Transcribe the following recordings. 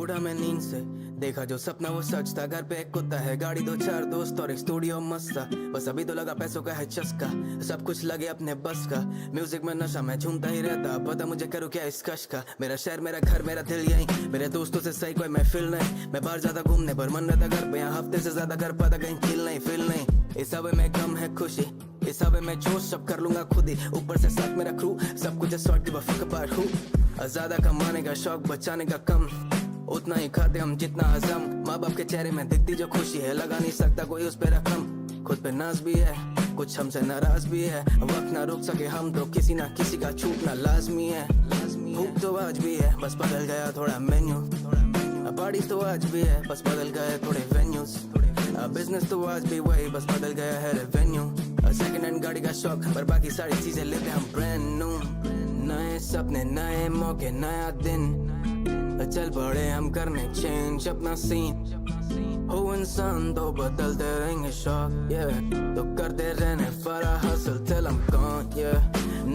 उड़ा मैं नींद से, देखा जो सपना वो सच था। घर पे एक कुत्ता है, गाड़ी 2-4 दोस्त और एक स्टूडियो मस्त था। बस अभी तो लगा पैसों का है चस्का, सब कुछ लगे अपने बस का। म्यूजिक में नशा मैं झूमता ही रहता, पता मुझे करूँ क्या इस कश का। मेरा शहर मेरा घर मेरा दिल यहीं, मेरे दोस्तों से सही कोई महफिल नहीं। मैं बाहर ज्यादा घूमने पर मन रहता घर पे, यहाँ हफ्ते से ज्यादा घर पाता कहीं फील नहीं फील नहीं। इस हवे में गम है खुशी, इस हवे में जोश सब कर लूंगा खुद ही। ऊपर से साथ मेरा क्रू, सब कुछ सॉर्ट फक अपार्ट हूँ। ज्यादा कमाने का शौक बचाने का कम, उतना ही खाते हम जितना हजम। माँ बाप के चेहरे में दिखती जो खुशी है, लगा नहीं सकता कोई उस पे रकम। खुद पे नाज भी है, कुछ हमसे नाराज भी है। वक्त ना रोक सके हम तो किसी ना किसी का छूटना लाजमी है। भूख तो आज भी है, बस बदल गया थोड़ा मेन्यू। पार्टी तो आज भी है, बस बदल गए थोड़े वेन्यूज। बिजनेस तो आज भी वही, बस बदल गया है रेवेन्यू। सेकंड हैंड गाड़ी का शौक, पर बाकी सारी चीजें लेते हम ब्रांड न्यू। नए सपने नए मौके नया दिन, चल पड़े हम करने चेंज अपना सीन। हो इंसान तो बदलते रहेंगे शौक, तो करते रहने फरा हसल till I'm gone,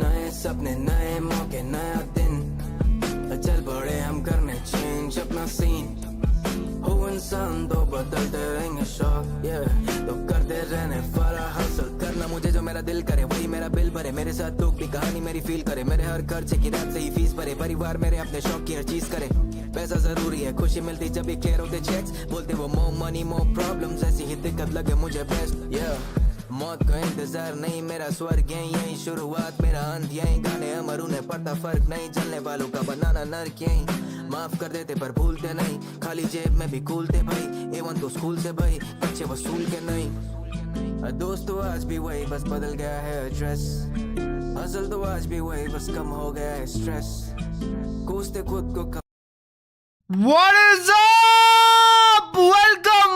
नए सपने नए मौके नया दिन, चल पड़े हम करने चेंज अपना सीन। हो इंसान तो बदलते रहेंगे शौक, तो करते रहने फरा हसल करना मुझे जो मेरा दिल करे, वही मेरा बिल भरे। मेरे साथ लोग भी कहानी मेरी फील करे, मेरे हर खर्चे की रात से ही फीस भरे। परिवार मेरे अपने शौक की हर चीज करे, पैसा जरूरी है, खुशी मिलती जब भी क्लियर होते चेक्स। बोलते वो मोर मनी मोर प्रॉब्लम्स, ऐसी ही दिक्कत लगे मुझे बेस्ट। मौत का इंतजार नहीं, मेरा स्वर्ग यही शुरुआत मेरा अंत यही। गाने अमर उन्हें पड़ता फर्क नहीं, चलने वालों का बनाना नर्क यही। माफ कर देते पर भूलते नहीं, खाली जेब में भी कूलते भाई। एवन तो स्कूल से भाई, बच्चे वसूल के नहीं। दोस्त तो आज भी वही, बस बदल गया है एड्रेस। हसल तो आज भी वही, बस कम हो गया है स्ट्रेस। कोसते खुद को What is up? Welcome,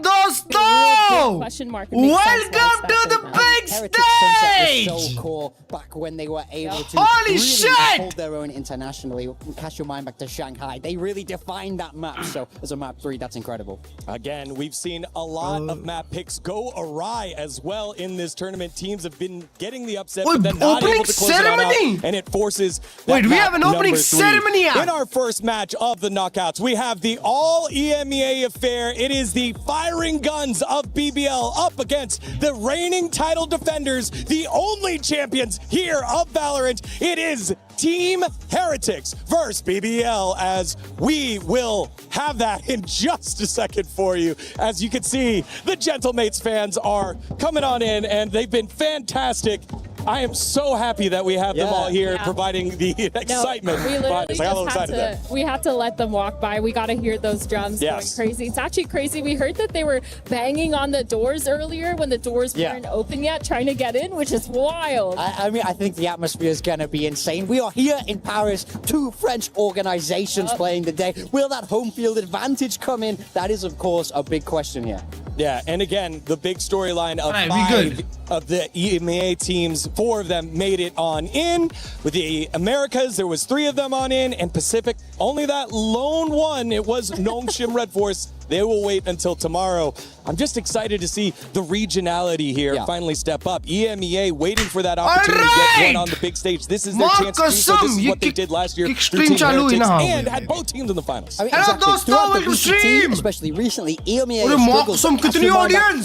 दोस्तों! Welcome to the big stage! So cool back when they were able to Holy really shit! hold their own internationally. Cast your mind back to Shanghai. They really defined that map. So as a map 3, that's incredible. Again, we've seen a lot of map picks go awry as well in this tournament. Teams have been getting the upset, but then not able to close it out, and it forces that Wait, we map have an opening number 3. ceremony out. In our first match of the knockouts, we have the all EMEA affair. It is the firing guns of BBL up against the reigning title defenders, the only champions here of Valorant. It is Team Heretics versus BBL, as we will have that in just a second for you. As you can see, the Gentlemates fans are coming on in, and they've been fantastic. I am so happy that we have them all here providing the excitement. We literally we had to let them walk by. We got to hear those drums going crazy. It's actually crazy. We heard that they were banging on the doors earlier when the doors weren't open yet, trying to get in, which is wild. I mean, I think the atmosphere is going to be insane. We are here in Paris, 2 French organizations playing today. Will that home field advantage come in? That is, of course, a big question here. Yeah, and again, the big storyline of 5 of the EMEA teams, 4 of them made it on in. With the Americas, there was 3 of them on in, and Pacific, only that lone one, it was Nongshim Red Force. They will wait until tomorrow. I'm just excited to see the regionality here finally step up. EMEA waiting for that opportunity to get one on the big stage. This is their chance to do so. This is what they did last year through Team Heretics and had both teams in the finals. I mean, exactly. Throughout the BCT, especially recently, EMEA has struggled.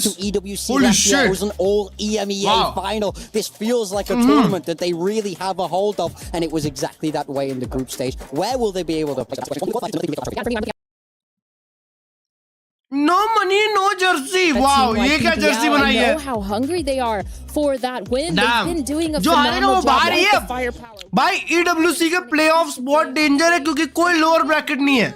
To EWC last year, it was an all EMEA final. This feels like a tournament that they really have a hold of, and it was exactly that way in the group stage. Where will they be able to play? No money, no jersey. Wow, ये क्या jersey बनाई है? I know how hungry they are for that win. They've been doing a phenomenal job with the firepower. भाई EWC के playoffs बहुत danger है क्योंकि कोई lower bracket नहीं है.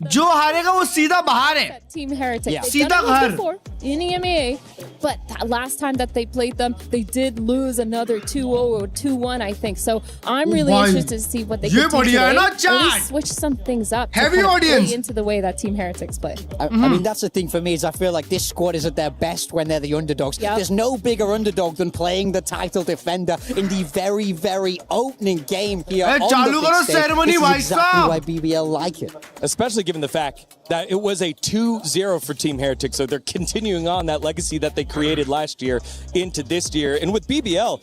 जो हारेगा वो सीधा बाहर है. Team Heretics. सीधा घर. In EMEA, but that last time that they played them, they did lose another 2-0 or 2-1, I think. So I'm really interested to see what they can do today. Or switch some things up. Heavy audience. Play into the way that Team Heretics play. I mean, that's the thing for me is I feel like this squad is at their best when they're the underdogs. There's no bigger underdog than playing the title defender in the very, very opening game here on the big stage. This is exactly why BBL like it. Especially given the fact that it was a 2-0 for Team Heretics, so they're continuing on that legacy that they created last year into this year. And with BBL,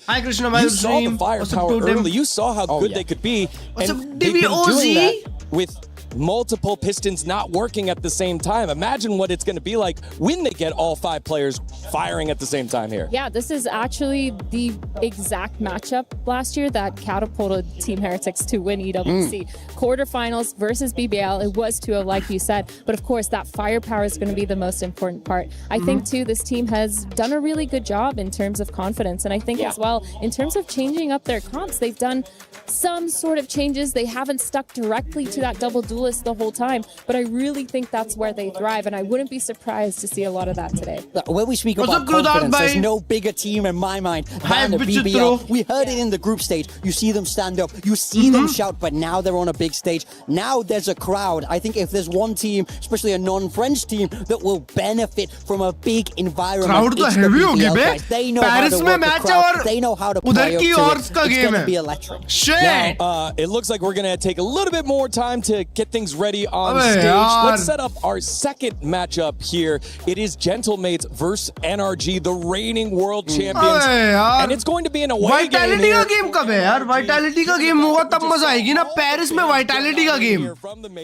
you saw the firepower early. You saw how good they could be. And they've been doing that with multiple pistons not working at the same time. Imagine what it's going to be like when they get all 5 players firing at the same time here. Yeah, this is actually the exact matchup last year that catapulted Team Heretics to win EWC. Quarterfinals versus BBL, it was 2-0 like you said, but of course that firepower is going to be the most important part. I think too this team has done a really good job in terms of confidence, and I think as well in terms of changing up their comps, they've done some sort of changes. They haven't stuck directly to that double duelist the whole time, but I really think that's where they thrive, and I wouldn't be surprised to see a lot of that today. When we speak about confidence, there's no bigger team in my mind than the BBL. We heard it in the group stage. You see them stand up, you see them shout, but now they're on a big stage. Now there's a crowd. I think if there's one team, especially a non-French team, that will benefit from a big environment, it's the BBL guys. They know how to work the crowd. They know how to play up to it. It's going to be electric. Now, it looks like we're going to take a little bit more time to get things ready on stage. Let's set up our second matchup here. It is Gentlemates versus NRG, the reigning world champions. And it's going to be an away game here. Game कब है यार? Vitality का game होगा तब मजा आएगी ना. Paris में Vitality का game.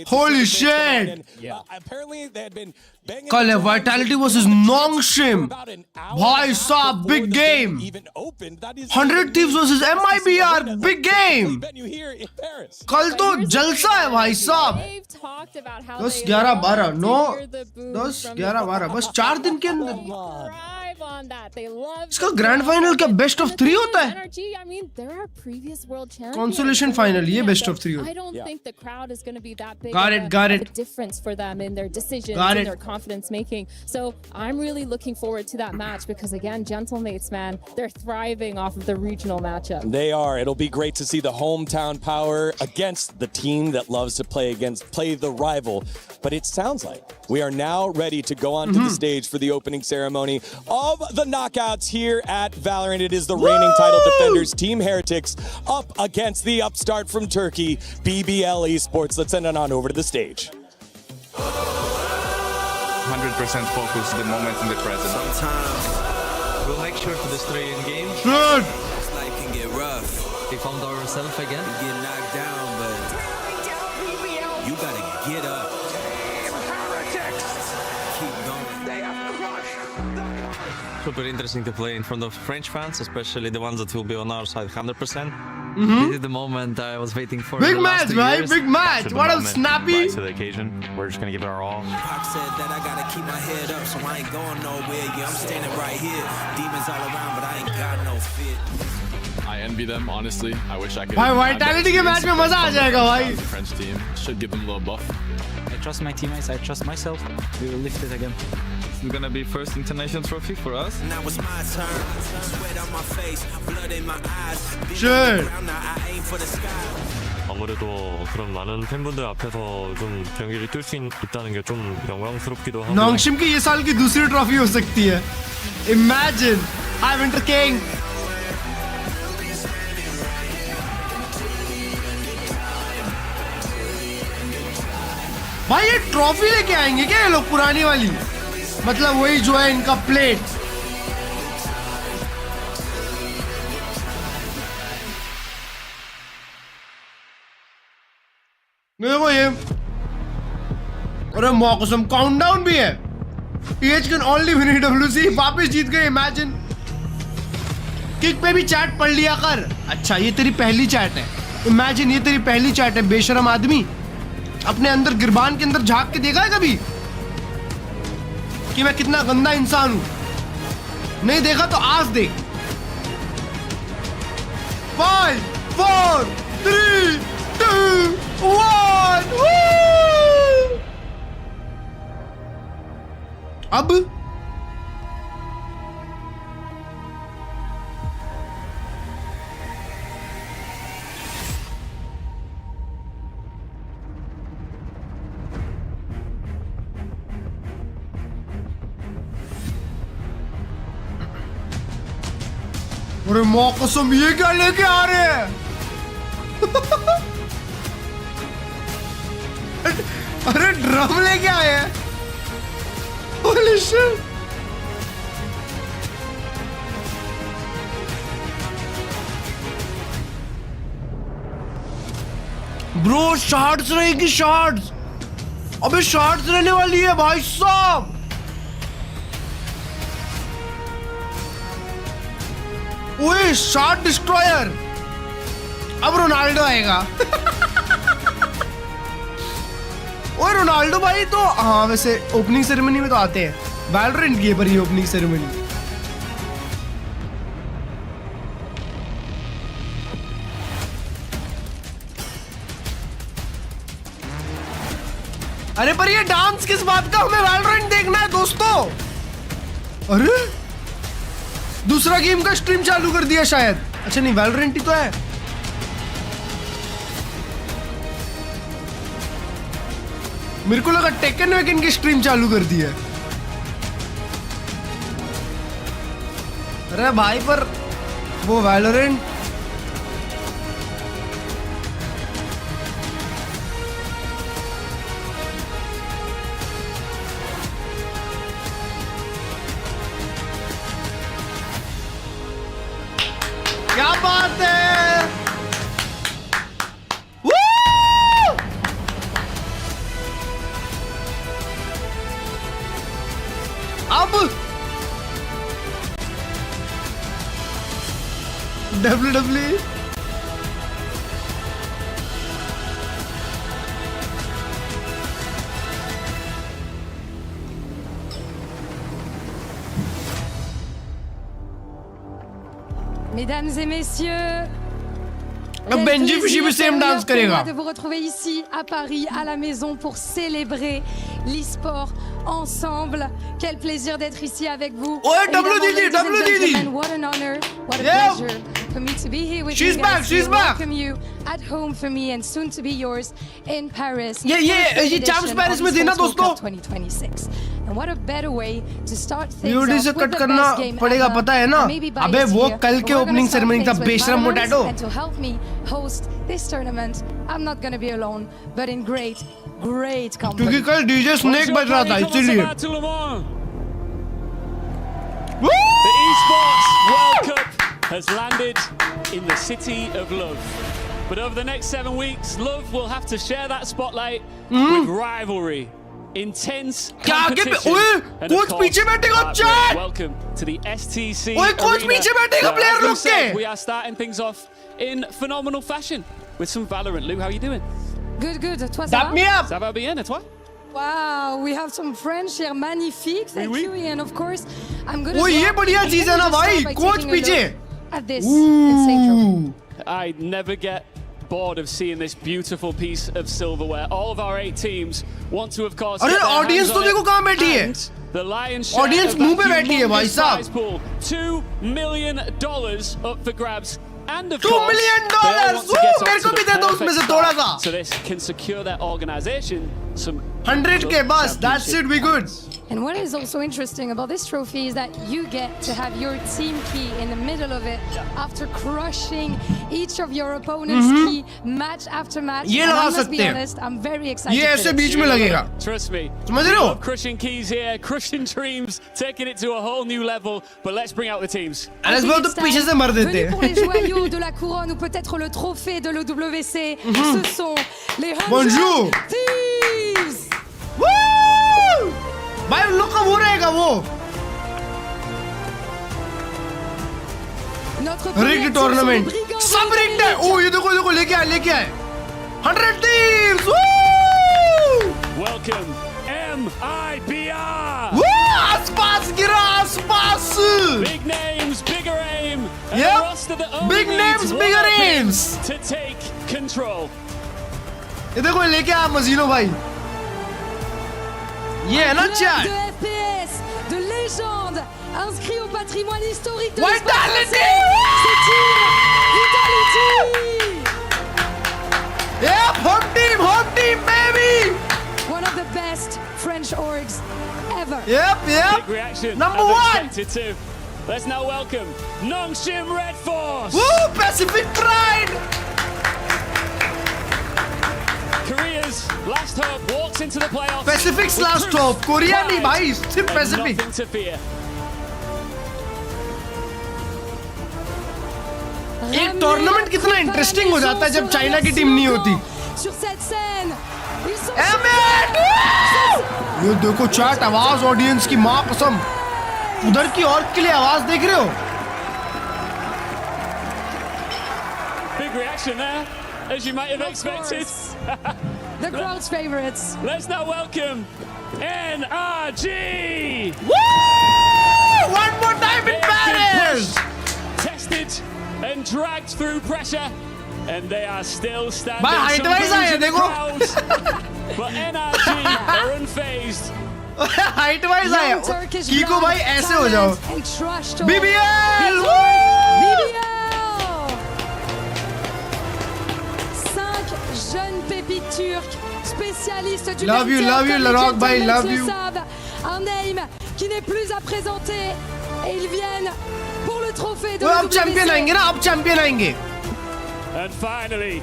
Holy shit! Apparently they had been कल है Vitality versus Nongshim. भाई साहब, big game. 100 Thieves versus MIBR, big game. कल तो जलसा है भाई साहब. 10, 11, 12, 9, 10, 11, 12, बस 4 दिन के अंदर. इसका ग्रैंड फाइनल क्या बेस्ट ऑफ 3 होता है? Consolation final, ये बेस्ट ऑफ 3 होता है. Got it. Difference for them in their decisions Got and it. their confidence making. So I'm really looking forward to that match because again, Gentlemates, man, they're thriving off of the regional matchup. They are. It'll be great to see the hometown power against the team that loves to play the rival. But it sounds like we are now ready to go onto the stage for the opening ceremony of the knockouts here at Valorant. It is the reigning title defenders, Team Heretics, up against the upstart from Turkey, BBL Esports. Let's send it on over to the stage. 100% focus the moment in the present. Sometimes We'll make sure to destroy in game. Good. this life can get rough. We found ourselves again. You get knocked down, but you gotta get up. Keep going. Super interesting to play in front of French fans, especially the ones that will be on our side 100%. This is the moment I was waiting for. Big the last match, 3 right? years. Big match. What a snappy. Rise to the occasion. We're just gonna give it our all. Pop said that I gotta keep my head up, so I ain't going nowhere. Yeah, I'm standing right here. Demons all around, but I ain't got no fit. I envy them, honestly. I wish I could. भाई Vitality के match में मजा आ जाएगा भाई. The French team should give them a little buff. I trust my teammates, I trust myself. We will lift it again. It's gonna be first international trophy for us. Now it's my turn. Sweat on my face, blood in my eyes. Sure. Now I aim for the sky. 아무래도 그런 많은 팬분들 앞에서 좀 경기를 뛸 수 있다는 게 좀 영광스럽기도 하고. नॉन्गशिम की ये साल की दूसरी trophy हो सकती है. Imagine. Hi Winter King. भाई ये ट्रॉफी लेके आएंगे क्या ये लोग पुरानी वाली? मतलब वही जो है इनका प्लेट. देखो ये. अरे मौकसम काउंटडाउन भी है. EH can only win EWC. वापस जीत गए. इमेजिन. किक पे भी चैट पढ़ लिया कर. अच्छा ये तेरी पहली चैट है. इमेजिन ये तेरी पहली चैट है बेशरम आदमी. अपने अंदर गिरबान के अंदर झांक के देखा है कभी कि मैं कितना गंदा इंसान हूं? नहीं देखा तो आज देख. 5, 4, 3, 2, 1. अब अरे मौकसम ये क्या लेके आ रहे हैं? अरे ड्रम लेके आए हैं. Holy shit. Bro, shots रहेगी shots. अबे शॉट्स रहने वाली है भाई साहब। ओए शॉट डिस्ट्रॉयर। अब रोनाल्डो आएगा। ओए रोनाल्डो भाई तो हाँ वैसे ओपनिंग सेरेमनी में तो आते हैं। वैलोरेंट की पर ये ओपनिंग सेरेमनी। अरे पर ये डांस किस बात का? हमें वैलोरेंट देखना है दोस्तों। अरे दूसरा गेम का स्ट्रीम चालू कर दिया शायद। अच्छा नहीं वैलोरेंट ही तो है। मेरे को लगा टेकन वेकन की स्ट्रीम चालू कर दी है। अरे भाई पर वो वैलोरेंट क्या बात है। अब WWE Mesdames et messieurs, Benji Fishy भी सेम डांस करेगा। de vous retrouver ici à Paris, à la maison, pour célébrer l'e-sport ensemble. Quel plaisir d'être ici avec vous. Ouais, WDD. What an honor, what a pleasure for me to be here with you guys. She's back. Welcome you at home for me and soon to be yours in Paris. ये Champs Paris में थी ना दोस्तों। 2026. And what a better way to start things यूडी से off cut with the करना best game पड़ेगा ever. पता है ना। Maybe by अबे this वो year, कल but के we're opening gonna start ceremony था things with बेशरम Valorant. मोटैटो। And to help me host this tournament, I'm not going to be alone, but in great company. क्योंकि कल डीजे स्नेक बज रहा था इसीलिए। The esports World Cup has landed in the city of love. But over the next 7 weeks, love will have to share that spotlight with rivalry, intense competition, and of course, heartbreak. Welcome to the STC Arena. As Lou said, we are starting things off in phenomenal fashion with some Valorant. Lou, how are you doing? Good. Toi, ça Tap me va? up. Ça va bien, et toi? Wow, we have some French here. Magnifique. Thank you, and of course, I'm going to. ओ ये बढ़िया चीज है ना भाई। Coach पीछे। At this insane trophy. I never get bored of seeing this beautiful piece of silverware. All of our 8 teams want to, of course, अरे audience तो देखो कहाँ बैठी है। the lion's share audience of मुंह that पे बैठी है भाई humongous साहब। prize pool. $2 million up for grabs. And of $2 course, million! they all want to get Woo! off मेरे to को भी the दे दो उसमें perfect से थोड़ा start, सा। so this can secure their organization some 100K bus, that should be good. And what is also interesting about this trophy is that you get to have your team key in the middle of it after crushing each of your opponent's key match after match. ये And लगा I must सकते be हैं। honest, I'm very excited. ये for ऐसे this. बीच में लगेगा। Trust me. समझ We रहे हो? love crushing keys here, crushing dreams, taking it to a whole new level. But let's bring out the teams. अरे इसमें तो पीछे से मर देते Venus हैं। pour les joyaux de la couronne ou peut-être le trophée de l'OWC, ce sont les 100 Bonjour. Thieves. Woo! भाई उन लोग का वो रहेगा वो। Notre रिग टूर्नामेंट सब रिग्ड है। ओ ये देखो लेके आए 100 Thieves। Welcome, MIBR. आसपास गिरा आसपास। Big names, bigger aim. And Yep. the roster that only Big needs names, one bigger pin aims. to take control. ये देखो लेके आया मजीनो भाई। ये है ना Club chat. de FPS, de légende, inscrit au patrimoine historique de Vitality! C'est Team Vitality! Yeah, home team, baby. One of the best French orgs ever. Yep. Big reaction. Number as one. expected to. Let's now welcome Nongshim Red Force. Woo, Pacific Pride. Korea's last hope walks into the playoffs. Pacific's with last truth, hope. Korea नहीं pride, भाई, सिर्फ and Pacific. nothing to fear. एक tournament कितना interesting हो जाता है जब China की टीम नहीं होती। Sur cette scène, ils sont M8! ये देखो चैट, आवाज ऑडियंस की, मां कसम उधर की और के लिए आवाज देख रहे हो? Big reaction there, as you might have expected. The crowd's favorites. Let's now welcome Nrg! Woo! One more time in Paris! Tested and dragged through pressure, and they are still standing. भाई height wise आए देखो. But Nrg are unfazed. height wise आए. कीको भाई ऐसे हो जाओ. BBL! BBL! 5 jeunes pépites turcs, spécialistes du Love you, Larok bhai, love you. Un name qui n'est plus à présenter et ils viennent pour le trophée de अब champion आएंगे ना, अब champion आएंगे. And finally,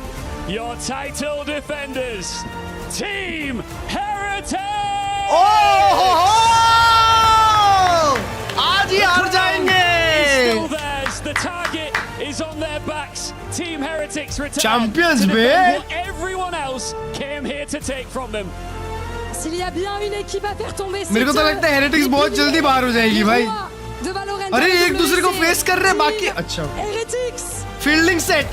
your title defenders, Team Heritage! Oh! आज ही हार जाएंगे. Still theirs. The target is on their backs. Team Heretics return Champions, to defend man. what everyone else came here to take from them. S'il y a bien une équipe à faire tomber, मेरे को तो लगता है heretics बहुत जल्दी बाहर हो जाएगी भाई. अरे एक दूसरे को फेस कर रहे हैं बाकी. अच्छा. Fielding set.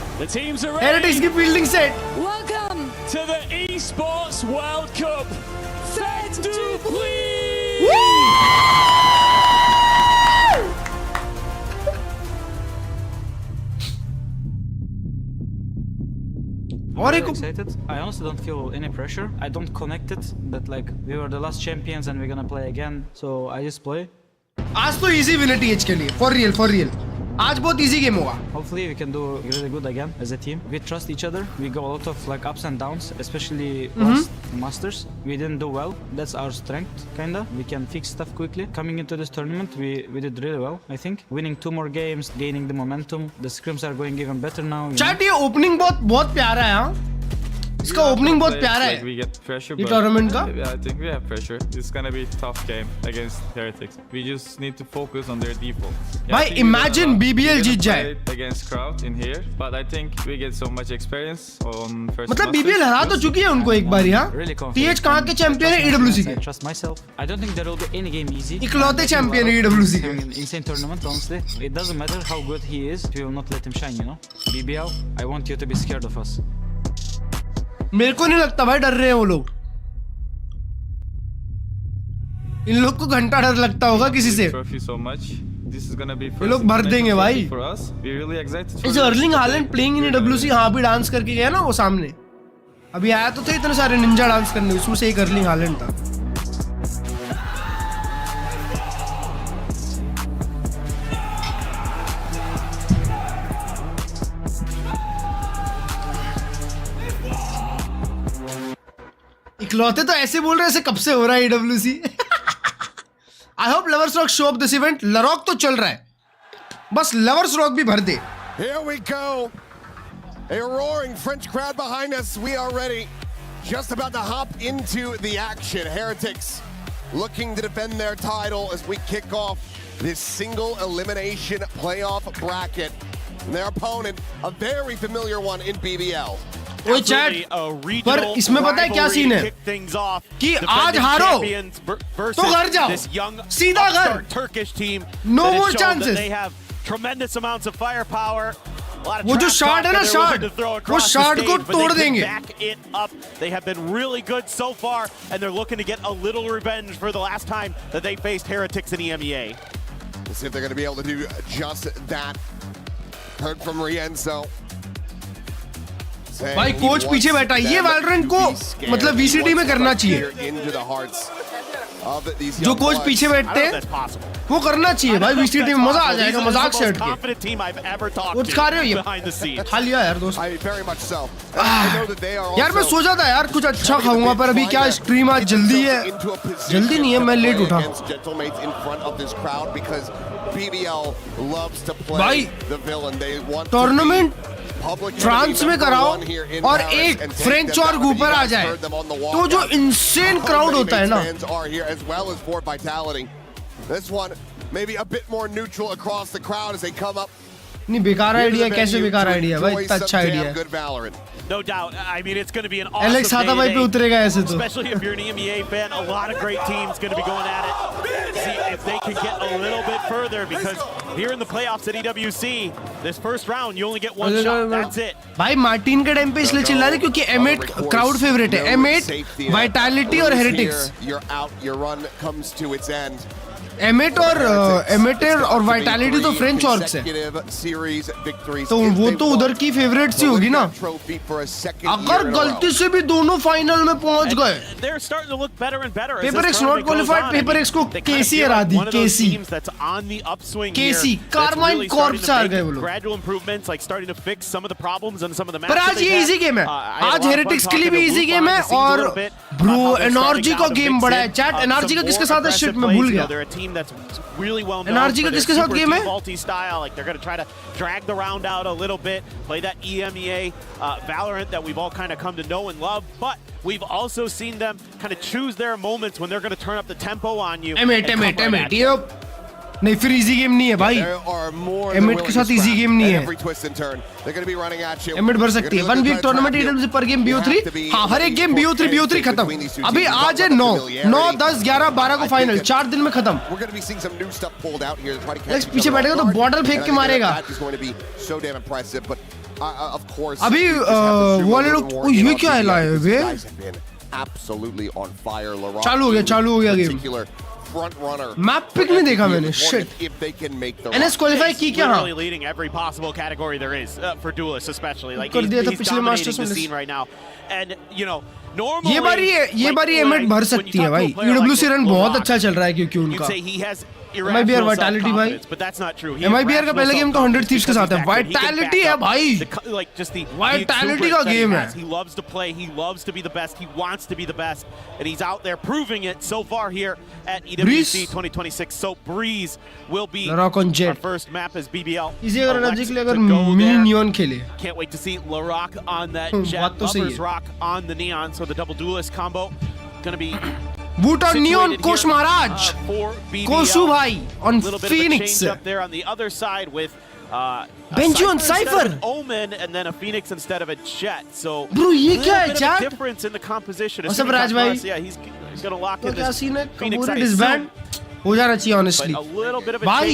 हेरेटिक्स की fielding set. Welcome to the Esports World Cup. Faites du bruit. I'm very excited. I honestly don't feel any pressure. I don't connect it that like we were the last champions and we're gonna play again. So I just play. आज तो easy win है TH के लिए. For real. आज बहुत easy game होगा. Hopefully we can do really good again as a team. We trust each other. We go a lot of like ups and downs, especially last Masters. We didn't do well. That's our strength, kinda. We can fix stuff quickly. Coming into this tournament, we did really well. I think winning 2 more games, gaining the momentum. The scrims are going even better now. Chat ये opening बहुत प्यारा है हाँ. इसका opening बहुत प्यारा है. We get pressure, ये टूर्नामेंट का. I think we have pressure. It's gonna be a tough game against Heretics. We just need to focus on their default. भाई imagine BBL जीत जाए. Against crowd in here, but I think we get so much experience on first. मतलब BBL हरा तो चुकी है उनको एक बार यहाँ. TH कहाँ के चैंपियन है EWC के. I trust myself. I don't think there will be any game easy. इकलौते चैंपियन है EWC के. Insane tournament, honestly. It doesn't matter how good he is. We will not let him shine, you know. BBL, I want you to be scared of us. मेरे को नहीं लगता भाई डर रहे हैं वो लोग. इन लोग को घंटा डर लगता होगा किसी से. ये लोग भर देंगे भाई. इस Erling Haaland playing in EWC हाँ भी डांस करके गया ना वो सामने. अभी आया तो थे इतने सारे निंजा डांस करने, उसमें से एक अर्लिंग हालैंड था. इकलौते तो ऐसे बोल रहे हैं ऐसे कब से हो रहा है EWC. I hope lovers rock show up this event. लरॉक तो चल रहा है, बस लवर्स रॉक भी भर दे. Here we go. A roaring French crowd behind us. We are ready. Just about to hop into the action. Heretics looking to defend their title as we kick off this single elimination playoff bracket. And their opponent, a very familiar one in BBL. ओए chat, पर इसमें पता है क्या scene है कि आज हारो तो घर जाओ, सीधा घर. No more chances. वो जो शार्ट है ना, शार्ट, वो शार्ट को तोड़ देंगे. They have been really good so far, and they're looking to get a little revenge for the last time that they faced Heretics in EMEA. Let's see if they're going to be able to do just that. Heard from Rienzo. भाई coach पीछे बैठा है. ये Valorant को मतलब VCT में करना चाहिए. जो कोच पीछे बैठते हैं वो करना चाहिए भाई. VCT में मजा आ जाएगा मजाक से हट के. कुछ खा रहे हो ये? खा लिया यार दोस्त. यार मैं सोचा था यार कुछ अच्छा खाऊंगा, पर अभी क्या स्ट्रीम आज जल्दी है. जल्दी नहीं है, मैं लेट उठा भाई. टूर्नामेंट फ्रांस में कराओ और एक फ्रेंच और ऊपर आ जाए तो जो इंसेन क्राउड होता है ना. This one maybe a bit more neutral across the crowd as they come up नहीं बेकार आइडिया, कैसे बेकार आइडिया भाई, इतना अच्छा आइडिया है। No doubt. I mean, it's going to be an awesome Alex हाथापाई पे उतरेगा ऐसे तो। Especially if you're an EMEA fan, a lot of great teams going to be going at it. See if they can get a little bit further, because here in the playoffs at EWC, this first round you only get one shot. That's it. भाई Martin के time पे इसलिए चिल्ला रहे क्योंकि M8 crowd favourite है। M8, vitality और heretics. M8 और वाइटैलिटी तो फ्रेंच ऑर्क्स है, तो वो तो उधर की फेवरेट सी होगी ना। अगर गलती से भी दोनों फाइनल में पहुंच गए, paper x not qualified, paper x को केसी हरा दी, केसी कार्माइन कॉर्प्स हार गए वो लोग। पर आज ये इजी गेम है, आज हेरिटिक्स के लिए भी इजी गेम है। और ब्रो एनआरजी का गेम बड़ा है चैट। एनआरजी का किसके साथ है, शिट मैं भूल गया। That's really well known. NRG का किसके साथ गेम है? Multi style, like they're going to try to drag the round out a little bit, play that EMEA Valorant that we've all kind of come to know and love, but we've also seen them kind of choose their moments when they're going to turn up the tempo on you. M8 ये नहीं, फिर easy game नहीं है भाई। M8 के साथ easy game नहीं है। M8 भर सकती है 1 वीक टूर्नामेंट AWC पर गेम BO3। हाँ, हर एक गेम BO3 खत्म। अभी आज है 9, 10, 11, 12 को फाइनल, 4 दिन में खत्म। पीछे बैठेगा तो बॉटल फेंक के मारेगा। अभी वाले लोग ये क्या है लाए वे? चालू हो गया गेम। मैप पिक नहीं देखा मैंने, शिट। एनएस क्वालीफाई की क्या? Literally leading every possible category there is for duelists, especially like कर दिया था he's पिछले मास्टर्स dominating the में। scene right now, and you know normally ये बारी M8 भर सकती है भाई। EWC रन बहुत अच्छा चल रहा है क्योंकि उनका MIBR वाइटैलिटी भाई। MIBR का पहला गेम तो 100 थीव्स के साथ है। वाइटैलिटी है भाई, वाइटैलिटी का गेम है। He loves to play, he loves to be the best, he wants to be the best, and he's out there proving it so far here at EWC 2026. So Breeze will be our first map as BBL. इसी अगर energy के लिए अगर minion खेले, can't wait to see Larok on that jet, Lovers Rock on the Neon, so the double duelist combo gonna be Boot on Neon, Kosh Maharaj, Koshu bhai on Phoenix. Up there on the other side with Benji on Cypher, Omen, and then a Phoenix instead of a Jet. So bro, ये क्या है chat? Difference in the composition. What's up, Raj bhai? Yeah, he's gonna lock in this Phoenix. Disband हो जाना चाहिए honestly. भाई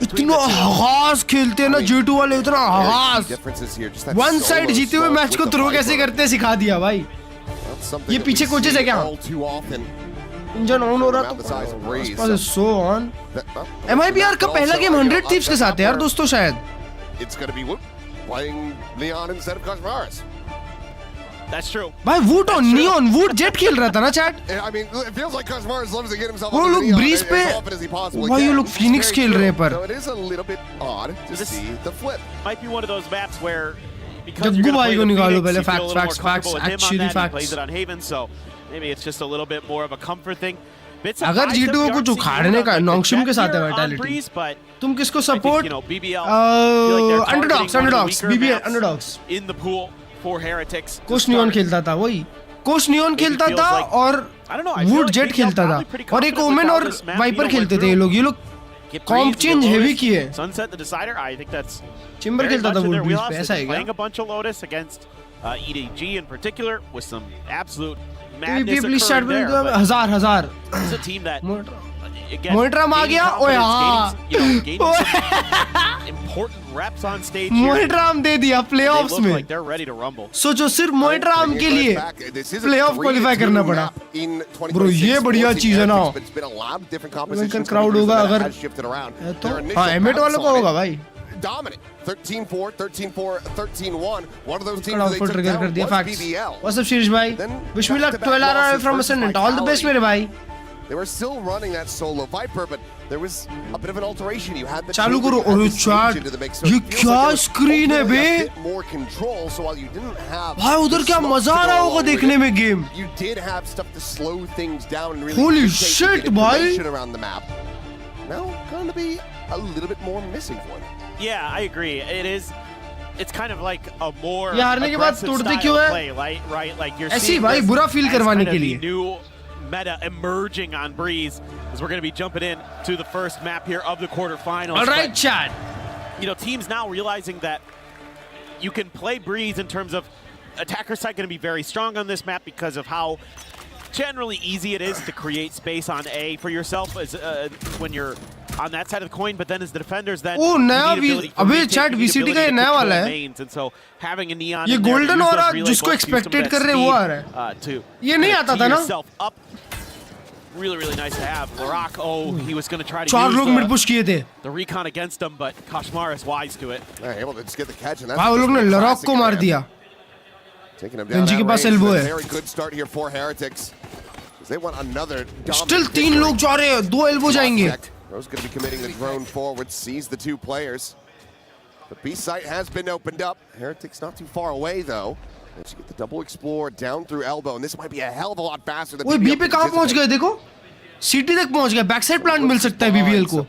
इतना हगास खेलते हैं ना G2 वाले, इतना हगास। One side जीते हुए मैच को थ्रो कैसे करते हैं सिखा दिया भाई। ये पीछे कोचेस है क्या? इंजन ऑन हो रहा तो सो ऑन। MIBR का पहला गेम 100 थीव्स के साथ है यार दोस्तों शायद। That's true. भाई वूट ऑन नियॉन, वूट जेट खेल रहा था ना चैट। वो लोग ब्रीज पे, भाई ये लोग फिनिक्स खेल रहे हैं पर। जग्गू भाई को निकालो पहले। Facts actually facts. Maybe it's just a little bit more of a comfort thing. अगर G2 को कुछ उखाड़ने का नॉन्गशिम के साथ है वाइटैलिटी, तुम किसको support? Underdogs, BBL underdogs. In the pool for Heretics. कोश नियॉन खेलता था, वही कोश नियॉन खेलता था और वुड जेट खेलता था, और एक ओमेन और वाइपर खेलते थे ये लोग कॉम्प चेंज हेवी किए। Sunset the decider, I think that's Chembur खेलता था वुड बीच पे, ऐसा है क्या? Playing a bunch of Lotus against EDG in particular with some absolute madness occurring there. हजार It's a team that मोइट्राम आ गया। ओए हाँ, important reps on stage. मोइट्राम दे दिया प्लेऑफ्स में। They're ready to rumble. सोचो सिर्फ मोइट्राम के लिए प्लेऑफ क्वालीफाई करना पड़ा। ब्रो ये बढ़िया चीज है ना। क्राउड होगा अगर तो हाँ M8 वालों को होगा भाई। Dominant 13-4, 13-4, 13-1. One of those teams that they took out BBL. What's up, Shirish bhai? Wish me luck. 12 hours from Ascendant. All the best, मेरे भाई. They were still running that solo Viper, but there was a bit of an alteration. You had the चालू करो और chat. ये क्या screen है बे? More control, so while you didn't have भाई उधर क्या मजा आ रहा होगा देखने में game. You did have stuff to slow things down and really Holy shit, भाई! around the map. Now going to be a little bit more missing for them. Yeah, I agree. It is. It's kind of like a more ये हारने के बाद तोड़ते क्यों है? Right? Like you're ऐसी भाई बुरा फील करवाने के लिए। New meta emerging on Breeze as we're going to be jumping in to the first map here of the quarterfinals. All right, Chad. teams now realizing that you can play Breeze in terms of attacker side going to be very strong on this map because of how generally easy it is to create space on A for yourself as when you're on that side of the coin, but then as the defenders then अबे chat VCT का ये नया वाला है, and so having a neon ये golden aura जिसको expected कर रहे वो आ रहा है, ये नहीं आता था ना? Really nice to have. Larak, he was going to try to चार लोग mid use push किए थे, the recon against him, but Kashmar is wise to it. They're able to just get the catch, and that's वो लोग ने लरॉक को मार दिया. Taking him down. के पास elbow है. Very good start here for Heretics. They want another. Still 3 लोग जा रहे हैं, 2 elbow जाएंगे. Rose going to be committing the drone forward, sees the 2 players. The B site has been opened up. Heretics not too far away though. Let's get the double explore down through elbow, and this might be a hell of a lot faster than BBL. B पे कहाँ पहुँच गए देखो? CT तक पहुँच गए. Backside plant मिल सकता है BBL को.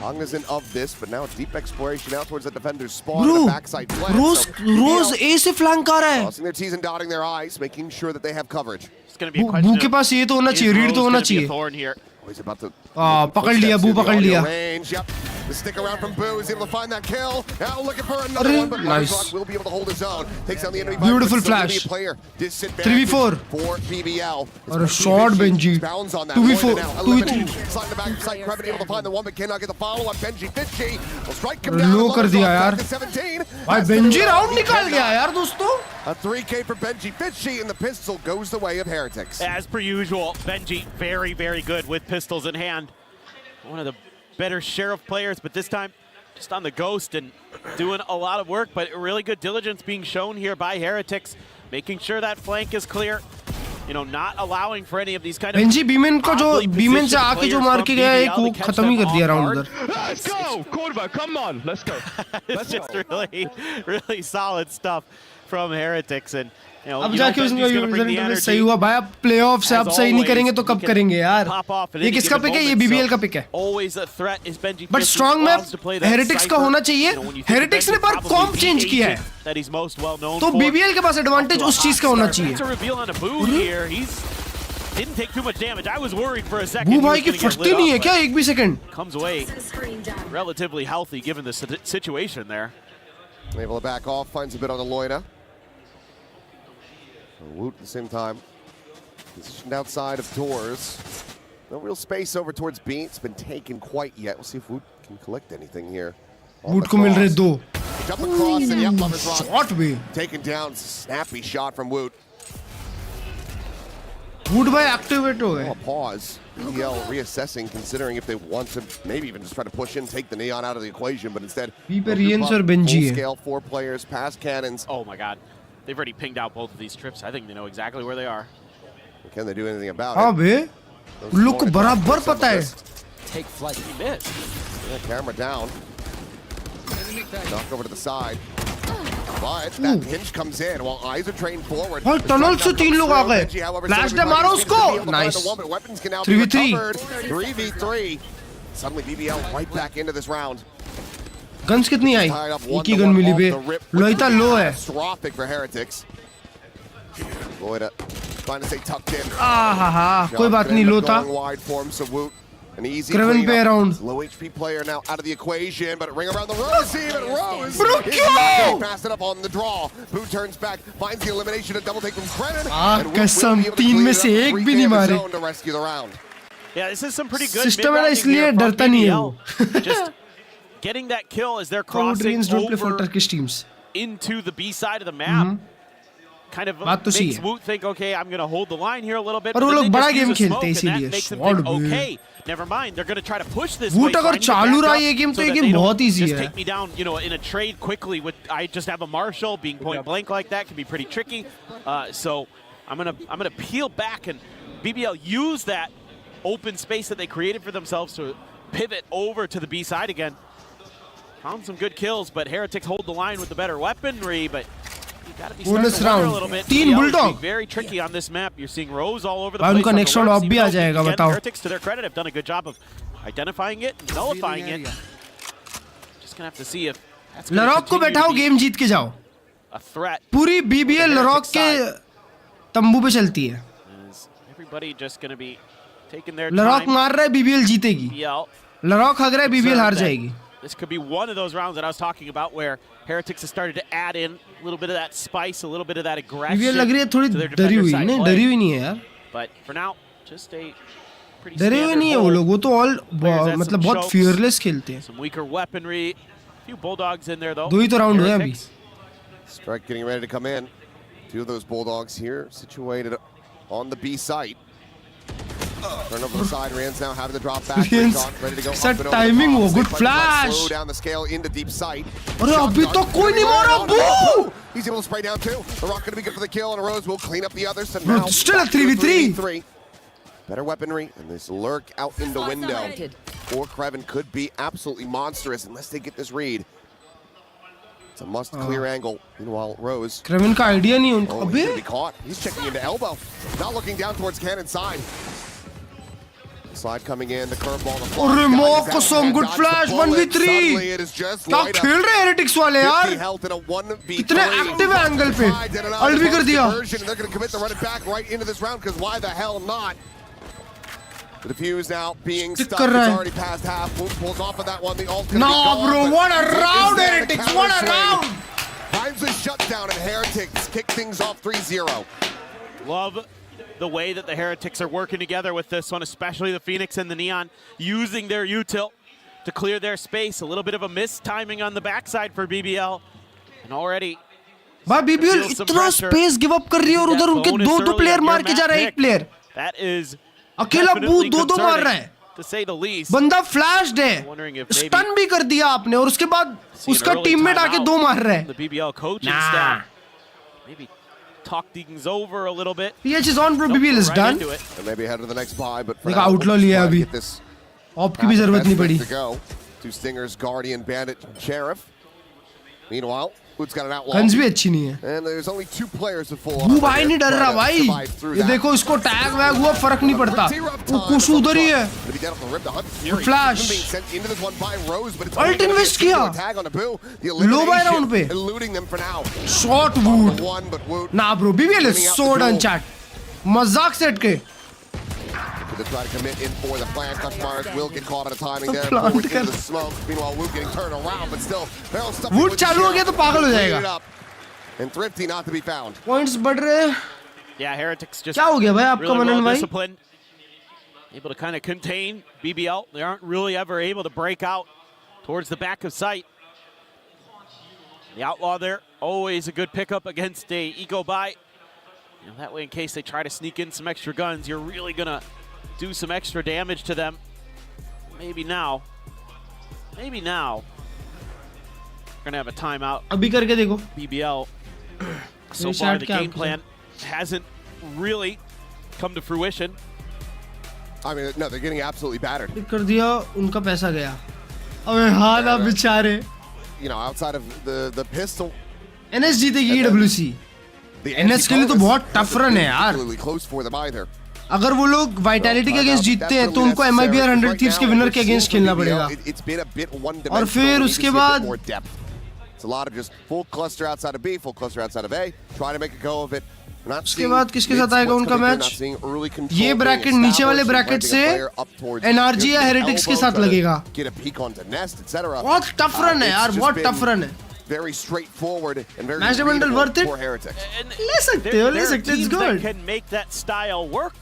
Cognizant of this, but now deep exploration out towards the defender's spawn. The backside flank. Rose A से flank आ रहा है. Crossing their T's and dotting their I's, making sure that they have coverage. It's going to be a question. के पास ये तो होना चाहिए, read तो होना चाहिए. He's about to पकड़ लिया, बू पकड़ लिया. Yep. The stick around from Boo is able to find that kill. Now looking for another one, but nice. will be able to hold his own. Takes down the enemy. Beautiful flash. 3v4. For BBL. और short Benji. 2v4. 2v3. Slide the back side, Krebin able to find the one, but cannot get the follow up. Benji Fitchy will strike him down. लो कर दिया यार. भाई Benji round निकाल गया यार दोस्तों. A 3K for Benji Fitchy, and the pistol goes the way of Heretics. As per usual, Benji very good with pistols in hand. One of the better Sheriff players, but this time just on the Ghost and doing a lot of work, but really good diligence being shown here by Heretics, making sure that flank is clear. Not allowing for any of these kind of Benji Beeman को जो Beeman से आके जो मार के गया एक वो खत्म ही कर दिया राउंड उधर. Let's go, Corvo, come on, let's go. It's just really solid stuff from Heretics, and अब जाके उसका यूजर इंटरफेस सही हुआ भाई. अब प्लेऑफ से अब सही नहीं करेंगे तो कब करेंगे यार? ये किसका पिक है? ये BBL का पिक है. बट स्ट्रांग मैप हेरिटिक्स का होना चाहिए. हेरिटिक्स ने पर कॉम्प चेंज किया है, तो BBL के पास एडवांटेज उस चीज का होना चाहिए. Didn't take too much damage. I was worried for a second. बू भाई की फटती नहीं है क्या एक भी second? Comes away relatively healthy given the situation there. Able to back off, finds a bit on the Loina. Woot at the same time. Positioned outside of doors. No real space over towards B. It's been taken quite yet. We'll see if Woot can collect anything here. Woot को मिल रहे 2. Jump across and yep, Lover's Rock. Shot भी. Taken down. Snappy shot from Woot. Woot भाई activate हो गए. Pause. BBL reassessing, considering if they want to maybe even just try to push in, take the Neon out of the equation, but instead B पे Riens और Benji है. Scale 4 players, past cannons. Oh my God. They've already pinged out both of these trips. I think they know exactly where they are. Can they do anything about हाँ बे, लोग को बराबर पता है. Take flight. He missed. Camera down. Knock over to the side. But that hinge comes in while eyes are trained forward. और tunnel से 3 लोग आ गए. Flash डे मारो उसको. Nice. 3v3. 3v3. Suddenly BBL right back into this round. Guns कितनी आई? एक ही gun मिली बे. लोइता लो है. Catastrophic for Heretics. Loida trying to stay tucked in. कोई बात नहीं लो था. Wide form, so Woot an easy Kraven पे around. Low HP player now out of the equation, but ring around the Rose even Rose. Pass it up on the draw. Boo turns back, finds the elimination, a double take from Kraven. कसम 3 में से एक भी नहीं मारे. To rescue the round. Yeah, this is some pretty good. System है ना इसलिए डरता नहीं है वो. Just getting that kill as they're crossing over into the B side of the map. Kind of makes Woot think, okay, I'm going to hold the line here a little bit. पर वो लोग बड़ा game खेलते हैं इसीलिए. Think, okay, never mind. They're going to try to push this. Woot अगर चालू रहा ये गेम तो ये गेम बहुत easy है. Just take me down, in a trade quickly with I just have a Marshall being point blank like that can be pretty tricky. So I'm gonna peel back, and BBL use that open space that they created for themselves to pivot over to the B side again. Found some good kills, but Heretics hold the line with the better weaponry, but you gotta be starting to wonder a little bit. Team Bulldog. Very tricky on this map. You're seeing Rose all over the place. उनका next round off भी आ जाएगा बताओ. Heretics, to their credit, have done a good job of identifying it and nullifying it. Just gonna have to see if that's gonna लरॉक को बैठाओ, game जीत के जाओ. A threat. पूरी BBL लरॉक के तंबू पे चलती है. Everybody just gonna be taking their लरॉक time. मार रहा है, BBL जीतेगी. लरॉक हग रहा है, BBL हार जाएगी. this could be one of those rounds that I was talking about where Heretics has started to add in a little bit of that spice, a little bit of that aggression. ये लग रही है थोड़ी डरी हुई है, नहीं डरी हुई नहीं है यार. But for now, just a pretty डरे हुए नहीं है वो लोग, वो तो all मतलब बहुत fearless खेलते हैं. Some weaker weaponry, a few bulldogs in there though. दो ही तो round हुए अभी. Strike getting ready to come in. Two of those bulldogs here situated on the B site. Turn over the side, Rans now having the drop back. Ready to go. Set timing वो good flash. Slow down the scale into deep sight. अरे अभी तो कोई नहीं मारा बू. He's able to spray down two. The rock going to be good for the kill, and Rose will clean up the others. So now still a 3v3. Better weaponry, and this lurk out in the window. Or Kreven could be absolutely monstrous unless they get this read. It's a must clear angle. Meanwhile, Rose. Kreven का idea नहीं उनको. He's gonna be caught. He's checking into elbow. Not looking down towards cannon side. Slide coming in, the curveball. अरे मौक कसम good flash 1v3. क्या खेल रहे Heretics वाले यार? कितने active angle पे? Ult भी कर दिया. They're gonna commit to run it back right into this round because why the hell not? The defuse now being stuck. It's already past half. Boom pulls off of that one. The ult. No, bro, what a round, Heretics! What a round! Times the shutdown, and Heretics kick things off 3-0. Love the way that the Heretics are working together with this one, especially the Phoenix and the Neon, using their util to clear their space. A little bit of a mistiming on the backside for BBL, and already. भाई BBL इतना space give up कर रही है और उधर उनके दो player मार के जा रहा है एक player. That is अकेला बूट दो मार रहा है. To say the least. बंदा flashed है. Stun भी कर दिया आपने और उसके बाद उसका teammate आके दो मार रहा है. The BBL coaching staff. Maybe talk things over a little bit. PH is on, bro. BBL is done. And maybe head to the next buy, but देखा outlaw लिया अभी. Op की भी जरूरत नहीं पड़ी. Two Stingers, Guardian, Bandit, Sheriff. Meanwhile, Hood's got an outlaw. Guns भी अच्छी नहीं है. And there's only two players with full. वो भाई नहीं डर रहा भाई. ये देखो इसको tag वैग हुआ फर्क नहीं पड़ता. वो कुछ उधर ही है. Flash. Ult invest किया. Low buy round पे. Short Wood. Nah bro, BBL is so done chat. मजाक सेट के. To try to commit in for the plant. Customiers will get caught at a timing there. Into the smoke. Meanwhile, Wood getting turned around, but still, barrel stuck. Wood चालू हो गया तो पागल हो जाएगा. And Thrifty not to be found. Points बढ़ रहे. Yeah, Heretics just. क्या हो गया भाई आपका मनन भाई? Discipline. Able to kind of contain BBL. They aren't really ever able to break out towards the back of sight. The outlaw there, always a good pickup against a eco buy. You know, that way, in case they try to sneak in some extra guns, you're really gonna do some extra damage to them. Maybe now. Maybe now. We're gonna have a timeout. अभी करके देखो. BBL. So far, the game plan hasn't really come to fruition. I mean, no, they're getting absolutely battered. कर दिया, उनका पैसा गया. अबे हाँ ना बेचारे. You know, outside of the pistol. NS जीतेगी EWC. NS के लिए तो बहुत tough run है यार. Close for them either. अगर वो लोग वाइटैलिटी के अगेंस्ट जीतते हैं तो उनको MIBR 100 थीव्स के विनर के अगेंस्ट खेलना पड़ेगा. और फिर उसके बाद It's a lot of just full cluster outside of B, full cluster outside of A, trying to make a go of it. उसके बाद किसके साथ आएगा उनका मैच? ये ब्रैकेट नीचे वाले ब्रैकेट से NRG या हेरेटिक्स के साथ लगेगा. बहुत टफ रन है यार, बहुत टफ रन है. Very straightforward and very match bundle worth it. ले सकते हो, it's good. Can make that style work.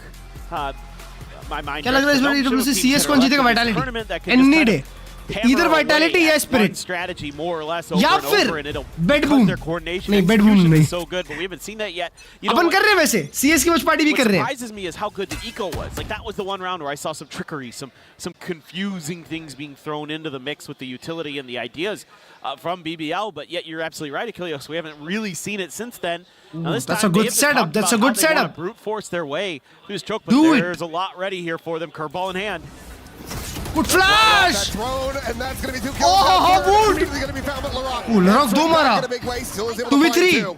My mind. क्या लग रहा है इस बार EWC CS कौन जीतेगा vitality? Any day. Either vitality या spirit. Strategy more or less या over फिर and it'll bed boom. नहीं bed boom नहीं. So good, but we haven't seen that yet. अपन कर रहे हैं वैसे. CS की Watchparty भी कर रहे हैं. What surprises me is how good the eco was. Like that was the one round where I saw some trickery, some confusing things being thrown into the mix with the utility and the ideas from BBL. But yet you're absolutely right, Achilles. We haven't really seen it since then. Now this That's a good setup. That's a good setup. Brute force their way through this choke, but there's a lot ready here for them. Curveball in hand. Good flash! And that's going to be 2 kills. Oh, Wood! Larok 2 mara. 2v3.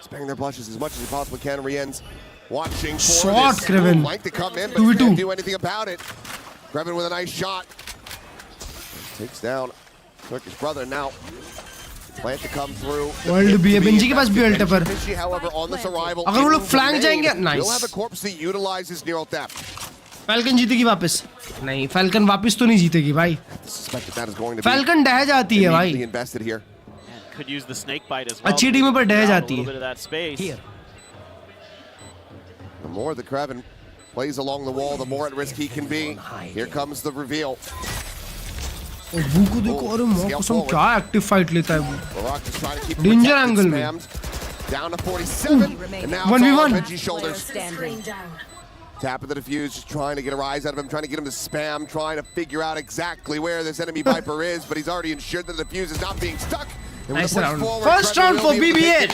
Sparing their blushes as much as he possibly can. Rien's watching for shot, this. Kreven. Like to come in, but can't do anything about it. Kreven with a nice shot. Takes down Turkish brother now. Plant to come through. World भी है Benji के पास भी alt पर. However, on this arrival, अगर वो लोग flank जाएंगे, nice. We'll have a corpse that utilizes neural theft. Falcon जीतेगी वापस? नहीं, फैल्कन वापस तो नहीं जीतेगी भाई। फैल्कन डह जाती है भाई। Could use the snake bite as well. अच्छी टीमों पर डह जाती है। The more the Kraven plays along the wall, the more at risk he can be. Here comes the reveal. को देखो, अरे मौसम क्या एक्टिव फाइट लेता है वो। डेंजर एंगल में। Down to 47, and now 1v1. Benji's shoulders. Tap of the defuse, just trying to get a rise out of him, trying to get him to spam, trying to figure out exactly where this enemy Viper is, but he's already ensured that the defuse is not being stuck. And nice with a push round. forward, First round for BBL.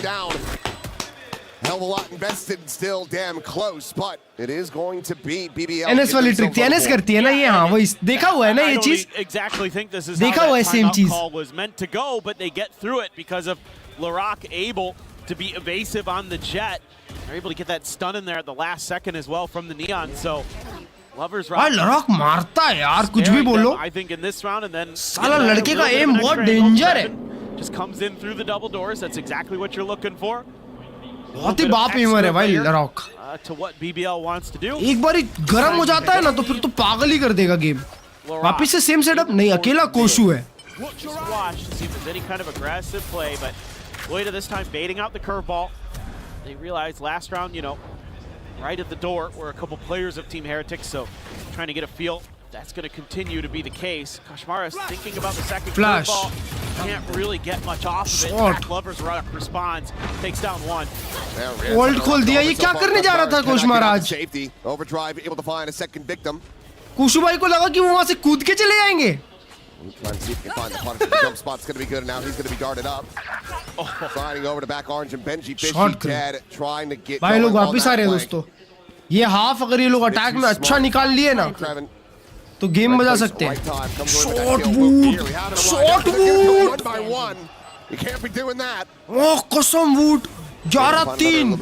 Hell of a lot invested, still damn close, but it is going to be BBL. NS वाली trick थी, NS करती है ना ये, हाँ वही देखा हुआ है ना ये चीज। Exactly think this is देखा how हुआ है that same timeout चीज। call was meant to go, but they get through it because of Laroc able to be evasive on the jet. They're able to get that stun in there at the last second as well from the Neon. So Lovers भाई लड़ाक मारता है यार, कुछ भी बोलो। I think in this round and then साला लड़के का एम बहुत डेंजर है। Just comes in through the double doors. That's exactly what you're looking for. बहुत ही बाप एमर है भाई लड़ाक। To what BBL wants to do. एक बार गरम हो जाता है ना तो फिर तो पागल ही कर देगा गेम। वापिस से सेम सेटअप नहीं, अकेला कोशु है। Watch to see if there's any kind of aggressive play, but Loida this time baiting out the curveball. They realized last round, you know, right at the door were a couple players of Team Heretics, so trying to get a feel. That's going to continue to be the case. Kashmaris thinking about the second curveball. Can't really get much off of it. Back Lovers responds, takes down one. World खोल दिया, ये क्या करने जा रहा था कोश महाराज? Safety, overdrive, able to find a second victim. कुशु भाई को लगा कि वो वहां से कूद के चले जाएंगे। Trying to see if he can find the punish. The jump spot's going to be good, and now he's going to be guarded up. Sliding over to back orange and Benji Fishy dead, trying to get भाई लोग वापस आ रहे हैं दोस्तों। ये half अगर ये लोग अटैक में अच्छा निकाल लिए ना तो गेम बजा सकते हैं। Shot wood, shot wood. You can't be doing that. Oh कसम वूड, 11-3।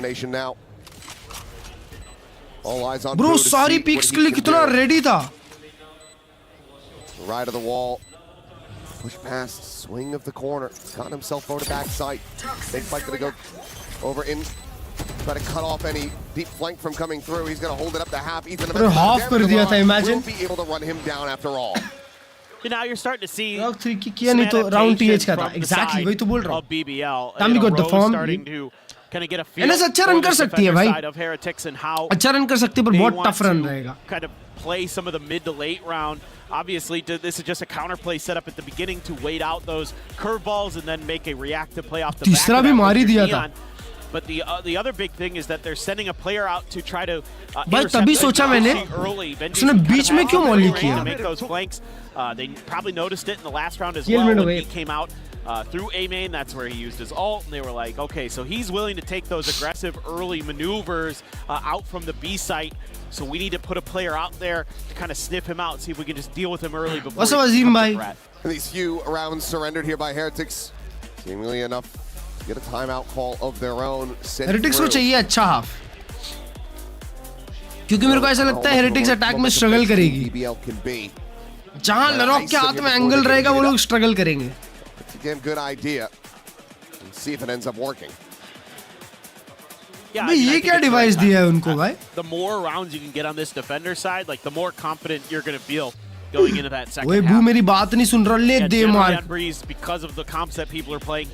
ब्रो सारी पिक्स के लिए कितना रेडी था। Right of the wall. Push past, swing of the corner. Got himself over to backside. Big fight gonna go over in. Try to cut off any deep flank from coming through. He's gonna hold it up to half. Ethan half कर दिया था, imagine. Will be able to run him down after all. Now you're starting to see. Round 3 की किया नहीं तो round TH का था। Exactly वही तो बोल रहा हूँ। Tammy got the form. Kind of get a feel. NS अच्छा रन कर सकती है भाई। अच्छा रन कर सकती है पर बहुत टफ रन रहेगा। Kind of play some of the mid to late round. Obviously, this is just a counterplay set up at the beginning to wait out those curveballs and then make a reactive play off the back. तीसरा भी मार ही दिया था। But the other big thing is that they're sending a player out to try to भाई तभी सोचा मैंने उसने बीच में क्यों मॉली किया? Make those flanks. They probably noticed it in the last round as well when he came out through A main. That's where he used his ult, and they were like, okay, so he's willing to take those aggressive early maneuvers out from the B site. So we need to put a player out there to kind of sniff him out, see if we can just deal with him early before. What's up, Azim bhai? These few rounds surrendered here by Heretics, seemingly enough to get a timeout call of their own. Heretics को चाहिए अच्छा half, क्योंकि मेरे को ऐसा लगता है Heretics attack में स्ट्रगल करेगी। जहाँ लरॉक के हाथ में एंगल रहेगा वो लोग स्ट्रगल करेंगे। It's a damn good idea. Let's see if it ends up working. Yeah, ये क्या डिवाइस दिया है उनको भाई? The more rounds you can get on this defender side, like the more confident you're going to feel going into that second half. वो बू मेरी बात नहीं सुन रहा, ले दे मार। Because of the comps that people are playing,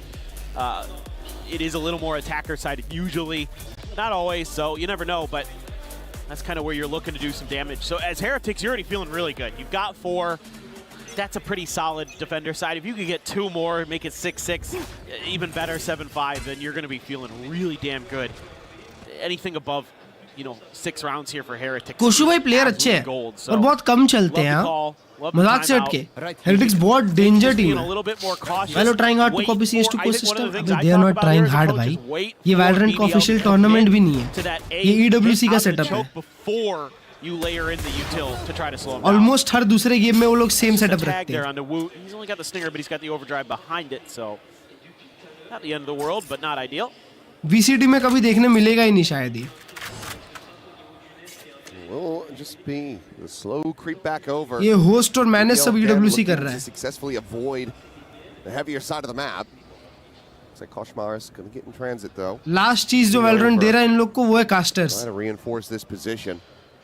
it is a little more attacker sided usually, not always. So you never know, but that's kind of where you're looking to do some damage. So as Heretics, you're already feeling really good. You've got 4. That's a pretty solid defender side. If you could get 2 more, make it 6-6, even better 7-5, then you're going to be feeling really damn good. Anything above, you know, 6 rounds here for Heretics. कोशु भाई player अच्छे हैं और बहुत कम चलते हैं। मजाक से हटके Heretics बहुत डेंजर टीम है। Valorant trying hard to copy CS2 ecosystem. They are not trying hard भाई। ये Valorant का ऑफिशियल टूर्नामेंट भी नहीं है। ये EWC का सेटअप है। You layer in the util to try to slow him down. Almost हर दूसरे गेम में वो लोग सेम सेटअप रखते हैं। He's only got the stinger, but he's got the overdrive behind it, so not the end of the world, but not ideal. VCD में कभी देखने मिलेगा ही नहीं शायद ये। Will just be the slow creep back over. ये host और manage सब EWC कर रहा है। Successfully avoid the heavier side of the map. Looks like Koshmar is going to get in transit though. Last चीज जो Valorant दे रहा है इन लोग को वो है casters. Trying to reinforce this position.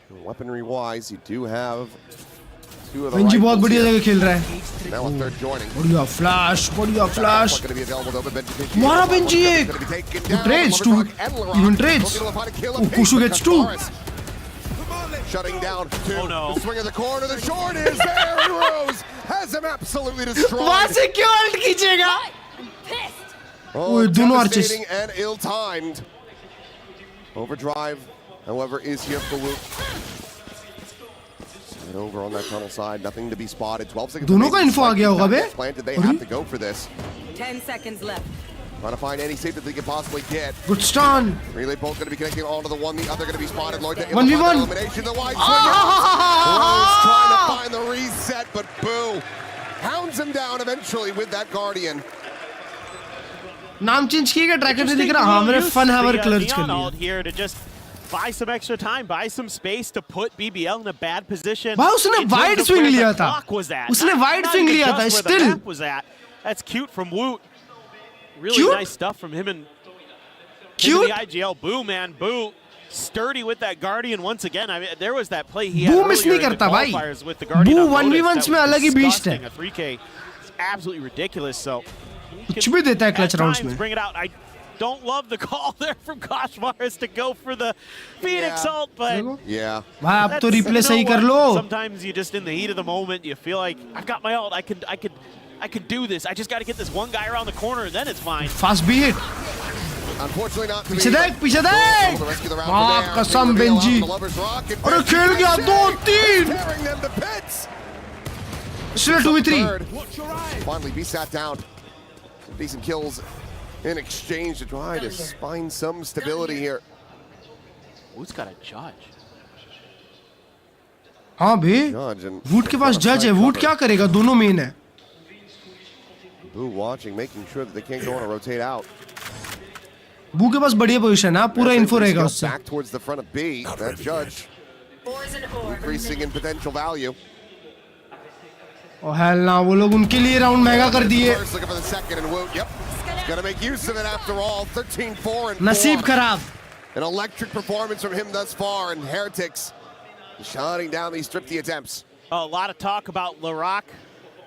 Weaponry-wise, you do have two of the Benji बहुत rifles बढ़िया here. जगह खेल रहा है. Now a third joining. बढ़िया flash. Gonna be available to open Benji. मारा Benji एक. Gonna be taken Good down. trades, two. Even trades. Kushu gets two. Shutting down two. Oh no. The swing of the corner. The short is there. And Rose has him absolutely destroyed. वहाँ से क्यों ult खींचेगा? Oh, devastating and ill-timed. Overdrive, however, is here for Woot. And over on that tunnel side, nothing to be spotted. 12 seconds. दोनों का info आ गया होगा बे? Planted. They have to go for this. 10 seconds left. Trying to find any safe that they can possibly get. Good stun. Relay both going to be connecting onto the one, the other going to be spotted. Lloyd, 1v1. elimination, the wide swing. Rose trying to find the reset, but Boo hounds him down eventually with that Guardian. नाम change किएगा tracker नहीं दिख रहा. हाँ मैंने fun hammer Klurge कर लिया. Here to just buy some extra time, buy some space to put BBL in a bad position. भाई उसने wide swing लिया था. उसने wide swing लिया था. Still. That's cute from Woot. Really Cute? nice stuff from him and Cute? the IGL. Boo, man, Boo. Sturdy with that Guardian once again. I mean, there was that play he had Boo miss earlier नहीं in the करता भाई. qualifiers with the Guardian. Boo on Lotus. 1v1s में That was अलग ही beast है. disgusting. A 3K. It's absolutely ridiculous. So कुछ भी देता है clutch at rounds times में. bring it out. I don't love the call there from Koshmars to go for the Phoenix ult, but yeah. भाई अब तो that's- replay you know सही कर what? Low. Sometimes you just in the heat of the moment, you feel like I've got my ult. I could do this. I just got to get this one guy around the corner, and then it's fine. Fast B hit. Unfortunately not. पीछे देख. वाह कसम Benji. अरे खेल गया 2-3. Still 2v3. Finally, be sat down. Some decent kills in exchange to try to find some stability here. Who's got a judge? हाँ बे. Would के पास जज है. वुड क्या करेगा? दोनों मेन है. Boo watching, making sure that they can't go on a rotate out. बू के पास बढ़िया पोजीशन है. पूरा इन्फो रहेगा उससे. Back towards the front of B. That judge increasing in potential value. Oh hell ना. वो लोग उनके लिए राउंड महंगा कर दिए. First looking for the second and Woot. Yep. Gonna make use of it after all. 13-4 and 4. नसीब खराब. An electric performance from him thus far, and Heretics shutting down these thrifty attempts. A lot of talk about Larock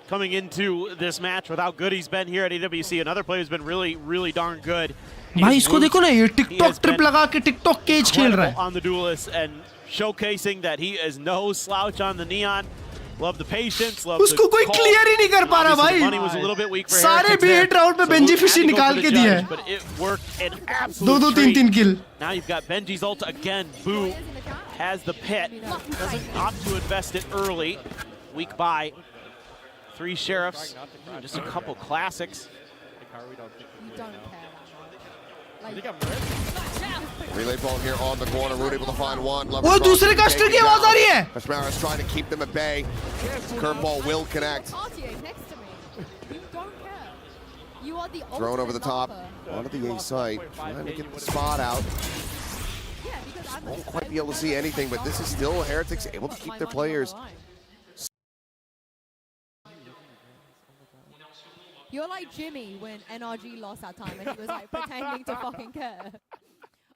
coming into this match with how good he's been here at AWC. Another player who's been really, really darn good. भाई इसको देखो ना. ये TikTok trip लगा के TikTok cage खेल रहा है. On the duelist and showcasing that he is no slouch on the neon. Love the patience. Love उसको कोई क्लियर ही नहीं कर पा रहा भाई. सारे भी हिट राउंड पे बेंजी फिशी निकाल के दिए हैं. 2-2 3-3 किल. Now you've got Benji's ult again. Boo has the pit. Doesn't opt to invest it early. Weak buy. 3 sheriffs. Just a couple classics. Relay ball here on the corner. Root able to find one. वो दूसरे caster की आवाज आ रही है. Koshmars trying to keep them at bay. Curveball will connect. Thrown over the top. Onto the A site. Trying to get the spot out. Won't quite be able to see anything, but this is still Heretics able to keep their players. You're like Jimmy when NRG lost that time and he was like pretending to fucking care.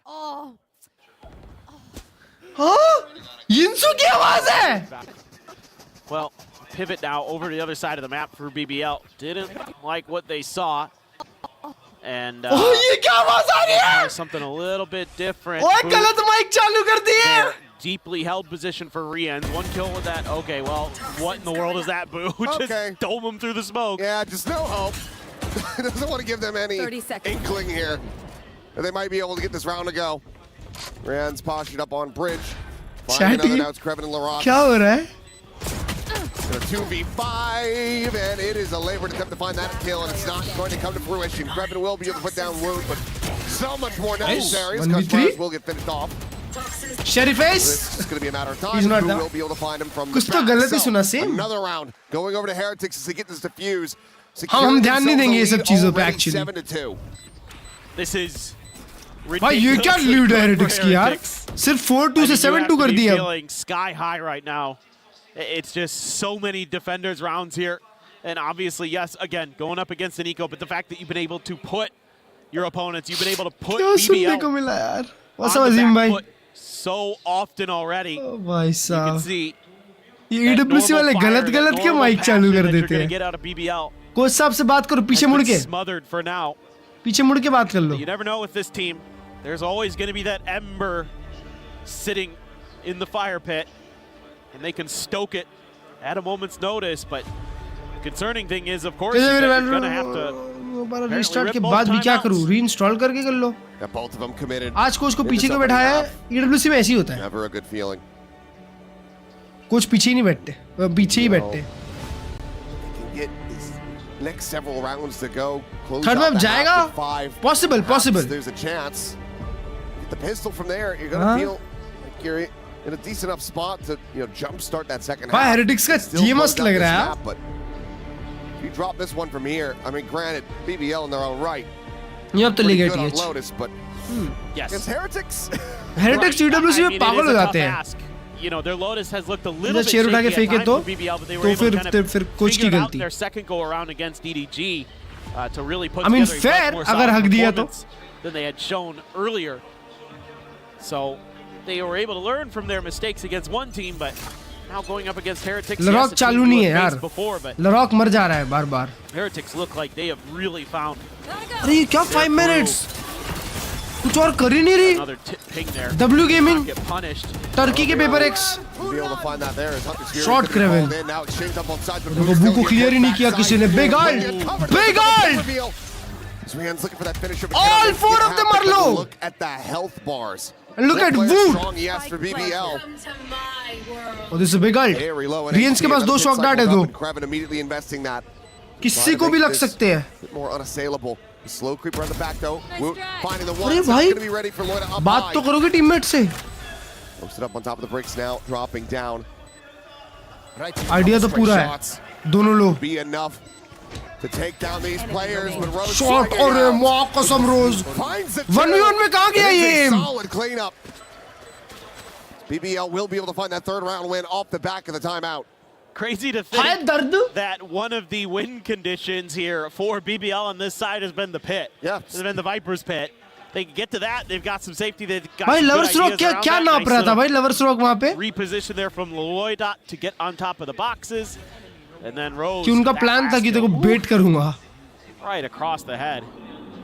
Oh. हाँ? यिंसू की आवाज है. Well, pivot now over to the other side of the map for BBL. Didn't like what they saw. And ये क्या आवाज आ रही है? something a little bit different. ओए गलत माइक चालू कर दिए. Deeply held position for Rienz. 1 kill with that. Okay, well, what in the world is that, Boo? Just dome him through the smoke. Yeah, just no hope. Doesn't want to give them any inkling here that they might be able to get this round to go. Rienz postured up on bridge. Finding another now. It's Krevin and Larock. क्या हो रहा है? 2v5, and it is a labored attempt to find that kill, and it's not going to come to fruition. Krevin will be able to put down Woot, but so much more necessary. Koshmars will get finished off. Sheriff Ace. It's going to be a matter of time. He's not Who down. will be able to find him from कुछ the तो back. गलत ही सुना So, same. another round going over to Heretics as they get this defuse. हम ध्यान नहीं देंगे ये सब चीजों पे actually. 7-2. This is भाई ये क्या लीड है Heretics की यार. सिर्फ 4-2 से 7-2 कर दिया. Feeling sky high right now. It's just so many defenders rounds here. And obviously, yes, again, going up against an eco, but the fact that you've been able to put your opponents, you've been able to put क्या सुनने BBL को मिला यार. on the back foot so often already. भाई You can साहब see ये AWC वाले गलत के माइक चालू कर देते हैं। get out of BBL. Coach साहब से बात करो पीछे मुड़ के, Smothered for now. पीछे मुड़ के बात कर लो। You never know with this team. There's always going to be that ember sitting in the fire pit, and they can stoke it at a moment's notice. But the concerning thing is, of course, that you're going to have to restart के बाद भी क्या करूं, reinstall करके कर लो। Both of them committed. आज coach को पीछे क्यों बैठाया है? AWC में ऐसे ही होता है। Never a good feeling. Coach पीछे ही नहीं बैठते, पीछे ही बैठते। Next several rounds to go. Third wave जाएगा? Possible. There's a chance. Get the pistol from there. You're gonna feel like you're in a decent enough spot to, jumpstart that second half. Heretics का ये मस्त लग रहा है। But if you drop this one from here, I mean, granted, BBL in their own right. ये अब तो ले गए TH। Lotus, but against Heretics. Heretics AWC में पागल हो जाते हैं। Their Lotus has looked a little bit chair उठा के shaky फेंके at times with BBL, but they were able to kind of फिर कोच की figure out गलती। their second go around against DDG to really put I mean, together fair, a much more अगर solid हक दिया तो। performance than they had shown earlier. So they were able to learn from their mistakes against one team, but now going up against Heretics. लरॉक चालू नहीं है यार। Before, but लरॉक मर जा रहा है बार-बार। Heretics look like they have really found. अरे ये क्या 5 minutes? कुछ और कर ही नहीं रही। Another ping there. W Gaming, Get punished. Turkey के paper X. Be able to find that there as Hunter's Fury Short Kraven। now exchanged on both sides, but देखो बुक को क्लियर ही नहीं किया किसी ने। Big ult, big ult। Swean's looking for that finisher. All 4 of them are low. Look at the health bars. And look at Wood. Strong yes for BBL. Oh, this is a big ult. Very low. Riens के पास 2 shock dart है 2। Kraven immediately investing that. किसी को भी लग सकते हैं। Bit more unassailable. Slow creeper on the back though. Woot finding the one. अरे भाई, Gonna be ready for Loida up बात तो करोगे टीममेट से। Posted up on top of the bricks now, dropping down. Idea तो पूरा है, दोनों लो। Be enough to take down these players, but Rose shot और मां कसम रोज 1v1 में कहां गया ये? Solid cleanup. BBL will be able to find that third round win off the back of the timeout. Crazy to think that one of the win conditions here for BBL on this side has been the pit. Yeah, it's been the Vipers pit. They can get to that. They've got some safety. They've got भाई some good lovers rock ideas क्या around that. नाप रहा था भाई lovers rock वहां पे? Reposition there from Loida to get on top of the boxes, and then Rose. कि उनका प्लान था कि तेरे को बेट करूंगा। Right across the head.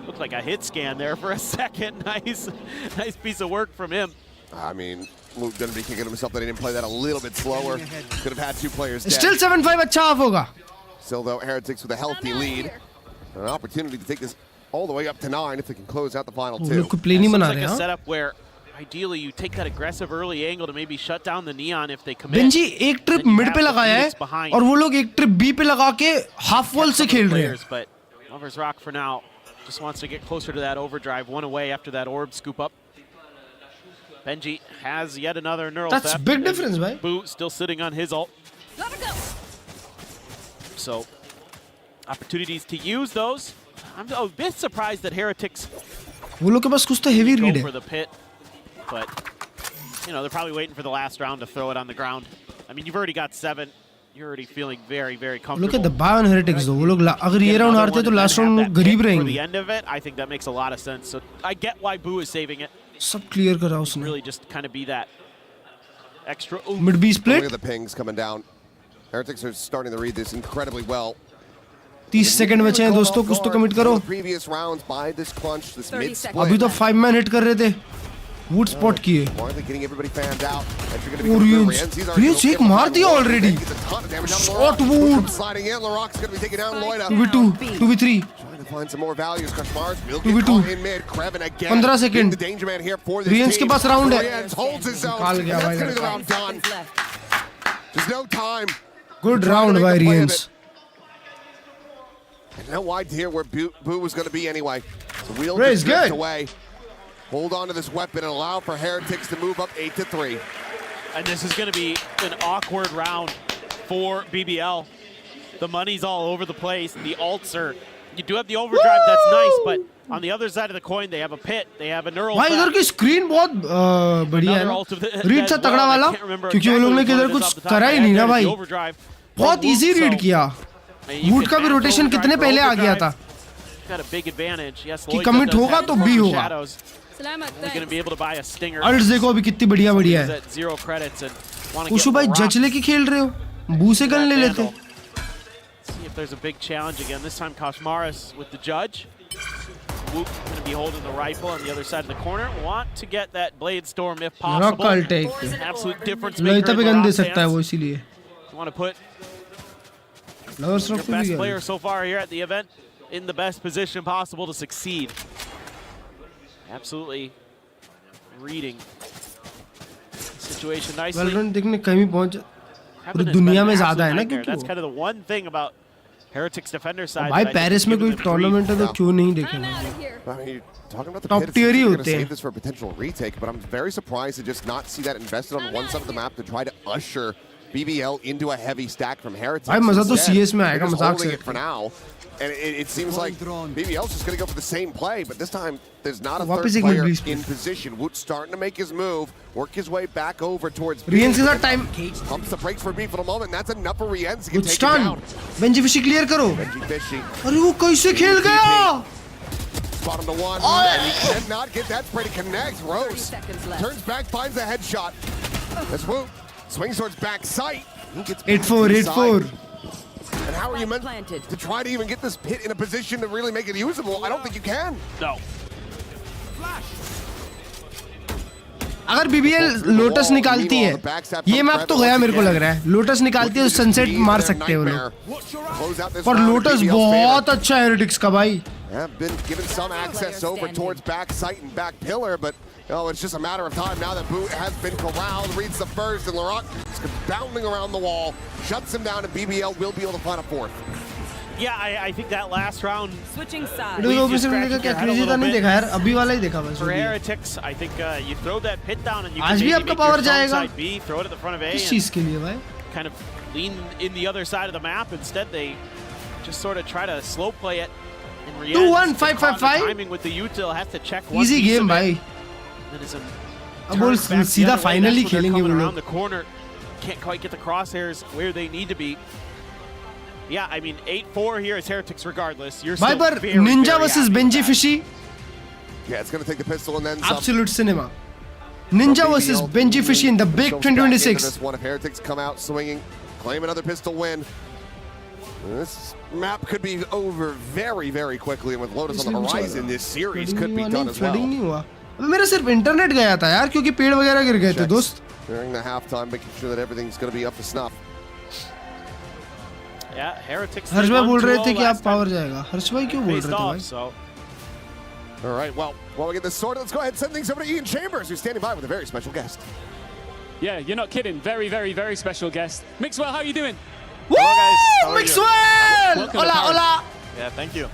Looked like a hit scan there for a second. Nice piece of work from him. I mean, Luke gonna be kicking himself that he didn't play that a little bit slower. Could have had 2 players dead. Still 7-5 अच्छा of होगा। Still though, Heretics with a healthy lead. An opportunity to take this all the way up to 9 if they can close out the final 2. लोग कोई play नहीं बना रहे हैं। Setup where ideally you take that aggressive early angle to maybe shut down the Neon if they commit. Benji एक trip mid पे लगाया है और वो लोग एक ट्रिप बी पे लगा के हाफ वॉल से खेल रहे हैं। But Lovers Rock for now just wants to get closer to that overdrive. 1 away after that orb scoop up. Benji has yet another neural That's theft. big difference, right? Boo still sitting on his ult. So, opportunities to use those. I'm a bit surprised that Heretics वो लोग के पास कुछ तो heavy read go for है। the pit, but they're probably waiting for the last round to throw it on the ground. I mean, you've already got 7. You're already feeling very, very comfortable. Look at the buy on Heretics though। वो लोग अगर ये round हारते तो last round में गरीब For रहेंगे। the end of it, I think that makes a lot of sense. So I get why Boo is saving it. सब क्लियर करा उसने। Really just kind of be that extra. Mid B split। Look at the pings coming down. Heretics are starting to read this incredibly well. 30 second बचे हैं दोस्तों, कुछ तो commit करो। Previous rounds by this crunch, this mid split. अभी तो 5 man hit कर रहे थे। वुड स्पॉट किए। Getting everybody fanned out. रियंस एक मार दिया already. Shot would. Sliding in, LaRock's going to be taking down Loida. 2v2, 2v3। Trying to find some more values. Crush Mars will get 2v2 caught in mid. Kraven again. 15 second. The danger man here for this रियंस के team. पास round है। Riens holds his own. निकाल गया भाई That's going to be the लड़का। round done. There's no time. Good round by रियंस। And no idea here where Boo was going to be anyway. So we'll Ray's get good. away. Hold on to this weapon and allow for Heretics to move up 8-3. And this is going to be an awkward round for BBL. The money's all over the place. The ults are. You do have the overdrive, that's nice, but on the other side of the coin, they have a pit, they have a neural. भाई इधर की screen बहुत बढ़िया है ना। Read था तगड़ा वाला, क्योंकि वो लोग ने किधर कुछ करा ही नहीं ना भाई। बहुत इजी रीड किया। वुड का भी रोटेशन कितने पहले आ गया था। कि कमिट होगा तो बी होगा। Only going to be able to buy a stinger. अल्ट्स देखो अभी कितनी बढ़िया बढ़िया है. At 0 credits and want to उशु भाई जज लेके खेल रहे हो, बू से गन ले लेते. See if there's a big challenge again. This time Kashmaris with the judge. Wook going to be holding the rifle on the other side of the corner. Want to get that blade storm if possible. Absolute difference maker. पे gun दे सकता है वो इसीलिए. Want to put your best player so far here at the event in the best position possible to succeed. Absolutely reading situation nicely. Valorant देखने कहीं पहुंच पूरी दुनिया में ज़्यादा है ना क्योंकि that's kind of the one thing about Heretics defender side. भाई पेरिस में कोई टूर्नामेंट है तो क्यों नहीं देखेंगे? Top tier ही होते हैं. Save this for a potential retake, but I'm very surprised to just not see that invested on one side of the map to try to usher BBL into a heavy stack from Heretics. भाई मजा तो CS में आएगा मजाक से. For now, and it seems like BBL's just going to go for the same play, but this time there's not a third player in position. Woot's starting to make his move, work his way back over towards Riens के साथ time. Pumps the brakes for B for the moment. That's enough for Riens to get taken down. Benji Fishy clear करो. Benji Fishy. अरे वो कैसे खेल गया? Bottom to one, and he cannot get that spray to connect. Rose turns back, finds a headshot. That's Woot. Swings towards back sight. 8-4, 8-4. And how are you meant to try to even get this pit in a position to really make it usable? I don't think you can. No. अगर BBL lotus निकालती है, ये map तो गया मेरे को लग रहा है. लोटस निकालती है तो सनसेट मार सकते हैं वो लोग. पर लोटस बहुत अच्छा है हेरेटिक्स का भाई. Have been given some access over towards back sight and back pillar, but it's just a matter of time now that Boot has been corralled, reads the first, and Laroc is bounding around the wall, shuts him down, and BBL will be able to find a fourth. Yeah, I think that last round. Switching sides. क्या crazy था नहीं देखा यार, अभी वाला ही देखा बस. For Heretics, I think you throw that pit down and you आज can भी maybe आपका make power your जाएगा. side B, throw it at the front of A, किस चीज के लिए भाई? kind of lean in the other side of the map. Instead, they just sort of try to slow play it. 2-1, 5-5-5. Timing with the util has to check one Easy game भाई. अब वो सीधा finally खेलेंगे वो लोग. Around the corner, can't quite get the crosshairs where they need to be. Yeah, I mean 8-4 here is Heretics regardless. You're still very, Ninja very versus Benji Fishy. Yeah, it's going to take the pistol and then some. Absolute cinema. Ninja versus Benji Fishy in the big 2026. This one, if Heretics come out swinging, claim another pistol win. This map could be over very, very quickly, and with Lotus on the horizon, this series could be done as well. मेरा सिर्फ internet गया था यार क्योंकि पेड़ वगैरह गिर गए थे दोस्त. During the halftime, making sure that everything's going to be up to snuff. Yeah, Heretics. हर्ष भाई बोल रहे थे कि आप पावर जाएगा. हर्ष भाई क्यों बोल रहे थे भाई? All right, well, while we get this sorted, let's go ahead and send things over to Ian Chambers, who's standing by with a very special guest. Yeah, you're not kidding. Very, very, very special guest. Mixwell, how are you doing? Woo! Mixwell! Hola, hola. Yeah, thank you.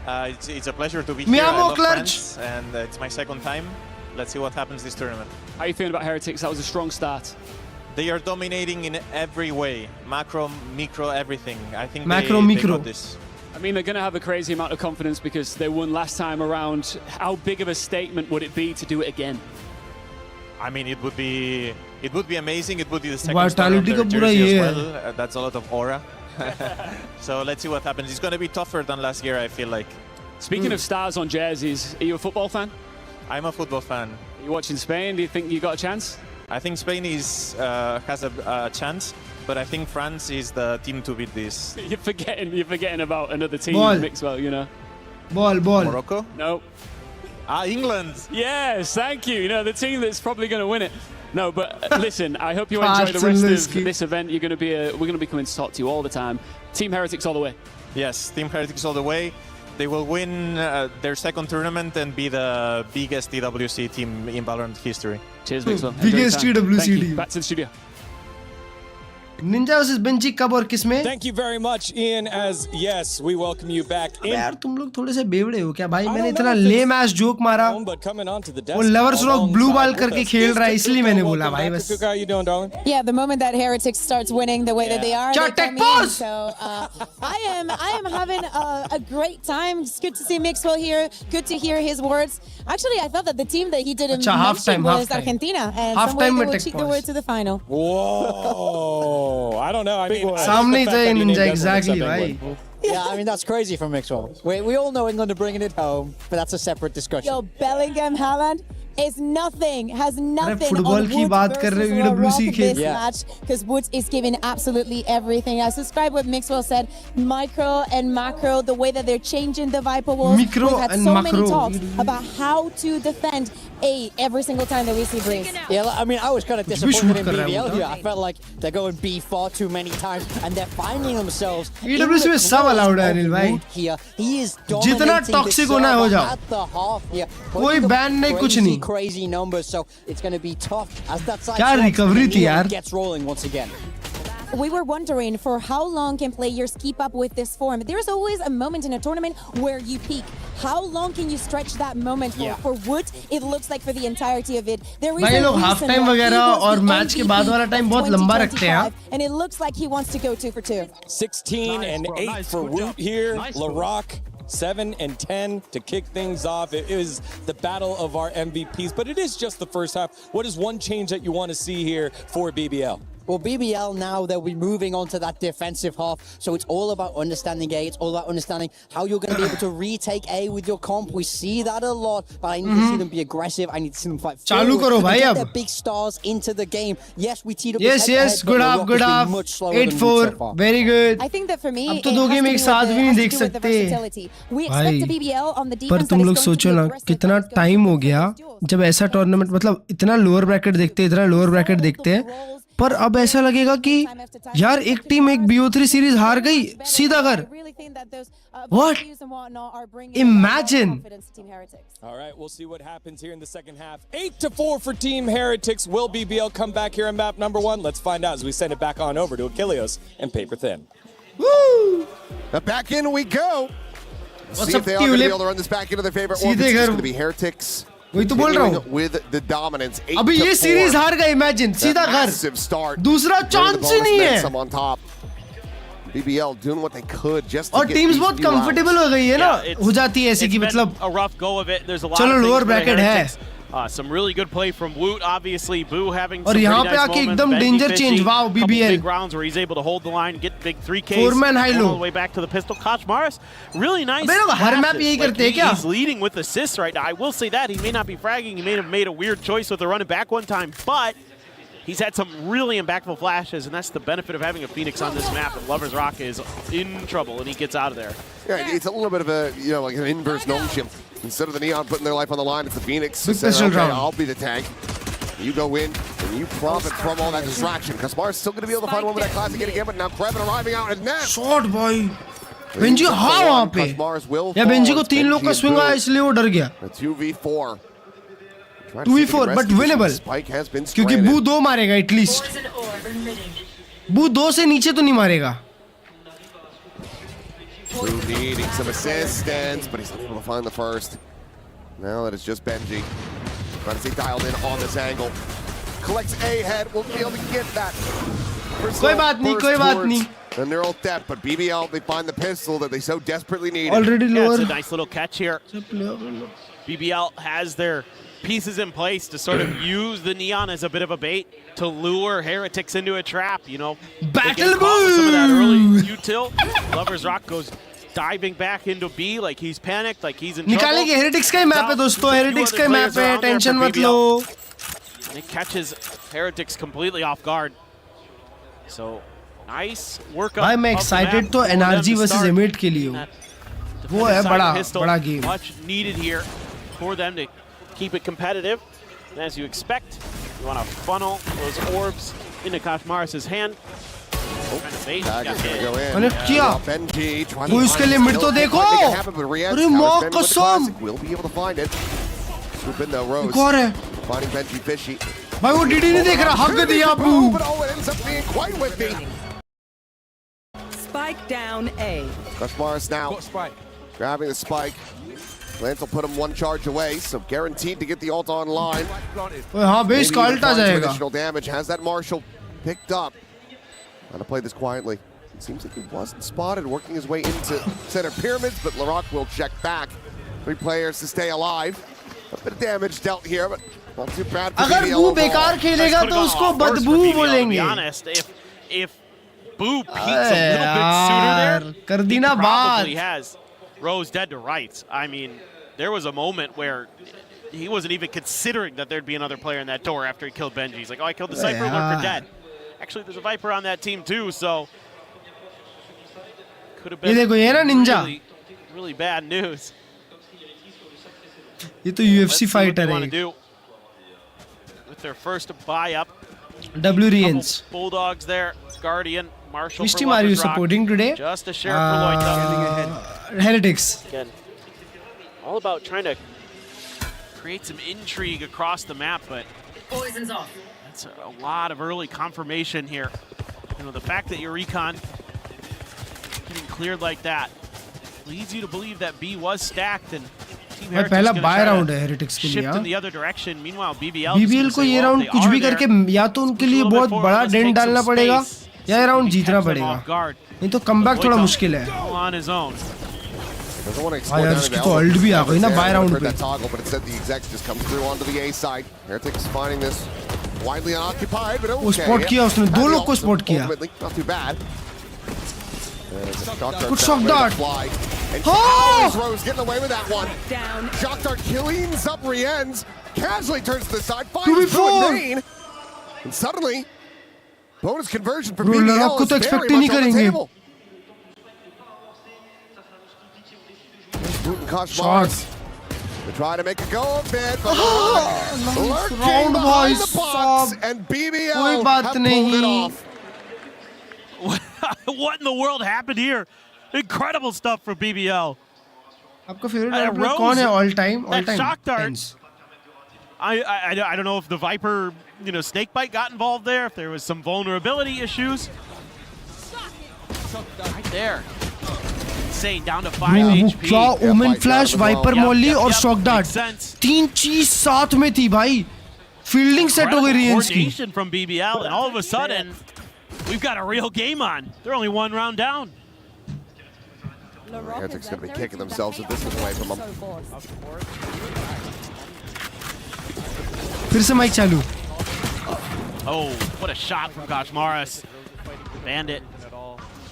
It's a pleasure to be here. I love France, and it's my second time. Let's see what happens this tournament. How are you feeling about Heretics? That was a strong start. They are dominating in every way. Macro, micro, everything. I think macro, they micro. got this. I mean, they're going to have a crazy amount of confidence because they won last time around. How big of a statement would it be to do it again? I mean, it would be amazing. It would be the second star of their jersey as well. That's a lot of aura. So let's see what happens. It's going to be tougher than last year, I feel like. Speaking of stars on jerseys, are you a football fan? I'm a football fan. Are you watching Spain? Do you think you got a chance? I think Spain has a chance, but I think France is the team to beat this. You're forgetting about another team, Mixwell, you know. Ball. Morocco? No. England. Yes, thank you. You know, the team that's probably going to win it. No, but listen, I hope you enjoy the rest of this event. We're going to be coming to talk to you all the time. Team Heretics all the way. Yes, Team Heretics all the way. They will win their second tournament and be the biggest TWC team in Valorant history. Cheers, Mixwell. Biggest TWC team. Back to the studio. Ninja versus Benji कब और किस में? Thank you very much, Ian. As yes, we welcome you back. यार तुम लोग थोड़े से बेवड़े हो क्या भाई? मैंने इतना lame ass joke मारा. वो Lovers Rock blue ball करके खेल रहा है इसलिए मैंने बोला भाई बस. How are you doing, darling? Yeah, the moment that Heretics starts winning the way that they are, they come in. So I am having a great time. It's good to see Mixwell here. Good to hear his words. Actually, I thought that the team that he didn't mention was Argentina, and some way they will cheat their way to the final. Whoa! I don't know. I mean, सामने ही चाहिए Ninja exactly भाई. Yeah, I mean, that's crazy from Mixwell. We all know England are bringing it home, but that's a separate discussion. Yo, Bellingham Haaland is nothing, has nothing football on की Wood बात कर रहे हो, versus EWC Rock के। this match, because Woods is giving absolutely everything. I subscribe what Mixwell said, micro and macro, the way that they're changing the Viper walls. Micro We've had and so macro. many talks about how to defend A every single time that we see Breeze. Yeah, I mean, I was kind of disappointed in कर रहा है BBL वो here. तो। I felt like they're going B far too many times, and they're finding themselves. EWC में सब allowed है अनिल भाई। Here, he is जितना dominating toxic the होना है हो server जाओ। at the half here. कोई ban नहीं, कुछ नहीं। Crazy numbers, so it's going to be tough as that side क्या recovery थी यार। gets rolling once again. We were wondering for how long can players keep up with this form. There's always a moment in a tournament where you peak. How long can you stretch that moment for? Yeah. For Wood, it looks like for the entirety of it. There is भाई a लोग reason half time why he वगैरह was और the match के बाद वाला MVP time of बहुत लंबा रखते हैं। 2025, and it looks like he wants to go 2 for 2. 16 and 8 for Woot here. LaRock 7 and 10 to kick things off. It is the battle of our MVPs, but it is just the first half. What is one change that you want to see here for BBL? Well, BBL now, they'll be moving on to that defensive half. So it's all about understanding A. It's all about understanding how you're going to be able to retake A with your comp. We see that a lot, but I need to see them be aggressive. I need to see them fight चालू करो भाई get अब। their big stars into the game. Yes, we teed up Yes, yes, good half, good half. 8-4, very good. I think that for me, अब तो it दो has game to एक do साथ with भी नहीं the- देख has to do with the सकते। versatility. We expect the भाई, BBL on the पर defense तुम that is लोग going to सोचो be ना aggressive, कितना that is going to time be हो गया जब ऐसा टूर्नामेंट मतलब इतना लोअर ब्रैकेट देखते हैं, इतना लोअर ब्रैकेट देखते हैं, पर अब ऐसा लगेगा कि यार एक टीम एक BO3 सीरीज हार गई सीधा घर। What? Imagine. All right, we'll see what happens here in the second half. 8-4 for Team Heretics. Will BBL come back here on map number 1? Let's find out as we send it back on over to Achilles and Paper Thin. Woo! Back in we go. What's See up, if they are going to be Tulip? able to run this back into their favorite सीधे orbits. It's घर। going to be Heretics. वही तो बोल रहा हूँ। With the dominance. अभी ये series हार गए, imagine सीधा घर। Massive start. दूसरा चांस ही नहीं है। Some on top. BBL doing what they could just to और get टीम्स these बहुत few rounds. कंफर्टेबल हो गई है ना, हो जाती है ऐसी It's कि been मतलब a rough go of it. There's a lot चलो of things lower for the bracket है। Heretics. Some really good play from Woot, obviously. Boo having और some यहाँ pretty पे nice आके moments. एकदम Benji danger Fishy, change, wow, couple BBL. big rounds where he's able to hold the line, get big 3Ks. 4-man high low. All the way back to the pistol. Koch Morris, really nice. अबे लोग हर map passes. यही Like, करते हैं क्या? He's leading with assists right now. I will say that. He may not be fragging. He may have made a weird choice with the running back one time, but he's had some really impactful flashes, and that's the benefit of having a Phoenix on this map. And Lovers Rock is in trouble, and he gets out of there. Yeah, it's a little bit of a, like an inverse gnome. Instead of the Neon putting their life on the line, it's the Phoenix. Big saying, pistol okay, round. I'll be the tank. You go in, and you profit from all that distraction. Kaspar's still going to be able to find one with that classic hit again, but now Krebin arriving out and net. Shot भाई। Benji हाँ वहाँ पे। या Benji को 3 लोग का swing आया इसलिए वो डर गया। 2v4. 2v4 but winnable. क्योंकि बू 2 मारेगा एटलीस्ट। बू 2 से नीचे तो नहीं मारेगा। Boo needing some assistance, but he's not able to find the first. Now that it's just Benji. Trying to stay dialed in on this angle. Collects A head, will be able to get that. कोई बात नहीं, कोई बात नहीं। The neural depth, but BBL, they find the pistol that they so desperately need. Already lower. It's a nice little catch here. BBL has their pieces in place to sort of use the Neon as a bit of a bait to lure Heretics into a trap, you know. Battle some of that early util. Lovers Rock goes diving back into B like he's panicked, like he's in trouble. निकालेंगे heretics का ही map है दोस्तों, heretics का ही map है, tension मत लो। And it catches Heretics completely off guard. So nice work up. भाई मैं excited तो NRG versus M8 के लिए हूँ। वो है बड़ा game. Much needed here for them to keep it competitive. And as you expect, you want to funnel those orbs into Koch Morris's hand. Connect किया। वो इसके लिए मिड तो देखो। अरे माँ कसम। एक और है। भाई वो डीडी नहीं देख रहा, हक दिया बू। Spike down A. Koch Morris now grabbing the spike. Lance will put him 1 charge away, so guaranteed to get the ult online. हाँ बेस का ult आ जाएगा। Additional damage. Has that Marshall picked up? Trying to play this quietly. It seems like he wasn't spotted, working his way into center pyramids, but LaRock will check back. 3 players to stay alive. A bit of damage dealt here, but not too bad for अगर BBL बू overall. बेकार खेलेगा तो उसको बदबू बोलेंगे। To be honest, if Boo peeks a little bit sooner there. कर दी ना He probably बात. has Rose dead to rights. I mean, there was a moment where he wasn't even considering that there'd be another player in that door after he killed Benji. He's like, oh, I killed the Cypher, Lurker dead. Actually, there's a Viper on that team too, so could have been really, really bad news. ये तो UFC fighter want to है. do with their first buy up. W Reigns. Bulldogs there, Guardian, Marshall. Which for team are you Lovers Rock. supporting today? Just a share for Loita. Heretics. Again, all about trying to create some intrigue across the map, but Poison's off. that's a lot of early confirmation here. You know, the fact that your recon getting cleared like that leads you to believe that B was stacked and Team Heretics पहला gonna by try round to है Heretics के लिए shift in यार. the other direction. Meanwhile, BBL BBL को ये round कुछ भी करके या तो उनके लिए बहुत बड़ा डेंट डालना पड़ेगा या ये राउंड जीतना पड़ेगा. नहीं तो कमबैक थोड़ा मुश्किल है. on his own. हाँ यार इसकी तो अल्ट भी आ गई ना बाय राउंड पे. But instead the exec just comes through onto the A side. Heretics finding this widely unoccupied, but okay. वो स्पॉट किया उसने, दो लोग को स्पॉट किया. Not too bad. Good shock dart. And Oh! Rose getting away with that one. Shock dart cleans up Rienz, casually turns to the side, finds Blue main, and suddenly bonus conversion for BBL लड़ाकू तो is very expect ही नहीं much on the करेंगे. table. Boot and Koshmars. They try to make a go of it, but lurking round behind boys, the box, and BBL कोई बात have pulled it नहीं. off. What in the world happened here? Incredible stuff from BBL. आपका favourite player कौन है all time? All That time. shock dart. I don't know if the Viper, you know, snakebite got involved there, if there was some vulnerability issues. Right there. Insane, down to 5 HP. क्या women flash, wiper Molly और shock dart. Sense. तीन चीज साथ में थी भाई. Fielding set हो गई रियंस की. Coordination from BBL, and all of a sudden, we've got a real game on. They're only one round down. Heretics going to be kicking themselves if this is away from them. फिर से mic चालू. Oh, what a shot from Koshmaras. Bandit.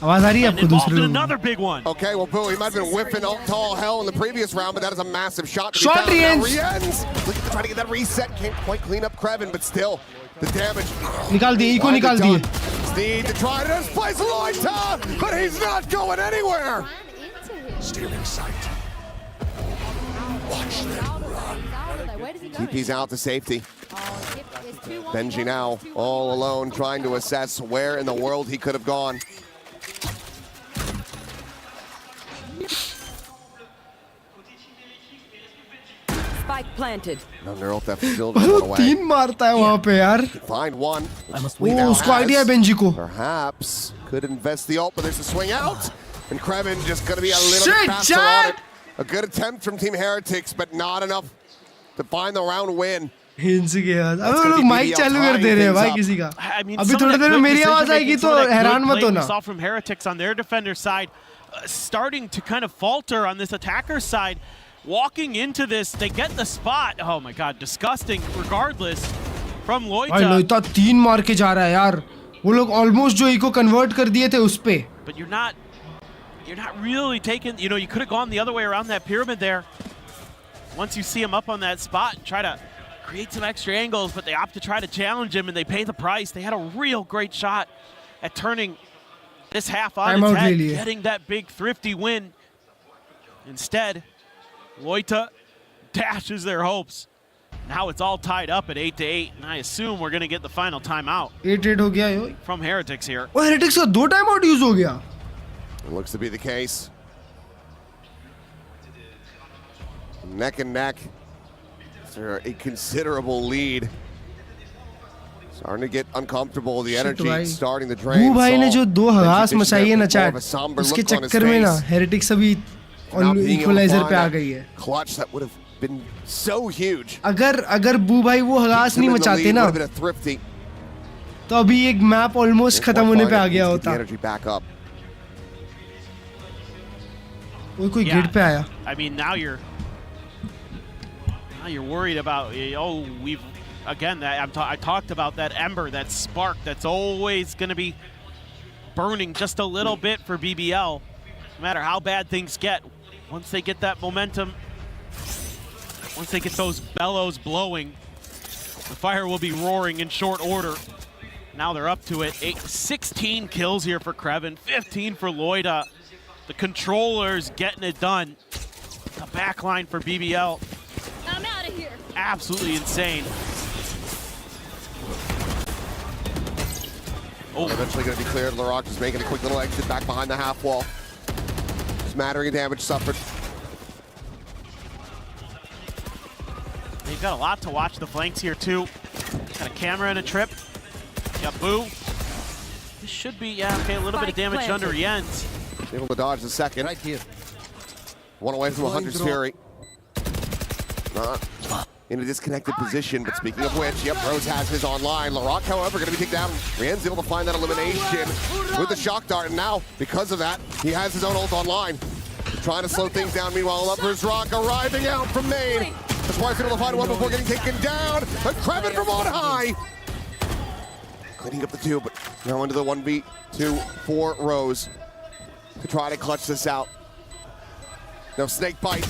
आवाज आ रही है आपको दूसरे room? Another big one. Okay, well, Boo, he might have been whiffing tall hell in the previous round, but that is a massive shot. Shot, Rienz. Looking to try to get that reset. Can't quite clean up Krevin, but still, the damage. निकाल दिए, eco निकाल दिए. Need to try to displace Loita, but he's not going anywhere. Steering sight. Watch them run. TP's out to safety. Benji now all alone trying to assess where in the world he could have gone. Spike planted. No neural theft still going away. तीन मारता है वहाँ पे यार. Find one. वो उसको idea है Benji को. Perhaps could invest the ult, but there's a swing out. And Krevin just going to be a little Shit, bit faster Chad! on it. A good attempt from Team Heretics, but not enough to find the round win. हिंसी के यार. अबे वो लोग mic चालू कर दे रहे हैं भाई किसी का. अभी थोड़ी देर में मेरी आवाज आएगी तो हैरान मत होना. Saw from Heretics on their defender side, starting to kind of falter on this attacker side. Walking into this, they get the spot. Oh my god, disgusting. Regardless, from Loita. भाई लोइटा तीन मार के जा रहा है यार. वो लोग ऑलमोस्ट जो इको कन्वर्ट कर दिए थे उस पे. But you're not really taking, you know, you could have gone the other way around that pyramid there. Once you see him up on that spot and try to create some extra angles, but they opt to try to challenge him and they pay the price. They had a real great shot at turning this half on its head, getting that big thrifty win. Instead, Loita dashes their hopes. Now it's all tied up at 8-8, and I assume we're going to get the final timeout. 8-8 हो गया यो. From Heretics here. वो Heretics का दो time out use हो गया. It looks to be the case. Neck and neck. They're a considerable lead. Starting to get uncomfortable. The energy starting to drain. बू भाई ने जो दो हगास मचाई है ना चैट, उसके चक्कर में ना Heretics अभी इक्वलाइजर पे आ गई है. Clutch that would have been so huge. अगर बू भाई वो हगास नहीं मचाते ना, तो अभी एक मैप ऑलमोस्ट खत्म होने पे आ गया होता. कोई गेट पे आया. I mean, now you're worried about, oh, we've again that I talked about that ember, that spark that's always going to be burning just a little bit for BBL. No matter how bad things get, once they get that momentum, once they get those bellows blowing, the fire will be roaring in short order. Now they're up to it. 16 kills here for Krevin, 15 for Loida. The controllers getting it done. The backline for BBL. I'm out of here. Absolutely insane. Eventually going to be cleared. Larocque is making a quick little exit back behind the half wall. Smattering of damage suffered. They've got a lot to watch the flanks here too. Got a camera and a trip. Got Boo. This should be, yeah, okay, a little bit of damage done to Rienz. Able to dodge the second. Right here. One away from a Hunter's Fury. Not in a disconnected position, but speaking of which, yep, Rose has his online. Larocque, however, going to be taken down. Rienz able to find that elimination with the shock dart, and now, because of that, he has his own ult online. Trying to slow things down. Meanwhile, Lovers Rock arriving out from main. That's why he's able to find one before getting taken down. But Krevin from on high. Cleaning up the two, but now into the 1v2 for Rose to try to clutch this out. No snake bite,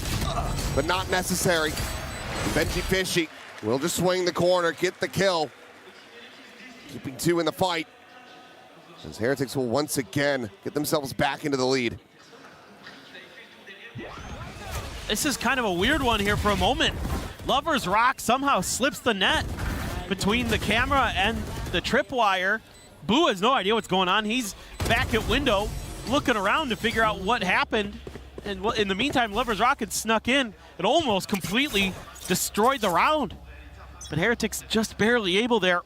but not necessary. Benji Fishy will just swing the corner, get the kill. Keeping two in the fight. As Heretics will once again get themselves back into the lead. This is kind of a weird one here for a moment. Lovers Rock somehow slips the net between the camera and the tripwire. Boo has no idea what's going on. He's back at window looking around to figure out what happened. And in the meantime, Lovers Rock had snuck in and almost completely destroyed the round. But Heretics just barely able there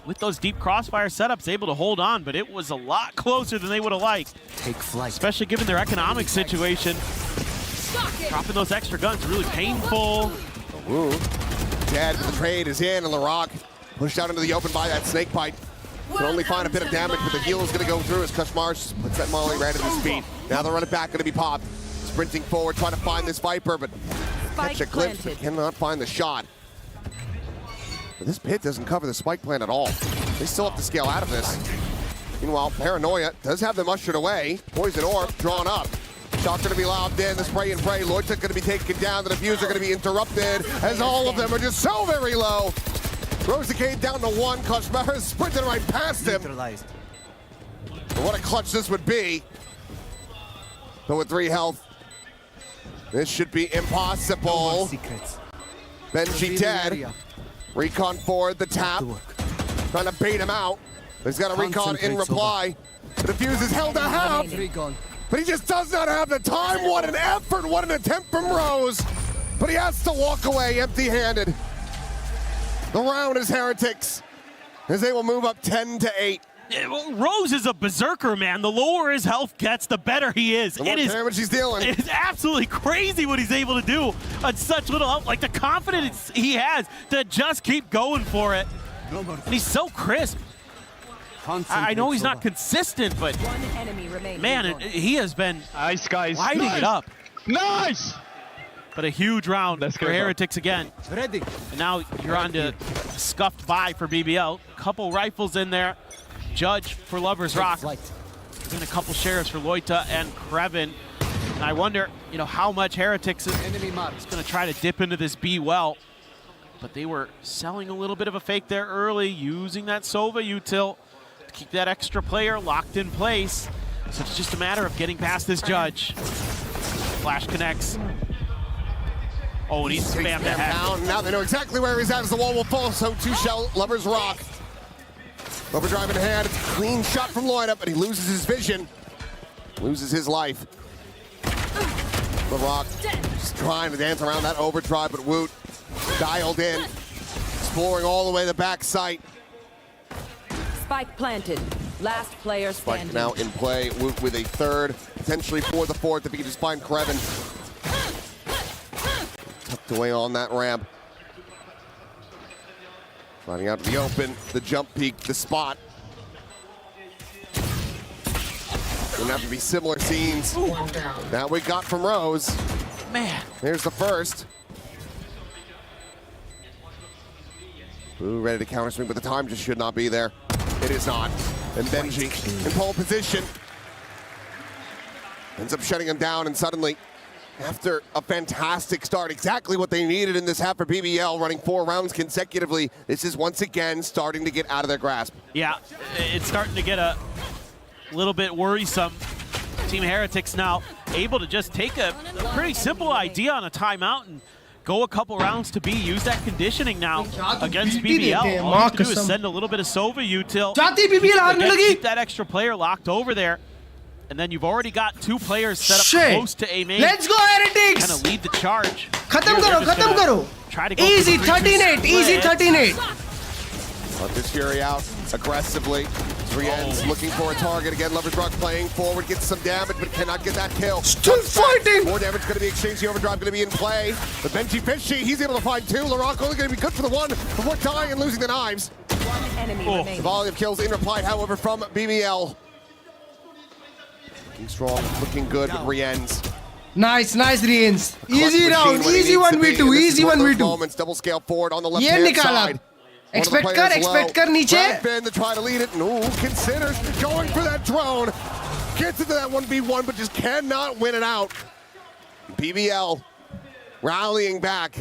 with those deep crossfire setups, able to hold on, but it was a lot closer than they would have liked. Take flight. Especially given their economic situation. Dropping those extra guns, really painful. Ooh. Dead, the trade is in, and Larocque pushed out into the open by that snake bite. Can only find a bit of damage, but the heal is going to go through as Kushmar puts that molly right at his feet. Now the running back going to be popped. Sprinting forward, trying to find this Viper, but catch a glimpse, but cannot find the shot. But this pit doesn't cover the spike plant at all. They still have to scale out of this. Meanwhile, Paranoia does have them ushered away. Poison Orb drawn up. Shot's going to be lobbed in, the spray and pray. Lloyd's going to be taken down, the diffuser going to be interrupted as all of them are just so very low. Rosicade down to one, Kushmar is sprinting right past him. But what a clutch this would be. But with 3 health, this should be impossible. Benji dead. Recon forward, the tap. Trying to bait him out. He's got a recon in reply. The defuse is held to half. But he just does not have the time. What an effort, what an attempt from Rose. But he has to walk away empty-handed. The round is Heretics, as they will move up 10-8. Yeah, well, Rose is a berserker, man. The lower his health gets, the better he is. The more damage he's dealing. It is absolutely crazy what he's able to do on such little health. Like the confidence he has to just keep going for it. And he's so crisp. I know he's not consistent, but man, he has been lighting it up. Nice! But a huge round for Heretics again. Ready. And now you're on to scuffed by for BBL. Couple rifles in there. Judge for Lovers Rock. And a couple shares for Loita and Krevin. And I wonder, how much Heretics is going to try to dip into this B well. But they were selling a little bit of a fake there early, using that Sova util to keep that extra player locked in place. So it's just a matter of getting past this Judge. Flash connects. Oh, and he's spammed ahead. Now they know exactly where he's at as the wall will fall, so 2 shell Lovers Rock. Overdrive in hand, it's a clean shot from Loida, but he loses his vision. Loses his life. Larocque just trying to dance around that overdrive, but Woot dialed in. Exploring all the way to the back site. Spike planted. Last player standing. Spike now in play. Woot with a third, potentially for the fourth if he can just find Krevin. Tucked away on that ramp. Finding out to the open, the jump peak, the spot. Gonna have to be similar scenes that we got from Rose. Man. Here's the first. Boo ready to counter swing, but the time just should not be there. It is not. And Benji in pole position. Ends up shutting him down, and suddenly, after a fantastic start, exactly what they needed in this half for BBL, running 4 rounds consecutively, this is once again starting to get out of their grasp. Yeah, it's starting to get a little bit worrisome. Team Heretics now able to just take a pretty simple idea on a timeout and go a couple rounds to B. Use that conditioning now against BBL. All you have to do is send a little bit of Sova util. Keep that extra player locked over there. And then you've already got 2 players set up close to A main. Let's go, Heretics! Kind of lead the charge. Khatam karo. Try to go easy 13-8, easy 13-8. Let this Fury out aggressively. 3 ends looking for a target again. Lovers Rock playing forward, gets some damage, but cannot get that kill. Still fighting! More damage going to be exchanged. The overdrive going to be in play. But Benji Fishy, he's able to find 2. Laroc only going to be good for the 1 before dying and losing the knives. The volume of kills in reply, however, from BBL. Looking strong, looking good, but re-ends. Nice Riens. Easy round, easy 1v2, easy 1v2. Moments, double scale forward on the left-hand side. Expect kar niche. Ben to try to lead it. No, considers going for that drone. Gets into that 1v1, but just cannot win it out. BBL rallying back,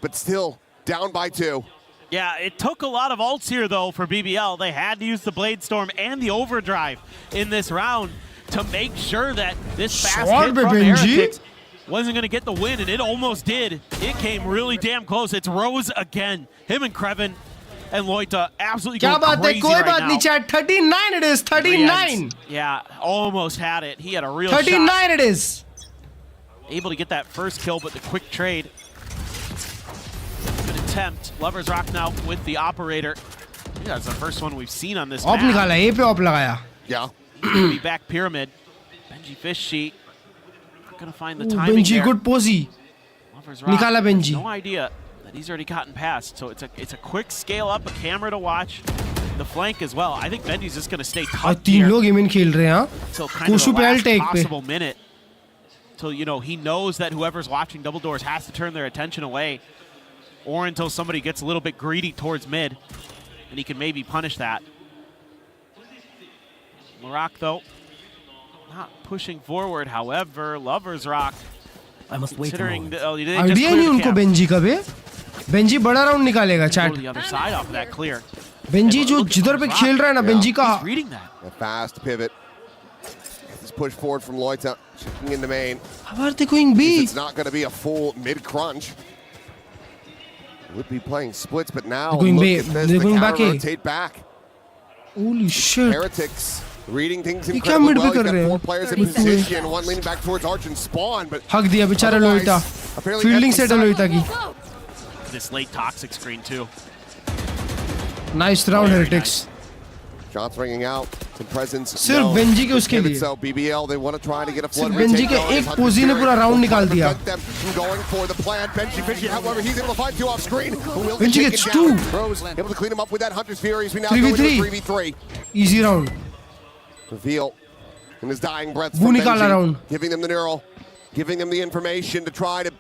but still down by 2. Yeah, it took a lot of ults here, though, for BBL. They had to use the Blade Storm and the Overdrive in this round to make sure that this fast hit from Heretics wasn't going to get the win, and it almost did. It came really damn close. It's Rose again. Him and Krevin and Loita absolutely going crazy right now. 39 it is, 39. Yeah, almost had it. He had a real 39 shot. It is. Able to get that first kill, but the quick trade. Good attempt. Lovers Rock now with the operator. That's the first one we've seen on this map. Yeah. Be back pyramid. Benji Fishy not gonna find the timing Benji, there. good posy. Nikala Benji. No idea that he's already gotten past. So it's a quick scale up, a camera to watch. The flank as well. I think Benji's just gonna stay tough here. Until kind of the last possible minute. Till he knows that whoever's watching Double Doors has to turn their attention away, or until somebody gets a little bit greedy towards mid, and he can maybe punish that. Laroc, though, not pushing forward. However, Lovers Rock, I must wait. Considering idea नहीं उनको Benji का भी. Benji बड़ा round निकालेगा chat. The other side off of that clear. Benji जो जिधर पे खेल रहा है ना Benji का. Reading that. A fast pivot. This push forward from Loita, checking into main. How are they going B? It's not going to be a full mid crunch. Would be playing splits, but now they're going look B. at this. They're going back A. Rotate back. Holy shit. Heretics reading things incredibly well. He's got 4 players in position, 1 leaning back towards Arch and Spawn, but hug diya बेचारा Loita. Fielding set है Loita की. This late toxic screen too. Nice round Heretics. Shots ringing out. Some presence. सिर्फ Benji के उसके लिए. So BBL, they want to try to get a flood. सिर्फ Benji के एक पोजी ने पूरा round निकाल दिया. Going for the plan. Benji Fishy, however, he's able to find 2 off screen. Benji gets 2. Rose able to clean him up with that Hunter's Furies. We now go into 3v3. Easy round. Reveal in his dying breath वो from निकाला Benji, round. giving them the neural, giving them the information to try to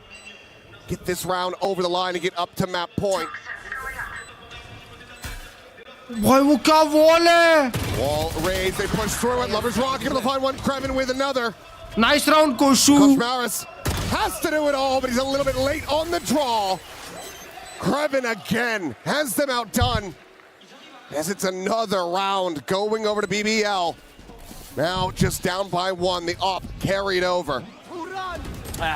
get this round over the line and get up to map point. भाई वो क्या wall है? Wall raised, they push through it. Lovers Rock able to find one, Krevin with another. Nice round, Koshu. Coach Maris has to do it all, but he's a little bit late on the draw. Krevin again has them outdone. As it's another round going over to BBL. Now just down by 1, the op carried over.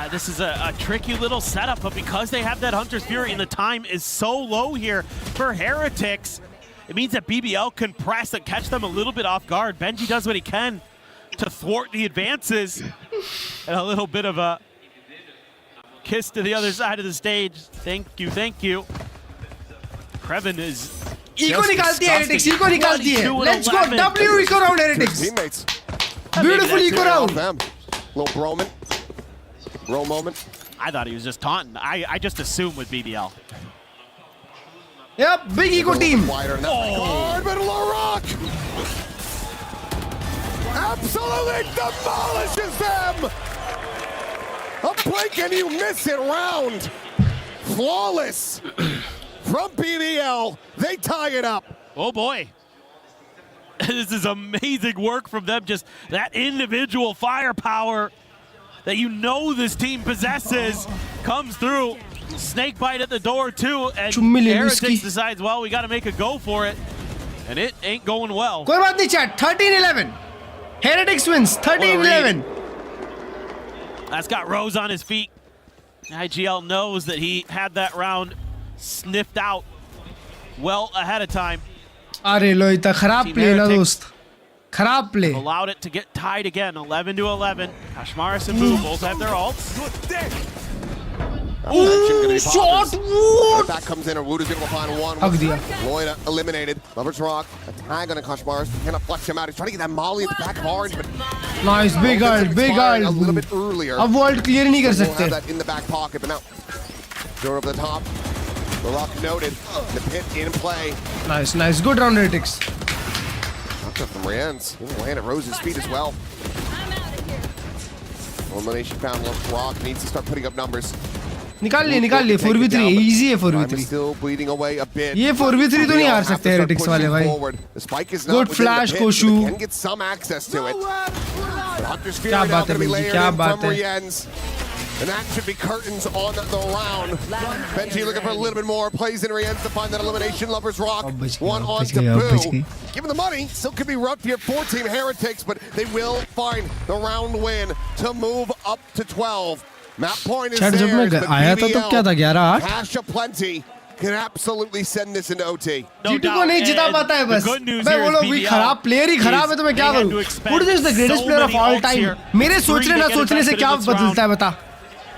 This is a tricky little setup, but because they have that Hunter's Fury and the time is so low here for Heretics, it means that BBL can press and catch them a little bit off guard. Benji does what he can to thwart the advances. And a little bit of a kiss to the other side of the stage. Thank you, thank you. Krevin is Eco निकालती है Heretics, Eco निकालती है. Let's go, W Eco round Heretics. Teammates. Beautiful Eco round. Little bro moment. I thought he was just taunting. I just assumed with BBL. Yep, big Eco team. Wider than that. But Laroc absolutely demolishes them. A blink and you miss it round. Flawless from BBL. They tie it up. Oh boy. This is amazing work from them. Just that individual firepower that you know this team possesses comes through. Snake bite at the door too, and Heretics decides, well, we got to make a go for it, and it ain't going well. कोई बात नहीं chat. 13-11. Heretics wins. 13-11. That's got Rose on his feet. IGL knows that he had that round sniffed out well ahead of time. अरे लोइता खराब play ना दोस्त. खराब play. Allowed it to get tied again, 11-11. Kashmaris and Boo both have their ults. Ooh, shot Wood! Back comes in, or Wood is able to find one. Lloyd eliminated. Lovers Rock, a tag on a Kashmars. Cannot flex him out. He's trying to get that molly at the back of Orange, but nice, big ult, big ult. A little bit earlier. अब ult clear नहीं कर सकते. Have that in the back pocket, but now throw over the top. The Rock noted. The pit in play. Nice, nice, good round Heretics. Knocked up from Rian's. Land at Rose's feet as well. Elimination found. Rock needs to start putting up numbers. निकाल लिए 4v3 easy है 4v3 ये 4v3 तो नहीं हार सकते Heretics वाले भाई good flash कोशु क्या बात है बेंजी क्या बात है And that should be curtains on the round. Benji looking for a little bit more. Plays in Rienz to find that elimination. Lovers Rock. One on to Boo. Give him the money. Still could be rough here for Team Heretics, but they will find the round win to move up to 12. Map point is there. जब मैं आया था तो क्या था 11-8 cash aplenty can absolutely send this into OT. G2 को नहीं जिता पाता है बस मैं बोलो भी खराब प्लेयर ही खराब है तो मैं क्या करूं Wood is the greatest player of all time मेरे सोचने ना सोचने से क्या बदलता है बता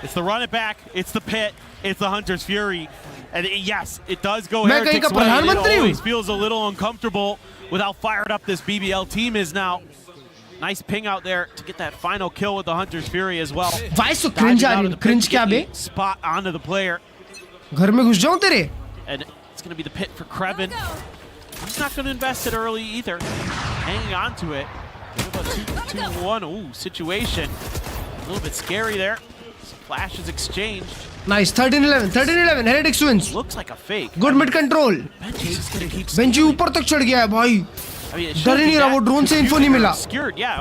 It's the run it back, it's the pit, it's the Hunter's Fury, and yes, it does go Heretics way. It always feels a little uncomfortable with how fired up this BBL team is now. Nice ping out there to get that final kill with the Hunter's Fury as well. Why so cringe आ रही है? Cringe क्या बे? Spot onto the player. घर में घुस जाऊँ तेरे? And it's going to be the pit for Krebin. He's not going to invest it early either. Hanging on to it. 2-1. Ooh, situation. A little bit scary there. Some flashes exchanged. Nice. 13-11. 13-11. Heretics wins. Looks like a fake. Good mid control. Benji ऊपर तक चढ़ गया है भाई. डर ही नहीं रहा वो ड्रोन से इन्फो नहीं मिला. Scared, yeah.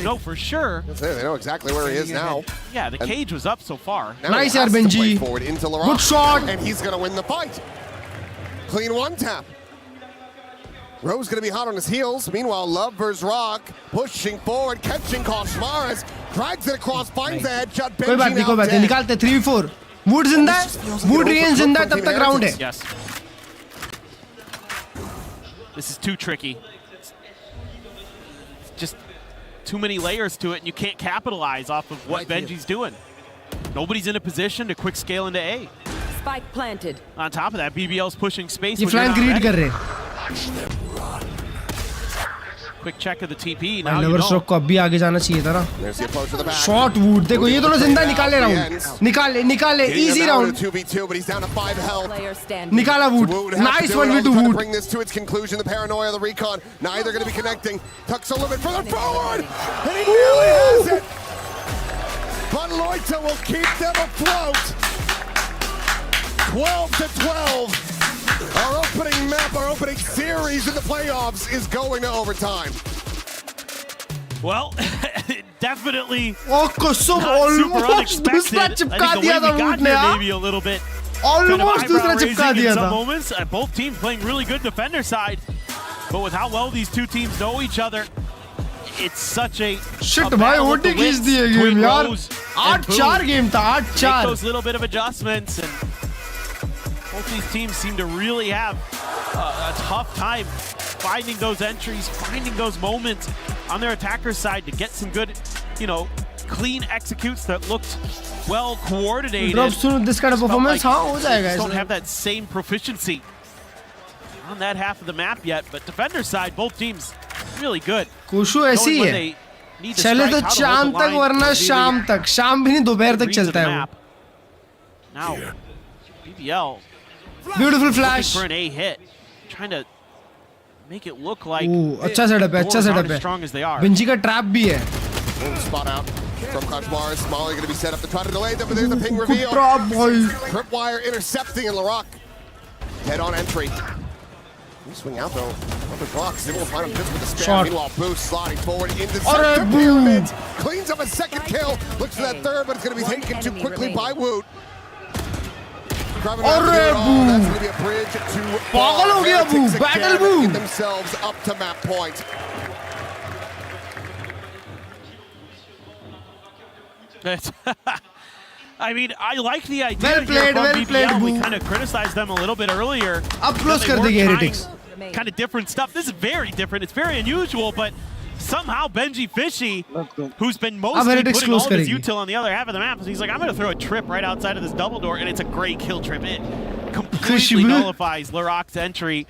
No, for sure. They know exactly where he is now. Yeah, the cage was up so far. Nice, yaar, Benji. Good shot. And he's gonna win the fight. Clean one tap. Rose gonna be hot on his heels. Meanwhile, Love vs Rock pushing forward, catching Kashmaris, drags it across, finds the headshot. कोई बात नहीं निकालते 3v4. Wood जिंदा है, Wood Rian जिंदा है तब तक राउंड है. Yes. This is too tricky. Just too many layers to it, and you can't capitalize off of what Benji's doing. Nobody's in a position to quick scale into A. Spike planted. On top of that, BBL's pushing space. ये flank read कर रहे. Quick check of the TP. Now Lover Rock को अभी आगे जाना चाहिए था ना. Shot Wood. देखो ये दोनों जिंदा निकाले राउंड. निकाले easy round. 2v2, but he's down to 5 health. निकाला Wood. Nice 1v2 Wood. Bring this to its conclusion. The paranoia, the recon. Neither going to be connecting. Tucks a little bit further forward, and he nearly has it. But Loita will keep them afloat. 12-12. Our opening map, our opening series in the playoffs is going to overtime. Well, definitely कसम almost दूसरा चिपका दिया था Wood ने यार. Maybe a little bit. Almost दूसरा चिपका दिया था. Moments, both teams playing really good defender side, but with how well these two teams know each other, it's such a shit भाई OT खींच दिए गेम यार. 8-4 गेम था 8-4. Make those little bit of adjustments, and both these teams seem to really have a tough time finding those entries, finding those moments on their attacker side to get some good, clean executes that looked well coordinated. Drops to this kind of performance, हाँ हो जाएगा. Don't have that same proficiency on that half of the map yet, but defender side, both teams really good. कोशु ऐसी है. चले तो शाम तक वरना शाम तक. शाम भी नहीं दोपहर तक चलता है वो. Now, BBL. Beautiful flash. For an A hit, trying to make it look like. अच्छा setup है, अच्छा setup है. Strong as they are. Benji का trap भी है. Spot out from Kashmars. Molly going to be set up to try to delay them, but there's the ping reveal. Trap boy. Tripwire intercepting, and LaRock head on entry. Swing out though. Another box. They will find him just with the spam. Shot. Meanwhile, Boost sliding forward into Alright, center boom. pyramid. Cleans up a second kill. Looks for that third, but it's going to be taken too quickly by Woot. Alright, boom. That's going to be a bridge to Pagal ho gaya, boom. Heretics Battle again boom. get themselves up to map point. I mean, I like the idea Well played, here from well BBL. played, We Boo. kind of criticized them a little bit earlier. Up close kar denge Heretics. Kind of different stuff. This is very different. It's very unusual, but somehow Benji Fishy, who's been mostly Heretics putting all close of his karegi. util on the other half of the map, he's like, I'm going to throw a trip right outside of this double door, and it's a great kill trip. It completely nullifies Laroc's entry.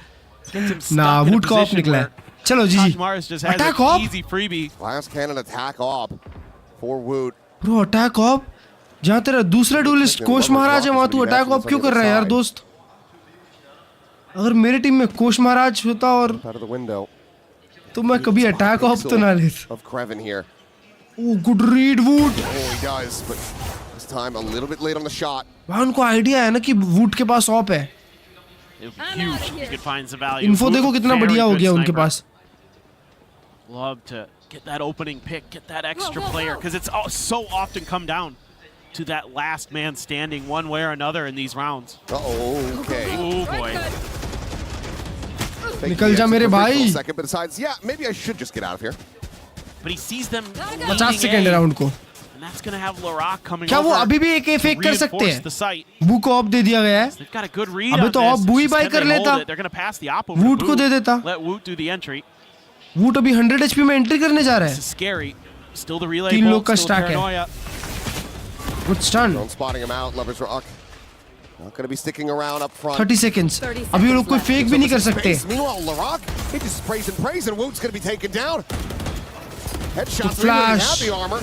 Gets him stuck Nah, in a Woot को off position निकला where है. चलो GG. Kashmaris just has Attack an op. easy freebie. Last cannon attack op for Woot. Bro, attack op. जहाँ तेरा दूसरा duellist कोश महाराज है वहाँ तू अटैक ऑप क्यों कर रहा है यार दोस्त? अगर मेरे टीम में कोश महाराज होता और तो मैं कभी अटैक ऑप तो ना लेता. Of Kreven here. Oh, good read, Woot. Oh, he does, but this time a little bit late on the shot. भाई उनको आइडिया है ना कि वूट के पास ऑप है. Huge. You could find some value. Info देखो कितना Very बढ़िया हो good गया उनके sniper. Pass. Love to get that opening pick, get that extra player, because it's so often come down to that last man standing one way or another in these rounds. Uh-oh, okay. Oh, boy. निकल जा मेरे भाई. Second, but decides, yeah, maybe I should just get out of here. But he sees them 50 second है round को. and that's going to have Laroc coming क्या वो over अभी भी एक to फेक कर सकते reinforce the हैं? site. बू को ऑप दे दिया गया है. They've got a good read अबे on तो this. ऑप बू ही Just बाय can कर they hold लेता. it? They're going to pass the op over वूट to को Woot. दे देता. Let Woot do the entry. वूट अभी 100 HP में एंट्री करने जा रहा This है. is scary. Still the relay तीन लोग bolt, का still stack है. paranoia. Good stun. Drone spotting him out. Lovers Rock. Not going to be sticking around up front. 30 seconds. अभी वो लोग कोई फेक भी नहीं कर सकते. Meanwhile, Laroc, he just sprays and prays, and Woot's going to be taken down. Headshots. Flash. The armor.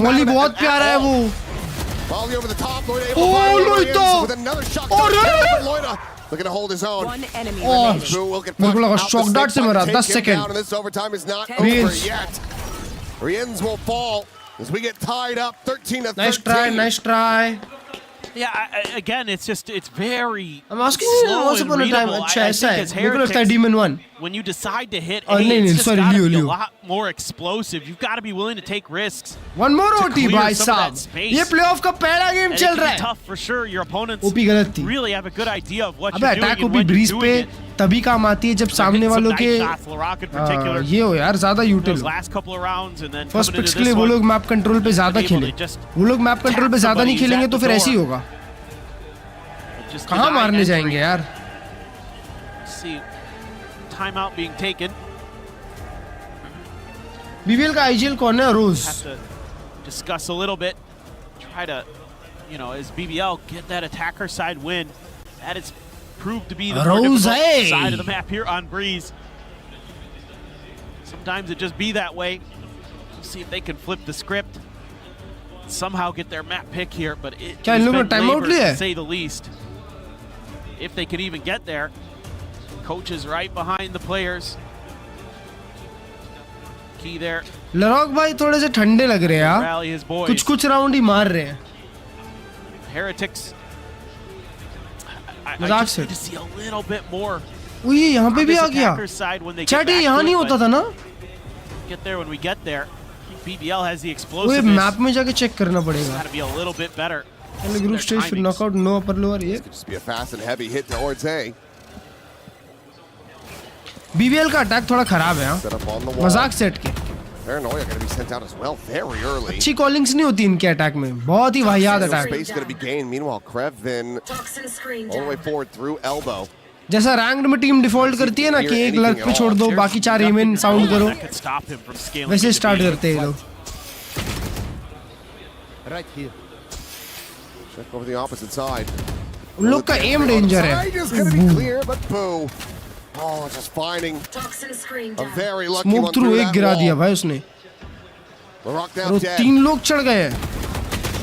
मोली बहुत प्यारा है वो. Volley over the top. Loida able to Oh, fire Loida. with another shot. Oh, yeah. Loida looking to hold his own. One enemy Oh, remaining. Boo will get मेरे को लगा pushed out shock the dart से snake मरा. button, 10 take him second. down, and this overtime is not Riens. over yet. Riens will fall as we get tied up 13 to 13. Nice try, nice try. Yeah, again, it's very I'm asking you slow once and upon a time. readable. अच्छा I ऐसा think है. as मेरे को लगता है Heretics, Demon 1. when you decide to hit Oh, A, नहीं, it's नहीं, just sorry, gotta Leo, be a Leo. lot more explosive. You've got to be willing to take risks. One more to OT clear भाई some of that साहब. space. ये playoff का पहला game And it चल can रहा be है. tough for sure. Your opponents OP गलत थी. really have a good idea of what अबे you're doing attack and OP when you're Breeze doing पे it. तभी काम आती है जब सामने Hitting some वालों nice के shots, Laroc in particular. ये हो यार ज्यादा यूटिल Those हो. last couple of rounds and then first coming picks into के लिए this वो one, लोग मैप कंट्रोल पे ज्यादा able to खेले. just वो लोग मैप कंट्रोल पे ज्यादा नहीं somebody खेलेंगे at तो the फिर ऐसे ही door. होगा. just कहाँ deny मारने entry. जाएंगे यार? See, timeout being taken. BVL का आईजीएल कौन है? रोज. Have to discuss a little bit. Try to, as BBL, get that attacker side win. That has proved to be the more Rose. difficult side of the map here on Breeze. Sometimes it just be that way. We'll see if they can flip the script. Somehow get their map pick here, but it क्या इन has लोगों been ने time out labored, लिया to है? say the least. If they could even get there. Coach is right behind the players. Key there. लरॉक भाई थोड़े से ठंडे लग रहे हैं यार. Rally his boys. कुछ राउंड ही मार रहे हैं. Heretics. I मजाक just से. need to see a little bit more. वो ये यहाँ पे on भी this आ गया. attacker's side when they get chat ये back यहाँ to नहीं it, होता but था ना? Get there when we get there. BBL has the वो ये explosiveness. मैप में जाके चेक करना पड़ेगा. Got to be a little bit better. पहले ग्रुप स्टेज फिर नॉकआउट नो अपर लोअर ये. Just be a fast and heavy hit towards A. BVL का अटैक थोड़ा खराब है Set up on the wall. मजाक सेट के. Paranoia going to be sent out as well very early. अच्छी callings नहीं होती इनके अटैक में. बहुत ही वाहियात No attack. space going to be gained. Meanwhile, Kreven all the way forward through elbow. जैसा रैंक्ड में टीम डिफॉल्ट करती है ना कि एक लर्क पे छोड़ दो बाकी 4 एमएन साउंड करो. That could stop him from scaling. वैसे into स्टार्ट B. करते हैं ये लोग. Right here. Check over the opposite side. उन लोग का एम डेंजर है. Side is going to be clear, but boo. Oh, just finding a very lucky smoke one through through एक that गिरा wall. दिया भाई उसने. Laroc और now वो dead. 3 लोग चढ़ गए हैं.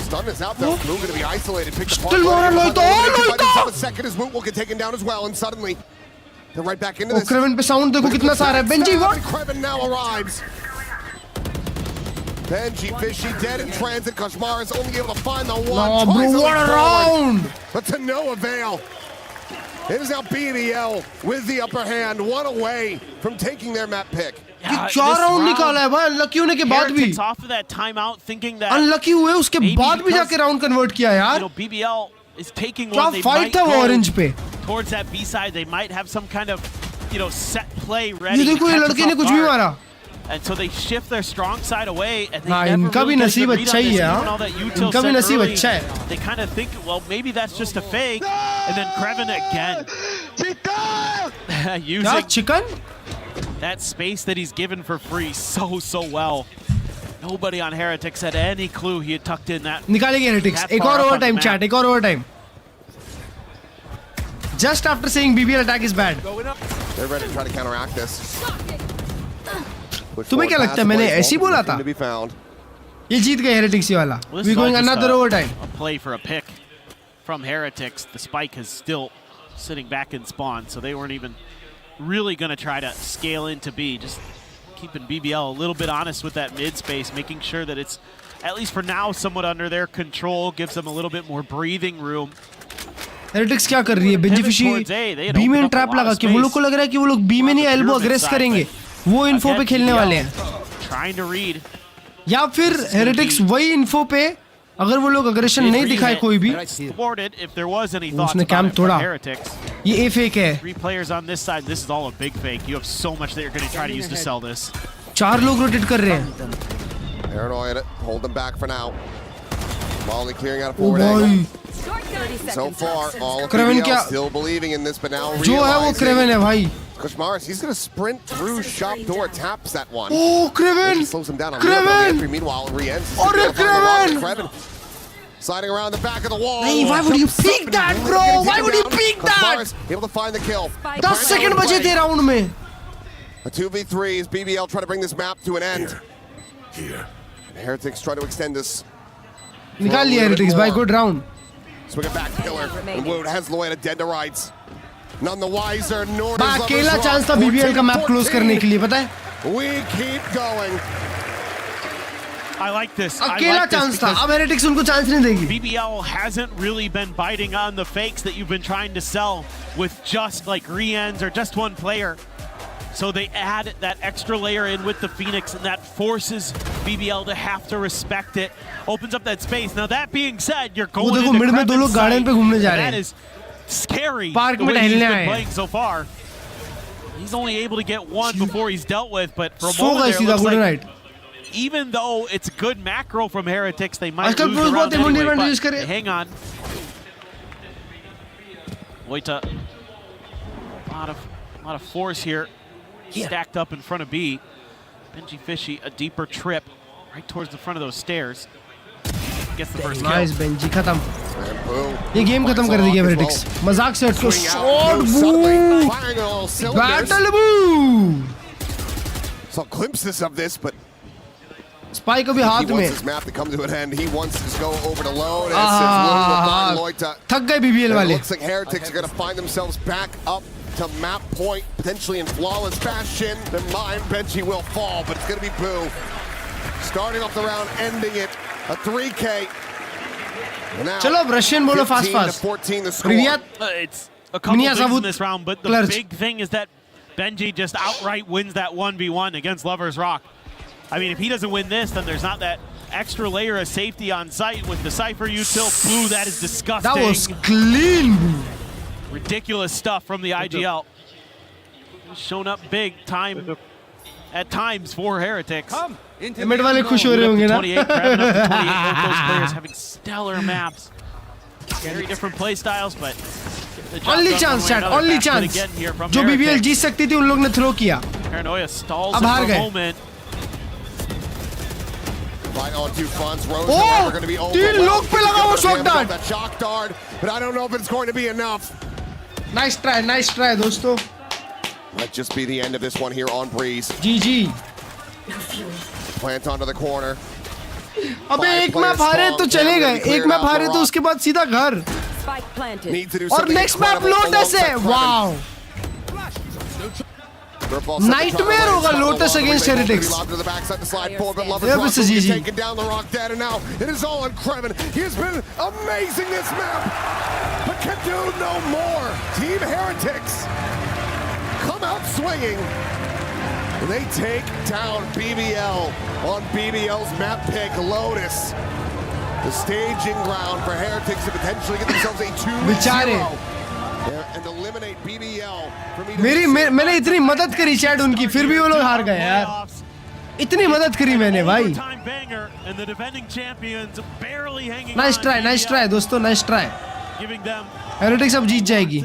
Stun is out though. Blue going to be isolated. Picked apart. Still more Loito. Loito! A second as Woot will get taken down as well, and suddenly they're right back into oh this. Kreven पे sound देखो कितना सारा है. Benjy what? Kreven now arrives. Benji Fishy dead in transit. Kashmar is only able to find the one. No, bro, Tries to what a leap forward, round! but to no avail. It is now BBL with the upper hand, one away from taking their map pick. चार round निकाला है भाई unlucky होने के बाद भी off of that timeout thinking that unlucky हुए उसके बाद भी जाके राउंड कन्वर्ट किया यार BBL is taking क्या one they फाइट might था वो go ऑरेंज पे towards that B side they might have some kind of set play ready ये देखो ये लड़के ने कुछ भी मारा and so they shift their strong side away and they हाँ never इनका भी really get a नसीब good read अच्छा on ही this, है even all that Util इनका भी said नसीब early. अच्छा है They kind of think well maybe that's just a fake and then Kreven again using chicken that space that he's given for free so well. Nobody on Heretics had any clue he had tucked in that. निकालेंगे Heretics एक और over time chat एक और over time Just after saying BBL attack is bad. They're ready to try to counteract this. तुम्हें क्या लगता है मैंने ऐसी बोला था ये जीत गए Heretics ये वाला we going another overtime a play for a pick from Heretics. The spike is still sitting back in spawn so they weren't even really going to try to scale into B, just keeping BBL a little bit honest with that mid space, making sure that it's at least for now somewhat under their control, gives them a little bit more breathing room. Heretics क्या कर रही है Benji fishy B में trap लगा के वो लोग को लग रहा है कि वो लोग बी में नहीं एल्बो अग्रेस करेंगे वो इन्फो पे खेलने वाले हैं या फिर हेरेटिक्स वही इन्फो पे अगर वो लोग अग्रेशन नहीं दिखाए कोई भी उसने कैंप तोड़ा ये ए फेक है 3 players on this side. This is all a big fake. You have so much that you're going to try to use to sell this. 4 लोग रोटेट कर रहे हैं Paranoid, hold them back for now. Molly clearing out a forward angle. So far, all of BBL still believing in this, but now realizing. जो है वो Kreven है भाई. Koshmaris, he's going to sprint through shop door, taps that one. Oh, Kreven! Slows him down a little bit. Meanwhile, re-ends. Oh, Kreven! Sliding around the back of the wall. Hey, why would you peek that, bro? Why would you peek that? Able to find the kill. 10 second बचे थे round में. A 2v3 is BBL trying to bring this map to an end. Here. Heretics try to extend this. निकाल लिया Heretics by good round. Swing it back, Pillar. And Wood has Lloyd dead to rights. None the wiser, nor does अकेला chance था BBL का map close करने के लिए पता है? We keep going. I like this. अकेला चांस था अब Heretics उनको चांस नहीं देगी. BBL hasn't really been biting on the fakes that you've been trying to sell with just like re-ends or just one player. So they add that extra layer in with the Phoenix, and that forces BBL to have to respect it. Opens up that space. Now that being said, you're going into Kreven's side. That is scary the way he's been playing so far. He's only able to get one before he's dealt with, but for a moment there, it looks like even though it's good macro from Heretics, they might lose the round anyway, but hang on. Loita, a lot of force here. Stacked up in front of B. Benji Fishy, a deeper trip right towards the front of those stairs. Gets the first kill. Nice Benji, खत्म. ये game खत्म कर देगी Heretics. मजाक से हटके shot boom. Battle boom. Saw glimpses of this, but Spike अभी हाथ में. He wants his map to come to an end. He wants to go over to load. थक गए BBL वाले. Looks like Heretics are going to find themselves back up to map point, potentially in flawless fashion. The mine Benji will fall, but it's going to be Boo. Starting off the round, ending it. A 3K. चलो Russian बोलो fast. 14 the score. Привет. It's a couple things in this round, but the big thing is that Benji just outright wins that 1v1 against Lover's Rock. I mean, if he doesn't win this, then there's not that extra layer of safety on site with the Cypher util. Boo, that is disgusting. That was clean. Ridiculous stuff from the IGL. He's shown up big time at times for Heretics. Mid वाले खुश हो रहे होंगे ना? 28, grabbing up to 28. Both those players having stellar maps. Very different play styles, but only chance, chat. Only chance. जो BBL जीत सकती थी उन लोग ने थ्रो किया. Paranoia stalls for a moment. Right on two fronts. Rose oh, going to be over. 3 लोग पे लगा वो shock dart. That shock dart, but I don't know if it's going to be enough. Nice try, दोस्तों. Might just be the end of this one here on Breeze. GG. Plant onto the corner. अबे एक map हारे तो चले गए. एक map हारे तो उसके बाद सीधा घर. और next map Lotus है. Wow. Nightmare होगा Lotus against Heretics. Yeah, this is easy. Taking down the rock dead, and now it is all on Kreven. He has been amazing this map, but can do no more. Team Heretics come out swinging. They take down BBL on BBL's map pick, Lotus. The staging ground for Heretics to potentially get themselves a 2-0 and eliminate BBL from मैंने इतनी मदद करी chat उनकी, फिर भी वो लोग हार गए यार। इतनी मदद करी मैंने भाई। नाइस ट्राई दोस्तों, नाइस ट्राई। हेरेटिक्स अब जीत जाएगी।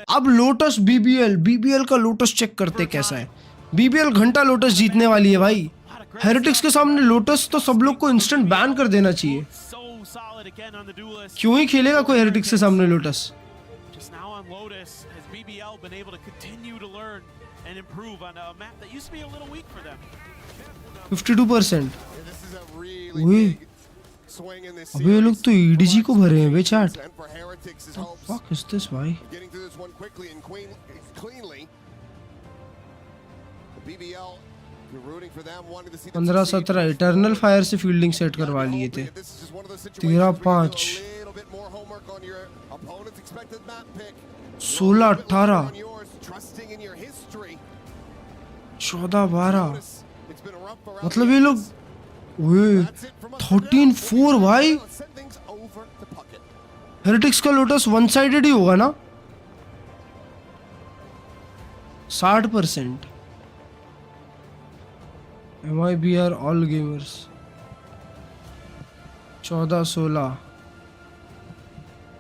अब लोटस बीबीएल का लोटस चेक करते कैसा है। बीबीएल घंटा लोटस जीतने वाली है भाई। हेरेटिक्स के सामने लोटस तो सब लोग को इंस्टेंट बैन कर देना चाहिए। क्यों ही खेलेगा कोई हेरेटिक्स के सामने लोटस। 52%। अबे ये लोग तो ईडीजी को भरे हैं बेचाट। Fuck is this भाई? 15-17 इटर्नल फायर से फील्डिंग सेट करवा लिए थे। 13-5 16-18 14-12 मतलब ये लोग 13-4 भाई। हेरेटिक्स का लोटस वन साइडेड ही होगा ना। 60%। MIBR all gamers 14-16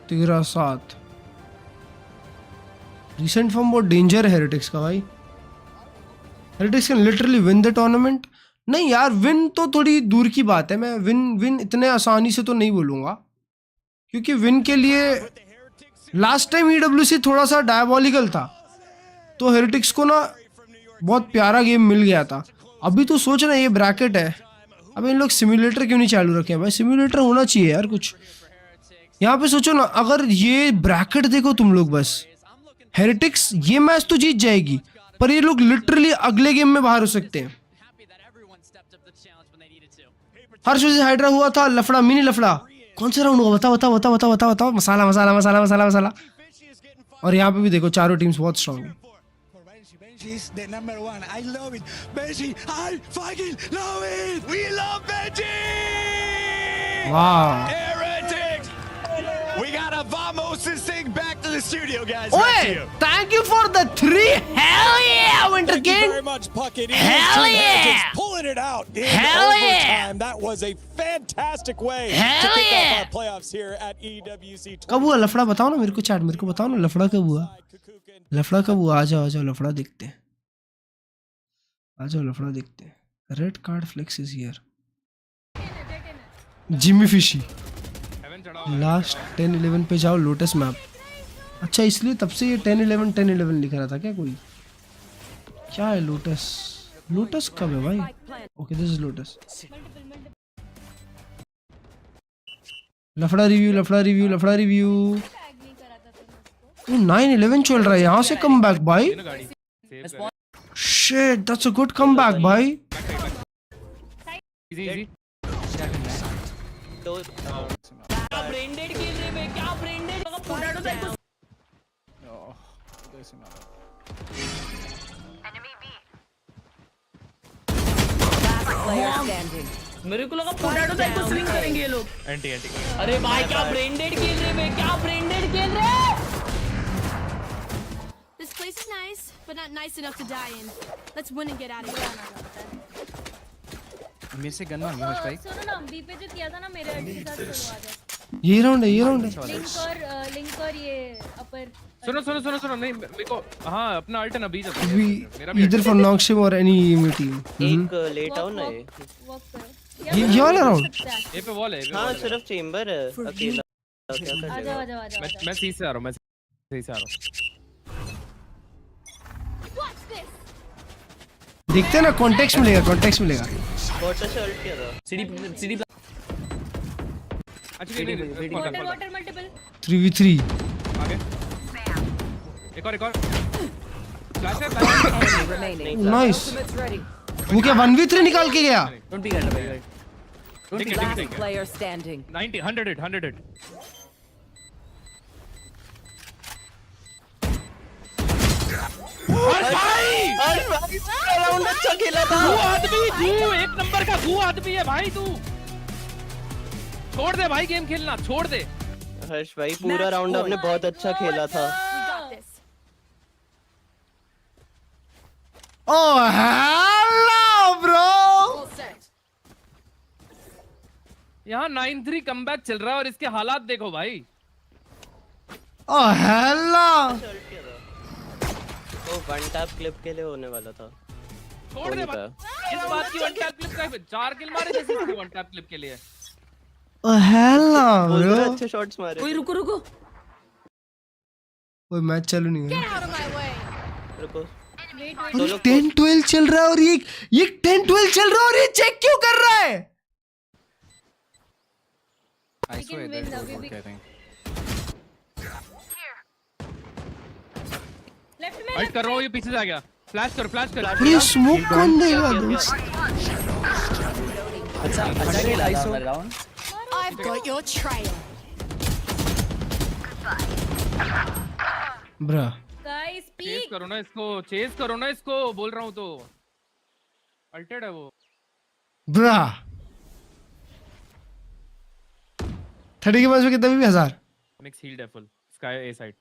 13-7। Recent form बहुत डेंजर है हेरेटिक्स का भाई। Heretics can literally win the tournament. नहीं यार, विन तो थोड़ी दूर की बात है। मैं विन इतने आसानी से तो नहीं बोलूंगा, क्योंकि विन के लिए लास्ट टाइम EWC थोड़ा सा डायबॉलिकल था, तो हेरेटिक्स को ना बहुत प्यारा गेम मिल गया था। अभी तो सोच रहे ये ब्रैकेट है, अब इन लोग सिम्युलेटर क्यों नहीं चालू रखे हैं भाई। सिम्युलेटर होना चाहिए यार कुछ। यहाँ पे सोचो ना, अगर ये ब्रैकेट देखो तुम लोग, बस हेरेटिक्स ये मैच तो जीत जाएगी, पर ये लोग लिटरली अगले गेम में बाहर हो सकते हैं। हर चीज हाइड्रा हुआ था, लफड़ा मिनी लफड़ा। कौन सा राउंड हुआ बताओ बताओ बताओ बताओ बताओ बताओ। मसाला मसाला मसाला मसाला मसाला। और यहाँ पे भी देखो चारों टीम्स बहुत स्ट्रांग है। She's the number one. I love it. Benji, I fucking love it. We love Benji. Wow. Heretics. We got a vamos to sing back to the studio, guys. Oi, thank you for the 3. Hell yeah, Winter King. Thank you very much, Puckett. Hell yeah. Pulling it out in Hell overtime. That was a fantastic way to kick off our playoffs here at EWC. कब हुआ लफड़ा बताओ ना मेरे को chat, मेरे को बताओ ना लफड़ा कब हुआ। लफड़ा कब हुआ? आ जाओ लफड़ा देखते हैं। आ जाओ लफड़ा देखते हैं। Red card flex is here. Jimmy fishy last 10-11 पे जाओ लोटस मैप। अच्छा, इसलिए तब से ये 10-11 लिख रहा था क्या कोई? क्या है लोटस? लोटस कब है भाई? Okay, this is lotus. लफड़ा रिव्यू 9-11 चल रहा है। यहाँ से कम बैक भाई। Shit, that's a good comeback भाई। मेरे को लगा पोटैटो टाइप को स्विंग करेंगे ये लोग। एंटी अरे भाई क्या ब्रेंडेड खेल रहे हैं, क्या ब्रेंडेड खेल रहे हैं। This place is nice, but not nice enough to die in. Let's win and get out of here. मेरे से गन मांगी मुझ भाई। सुनो ना, बी पे जो किया था ना मेरे एडी के साथ करवा दे। ये राउंड है। लिंक और ये अपर। सुनो नहीं मेरे को। हाँ, अपना अल्ट ना बीच है। Either for Noxim or any EME team. एक लेट आओ ना ये। ये वाला राउंड। ये पे वॉल है। हाँ, सिर्फ चेंबर है अकेला। आ जाओ। मैं सी से आ रहा हूँ। देखते हैं ना, कॉन्टेक्स्ट मिलेगा। वाटर से अल्ट किया था। सीडी वाटर मल्टीपल 3v3 आगे। एक और फ्लैश है। नाइस। वो क्या 1v3 निकाल के गया? डोंट बी गैट भाई। Last player standing. 90 100 it round अच्छा खेला था। तू आदमी, तू एक नंबर का तू आदमी है भाई। तू छोड़ दे भाई गेम खेलना, छोड़ दे। हर्ष भाई पूरा राउंड आपने बहुत अच्छा खेला था। Oh hello bro। यहाँ 9-3 कमबैक चल रहा है और इसके हालात देखो भाई। Oh hello। तो वन टैप क्लिप के लिए होने वाला था। छोड़ दे भाई। इस बात की वन टैप क्लिप का 4 किल मारे जैसे वन टैप क्लिप के लिए। Oh hello bro। अच्छे शॉट्स मारे। ओए रुको रुको। कोई मैच चालू नहीं है। रुको। 10-12 चल रहा है और ये 10-12 चल रहा है और ये चेक क्यों कर रहा है? I swear there's no more getting. Fight कर रहा हूँ, ये पीछे जा गया। फ्लैश कर। ये स्मोक कौन देगा दोस्त? अच्छा खेला था राउंड। I've got your trail. Bro Guys, chase peek. करो ना इसको, बोल रहा हूँ तो। अल्टेड है वो। ब्रा 30 के पास में कितना भी 1000। मिक्स हील्ड है full. Skye A side.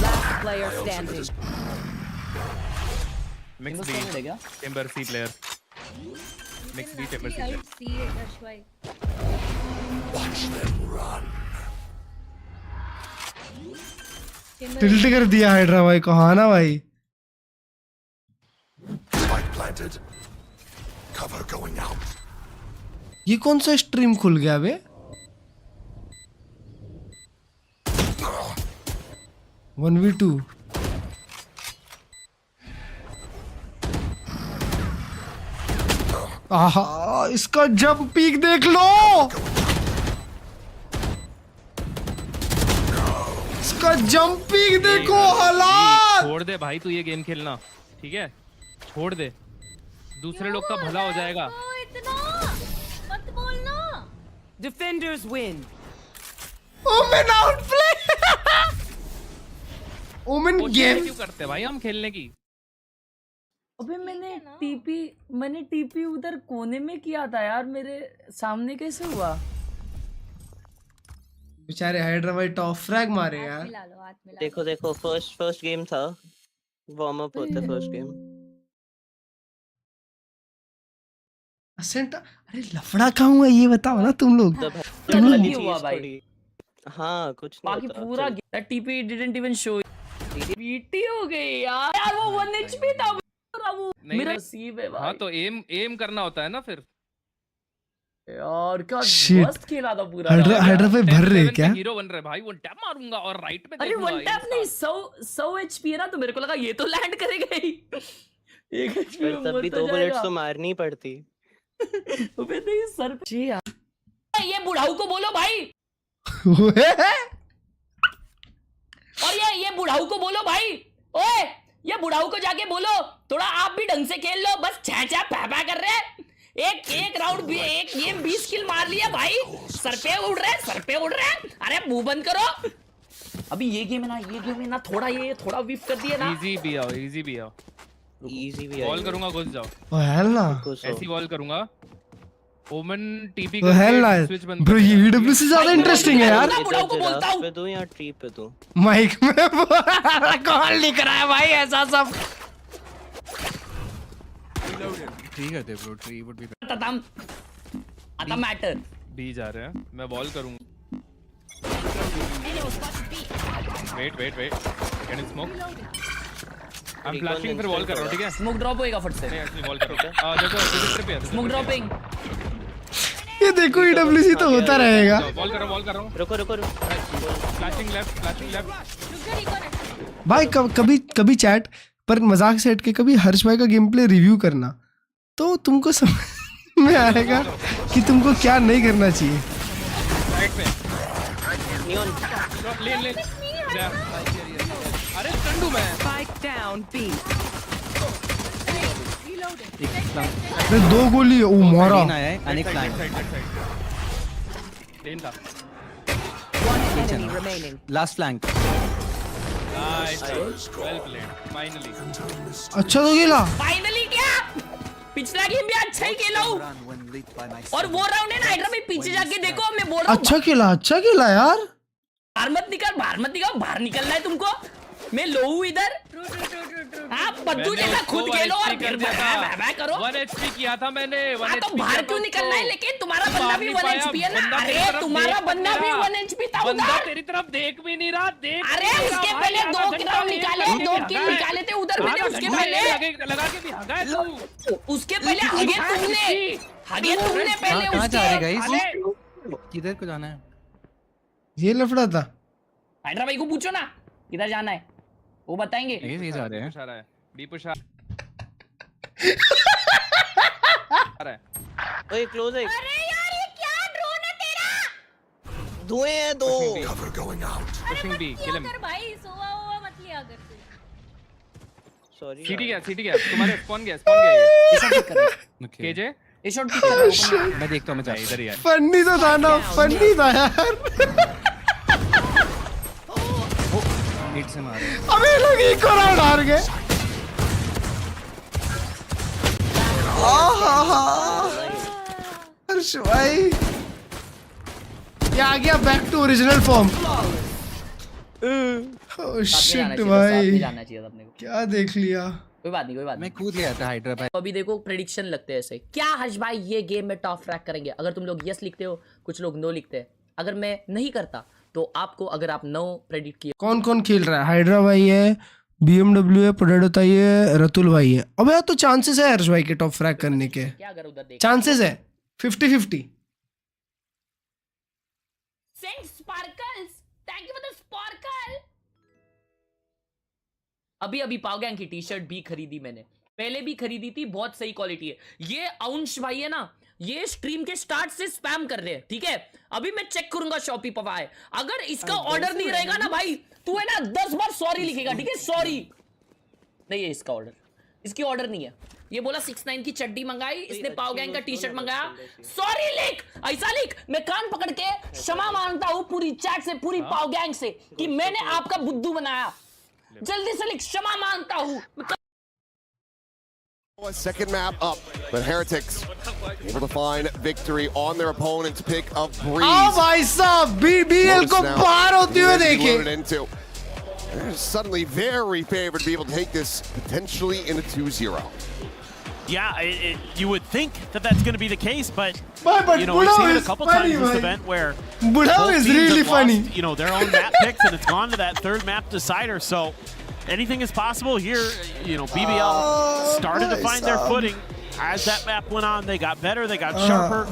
Last player standing. Mix B Chamber C player. Mix B Chamber C player. Tilt कर दिया हाइड्रा भाई को। हाँ ना भाई। ये कौन सा स्ट्रीम खुल गया बे? 1v2। आहा इसका जंप पीक देख लो। इसका जंप पीक देखो हालात। छोड़ दे भाई तू ये गेम खेलना, ठीक है? छोड़ दे, दूसरे लोग का भला हो जाएगा। मत बोलना। Defenders win. Omen outplay. Omen game क्यों करते भाई हम खेलने की? अबे मैंने टीपी उधर कोने में किया था यार, मेरे सामने कैसे हुआ? बेचारे हाइड्रा भाई टॉप फ्रैग मारे यार। देखो फर्स्ट गेम था, वार्म अप होता फर्स्ट गेम। असेंट अरे लफड़ा कहाँ हुआ ये बताओ ना तुम लोग। नहीं हुआ भाई। हाँ कुछ नहीं बाकी होता। पूरा TP didn't even show. PT हो गई यार वो 1 HP था वो। मेरा नसीब है भाई। हाँ तो एम करना होता है ना फिर। यार क्या Shit. मस्त खेला था पूरा। हाइड्रा भाई भर रहे क्या? हीरो बन रहे भाई, वन टैप मारूंगा और राइट में अरे वन टैप नहीं, 100 HP है ना, तो मेरे को लगा ये तो लैंड करेगा ही। एक HP में तब भी 2 बुलेट्स तो मारनी पड़ती। अबे नहीं सर पे जी यार। ये बुढ़ाऊ को बोलो भाई। और ये बुढ़ाऊ को बोलो भाई। ओए ये बुढ़ाऊ को जाके बोलो थोड़ा आप भी ढंग से खेल लो। बस छह पैपा कर रहे हैं। एक राउंड भी एक गेम 20 किल मार लिया भाई। सर पे उड़ रहे हैं। अरे मुंह बंद करो। अभी ये गेम है ना थोड़ा विफ कर दिया ना। इजी भी आओ। वॉल करूंगा, घुस जाओ। ओ हेल ना ऐसी वॉल करूंगा। ओमन टीपी ओ हेल ना ब्रो, ये ईडब्ल्यू से ज्यादा इंटरेस्टिंग है यार। पे दो या ट्री पे दो। माइक में कॉल लिख रहा है भाई ऐसा सब। ठीक है ब्रो, ट्री वुड बी आता मैटर। बी जा रहे हैं, मैं वॉल करूंगा। Wait can smoke. I am flashing, फिर वॉल कर रहा हूं, ठीक है? स्मोक ड्रॉप होएगा फट से। नहीं एक्चुअली वॉल कर रहा हूं। देखो ट्रिप है, स्मोक ड्रॉपिंग। ये देखो ईडब्ल्यूसी तो होता रहेगा। वॉल कर रहा हूं। रुको। Flashing left. भाई कभी चैट पर मजाक से हट के कभी हर्ष भाई का गेम प्ले रिव्यू करना, तो तुमको समझ में आएगा कि तुमको क्या नहीं करना चाहिए। ले अरे स्टंडू मैं। Spike down B. अरे 2 गोली ओ मारा। लेन था। enemy remaining. Last flank. Nice. Well played. Finally. अच्छा तो खेला फाइनली क्या पिछला गेम भी अच्छा ही खेला हूँ और वो राउंड है ना हाइड्रा में पीछे जाके देखो मैं बोल रहा हूँ अच्छा खेला यार बाहर मत निकल बाहर निकलना है तुमको मैं लो हूँ इधर हाँ पद्दू जैसा खुद खेलो और फिर करो 1 HP किया था मैंने तो बाहर क्यों निकलना है लेकिन तुम्हारा बंदा भी 1 HP है ना अरे तुम्हारा बंदा भी 1 HP था बंदा तेरी तरफ देख भी नहीं रहा देख अरे उसके पहले 2 किल निकाले थे उधर मैंने उसके पहले लगा के भी हगा तू उसके पहले हगे तुमने पहले कहाँ जा रहे उसके गाइस किधर को जाना है ये लफड़ा था हाइड्रा भाई को पूछो ना किधर जाना है वो बताएंगे ये जा रहे हैं पुश आ रहा है बी पुश आ रहा है ओए क्लोज है अरे यार ये क्या ड्रोन है तेरा धुएं हैं दो cover going out pushing B kill him भाई सोवा मत लिया कर सॉरी सीटी गया तुम्हारे स्पॉन गया ये केजे ये शॉट पिक कर रहा हूं मैं देखता हूं मैं इधर ही है फन्नी तो था ना फन्नी था यार हिट से मारे अबे लोग एक और राउंड हार गए हर्ष भाई ये आ गया back to original form oh shit भाई जाना चाहिए था अपने को क्या देख लिया कोई बात नहीं मैं कूद गया था हाइड्रा भाई अभी देखो प्रेडिक्शन लगते हैं ऐसे क्या हर्ष भाई ये गेम में टॉप ट्रैक करेंगे अगर तुम लोग यस लिखते हो कुछ लोग नो लिखते हैं अगर मैं नहीं करता तो आपको अगर आप नो प्रेडिक्ट किए कौन कौन खेल रहा है हाइड्रा भाई है BMW है पोटैटो ताई है रतुल भाई है अबे यार तो चांसेस है हर्ष भाई के टॉप फ्रैग करने के क्या अगर उधर देख चांसेस है 50-50 sparkles thank you for the sparkle अभी पाव गैंग की टी शर्ट भी खरीदी मैंने पहले भी खरीदी थी बहुत सही क्वालिटी है ये अंश भाई है ना ये स्ट्रीम के स्टार्ट से स्पैम कर रहे हैं ठीक है अभी मैं चेक करूंगा शॉपी पवाए अगर इसका ऑर्डर नहीं रहेगा ना भाई तू है ना 10 बार सॉरी लिखेगा ठीक है सॉरी नहीं है इसका ऑर्डर इसकी ऑर्डर नहीं है ये बोला 6ix9ine की चड्डी मंगाई इसने पाव गैंग का टी शर्ट मंगाया सॉरी लिख ऐसा लिख मैं कान पकड़ के क्षमा मांगता हूं पूरी चैट से पूरी पाव गैंग से कि मैंने आपका बुद्धू बनाया जल्दी से लिख क्षमा मांगता हूं Second map up, but Heretics able to find victory on their opponent's pick of Breeze. आओ भाई साहब BBL को पार होते हुए देखे They're suddenly very favored to be able to take this potentially in a 2-0. Yeah, you would think that that's going to be the case, but you know, Buddha we've seen it a is couple funny, times this man. event where Buddha both is teams really have funny. lost, you know, their own map picks, and it's gone to that third map decider. So anything is possible here. You know, BBL started to find their footing as that map went on. They got better, they got sharper.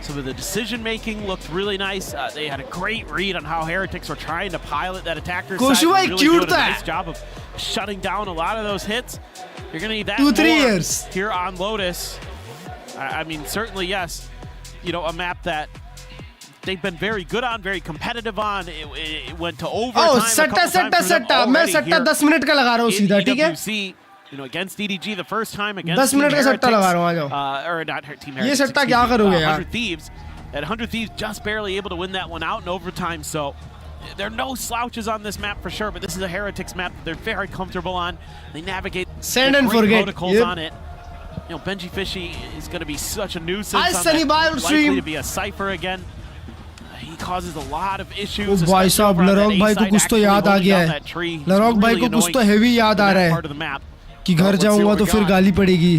Some of the decision making looked really nice. They had a great read on how Heretics were trying to pilot that attacker's side. Really doing a nice job of shutting down a lot of those hits. You're going to need that 2-3 more years here on Lotus. I mean, certainly, yes. You know, a map that they've been very good on, very competitive on. It went to overtime. सट्टा मैं सट्टा 10 minute का लगा रहा हूँ सीधा ठीक है You know, against EDG the first time against 10 minute का सट्टा लगा रहा हूँ आ जाओ or not Team Heretics. ये सट्टा क्या करोगे यार 100 Thieves. And 100 Thieves just barely able to win that one out in overtime. So there are no slouches on this map for sure, but this is a Heretics map that they're very comfortable on. They navigate send and forget protocols on it. You know, Benji Fishy is going to be such a nuisance on that. Likely to be a Cypher again. He causes a lot of issues. भाई साहब लरॉक भाई को कुछ तो याद आ गया है लरॉक भाई को कुछ तो हेवी याद आ रहा है कि घर जाऊंगा तो फिर गाली पड़ेगी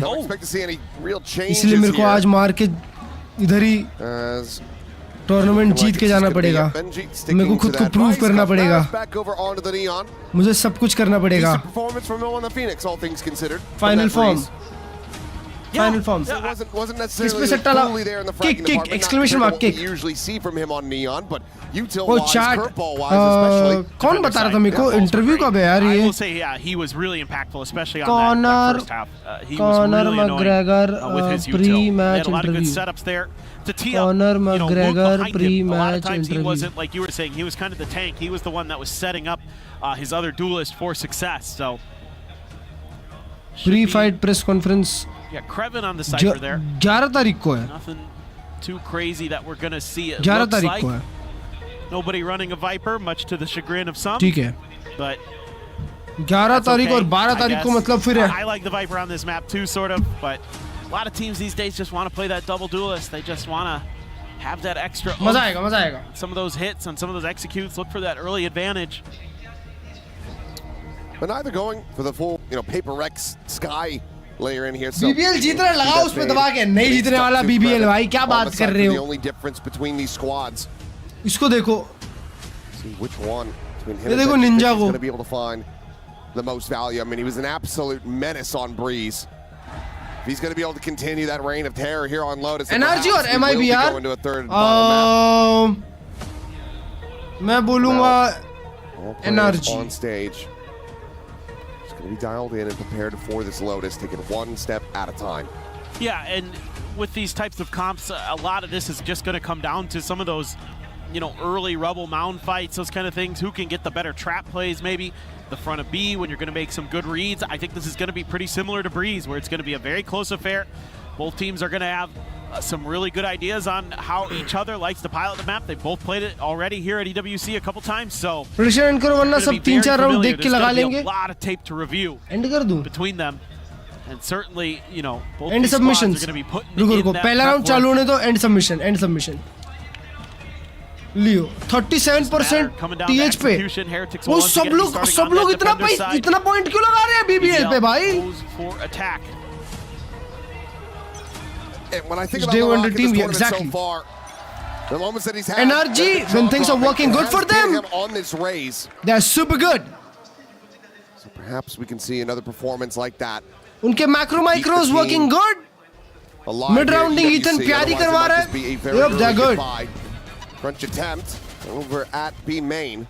इसलिए मेरे को आज मार के इधर ही टूर्नामेंट जीत के जाना पड़ेगा मेरे को खुद को प्रूव करना पड़ेगा मुझे सब कुछ करना पड़ेगा final form Final form. Wasn't necessarily fully there in the front department. Exclamation mark kick. You usually see from him on Neon, but util-wise, curveball-wise especially. कौन बता रहा था मेरे को इंटरव्यू कब है यार ये? I will say, yeah, he was really impactful, especially on that first half. He was really annoying with his util. He had a lot of good setups there to tee up, you know, look behind him. A lot of times he wasn't, like you were saying, he was kind of the tank. He was the one that was setting up his other duelist for success. So pre-fight press conference. Yeah, Krevin on the cipher there. 11 तारीख को है. Nothing too crazy that we're gonna see. It 11 looks तारीख like को है. Nobody running a Viper, much to the chagrin of some. ठीक है. But 11 तारीख और 12 तारीख को मतलब फिर है. I like the Viper on this map too, sort of. But a lot of teams these days just want to play that double duelist. They just want to have that extra. मजा आएगा, मजा आएगा. Some of those hits and some of those executes. Look for that early advantage. But neither going for the full, Paper Rex Sky layer in here. So BBL जीत रहा, लगाओ उस पे दबा के. नहीं जीतने वाला BBL भाई, क्या बात कर रहे हो? The only difference between these squads. इसको देखो. See which one between him ये देखो and Ninja is को. going to be able to find the most value. I mean, he was an absolute menace on Breeze. If he's going to be able to continue that reign of terror here on Lotus. NRG और MIBR. Go into a third map. मैं बोलूँगा NRG. On stage. Be dialed in and prepared for this Lotus, taking one step at a time. Yeah, and with these types of comps, a lot of this is just going to come down to some of those, early rubble mound fights, those kind of things. Who can get the better trap plays, maybe the front of B when you're going to make some good reads. I think this is going to be pretty similar to Breeze, where it's going to be a very close affair. Both teams are going to have some really good ideas on how each other likes to pilot the map. They've both played it already here at EWC a couple times, so pressure करो वरना सब 3-4 round देख के लगा लेंगे. A lot of tape to review. And कर दूं. Between them, and certainly, both end these squads are submissions. going to be putting रुको in रुको, that पहला prep राउंड work. चालू होने दो. And submission. लियो 37% TH पे. वो सब लोग इतना पॉइंट क्यों लगा रहे हैं BBL पे भाई? And when I think about the Rockets team so far, the moments that he's had, NRG, when things are working good for them, on this raise, they're super good. So perhaps we can see another performance like that. उनके macro is working good. Mid rounding Ethan प्यारी करवा रहा है. Yep, they're good. Crunch attempt over at B main.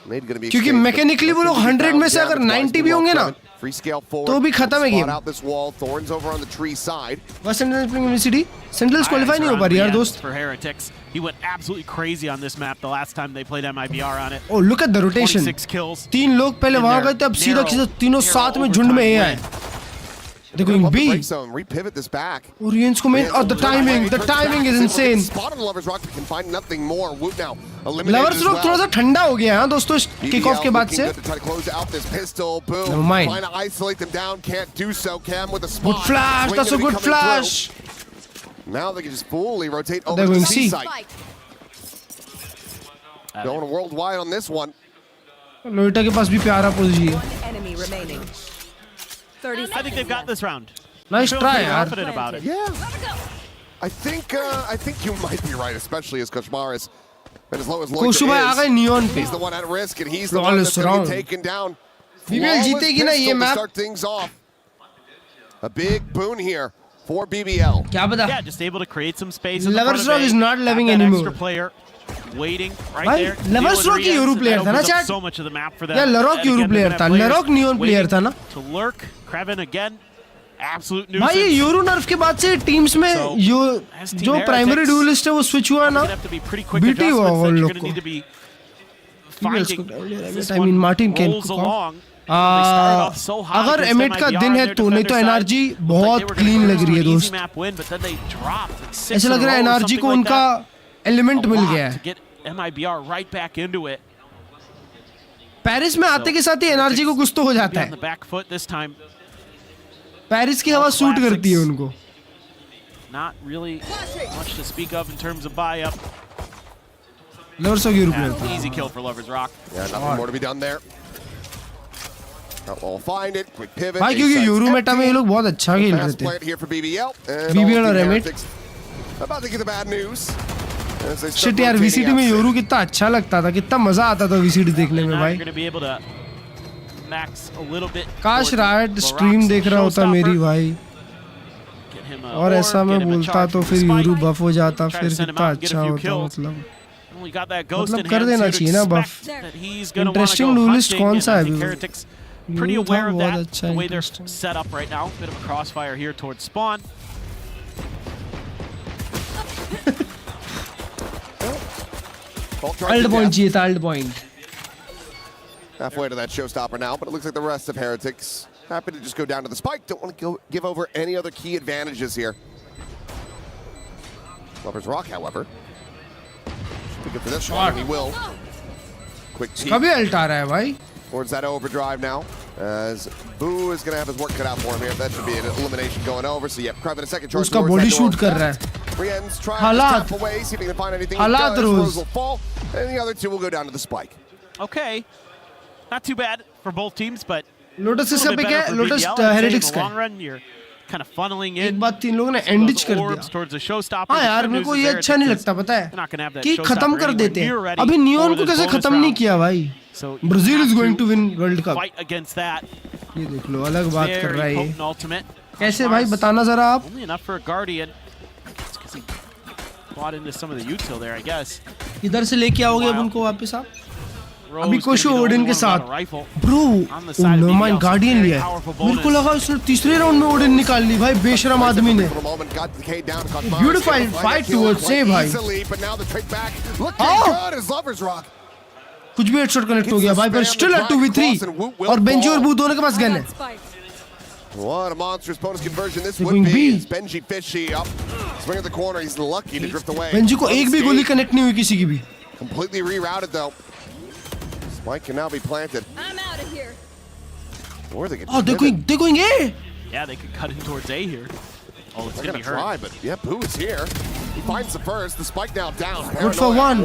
क्योंकि mechanically वो लोग 100 में से अगर 90 भी होंगे ना तो भी खत्म है गेम. बस सेंट्रल्स क्वालीफाई नहीं हो पा रही यार दोस्त. He went absolutely crazy on this map the last time they played MIBR on it. Oh, look at the rotation. 3 लोग पहले वहां गए थे, अब सीधा तीनों साथ में झुंड में आए. They're going B. Repivot this back. Orient's coming. Oh, the timing is insane. Lovers Rock can find nothing more. Woot now. Lovers Rock थोड़ा सा ठंडा हो गया है दोस्तों किक ऑफ के बाद से. Never mind. Trying to isolate them down, can't do so. Cam with a spot. Good flash. That's a good flash. Now they can just fully rotate over They're to going the C C. site. Going worldwide on this one. लोइटा के पास भी प्यारा position है. Enemy remaining. 30 I think they've got this round. Nice try, yaar. Confident about it. Yeah. I think you might be right, especially as Koshmar is as low as Lloyd is. He's the one at risk, and he's the one that's going to be taken down. BBL जीतेगी ना ये map. Start things off. A big boon here for BBL. क्या पता? Yeah, just able to create some space. Lovers Rock is not living anymore. Extra player waiting right भाई there. Lovers Rock की euro player था ना chat? So much of the map for them. या लरॉक euro player था. लरॉक neon player था ना? To lurk, Kraven again. Absolute nuisance. भाई ये यूरो नर्फ के बाद से टीम्स में जो प्राइमरी ड्यूलिस्ट है वो स्विच हुआ ना. बीटी हुआ वो लोग को. I mean मार्टिन केन को. अगर M8 का दिन है तो, नहीं तो NRG बहुत क्लीन लग रही है दोस्त. ऐसा लग रहा है NRG को उनका एलिमेंट मिल गया है. पेरिस में आते के साथ ही NRG को कुछ तो हो जाता है. पेरिस की हवा सूट करती है उनको. Not really much to speak of in terms of buy up. Lovers Rock euro player था. Easy kill for Lovers Rock. Yeah, nothing more to be done there. I'll find it. Quick pivot. भाई क्योंकि euro Meta में ये लोग बहुत अच्छा खेल रहे थे. BBL और M8. About to get the bad news. Shit यार VCT में यूरो कितना अच्छा लगता था, कितना मजा आता था VCT देखने में भाई. काश रायट स्ट्रीम देख रहा होता मेरी भाई, और ऐसा मैं बोलता तो फिर यूरो बफ हो जाता, फिर कितना अच्छा होता. मतलब कर देना चाहिए ना बफ. इंटरेस्टिंग ड्यूलिस्ट कौन सा है? Pretty aware of that, the way they're set up right now. Bit of a crossfire here towards spawn. Ult point चाहिए था, ult point. Halfway to that showstopper now, but it looks like the rest of Heretics happy to just go down to the spike. Don't want to give over any other key advantages here. Lovers Rock, however, looking for this one, and he will. Quick peek. कभी alt आ रहा है भाई? Towards that overdrive now, as Boo is going to have his work cut out for him here. That should be an elimination going over. So yeah, Kraven a second charge. उसका body shoot कर रहा है. Brienne's trying to tap away, see if he can find anything. हालात Rose will fall, and the other two will go down to the spike. Okay, not too bad for both teams, but Lotus इसका pick है, Lotus Heretics का. long run, you're kind of funneling in. एक बात तीन लोगों ने end कर दिया. Towards the showstopper. हाँ यार मेरे को ये अच्छा नहीं लगता पता है कि खत्म कर देते हैं. अभी नियॉन को कैसे खत्म नहीं किया भाई? Brazil is going to win World Cup. Fight against that. ये देख लो अलग बात कर रहा है ये. कैसे भाई बताना जरा आप? Only enough for a guardian. Because he bought into some of the util there, I guess. इधर से लेके आओगे अब उनको वापस आप? अभी कोशो ओडिन के साथ ब्रो नो माइन गार्डियन लिया है. मेरे को लगा उसने तीसरे राउंड में ओडिन निकाल ली भाई बेशरम आदमी ने. ब्यूटीफुल फाइट टुवर्ड्स से भाई. कुछ भी हेडशॉट कनेक्ट हो गया भाई पर स्टिल एट 2v3 और बेंजी और बू दोनों के पास गन है. What a monstrous bonus conversion this would be. Benji Fishy up, swing at the corner. He's lucky to drift away. Benji को एक भी गोली कनेक्ट नहीं हुई किसी की भी. Completely rerouted though. Spike can now be planted. I'm out of here. Or they could. Oh, they're going A. Yeah, they could cut in towards A here. Oh, it's gonna be hurt. try, but yeah, Boo is here. He finds the first. The spike now down. Good for one.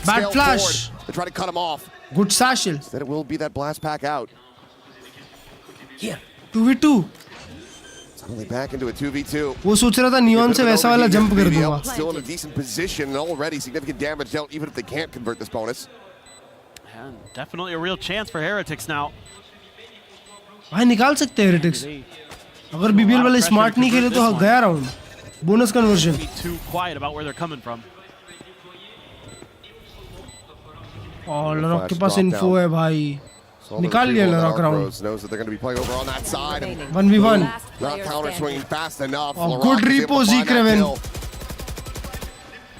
Bad flash. They try to cut him off. Good satchel. Instead, it will be that blast pack out. Yeah. 2v2. Suddenly back into a 2v2. वो सोच रहा था neon से वैसा वाला jump कर दूंगा. Still in a decent position and already significant damage dealt, even if they can't convert this bonus. And definitely a real chance for Heretics now. भाई निकाल सकते हैं Heretics. अगर BBL वाले स्मार्ट नहीं खेले तो गया round. Bonus conversion. Too quiet about where they're coming from. और लॉक के पास इन्फो है भाई. निकाल लिया lock round. 1v1. Not counter swinging fast enough. Good repo Kraven.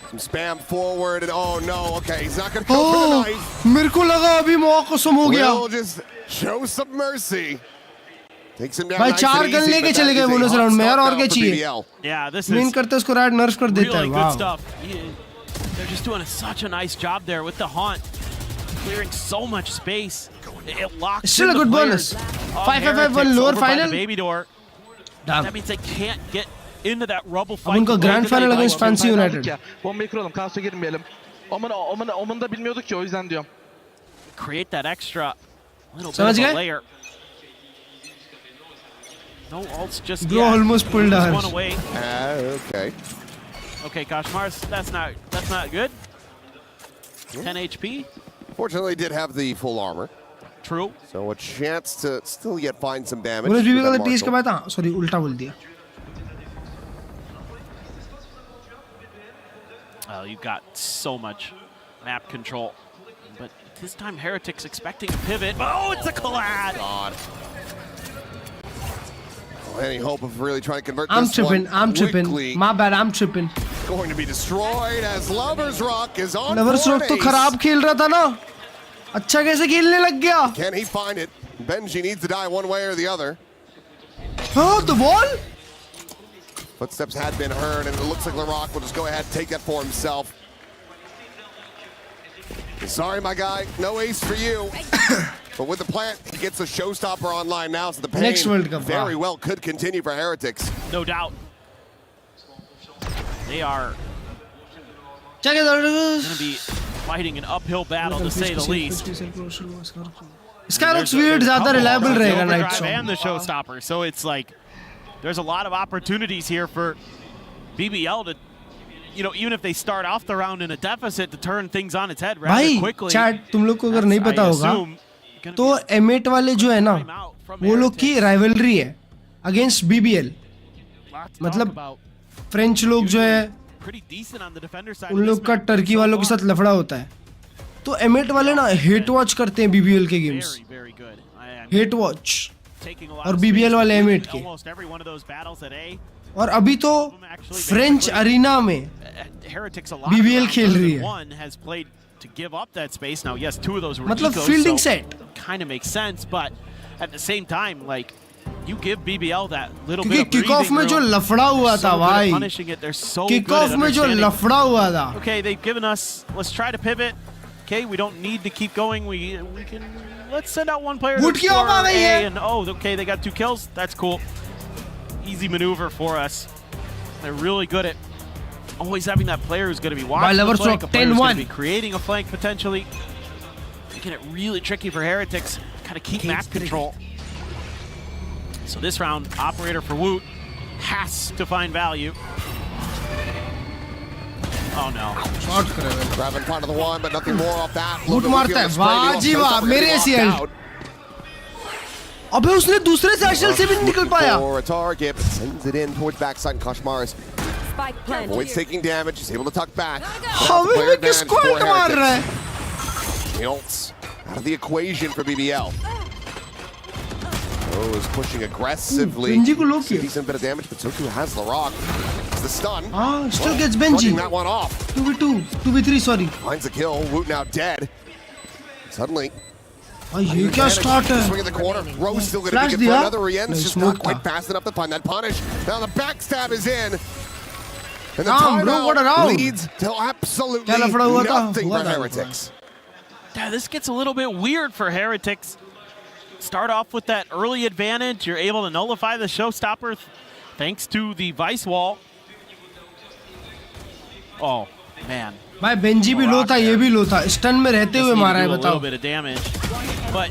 Some spam forward and oh no, okay, he's not gonna go for the knife. मेरे को लगा अभी मौका कसम हो गया. We'll just show some mercy. Takes him down. भाई चार गन लेके चले गए बोनस राउंड में यार और क्या चाहिए? Yeah, this is. मेन करते उसको राइट नर्फ कर देता है. Good stuff. They're just doing such a nice job there with the haunt, clearing so much space. It locks. Still a good bonus. 5-5-5-1 lower final. Baby door. That means they can't get into that rubble fight. उनका grand final against Fancy United. Bombayı kıralım, kaosa girmeyelim. Omen da bilmiyorduk ki o yüzden diyorum. Create that extra little bit of a layer. No ults just Bro almost pulled out. One away. Okay. Okay, Kashmars, that's not good. 10 HP. Fortunately, did have the full armor. True. So a chance to still yet find some damage. Bonus BB का तेज के बाद हाँ sorry उल्टा बोल दिया. You've got so much map control, but this time Heretics expecting a pivot. Oh, it's a collide! God. Any hope of really trying to convert I'm this tripping. one I'm tripping. quickly. My bad. I'm tripping. Going to be destroyed as Lovers Rock is on. Lovers Rock तो खराब खेल रहा था ना. अच्छा कैसे खेलने लग गया? Can he find it? Benji needs to die one way or the other. Oh, the wall? Footsteps had been heard, and it looks like LaRock will just go ahead and take that for himself. Sorry, my guy, no ace for you. But with the plant, he gets a showstopper online now, so the pain Next World Cup, very well could continue for Heretics. No doubt. They are going to be fighting an uphill battle, to say the least. Skyrock's weird ज़्यादा reliable रहेगा night song. And the showstopper, so it's like there's a lot of opportunities here for BBL to, you know, even if they start off the round in a deficit, to turn things on its head rather quickly. Chat, तुम लोग को अगर नहीं पता होगा तो M8 वाले जो है ना वो लोग की rivalry है against BBL. मतलब फ्रेंच लोग जो है उन लोग का टर्की वालों के साथ लफड़ा होता है. तो M8 वाले ना हेट वॉच करते हैं BBL के गेम्स. हेट वॉच और BBL वाले M8 के. और अभी तो फ्रेंच अरीना में BBL खेल रही है. To give up that space now, yes, two of those were मतलब fielding set kind of makes sense, but at the same time, like you give BBL that little bit क्योंकि of kick off में जो लफड़ा हुआ था भाई, kick off में जो लफड़ा हुआ था. Okay, they've given us. Let's try to pivot. Okay, we don't need to keep going. We can. Let's send out one player. Wood की ऑफ आ गई है. And oh, okay, they got 2 kills. That's cool. Easy maneuver for us. They're really good at always having that player who's going to be watching the flank, a player who's going to be creating a flank potentially. Making it really tricky for Heretics. Kind of keep map control. So this round, operator for Woot has to find value. Oh no. Shot grabbing part of the one, but nothing more off that. Woot मारता है. वाह जी वाह, मेरे से help. अबे उसने दूसरे सैशल से भी निकल पाया. For a target, sends it in towards backside. Kashmar is always taking damage. He's able to tuck back. हमें भी स्क्वाड मार रहा है. Ults out of the equation for BBL. Oh, is pushing aggressively. Benji को low किया. Decent bit of damage, but so too has the rock. It's the stun. Ah, still gets Benji. That one off. 2v2, 2v3, sorry. Finds the kill. Woot now dead. Suddenly. Oh, ये क्या start है? Swing in the corner. Rose still going to be good for another re-end. It's just not quite fast enough to find that punish. Now the backstab is in. And the timeout leads to absolutely nothing for Heretics. Yeah, this gets a little bit weird for Heretics. Start off with that early advantage. You're able to nullify the showstopper thanks to the Vice Wall. Oh, man. भाई Benji भी लो था, ये भी लो था. Stun में रहते हुए मारा है, बताओ. A little bit of damage. But,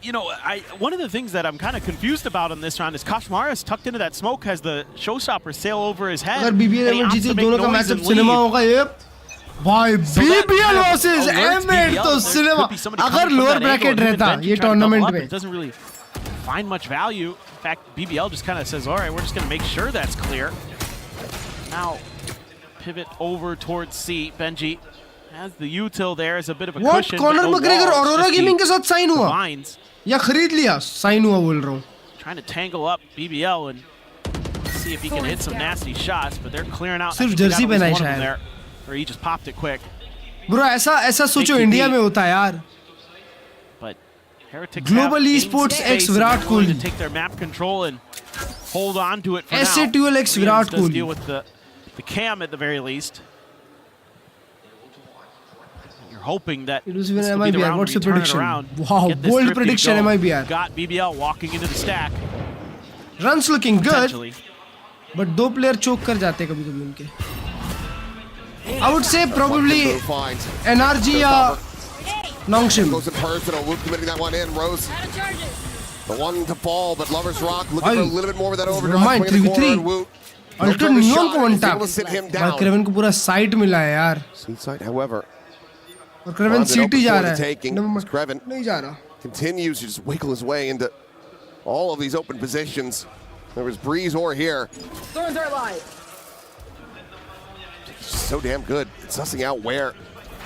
you know, one of the things that I'm kind of confused about in this round is Kashmar is tucked into that smoke, has the showstopper sail over his head. अगर BBL में जीते दोनों का matchup cinema होगा ये. भाई BBL versus M8 तो cinema. अगर लोअर ब्रैकेट रहता ये टूर्नामेंट में. It doesn't really find much value. In fact, BBL just kind of says, all right, we're just going to make sure that's clear. Now, pivot over towards C. Benji has the util there as a bit of a cushion. Conor McGregor Aurora Gaming के साथ sign हुआ या खरीद लिया? Sign हुआ बोल रहा हूँ. Trying to tangle up BBL and see if he can hit some nasty shots, but they're clearing out. सिर्फ जर्सी पहना है शायद. Or he just popped it quick. Bro, ऐसा सोचो इंडिया में होता है यार. But Heretics Global Esports X Virat Kohli. To take their map control and hold on to it for now. SA2L X Virat Kohli. Deal with the cam at the very least. You're hoping that it was even MIBR. What's the prediction? Wow, bold prediction MIBR. Got BBL walking into the stack. Runs looking good. But दो player choke कर जाते कभी-कभी उनके. I would say probably Nrg या Nongshim. Goes in personal. Woot committing that one in. Rose. The one to fall, but Lover's Rock looking for a little bit more of that overdrive. Remind 3v3. Ultra Neon को one tap. भाई Kraven को पूरा site मिला है यार. Site, however. और Kraven CT जा रहा है. Creven नहीं जा रहा. Continues to just wiggle his way into all of these open positions. There was Breeze or here. Thorns are alive. So damn good. It's sussing out where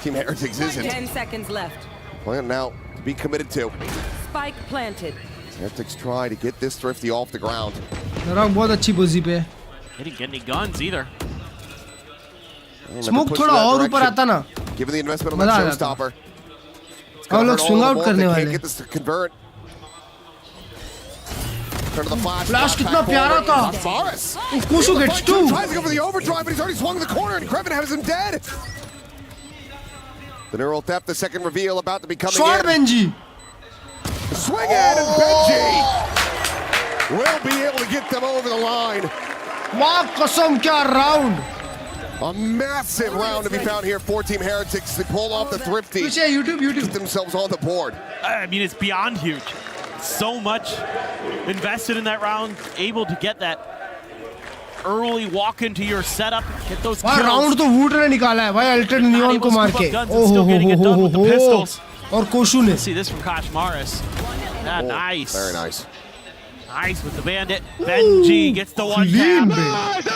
Team Heretics isn't. 10 seconds left. Plan now to be committed to. Spike planted. Heretics try to get this Thrifty off the ground. Nrg बहुत अच्छी पोजी पे. He didn't get any guns either. Smoke थोड़ा और ऊपर आता ना. Given the investment on that showstopper. और लोग swing out करने वाले. Can't get this to convert. Turn to the flash. Flash कितना प्यारा था. Boris. Kushu gets 2. Tries to go for the overdrive, but he's already swung the corner, and Creven has him dead. The neural theft, the second reveal about to be coming Short in. Benji. Swing in, and Benji will be able to get them over the line. Wow, कसम क्या round. A massive round to be found here for Team Heretics. They pull off the Thrifty. YouTube. Get themselves on the board. I mean, it's beyond huge. So much invested in that round, able to get that early walk into your setup, get those kills. Round तो Woot ने निकाला है भाई Ultra Neon को मार के. Oh. और कोशु ने. See this from Kosh Morris. Nice. Very nice. Nice with the bandit. Benji gets the one tap. Nice,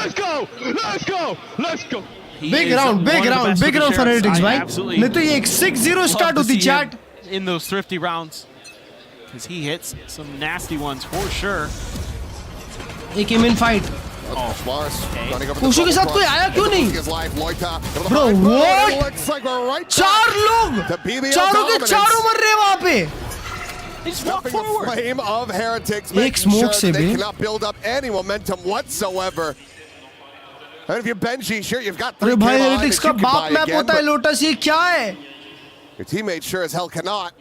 let's go. Big round for Heretics भाई. नहीं तो ये 6-0 start होती chat. In those Thrifty rounds. Because he hits some nasty ones for sure. He came in fight. कोशु के साथ कोई आया क्यों नहीं? Bro, what? 4 लोग. चारों के चारों मर रहे हैं वहाँ पे. Stopping the flame of Heretics, Ek making smoke sure se they bhi. cannot build up any momentum whatsoever. And if you're Benji, sure, you've got अरे 3K भाई behind एनालिटिक्स that का you can बाप buy map again, होता है but lotus, ये क्या है? your teammates sure as hell cannot.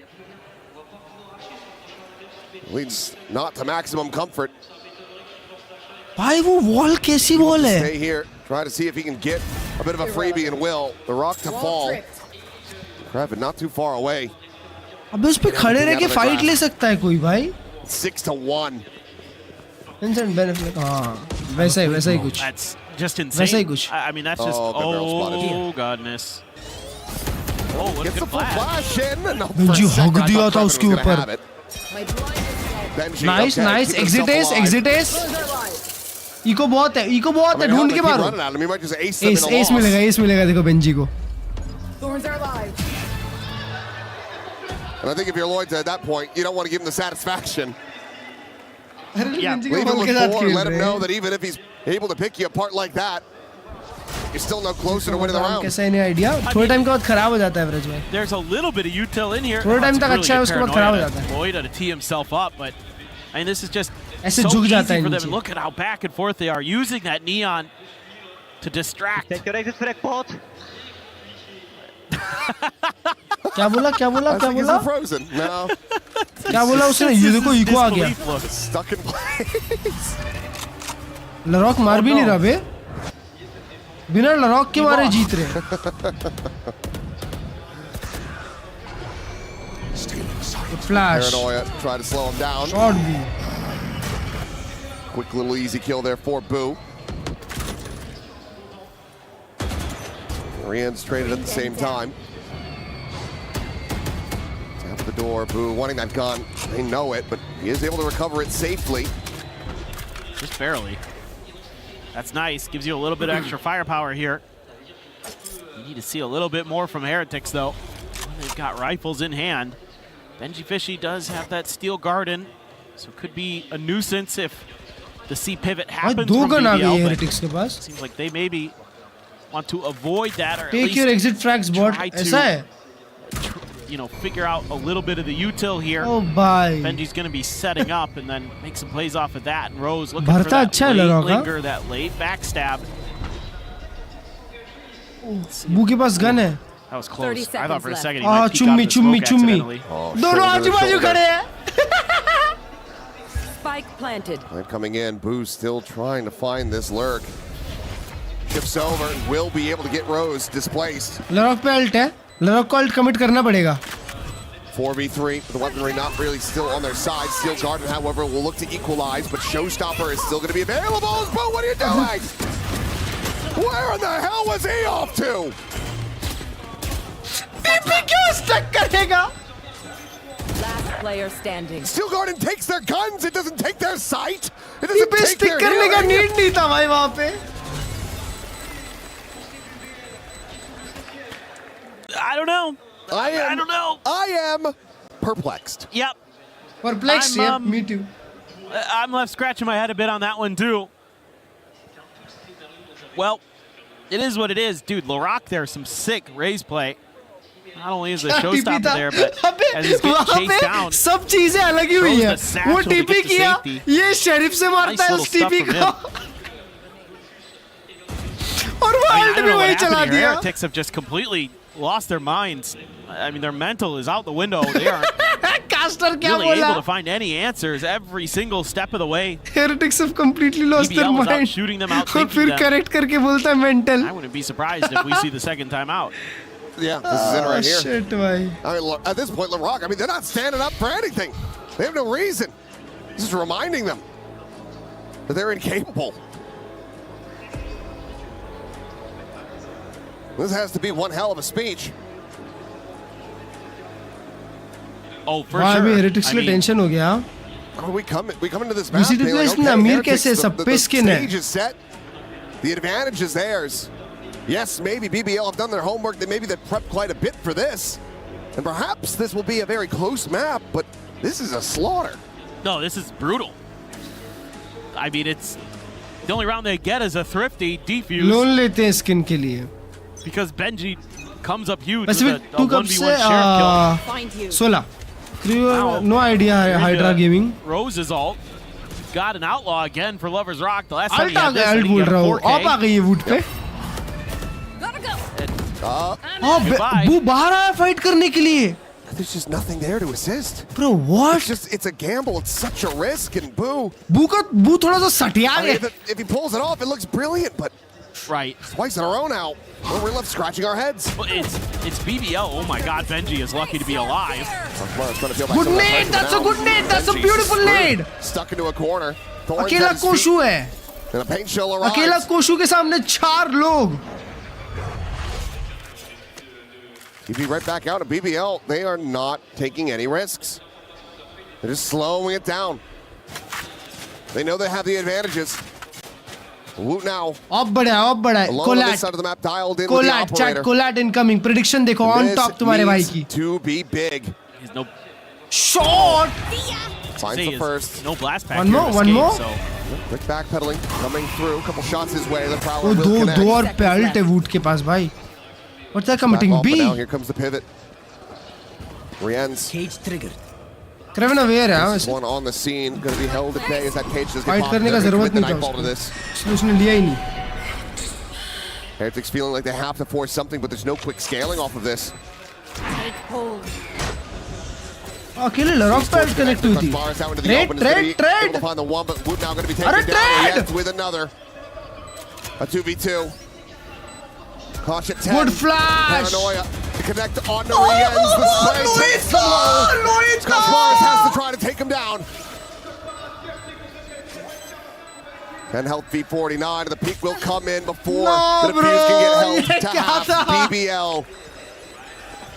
Leads not to maximum comfort. भाई वो वॉल कैसी वॉल है? Stay here, try to see if he can get a bit of a freebie and will. The rock to fall. Kravitz not too far away. अब उस पे खड़े रह के फाइट ले सकता है कोई भाई? 6-1. Instant benefit. हाँ, वैसा ही कुछ. That's just insane. वैसा ही कुछ. I mean, that's just. Oh, goodness. Oh, what a Gets good the full flash in. No, for a Benji second, hug I दिया thought था Kravitz उसके was gonna ऊपर. have it. Benji, Nice, okay, nice. keeping Exit himself ace, alive. exit ace. Eco बहुत है, ढूंढ के मारो. Running at him. He might just ace them in a Ace loss. मिलेगा देखो बेंजी को. Thorns are alive. And I think if you're Lloyd at that point, you don't want to give him the satisfaction. Yeah, Leave him with 4, let him know that even if he's able to pick you apart like that, you're still no closer to winning the round. कैसा नहीं idea? थोड़े time के बाद खराब हो जाता है average में. There's a little bit of util in here. थोड़े टाइम तक अच्छा है, उसके बाद खराब हो जाता है. Lloyd to tee himself up, but I mean, this is just ऐसे so झुक easy जाता है for them. नीचे. And look at how back and forth they are using that neon to distract. Take your exit for export. क्या बोला? Frozen. No. क्या बोला उसने? ये देखो इको आ गया. Stuck in place. लरॉक मार भी नहीं रहा बे. बिना लरॉक के मारे जीत रहे. Flash. Paranoia, try to slow him down. Shot भी. Quick little easy kill there for Boo. Rian's traded at the same time. Tap the door, Boo wanting that gun. They know it, but he is able to recover it safely. Just barely. That's nice. Gives you a little bit of extra firepower here. You need to see a little bit more from Heretics, though. They've got rifles in hand. Benji Fishy does have that steel garden, so it could be a nuisance if the C pivot happens from BBL, but seems like they maybe want to avoid that, or at Take least your exit frags, bot. try ऐसा है? to, figure out a little bit of the util here. Oh, bye. Benji's going to be setting up and then make some plays off of that. And Rose looking for भरता that अच्छा है late लड़का. linger, that late backstab. बू के पास gun है. That was close. I thought for a second he Ah, might peek out of the smoke accidentally. दोनों आजू-बाजू खड़े हैं. Spike planted. And coming in, Boo's still trying to find this lurk. Shifts over and will be able to get Rose displaced. लरॉक पे alt है. लरॉक को alt commit करना पड़ेगा. 4v3, the weaponry not really still on their side. Steel Garden, however, will look to equalize, but Showstopper is still going to be available. Boo, what are you doing? Where in the hell was he off to? PP क्यों stuck करेगा? Last player standing. Steel Garden takes their guns. It doesn't take their sight. It doesn't PP take stick their करने का hearing. Need नहीं था भाई वहाँ पे. I don't know. I don't know. I am perplexed. Yep. Perplexed, yep, me too. I'm left scratching my head a bit on that one, too. Well, it is what it is. Dude, LaRock there, some sick raise play. Not only is the showstopper there, but as he's getting chased down, सब चीजें अलग ही हुई है. वो TP किया, ये sheriff से मारता है उस टीपी को. और वो अल्ट भी वही चला दिया. Heretics have just completely lost their minds. I mean, their mental is out the window. They aren't Caster क्या really able बोला? to find any answers every single step of the way. Heretics have completely lost their BBL is out mind. shooting them, out और thinking फिर them. correct करके बोलता है mental. I wouldn't be surprised if we see the second time out. Yeah, this is it right here. Shit, भाई. I mean, at this point, LaRock, I mean, they're not standing up for anything. They have no reason. This is reminding them that they're incapable. This has to be one hell of a speech. Oh, for भाई sure. अभी Heretics के लिए tension हो गया. We come into this match. VCT place में अमीर कैसे है? सब पे skin है. The stage is set. The advantage is theirs. Yes, maybe BBL have done their homework. Maybe they've prepped quite a bit for this. And perhaps this will be a very close map, but this is a slaughter. No, this is brutal. I mean, it's the only round they get is a thrifty defuse. Loan लेते हैं skin के लिए. Because Benji comes up huge with Pacific a 1v1 sheriff kill. 16. No idea. Hydra Gaming. Rose's ult. Got an outlaw again for Lover's Rock. The last time he Alt had this, alt he बोल got रहा a हूँ. 4K. आप आ गई है would पे. बू बाहर आया फाइट करने के लिए. There's just nothing there to assist. Bro, what? It's a gamble. It's such a risk. And Boo थोड़ा सा सटिया है. If he pulls it off, it looks brilliant. But right, twice in a row now. Well, we're left scratching our heads. Well, it's BBL. Oh my God, Benji is lucky to be alive. Good nade. That's a good nade. That's a beautiful nade. Stuck into a corner. अकेला कोशु है. And a paint shell arrives. अकेला कोशु के सामने 4 लोग. He'd be right back out of BBL. They are not taking any risks. They're just slowing it down. They know they have the advantages. Woot now. अब बड़ा है. Alone on this side of the map, dialed in with the operator. Chat Collat incoming. Prediction देखो on top तुम्हारे भाई की. To be big. He's no shot. Finds the first. No blast pack. One more. So. Quick backpedaling, coming through. A couple shots his way. The prowler वो will connect. दो और पे alt है would के पास भाई. What's that committing? B. Now here comes the pivot. Rien's cage triggered. Kraven aware है वैसे. One on the scene, going to be held at bay as that cage does get fight करने का जरूरत नहीं था उसको. उसने लिया ही नहीं. Heretics feeling like they have to force something, but there's no quick scaling off of this. Take hold. अकेले लॉक पे अल्ट कनेक्ट हुई थी. Trade. Find the one, but Woot now going to be taken down with another. A 2v2. Caution 10. Good flash. Paranoia to connect on the Rien's. The spray takes the blow. Kosmaris has to try to take him down. And help V49. The peak will come in before the defuse can get help to half BBL.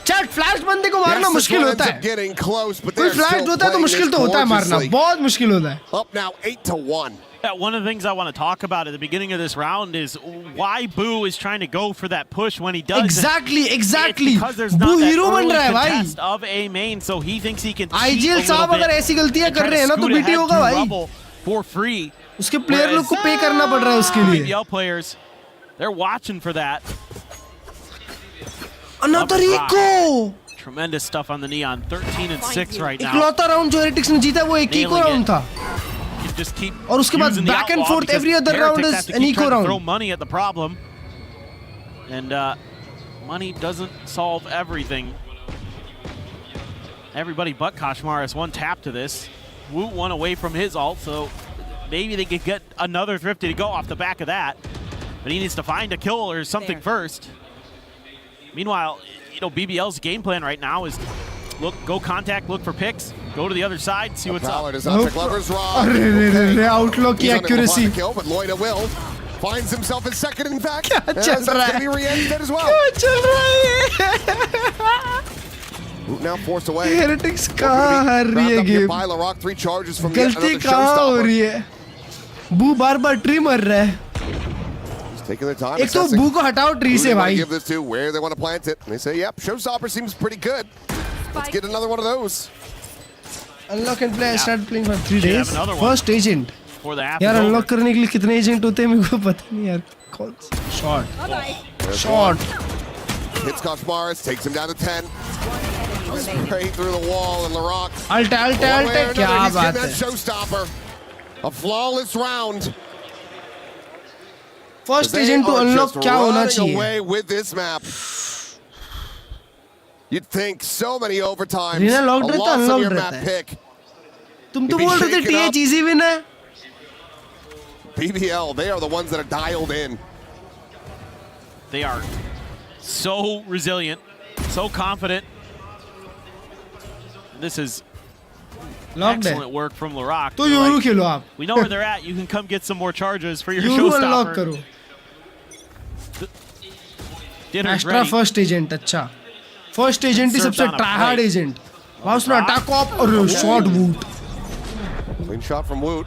Chat flash बंदे को मारना मुश्किल होता है. Getting close, but कोई flash होता है तो मुश्किल तो होता है मारना. बहुत मुश्किल होता है. Up now 8-1. Yeah, one of the things I want to talk about at the beginning of this round is why Boo is trying to go for that push when he does. Exactly. It's because there's not Boo that hero बन early रहा है भाई. contest of A main, so he thinks he can cheat a IGL little साहब bit अगर ऐसी गलतियां कर रहे हैं ना तो बीटी होगा भाई. For free. उसके प्लेयर लोग को पे करना पड़ रहा है उसके लिए. BBL players, they're watching for that. Another eco. Tremendous stuff on the Neon. 13-6 right now. इकलौता राउंड जो हेरेटिक्स ने जीता वो एक eco राउंड था. और उसके बाद back and forth every other round is an eco round. Throw money at the problem, and money doesn't solve everything. Everybody but Kashmaris one tap to this. Woot one away from his ult, so maybe they could get another Thrifty to go off the back of that. But he needs to find a kill or something first. Meanwhile, you know, BBL's game plan right now is go contact, look for picks, go to the other side, see what's up. Does not take Lover's Rock. Outlook की accuracy. Kill, but Loida will. Finds himself in second, in fact. क्या चल रहा है? Going to be Rien's as well. क्या चल रहा है? Now forced away. Heretics कहाँ हार रही है गेम? Rock 3 charges from गलती कहाँ हो रही है? बू बार-बार ट्री मर रहा है. Taking their time. एक तो बू को हटाओ ट्री से भाई. Give this to where they want to plant it. And they say, "Yep, Showstopper seems pretty good. Let's get another one of those." Unlock and play. Start playing for 3 days. First agent. यार unlock करने के लिए कितने agent होते हैं मेरे को पता नहीं यार. कौन shot. Shot. Hits Kosmaris, takes him down to 10. Straight through the wall, and LaRock. Alt. क्या बात है? Showstopper. A flawless round. First agent to unlock क्या होना चाहिए? Away with this map. You'd think so many overtimes. Rina locked रहता है, unlocked रहता है. pick. तुम तो बोल रहे थे TH easy win है. BBL, they are the ones that are dialed in. They are so resilient, so confident. This is excellent work from LaRock. तो यूरू खेलो आप. We know where they're at. You can come get some more charges for your यूरू unlock showstopper. करो. Astra first agent अच्छा. First agent ही सबसे tryhard agent. वहाँ उसने attack op और shot Woot. Clean shot from Woot.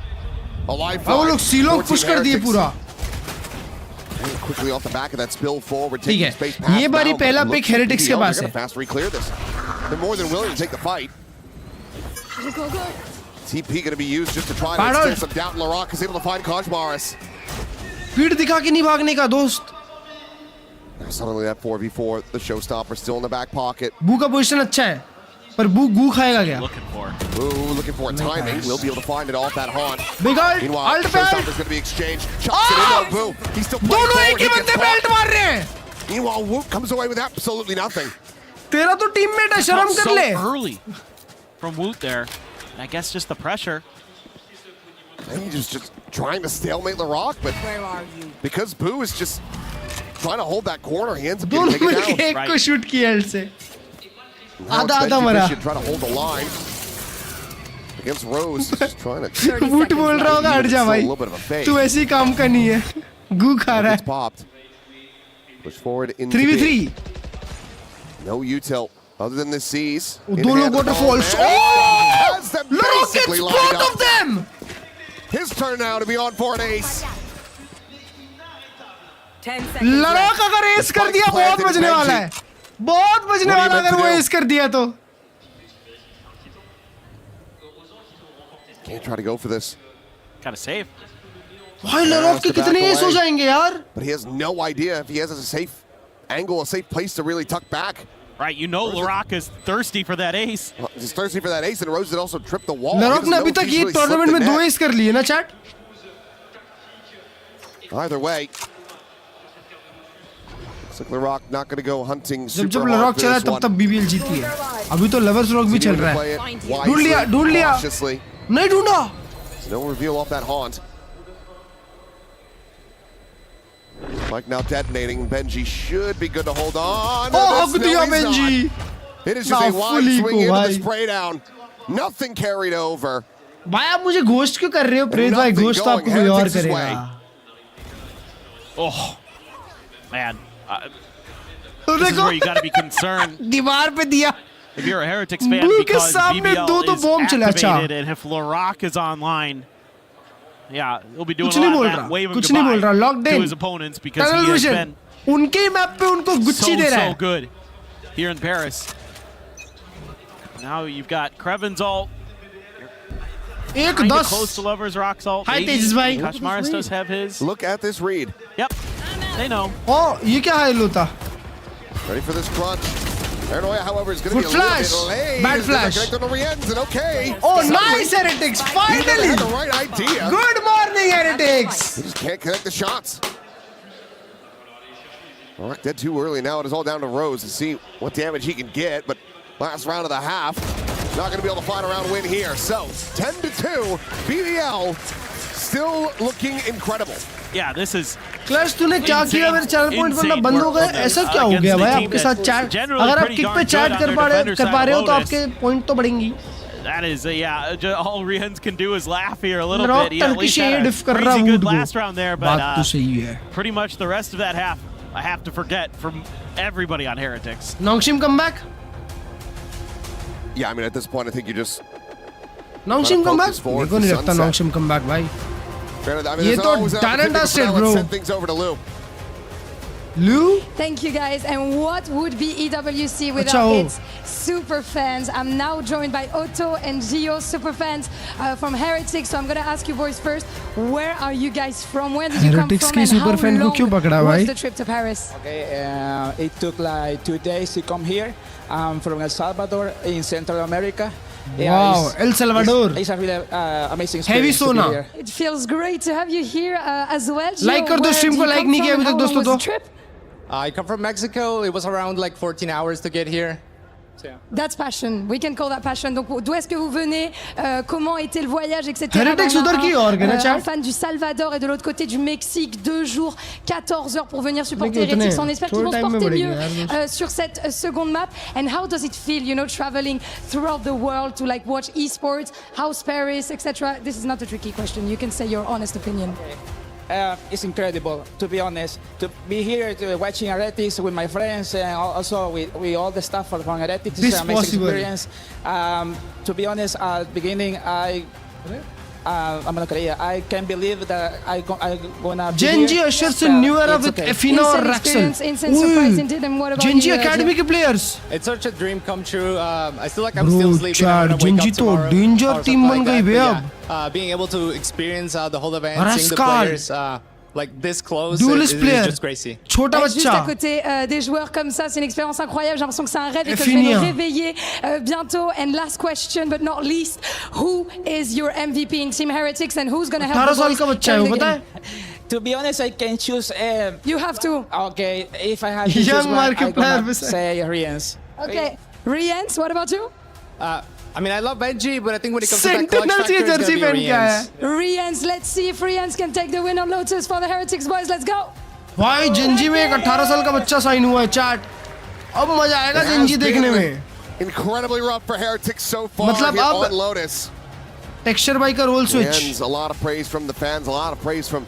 Alive. वो लोग सीलों push कर दिए पूरा. Quickly off the back of that spill forward. ठीक है. ये बारी पहला pick Heretics के पास है. Fast reclear this. They're more than willing to take the fight. TP going to be used just to try to instill some doubt. LaRock is able to find Kosmaris. Speed दिखा के नहीं भागने का दोस्त. Suddenly that 4v4, the showstopper still in the back pocket. बू का position अच्छा है. पर बू गू खाएगा क्या? Ooh, looking for timing. We'll be able to find it off that haunt. Big ult, Meanwhile, ult showstopper's going to be exchanged. Chucks it in though, Boo. He's still playing दोनों एक forward. He He बंदे gets पे ult caught. मार रहे हैं. Meanwhile, Woot comes away with absolutely nothing. तेरा तो teammate है, शर्म कर ले. Early from Woot there. I guess just the pressure. And he's just trying to stalemate Larocque, but because Boo is just trying to hold that corner, he ends up getting दोनों taken मिलके down. एक को shoot किया ult से. Now it's आधा Benji मरा. Bishop trying to hold the line against Rose. He's just trying to. वुट बोल रहा होगा हट जा भाई. तू ऐसी काम का नहीं है. गू खा रहा है. Popped. Push forward into 3v3. No util other than the C's. दोनों waterfalls. Oh! Larocque gets both of them. His turn now to be on for an ace. Larocque अगर एस कर दिया बहुत बजने वाला है. बहुत बजने वाला अगर वो एस कर दिया तो. Can't try to go for this. Gotta save. भाई Larocque के कितने एस हो जाएंगे यार? But he has no idea if he has a safe angle, a safe place to really tuck back. Right, you know Larocque is thirsty for that ace. Well, he's thirsty for that ace, and Rose had also tripped the wall. Larocque ने अभी तक ये tournament में 2 S कर लिए ना chat? Either way, looks like Larocque not going to go hunting जब super hard Larocque for चला this तब one. तब BBL जीती है. अभी तो Lovers Rock भी चल रहा है. ढूंढ लिया. Cautiously. नहीं ढूंढा. No reveal off that haunt. Mike now detonating. Benji should be good to hold on. Oh, That's good to no, go, he's Benji. not. It is just a wide swing into the spray down. Nothing carried over. भाई आप मुझे ghost क्यों कर रहे हो? प्रेत भाई ghost तो आपको कोई और करेगा. Oh, man. This is where you gotta be concerned. दीवार पे दिया. If you're a Heretics fan, Blue के because सामने BBL दो is बॉम्ब चला. activated, and if Larocque is online, yeah, he'll be doing कुछ a नहीं lot बोल of that, रहा. waving कुछ नहीं बोल रहा. goodbye Locked to in. his opponents because Tunnel he has vision. been उनके ही मैप पे उनको गुच्छी दे रहा है. so good here in Paris. Now you've got Krevin's ult. एक Kinda 10. close to Lover's Rock's ult. Hi, maybe. Tejas bhai. Kashmaris does have his. Look at this read. Yep, they know. Oh, ये क्या है लोता? Ready for this crunch. Paranoia, however, is going to be Foot a little flash. bit late. Bad As they flash. connect on the re-ends, and okay. Oh, nice Heretics! He Finally! had the right idea. Good morning, Heretics! He just can't connect the shots. Larocque dead too early. Now it is all down to Rose to see what damage he can get. But last round of the half, not going to be able to find a round win here. So 10-2, BBL still looking incredible. Yeah, this is. क्लर्ज तूने क्या किया? मेरे channel point बनना बंद हो गए. ऐसा क्या हो गया भाई आपके साथ चैट? अगर आप किक पे चैट कर पा रहे हो तो आपके पॉइंट तो बढ़ेंगी. That is, yeah, all Rihan's can do is laugh here a little Larocque bit. He at least had a crazy good last round there, but pretty much the rest of that half, I have to forget from everybody on Heretics. Nongshim come back? Yeah, I mean, at this point, I think you just. Nongshim come back? मेरे को नहीं लगता Nongshim come back भाई. I mean, ये तो done and dusted, bro. Send things over to Lou. Lou? Thank you guys. And what would be EWC without its super fans? I'm now joined by Otto and Gio, super fans from Heretics. So I'm gonna ask you boys first. Where are you guys from? Where did you come from? And how long was the trip to Paris? Okay, it took like 2 days to come here. I'm from El Salvador in Central America. Wow, El Salvador. It's a really amazing experience. Heavy sauna. It feels great to have you here as well. Gio, Like कर दो stream को like नहीं किया अभी तक दोस्तों तो. I come from Mexico. It was around like 14 hours to get here. So, yeah. That's passion. We can call that passion. Donc, d'où est-ce que vous venez? Comment était le voyage, etc. Heretics उधर की org un fan du Salvador et de l'autre côté du Mexique. 2 jours, 14 heures pour venir supporter Heretics. On espère qu'ils vont se porter mieux sur cette seconde map. And how does it feel, you know, traveling throughout the world to like watch esports, House Paris, etc. This is not a tricky question. You can say your honest opinion. It's incredible, to be honest, to be here watching Heretics with my friends and also with all the staff from Heretics. It's an amazing experience. To be honest, at the beginning, I can't believe that I'm gonna be Genji here. ushers a new era with Efina or Raxel. Insane surprise indeed. And what about Genji you, Academy के players. It's such a dream come true. I feel like I'm still sleeping. I'm gonna wake up tomorrow. Danger team बन गई बे अब. Being able to experience the whole event, seeing the players, like this close. Duelist It's player. just crazy. छोटा Juste à बच्चा. côté des joueurs comme ça, c'est une expérience incroyable. J'ai l'impression que c'est un rêve et que je vais me réveiller bientôt. And last question, but not least, who is your MVP in Team Heretics and who's going to help 18 साल का बच्चा है वो पता है? To be honest, I can choose. You have to. Okay, if I have to choose Young one, market I'm player. gonna say Rians. Okay, Rians, what about you? I mean, I love Benji, but I think when it comes Sentinel to that clutch की factor, it's jersey gonna पहन be के आया Rians. है. Rians, let's see if Rians can take the win on Lotus for the Heretics boys. Let's go. भाई जिंजी में एक 18 साल का बच्चा साइन हुआ है चैट. अब मजा आएगा It has जिंजी been देखने में. Incredibly rough for Heretics so far मतलब here अब on Lotus. टेक्सचर भाई का role switch. And a lot of praise from the fans, a lot of praise from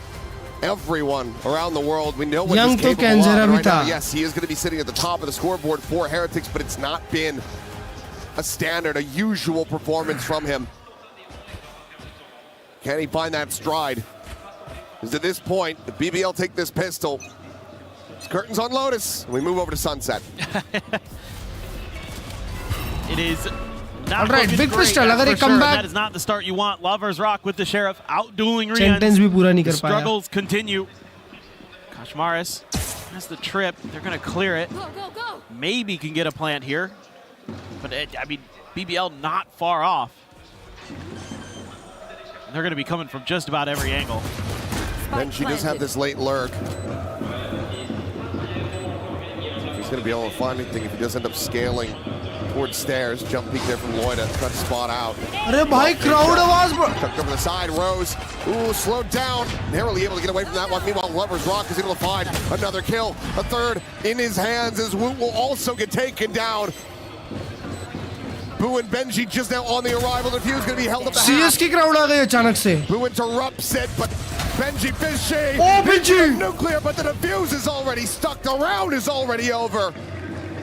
everyone around the world. We know what Young he's तो capable of. Kenzera And भी right now, था. yes, he is going to be sitting at the top of the scoreboard for Heretics, but it's not been a standard, a usual performance from him. Can he find that stride? Because at this point, the BBL take this pistol. It's curtains on Lotus, and we move over to Sunset. It is not All right, looking big great, pistol. that's अगर for ये sure. comeback- That is not the start you want. Lovers Rock with the Sheriff outdueling Rian. Sentence भी पूरा नहीं The कर पाया. struggles continue. Kashmaris has the trip. They're going to clear it. Maybe can get a plant here. But, I mean, BBL not far off. And they're going to be coming from just about every angle. Then she does have this late lurk. He's going to be able to find anything if he does end up scaling towards stairs. Jump peek there from Loida, try to spot out. अरे भाई crowd आवाज. Tucked over the side, Rose. Ooh, slowed down. Narrowly able to get away from that one. Meanwhile, Lovers Rock is able to find another kill. A third in his hands as Woot will also get taken down. Boo and Benji just now on the arrival. The fuse going to be held up the CS की crowd आ गई अचानक से. Boo interrupts it, but Benji Fishy. Oh, Benji! Nuclear, but the defuse is already stuck. The round is already over.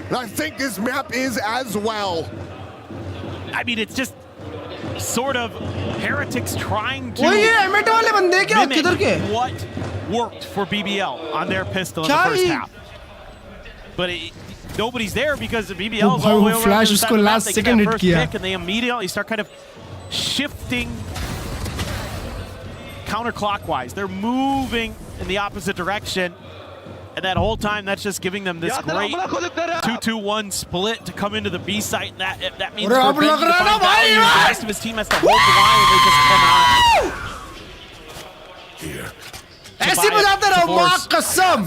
And I think this map is as well. I mean, it's just sort of Heretics trying to वो ये M8 वाले बंदे क्या किधर के? mimic what worked for BBL on their pistol in the क्या first ये? half. But nobody's there because the BBL वो is all the way भाई वो over flash to the side उसको of the map. last They get second that hit first किया. pick and they immediately start kind of shifting counterclockwise. They're moving in the opposite direction. And that whole time, that's just giving them this great 2-2-1 split to come into the B site. And that means for Benji to find value, the rest of his team has to hold the line and they just come out. ऐसी बजाते रहो माँ कसम.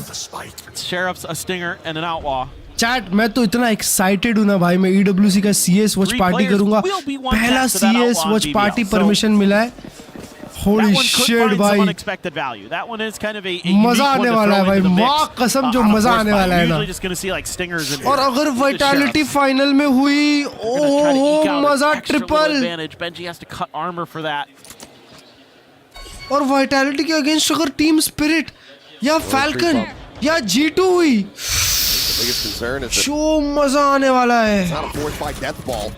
Sheriff's a stinger and an outlaw. Chat मैं तो इतना excited हूँ ना भाई. मैं EWC का CS वॉच पार्टी करूंगा. पहला CS वॉच पार्टी परमिशन मिला है. Holy shit भाई. Unexpected value. That one is kind of a मजा आने वाला है भाई. माँ कसम जो मजा आने वाला है ना. Usually just going to see like stingers and और अगर vitality final में हुई, ओह मजा triple. advantage. Benji has to cut armor for that. और vitality के अगेंस्ट अगर टीम स्पिरिट या फैल्कन या G2 हुई, Biggest concern is जो मजा आने वाला है. it's not a forced by death ball.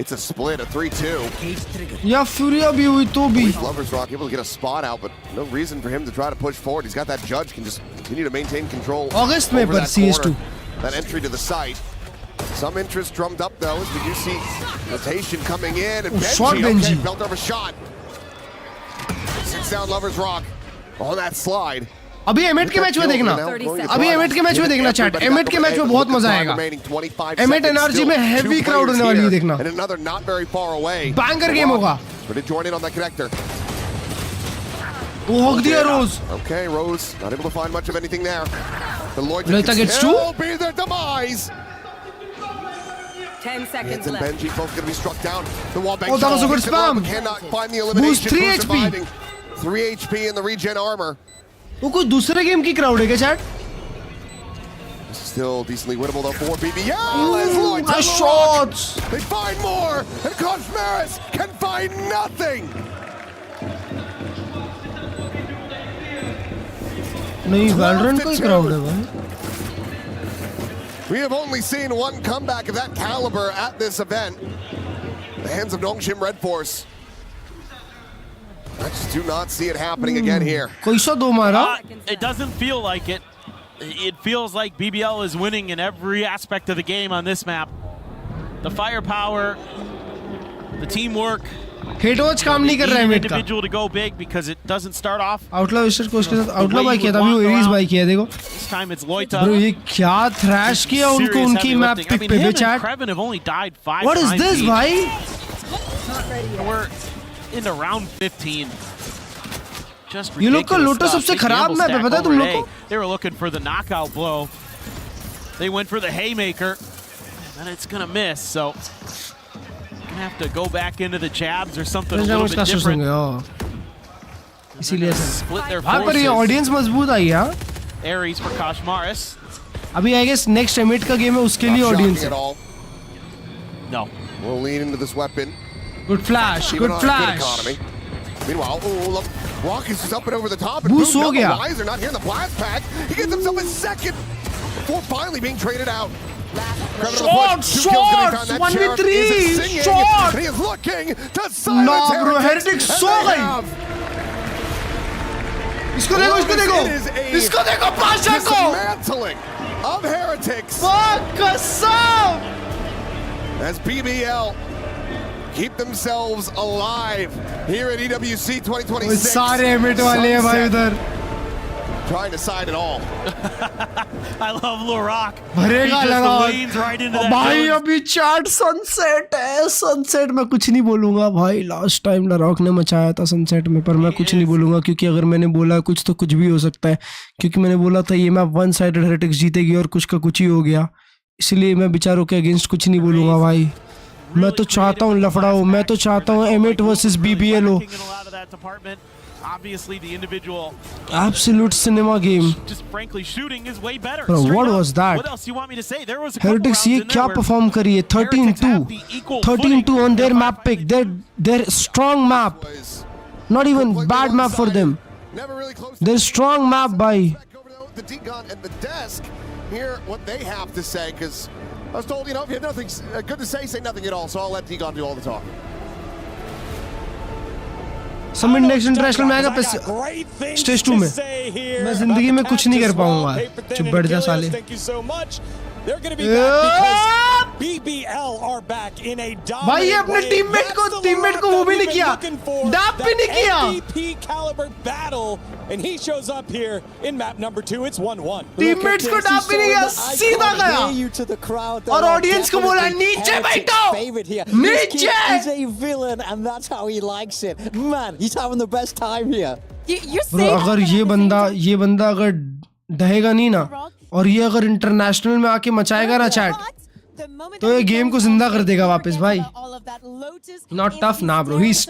It's a split, a 3-2. या फ्यूरिया भी हुई तो भी. Lovers Rock able to get a spot out, but no reason for him to try to push forward. He's got that judge, can just continue to maintain control. August में over पर that CS2. corner, that entry to the site. Some interest drummed up though, as we do see rotation coming in. And shot Benji. Okay, belt over shot. Sits down Lovers Rock on that slide. अभी M8 के match में देखना. अभी M8 के match में देखना chat. M8 के match में बहुत मजा आएगा. M8 NRG में heavy crowd होने वाली है देखना. And another not very far away. Banger game होगा. But it join in on that connector. वो हक दिया Rose. Okay, Rose not able to find much of anything there. The Lloyd Loita gets two. will be their demise. 10 seconds And left. Benji both going to be struck down. The wall bank Oh, that was a good spam. cannot find the elimination. Boost 3 Who's HP. surviving? 3 HP in the regen armor. वो कोई दूसरे game की crowd है क्या chat? Still decently winnable though for BBL as Lloyd Nice shots. They find more, and Kashmaris can find nothing. नहीं Valorant कोई crowd है भाई. We have only seen one comeback of that caliber at this event. The hands of Nongshim Red Force. I just do not see it happening again here. कोई सा दो मारा. It doesn't feel like it. It feels like BBL is winning in every aspect of the game on this map. The firepower, the teamwork, hate watch काम नहीं कर रहा है met का। individual to go big because it doesn't start off. आउटला विशर को उसके साथ आउटला by किया था, अभी वो एरीज बाई किया देखो। This time it's Loita. Bro ये क्या थ्रैश किया उनको उनकी मैप पिक पे chat. Kreven have only died 5 What is this भाई? We're into round 15. Just ये लोग का लोटस सबसे खराब मैप है, पता है तुम लोग को? They were looking for the knockout blow. They went for the haymaker, and it's gonna miss. So gonna have to go back into the jabs or something a little bit different. इसीलिए split their हाँ पर ये forces. Audience मजबूत आई है। Ares for Kashmaris. अभी I guess next M8 का game है, उसके लिए ऑडियंस है। No. We'll lean into this weapon. Good flash, good flash. Meanwhile, oh look, Rockets is up and over the top. Boost हो गया। Why is there not here in the blast pack? He gets himself a second before finally being traded out. Shots! 1v3! Shot! He is looking to silence Nah, bro, Heretics सो गई। इसको देखो, इसको देखो, इसको देखो पाशा को। Dismantling of Heretics. कसम। As BBL keep themselves alive here at EWC 2026. सारे M8 वाले हैं भाई उधर। Trying to side it all. I love Lorak. भरेगा लगा। Right into that भाई अभी चैट सनसेट है, सनसेट में कुछ नहीं बोलूंगा भाई। लास्ट टाइम लॉक ने मचाया था सनसेट में, पर मैं कुछ नहीं बोलूंगा क्योंकि अगर मैंने बोला कुछ तो कुछ भी हो सकता है, क्योंकि मैंने बोला था ये मैप वन साइडेड हेरेटिक्स जीतेगी और कुछ का कुछ ही हो गया, इसलिए मैं बेचारों के अगेंस्ट कुछ नहीं बोलूंगा भाई। मैं तो चाहता हूँ लफड़ा हो, मैं तो चाहता हूँ M8 वर्सेस BBL हो। Obviously, the individual. Absolute cinema game. Just frankly, shooting is way better. Bro, what was that? What else you want me to say? There was a Heretics ये क्या perform करी है? 13-2, 13-2 on their map pick. Their strong map. Not even bad map for them. Their strong map by. The D-Gun and the desk. Hear what they have to say, because I was told, you know, if you have nothing good to say nothing at all. So I'll let D-Gun do all the talking. Summit next international में आएगा stage 2 में। मैं जिंदगी में कुछ नहीं कर पाऊंगा। चुप बैठ जा साले। They're going to be back because BBL are back in a भाई ये अपने टीममेट को वो भी नहीं किया, डैप भी नहीं किया। MVP caliber battle, and he shows up here in map number 2. It's 1-1. Teammates को डैप भी नहीं किया, सीधा गया और ऑडियंस को बोला नीचे बैठो, नीचे। He's a villain, and that's how he likes it. Man, he's having the best time here. Bro, अगर ये बंदा अगर दहेगा नहीं ना, और ये अगर इंटरनेशनल में आके मचाएगा ना चैट, तो ये गेम को जिंदा कर देगा वापस भाई। नॉट टफ ना ब्रो, ही इज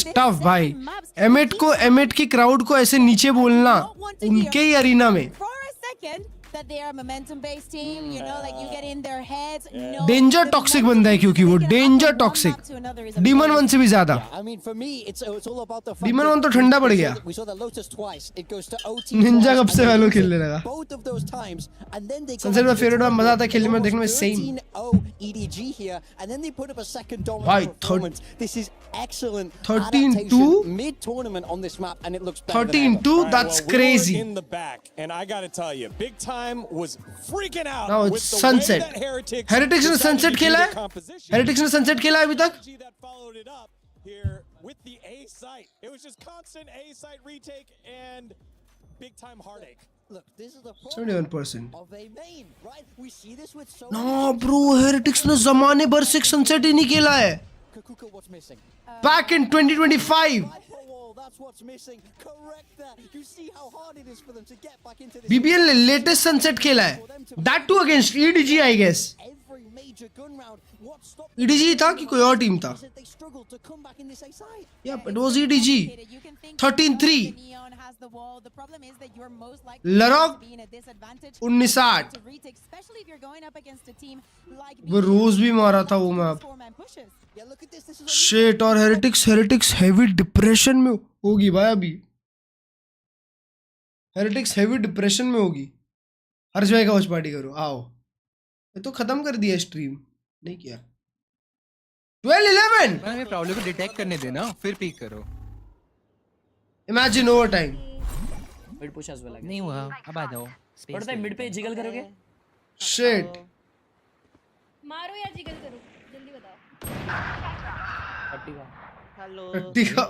टफ भाई। M8 की क्राउड को ऐसे नीचे बोलना उनके ही अरीना में, that they are a momentum-based team, you know, like you get in their heads. No, danger toxic बंदा है क्योंकि वो डेंजर टॉक्सिक, डीमन 1 से भी ज्यादा। डीमन 1 तो ठंडा पड़ गया, निंजा कब से वैलो खेलने लगा। सनसेट में फेवरेट में मजा आता है खेलने में, देखने में सेम भाई। 13-2 that's crazy. In the back, and I got to tell you, big time was freaking out. Now it's sunset. Heretics ने sunset खेला है? Heretics ने sunset खेला है अभी तक? Here with the A site, it was just constant A site retake and big time heartache. Look, this is the 71% of a main, right? We see this with so No bro, Heretics ने ज़माने भर से sunset ही नहीं खेला है। Kukuka, what's missing? Back in 2025. That's what's missing. Correct that. You see how hard it is for them to get back into this. BBL ने latest sunset खेला है, that too against EDG I guess. Every major gun round. What stopped EDG था कि कोई और team था? they struggled to come back in this A side. Yeah, it was EDG. 13-3. लरॉक 19-8। वो रोज भी मारा था वो मैप। शेट और हेरेटिक्स हेवी डिप्रेशन में होगी भाई अभी। हेरेटिक्स हेवी डिप्रेशन में होगी। हर्ष भाई का वॉच पार्टी करो, आओ। ये तो खत्म कर दिया स्ट्रीम, नहीं किया। 12-11 मैं प्रॉब्लम को डिटेक्ट करने देना, फिर पीक करो। Imagine overtime mid push as well. नहीं हुआ, अब आ जाओ। पड़ता है मिड पे जिगल करोगे? शिट मारो या जिगल करो, जल्दी बताओ। हेलो टट्टी का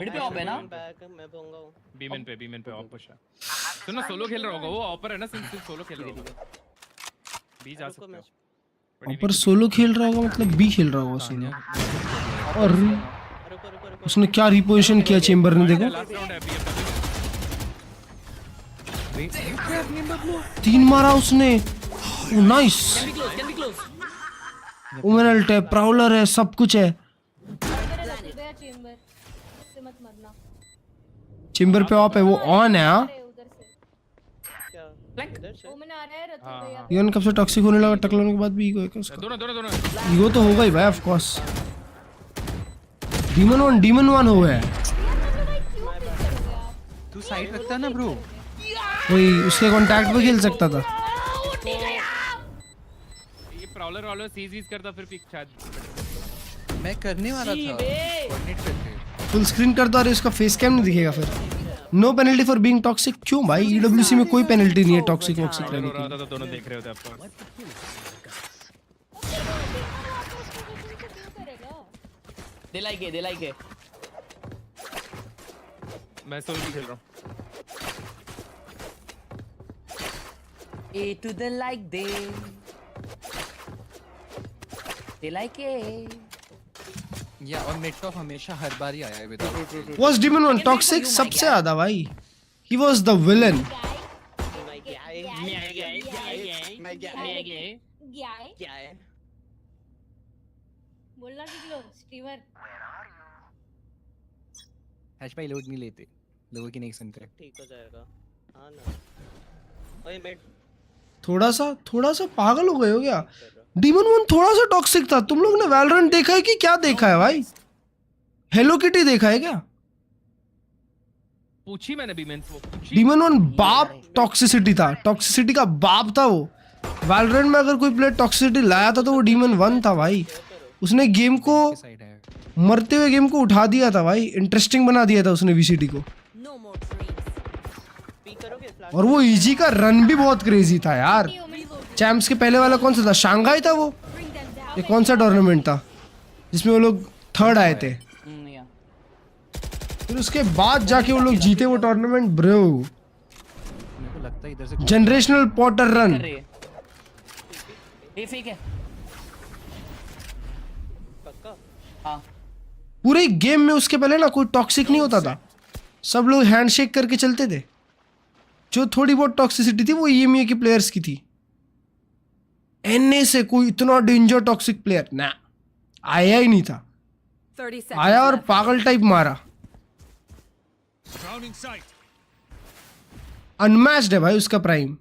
मिड पे ऑफ है ना? मैं बोलूंगा बीमेन पे ऑफ पुश है। सुनो सोलो खेल रहा होगा वो, ऑपर है ना, सिर्फ सोलो खेल रहा होगा। बी जा सकते हो। ऊपर सोलो खेल रहा होगा मतलब बी खेल रहा होगा सोलो। और उसने क्या रिपोजिशन किया चेंबर ने, देखो लास्ट राउंड है बीएमडब्ल्यू। 3 मारा उसने। नाइस। वुमेन अल्ट है, प्राउलर है, सब कुछ है। चेंबर पे ऑफ है, वो ऑन है। हाँ ईगो कब से टॉक्सिक होने लगा, टकलों के बाद भी ईगो है क्या उसका? दोनों ईगो तो होगा ही भाई, ऑफ कोर्स। डीमन वन हो गया है। तू साइड रखता ना ब्रो, वही उसके कांटेक्ट पे खेल सकता था। ये प्राउलर वाला सीजीज करता फिर पिक शायद। मैं करने वाला था कोऑर्डिनेट करके। फुल स्क्रीन कर दो, अरे उसका फेस कैम नहीं दिखेगा फिर। No penalty for being toxic. क्यों भाई, ईडब्ल्यूसी में कोई पेनल्टी नहीं है टॉक्सिक वॉक्सिक रहने की। तो दोनों देख रहे होते आपको। दे लाइक है। मैं सोलो खेल रहा हूँ। A to the like they like it. या और मिड टॉप हमेशा हर बार ही आया है without. Was Demon One toxic सबसे ज्यादा भाई। He was the villain. बोलना सीख लो स्ट्रीमर। हैश भाई लोड नहीं लेते, लोगों की नहीं सुनते। ठीक हो जाएगा। हाँ ना। ओए मिड थोड़ा सा पागल हो गए हो क्या? डीमन वन थोड़ा सा टॉक्सिक था। तुम लोग ने वैलोरेंट देखा है कि क्या देखा है भाई? हेलो किटी देखा है क्या? पूछी मैंने बीमेन को। डीमन वन बाप टॉक्सिसिटी था, टॉक्सिसिटी का बाप था वो। वैलोरेंट में अगर कोई प्लेयर टॉक्सिसिटी लाया था तो वो डीमन वन था भाई। उसने गेम को, मरते हुए गेम को उठा दिया था भाई, इंटरेस्टिंग बना दिया था उसने वीसीटी को। और वो ईजी का रन भी बहुत क्रेजी था यार। चैंप्स के पहले वाला कौन सा था? शांघाई था वो। ये कौन सा टूर्नामेंट था जिसमें वो लोग थर्ड आए थे? फिर उसके बाद जाके वो लोग जीते वो टूर्नामेंट ब्रो। मेरे को लगता है इधर से जनरेशनल पॉटर रन। ये फेक है। हाँ। पूरे गेम में उसके पहले ना कोई टॉक्सिक नहीं होता था, सब लोग हैंडशेक करके चलते थे। जो थोड़ी बहुत टॉक्सिसिटी थी वो ईएमए के प्लेयर्स की थी। एनए से कोई इतना डेंजर टॉक्सिक प्लेयर ना आया ही नहीं था। आया और पागल टाइप मारा। अनमैच्ड है भाई उसका प्राइम।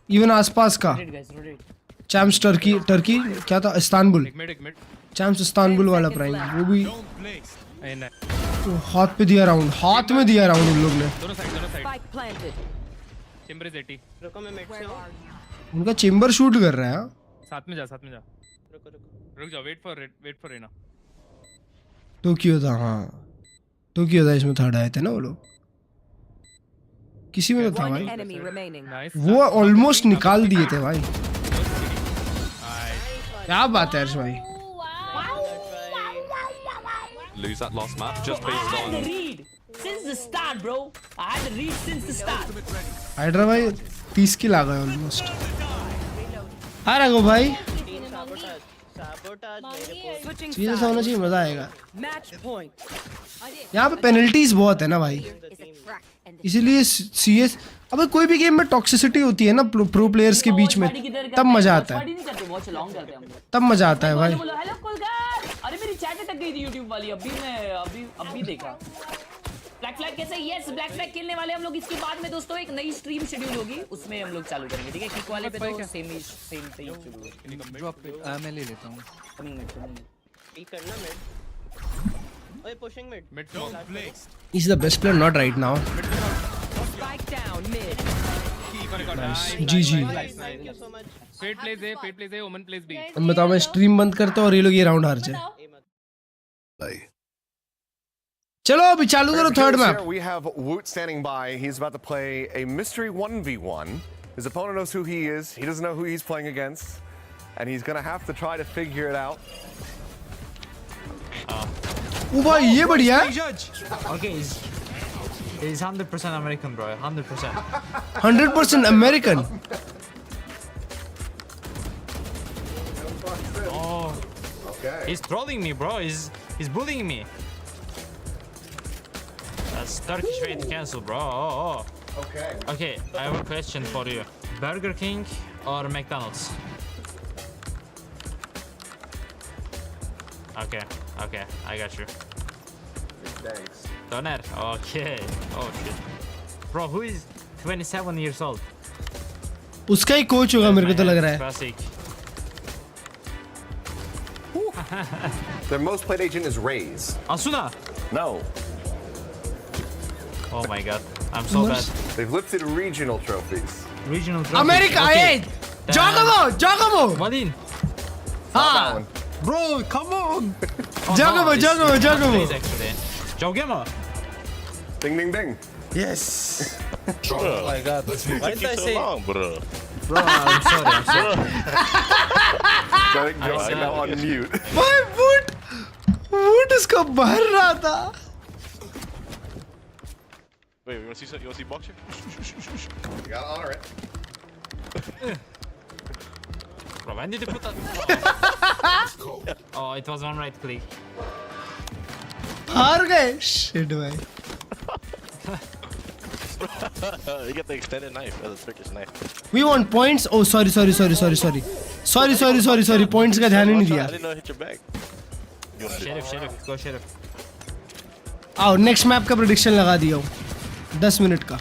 इवन आसपास का चैम्प्स टर्की क्या था, इस्तांबुल। चैम्प्स इस्तांबुल वाला प्राइम वो भी तो हाथ पे दिया राउंड, हाथ में दिया राउंड उन लोग ने। दोनों साइड चेंबर इज 80। रुको मैं मिड से हूं। उनका चेंबर शूट कर रहा है। साथ में जा रुक जा। Wait for Raina. टोक्यो था। हाँ टोक्यो था, इसमें थर्ड आए थे ना वो लोग। किसी में तो था भाई, वो ऑलमोस्ट निकाल दिए थे भाई। क्या बात है अर्श भाई। Lose that last match just based on. I had the read since the start, bro. I had the read since the start. Hydra भाई 30 किल आ गए ऑलमोस्ट। आ रहा भाई, चीजें से होना चाहिए, मजा आएगा। यहाँ पे पेनल्टीज बहुत है ना भाई, इसीलिए सीएस। अबे कोई भी गेम में टॉक्सिसिटी होती है ना प्रो प्लेयर्स के बीच में, तब मजा आता है, तब मजा आता है भाई। अरे मेरी चैट अटक गई थी YouTube वाली, अभी देखा। ब्लैक फ्लैग कैसे? यस ब्लैक फ्लैग खेलने वाले हम लोग इसके बाद में दोस्तों। एक नई स्ट्रीम शेड्यूल होगी, उसमें हम लोग चालू करेंगे, ठीक है? किक वाले पे तो सेम मैं ले लेता हूं। कमिंग मिड करना मिड। ओए pushing mid. He's the best player not right now. Nice. GG. Fate plays A, Omen plays B. अब बताओ, मैं स्ट्रीम बंद करता हूँ और ये लोग ये राउंड हार जाए। चलो अभी चालू करो third map. We have Woot standing by. He's about to play a mystery 1v1 His opponent knows who he is. He doesn't know who he's playing against. And he's going to have to try to figure it out. Oh, boy, ये बढ़िया है. Okay, he's 100% American, bro. 100%. 100% American. Oh. Okay. He's trolling me, bro. He's bullying me. That's Turkish way to cancel, bro. Oh. Okay. Okay, I have a question for you. Burger King or McDonald's? Okay, I got you. Thanks. Doner, okay. Oh shit. Bro, who is 27 years old? उसका ही coach होगा मेरे को तो लग रहा है. Classic. Their most played agent is Raze. Asuna? No. Oh my god, I'm so bad. They've lifted regional trophies. Regional trophies. America, hey! Giacomo! Vadin. Ah! Bro, come on! Giacomo! Giacomo! Ding, ding, ding. Yes! Oh my god. Why did I say long, bro? Bro, I'm sorry. Getting Josh now on mute. My foot इसका भर रहा था. Wait, you want to see boxer? You gotta honor it. Bro, when did you put that? Oh, it was one right click. हार गए. Shit, भाई. You get the extended knife. That's a Turkish knife. We want points. Oh, sorry. Points का ध्यान ही नहीं दिया. I didn't know it hit your back. Sheriff, go Sheriff. आओ next map का prediction लगा दिया हूँ 10 मिनट का.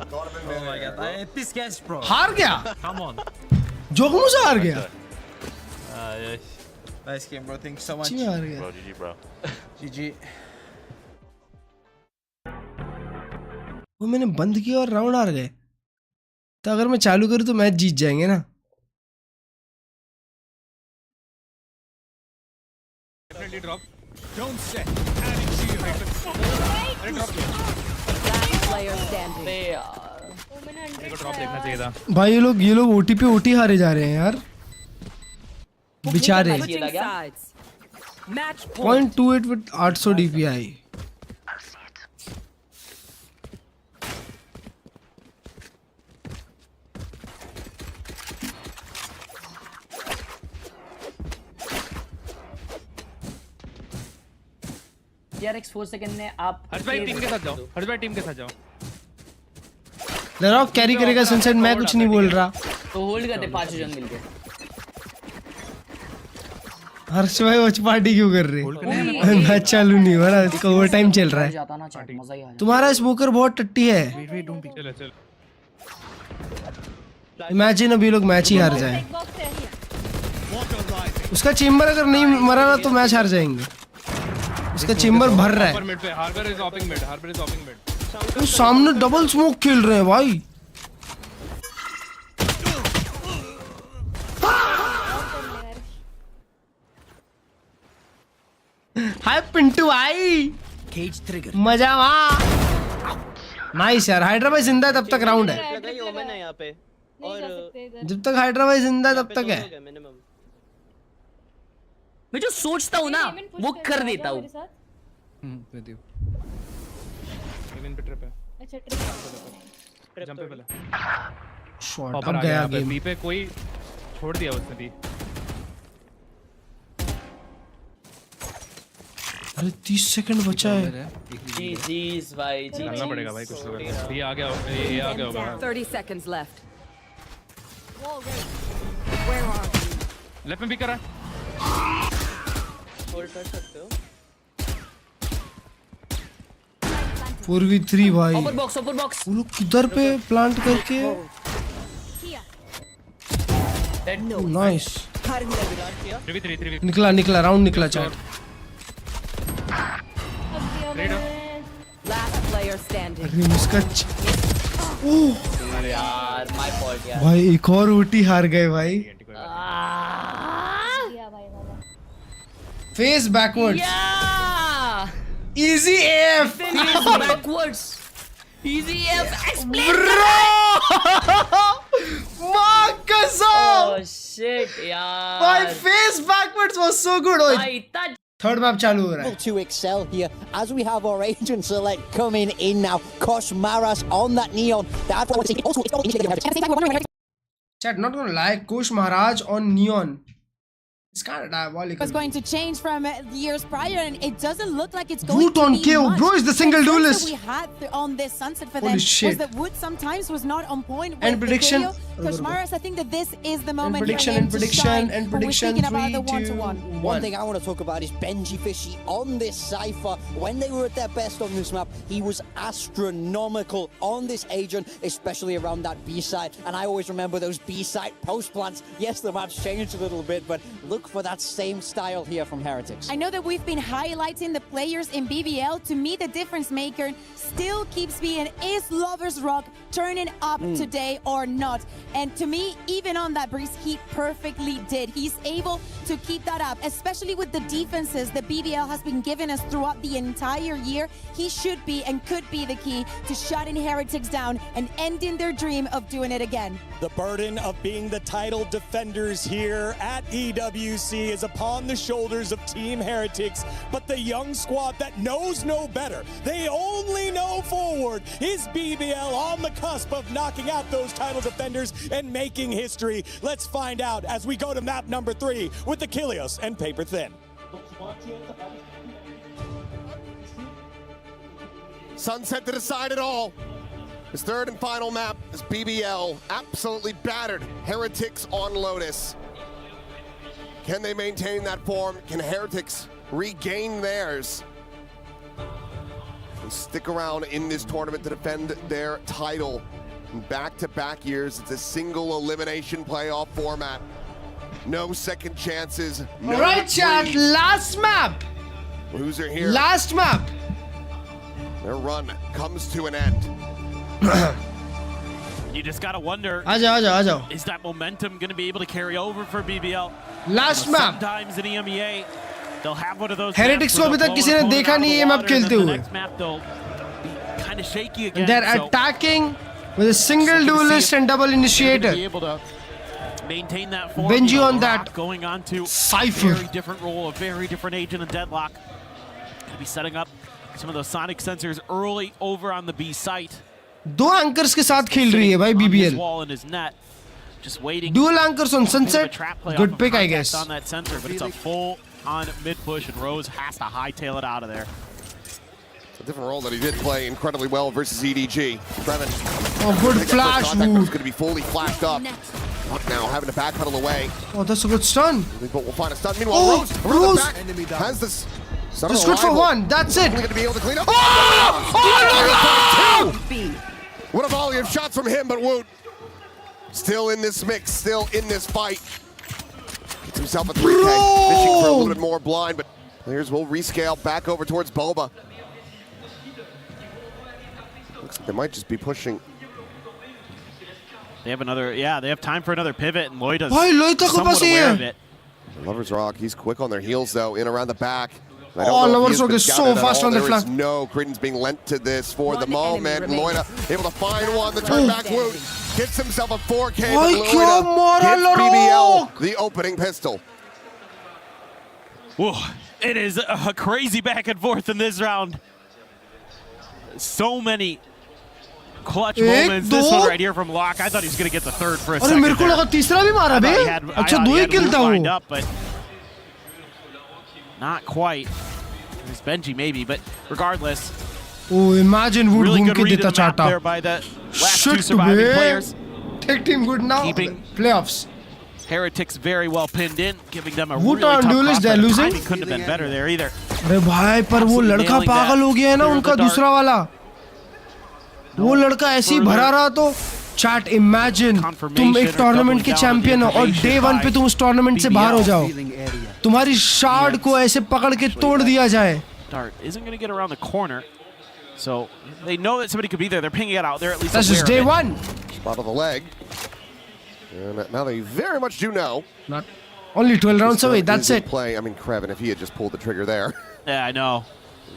Oh my god, I piss gas, bro. हार गया. Come on. जोगमू से हार गया. Nice game, bro. Thank you so much. जी हार गया. Bro, GG, bro. GG. वो मैंने बंद किया और राउंड हार गए. तो अगर मैं चालू करूँ तो मैच जीत जाएंगे ना. Definitely drop. Don't set. Adding to your drop. Last player standing. मेरे को drop देखना चाहिए था. भाई ये लोग ओटी पे ओटी हारे जा रहे हैं यार. बेचारे. Match 0.28 with 800 DPI. यार एक्स 4 सेकंड में आप हर्ष भाई टीम के साथ जाओ. लड़ाओ कैरी करेगा सनसेट. मैं कुछ नहीं बोल रहा. तो होल्ड कर दे 5 जन मिलके. हर्ष भाई वॉच पार्टी क्यों कर रहे? मैच चालू नहीं हो रहा. इसका ओवर टाइम चल रहा है. तुम्हारा स्मोकर बहुत टट्टी है. चलो. इमेजिन अभी लोग मैच ही हार जाए. उसका चेम्बर अगर नहीं मरा ना तो मैच हार जाएंगे. इसका चेम्बर भर रहा है. Harbor is opping mid. सामने डबल स्मोक खेल रहे हैं भाई. हाय पिंटू भाई. Cage trigger. मजा वहाँ. नाइस यार. हाइड्रा जिंदा है तब तक राउंड है. यहाँ पे और जब तक हाइड्रा जिंदा है तब तक है. मैं जो सोचता हूँ ना वो कर देता हूँ. पे ट्रिप है. अच्छा ट्रिप. जंप पे पहले. शॉट अब गया गेम. बी पे कोई छोड़ दिया उसने भी. अरे 30 सेकंड बचा है. जीज भाई जी. चलना पड़ेगा भाई कुछ तो. ये आ गया होगा. 30 seconds left. लेफ्ट में भी करा. होल्ड कर सकते हो. 4v3 भाई. ऊपर बॉक्स. वो लोग किधर पे प्लांट करके. नाइस. निकला राउंड निकला. चैट. Last player standing. अरे उसका यार माय फॉल्ट यार. भाई एक और ओटी हार गए भाई. Face backwards. Easy F. Face backwards. Easy F. Explain. Marcus! Oh shit, yaar. My face backwards was so good. Third map chalu ho raha hai. To excel here as we have our agent select coming in now. Kosh Maras on that neon. Chat, not gonna lie, Kosh Maharaj on neon. It's kind of diabolical. Was going to change from years prior, and it doesn't look like it's going Woot to on be KO, much. bro, is the single The duelist. we had on this sunset for Holy them shit. was that Wood sometimes was not on point with And prediction. Koshmaras, I think that this is the moment prediction, for him and to prediction, shine. and when we're prediction, thinking about 3, the 2, 1-to-1. One thing I want to talk about is Benji Fishy on this Cypher. When they were at their best on this map, he was astronomical on this agent, especially around that B side. And I always remember those B side post plants. Yes, the map's changed a little bit, but look for that same style here from Heretics. I know that we've been highlighting the players in BBL. To me, the difference maker still keeps being, is Lovers Rock turning up today or not? And to me, even on that breeze, he perfectly did. He's able to keep that up, especially with the defenses that BBL has been giving us throughout the entire year. He should be and could be the key to shutting Heretics down and ending their dream of doing it again. The burden of being the title defenders here at EWC is upon the shoulders of Team Heretics, but the young squad that knows no better, they only know forward, is BBL on the cusp of knocking out those title defenders and making history. Let's find out as we go to map number 3 with the Kilios and Paper Thin. Sunset to decide it all. His third and final map is BBL. Absolutely battered Heretics on Lotus. Can they maintain that form? Can Heretics regain theirs? And stick around in this tournament to defend their title. In back-to-back years, it's a single elimination playoff format. No second chances. No All right, chat. Last map. Loser here. Last map. Their run comes to an end. You just gotta wonder, Aja. is that momentum gonna be able to carry over for BBL? Last map. Sometimes in EMEA, they'll have one of those. Heretics को अभी तक किसी ने देखा नहीं ये map खेलते हुए. Next map they'll be kind of shaky again. They're attacking with a single duelist and double initiator. Be able to maintain that form. Benji on that going on to Cypher. A very different role, a very different agent in Deadlock. Gonna be setting up some of those sonic sensors early over on the B site. दो anchors के साथ खेल रही है भाई BBL. Dual anchors on Sunset. Good pick, I guess. On that sensor, but it's a full-on mid-push, and Rose has to hightail it out of there. It's a different role that he did play incredibly well versus EDG. Trevin. Oh, good flash move. Going to be fully flashed up. Luck now having to backpedal away. Oh, that's a good stun. But we'll find a stun. Meanwhile, Rose has this. Just good for one. That's it. Going to be able to clean up. Oh, what a volley of shots from him, but Woot still in this mix, still in this fight. Gets himself a 3K. Fishing for a little bit more blind, but players will rescale back over towards Boba. Looks like they might just be pushing. They have another, they have time for another pivot, and Lloyd is Lloyd somewhat aware of it. Lovers Rock, he's quick on their heels, though, in around the back. Oh, Lovers Rock is so fast on the flank. There is no credence being lent to this for the moment. Loida able to find one. The turn back Woot gets himself a 4K. But Loida hits BBL the opening pistol. Whoa, it is a crazy back and forth in this round. So many clutch moments. This one right here from Locke. I thought he was going to get the third for a second. मेरे को लगा तीसरा भी मारा बे. अच्छा दो ही किल था वो. But not quite. It's Benji maybe, but regardless. Oh, imagine Wood really घूम के देता चाटा. There by the last two surviving players. Take team good now. Keeping playoffs. Heretics very well pinned in, giving them a Wood really on tough duelist, cross. they're losing. Timing couldn't have been better there either. अरे भाई पर वो लड़का पागल हो गया है ना उनका दूसरा वाला. वो लड़का ऐसे ही भरा रहा तो चैट इमेजिन तुम एक टूर्नामेंट के चैंपियन हो और डे 1 पे तुम उस टूर्नामेंट से बाहर हो जाओ. तुम्हारी शार्ड को ऐसे पकड़ के तोड़ दिया जाए. Dart isn't going to get around the corner, so they know that somebody could be there. They're pinging it out. They're at least That's just day 1. Spot of the leg. And now they very much do know. Not only 12 rounds away. That's it. Play. I mean, Krevin, if he had just pulled the trigger there. Yeah, I know.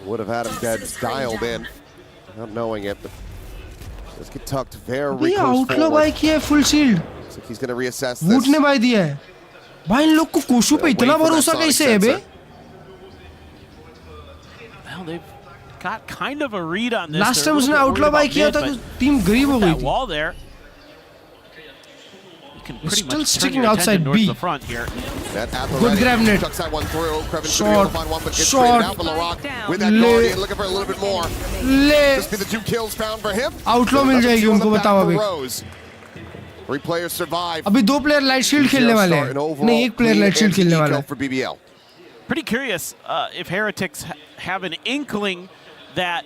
Would have had him dead dialed in. Not knowing it, but Let's get tucked very ये close आउटलो forward. भाई किया है full shield Looks like he's going to reassess वूट this. ने भाई दिया है भाई इन लोग को कोशु पे इतना भरोसा कैसे है बे Well, they've got kind of a read on this. Last They're time a उसने little bit आउटलो worried भाई about किया mid, था तो but टीम गरीब हो with गई that थी wall there, you can pretty Still much turn sticking your outside attention towards B. the front here. That at the Good ready. grab net. Chucks that one through. Krevin should be Short. able to find one, but gets Short. traded out by LaRock with that Le. Guardian, looking for a little bit more. ले Just be the 2 kills found for him. आउटलो मिल जाएगी उनको बताओ अभी 3 players survive. अभी 2 player light shield खेलने वाले हैं नहीं 1 प्लेयर लाइट शील्ड खेलने वाला है for BBL. Pretty curious if Heretics have an inkling that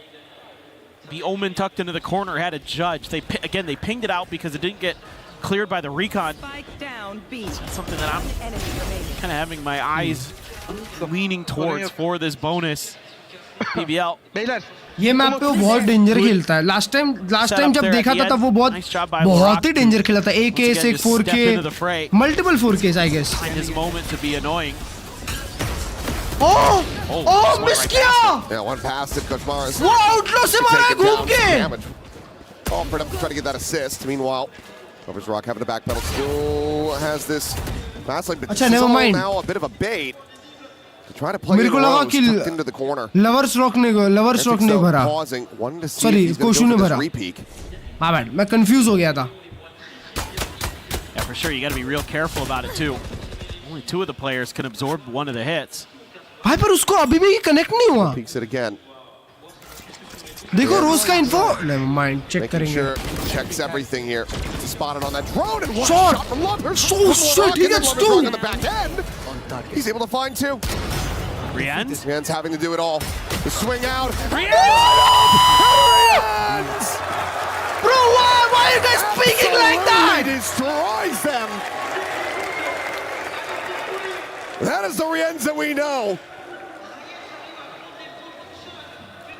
the Omen tucked into the corner had a judge. They pinged it out because it didn't get cleared by the recon. That's something that I'm kind of having my eyes leaning towards for this bonus. BBL. ये map पे वो बहुत danger खेलता है last time जब देखा था तब वो बहुत ही डेंजर खेला था एक केस एक 4K multiple 4Ks I guess His moment to be annoying. Oh miss किया Yeah, one pass to Koshmaris. वो आउटलो से मारा घूम के All for them to try to get that assist. Meanwhile, Lovers Rock having the back pedal still has this fast lane, but this is all now a bit of a bait to try to play मेरे को लगा कि tucked into the corner. Lovers rock ने भरा Pausing, wanting to see Sorry, if he's going to कोशु go ने for this भरा repeat. हाँ bad मैं कंफ्यूज हो गया था Yeah, for sure, you got to be real careful about it too. Only 2 of the players can absorb one of the hits. भाई पर उसको अभी भी कनेक्ट नहीं हुआ Peeks it again. देखो रोज का info never mind check Making करेंगे sure checks everything here. Spotted on that drone and one Shot. shot from Lovers. So shit, he gets 2. On the back end. He's able to find 2. Rienz? Rienz having to do it all. The swing out. Rienz! Bro, why are you guys speaking like that? He destroys them. That is the Rienz that we know.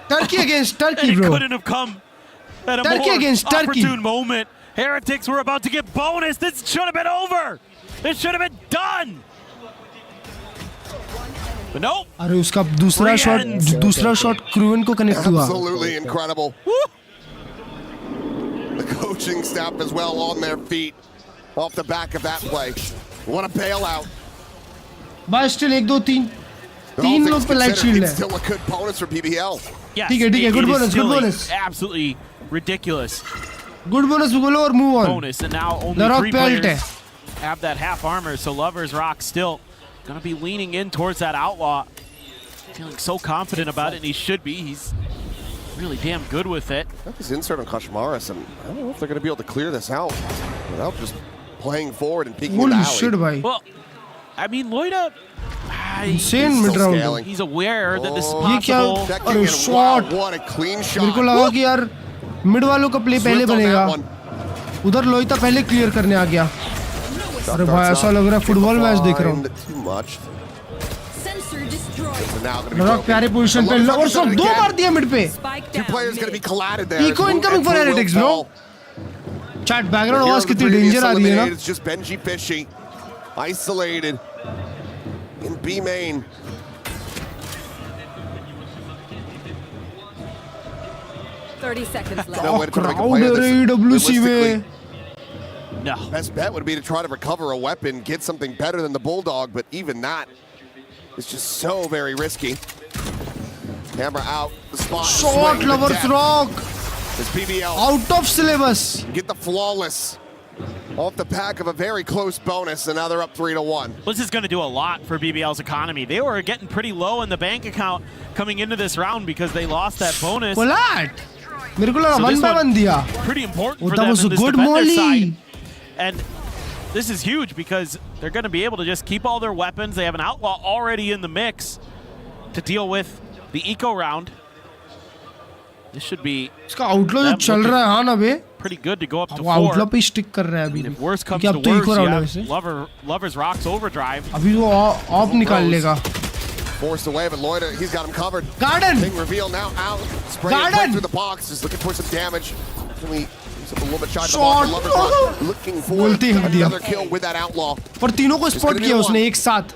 Turkey against Turkey, And it bro. couldn't have come at a Turkey more against Turkey. opportune moment. Heretics were about to get bonus. This should have been over. This should have been done. But nope. अरे उसका दूसरा shot क्रूवन को connect हुआ Absolutely incredible. The coaching staff as well on their feet off the back of that play. What a bailout. बस still 1 2 3 3 लोग पे light shield है Still a good bonus for BBL. Yes, ठीक है it good is bonus still absolutely ridiculous good bonus बोलो और move on bonus, and now only The Rock 3 पे alt है players have that half armor, so Lovers Rock still gonna be leaning in towards that outlaw, feeling so confident about it, and he should be. He's really damn good with it. Got this insert on Koshmaris, and I don't know if they're going to be able to clear this out without just playing forward and peeking in the Holy alley. shit, भाई Well, I mean, Loida, insane mid round he's aware that this is ये क्या possible. अरे shot What a clean shot. मेरे को लगा कि यार mid वालों का प्ले पहले बनेगा उधर लोहिता पहले क्लियर करने आ गया अरे भाई ऐसा लग रहा है फुटबॉल मैच देख रहा हूँ लॉक प्यारे पोजीशन पे और सब 2 मार दिया मिड पे 2 players going to be collided there. Eco incoming for Heretics bro chat background आवाज कितनी डेंजर आ रही है ना It's just Benji Fishy isolated in B main. Crowd है AWC में No. Best bet would be to try to recover a weapon, get something better than the Bulldog, but even that is just so very risky. Camera out, the spot. Shot, Lovers Rock. This BBL Out of syllabus. Get the flawless off the back of a very close bonus, and now they're up 3-1. This is going to do a lot for BBL's economy. They were getting pretty low in the bank account coming into this round because they lost that bonus. What? मेरे को लगा 1 by 1 दिया. Pretty important for that them was in a this good defender molly. side. And this is huge because they're going to be able to just keep all their weapons. They have an outlaw already in the mix to deal with the eco round. This should be इसका आउटलो जो चल रहा है हाँ ना बे pretty good to go up to 4. वो आउटलो पे stick कर रहा है अभी If worse comes क्या to अब तो worse, इको you राउंड है have वैसे Lovers Rock's overdrive. अभी वो ऑफ निकाल लेगा Forced away, but Loida, he's got him covered. Garden! King reveal now out. Spraying right through the box, just looking for some damage. Really, he's a little bit shy of the box. Lovers Rock looking for another kill with that outlaw. और तीनों को spot किया उसने एक साथ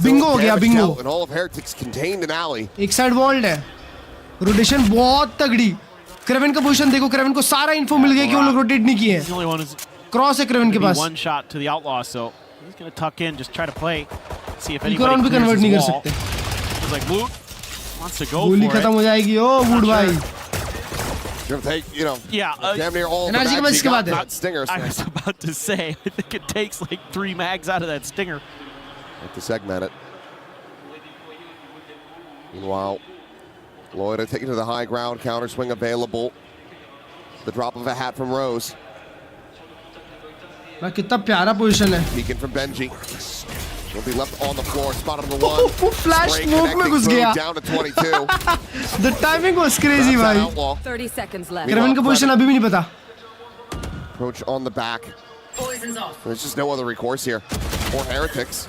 Bingo हो गया Bingo And all of Heretics contained in alley. एक साइड वॉल्ड है रोटेशन बहुत तगड़ी क्रेवन का पोजीशन देखो, क्रेवन को सारा इन्फो मिल गया कि वो लोग रोटेट नहीं किए हैं. क्रॉस है क्रेवन के पास. One shot to the outlaw, so he's going to tuck in, just try to play, see if इनको राउंड भी anybody कन्वर्ट clears नहीं कर his wall. सकते. It's like Woot wants to go गोली for खत्म it. हो जाएगी. ओ would भाई. Gonna take, you know, damn near all the Nrg mags he got, है. not stingers. I was about to say, I think it takes like 3 mags out of that stinger. Have to segment it. Meanwhile, Loida taking to the high ground, counter swing available. The drop of a hat from Rose. कितना प्यारा position है. Peeking from Benji. He'll be left on the floor, spot number 1. Flash smoke में घुस गया. Down to 22. The timing was crazy भाई. 30 seconds left. Kraven का position अभी भी नहीं पता. Approach on the back. There's just no other recourse here. Or Heretics.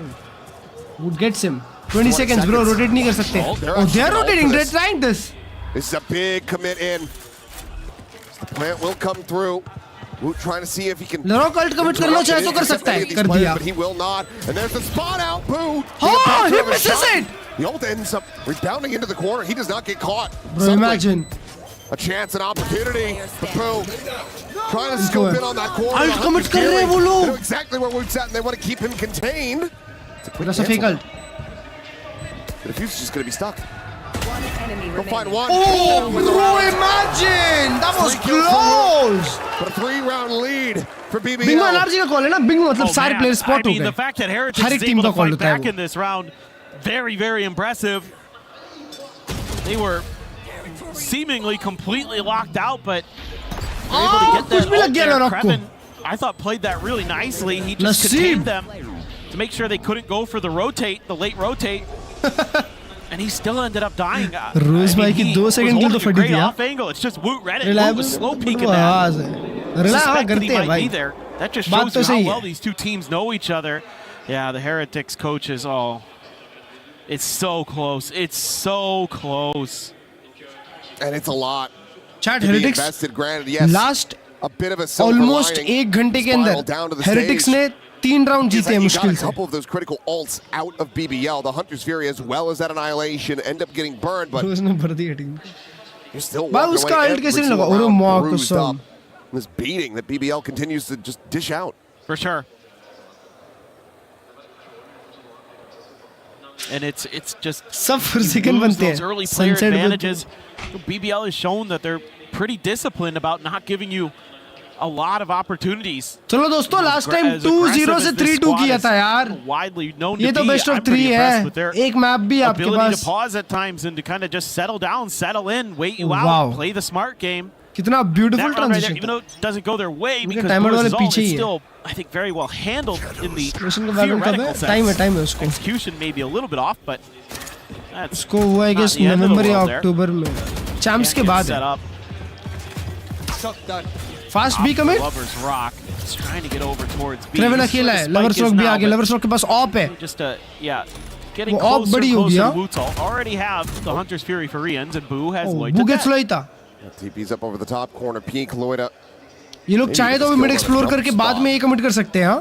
Wood gets him. 20 seconds bro, rotate नहीं कर सकते. Oh, they're rotating. They're trying this. This is a big commit in. The plant will come through. Woot trying to see if he can. LaRock ult commit करना चाहे तो कर सकता है. कर दिया. But he will not. And there's the spot out. Boo. Oh, he misses it. The ult ends up rebounding into the corner. He does not get caught. Bro, imagine. A chance, an opportunity for Boo. Trying to scoop in on that corner. Ult commit कर रहे हैं वो लोग. They know exactly where Woot's at and they want to keep him contained. That's a fake ult. The defuse is just going to be stuck. Go find one. Oh, bro, imagine! That was close! But a 3-round lead for BBL. Bingo Nrg का call है ना? Bingo मतलब सारे players spot हो गए. The fact that Heretics is able to fight back in this round, very, very impressive. They were seemingly completely locked out, but able to get that ult there. Krevin, I thought, played that really nicely. He just contained them to make sure they couldn't go for the rotate, the late rotate. And he still ended up dying. Rose भाई की 2 second की तो फटी थी. Off angle. It's just Woot Reddit. Woot was slow peeking that. Suspected he might be there. That just shows you how well these two teams know each other. Yeah, the Heretics coaches. Oh, it's so close. It's so close. And it's a lot. Chat Heretics. Invested, granted, yes. Last a bit of a silver almost lining. 1 घंटे के अंदर Heretics ने 3 round जीते हैं मुश्किल से. A couple of those critical ults out of BBL. The Hunter's Fury as well as that Annihilation end up getting burned, but उसने भर दी टीम. You're still भाई walking उसका away ult कैसे every नहीं लगा? single और round मॉक bruised कसम. up. This beating that BBL continues to just dish out. For sure. And it's just सब फुर्सिकन बनते हैं. early player advantages. BBL has shown that they're pretty disciplined about not giving you a lot of opportunities. चलो दोस्तों, last time 2-0 से 3-2 किया था यार. ये तो बेस्ट ऑफ 3 है. एक मैप भी आपके पास. To pause at times and to kind of just settle down, settle in, wait you out, play the smart game. कितना beautiful transition. Even though it doesn't go their way because it's still, I think, very well handled in the theoretical sense. Time है उसको. Execution may be a little bit off, but उसको वो I guess नवंबर या अक्टूबर में champs के बाद है. Fast B commit. Lovers Rock is trying to get over towards B. Kraven अकेला है. Lovers Rock भी आगे. Lovers Rock के पास ऑप है. Just getting वो ऑप closer बड़ी and हो closer गया. to Wutal. Already have the Hunter's Fury for Rians and Boo has Lloyd. Boo gets Lloyd था. TP's up over the top corner. Peek Loida. ये लोग चाहे तो मिड एक्सप्लोर करके बाद में ये कमिट कर सकते हैं.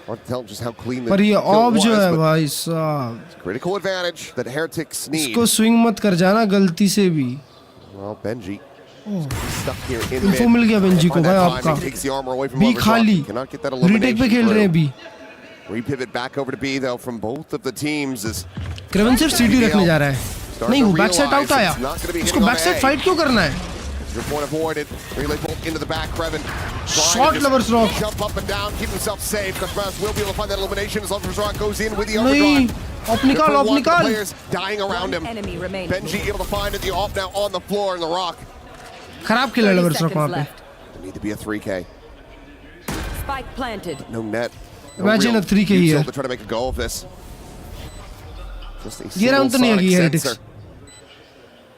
Or tell just how clean the पर ये ऑप जो है भाई साहब. Critical advantage that Heretics need. इसको स्विंग मत कर जाना गलती से भी. Well, Benji. Stuck here in info मिल गया बेंजी को भाई आपका. बी खाली. रीटेक पे खेल रहे हैं B. Repivot back over to B though from both of the teams as Kraven सिर्फ सीटी रखने जा रहा है. नहीं वो बैक साइड आउट आया. इसको बैक साइड फाइट क्यों करना है? Your point avoided. Relay bolt into the back. Krevin. Short Lovers Rock. Jump up and down, keep himself safe. Because Browns will be able to find that elimination as Lovers Rock goes in with the overdrive. Op निकाल, op निकाल. Players dying around him. Benji able to find it. The op now on the floor in the rock. खराब खेला Lovers Rock वहाँ पे. Need to be a 3K. Spike planted. No net. Imagine a 3K here. To try to make a go of this. Just a ये round तो नहीं single आएगी sonic Heretics. sensor.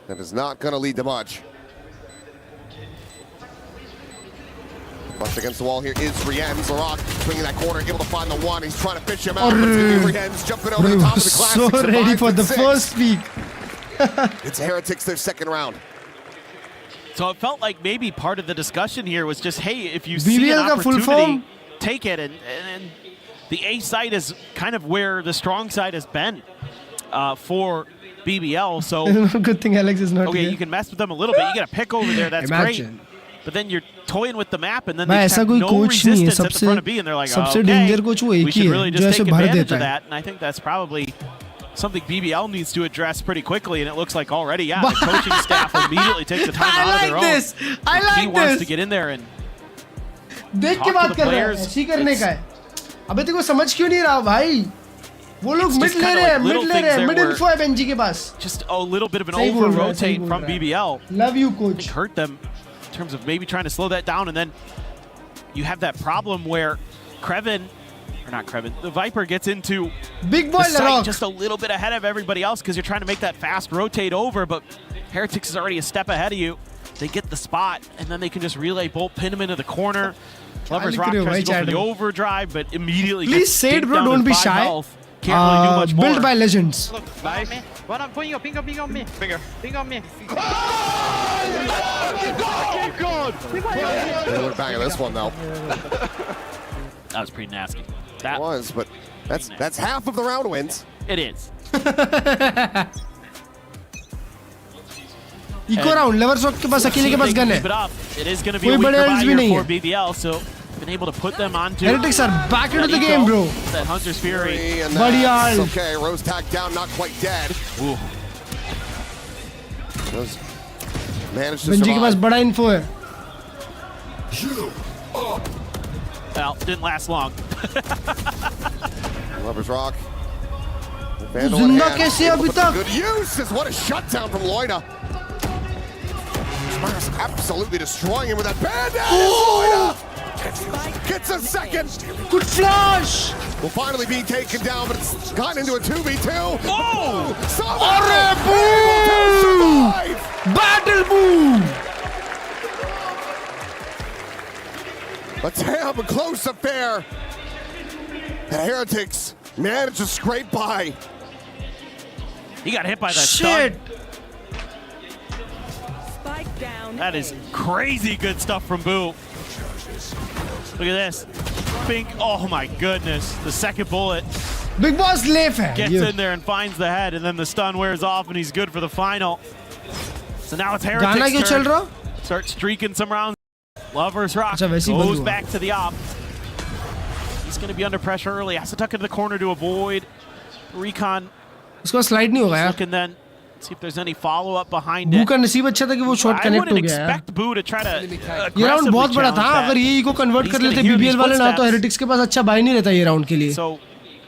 That is not going to lead to much. Flush against the wall here is Rienz. Laroc swinging that corner, able to find the one. He's trying to fish him out. But it's going to be Rienz jumping over the top of the classic. So ready for the first peak. It's Heretics their second round. So it felt like maybe part of the discussion here was just, hey, if you BBL see an का full opportunity, form. take it. And the A side is kind of where the strong side has been for BBL. So good thing Alex is not okay, here. you can mess with them a little bit. You get a pick over there. That's Imagine. great. But then you're toying with the map, and then भाई they ऐसा have कोई no coach नहीं है resistance at the front of B, and they're like, सबसे okay, danger coach वो एक we he should है really जो just ऐसे take भर advantage देता of है that. And I think that's probably something BBL needs to address pretty quickly, and it looks like already, yeah, the coaching staff immediately takes the time out of their own. I like he wants to get in there and देख के बात कर रहा है ऐसी करने का है अबे तेरे को समझ क्यों नहीं रहा भाई वो लोग मिड ले रहे हैं मिड इन्फो है बेंजी के पास just a little bit of an over rotate from BBL. Love you, coach. Hurt them in terms of maybe trying to slow that down, and then you have that problem where the Viper gets into big boy the site just a little bit ahead of everybody else because you're trying to make that fast rotate over, but Heretics is already a step ahead of you. They get the spot, and then they can just relay bolt, pin him into the corner. Lover's Rock tries to go for the overdrive, but immediately please say it, bro. Don't be shy. Can't really do much more. Built by legends. Look, nice. One up, ping on me. Ping on me. They look back at this one though. That was pretty nasty. That was, but that's half of the round wins. It is. Eco round. Lover's Rock के पास अकेले के पास gun है. It is going to be a weaker buy here for BBL, so been able to put them onto. Heretics are back into the game, bro. That Hunter's Fury. Badiyal. Okay, Rose tagged down, not quite dead. Ooh. Rose managed to Benji survive. के पास बड़ा info है. Well, didn't last long. Lover's Rock. जिंदा कैसे अभी तक? Good use is what a shutdown from Loina. Smiles absolutely destroying him with that bandit. Loina gets a second. Good flash. Will finally be taken down, but it's gotten into a 2v2. Oh! Arre boom! Battle boom! A damn close affair. The Heretics managed to scrape by. He got hit by that Shit. stun. That is crazy good stuff from Boo. Look at this. Bink. Oh my goodness. The second bullet. Big Boss leaf है. Gets in there and finds the head, and then the stun wears off, and he's good for the final. So now it's Heretics' गाना क्यों चल रहा? Start streaking some rounds. Lover's Rock goes back to the op. He's going to be under pressure early. Has to tuck into the corner to avoid recon. उसका slide नहीं होगा यार. Look and then see if there's any follow up behind Boo it. का नसीब अच्छा था कि वो shot I connect wouldn't हो गया यार. expect Boo to try to ये राउंड बहुत बड़ा था. अगर ये इको कन्वर्ट कर लेते BBL वाले ना तो Heretics के पास अच्छा बाय नहीं रहता ये राउंड के लिए. So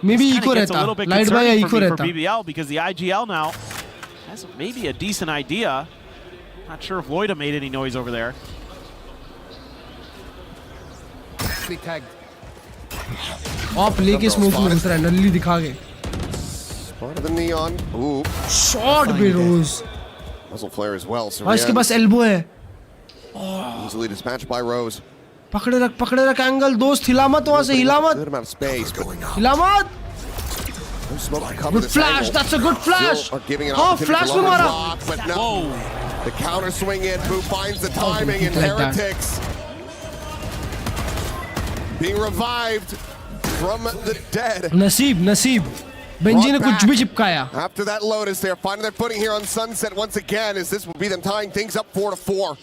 maybe इको रहता. Light बाय या इको रहता. For BBL because the IGL now has maybe a decent idea. Not sure if Loida made any noise over there. Op लेके smoke में घुस रहा है नल्ली दिखा के. Part of the neon. Ooh. Shot भी Rose. Muzzle flare as well. और इसके पास elbow है. Easily dispatched by Rose. पकड़े रख angle दोस्त हिला मत वहाँ से हिला मत. Good amount of space. हिला मत. No smoke to cover Good this flash. angle. That's a good flash. Still are giving an Oh, opportunity flash to में Lover's मारा. Rock, but no. The counter swing in. Boo finds the timing, and like that. Heretics being revived from the dead. नसीब. Benji ने कुछ भी चिपकाया. After that Lotus, they're finding their footing here on Sunset once again, as this will be them tying things up 4-4.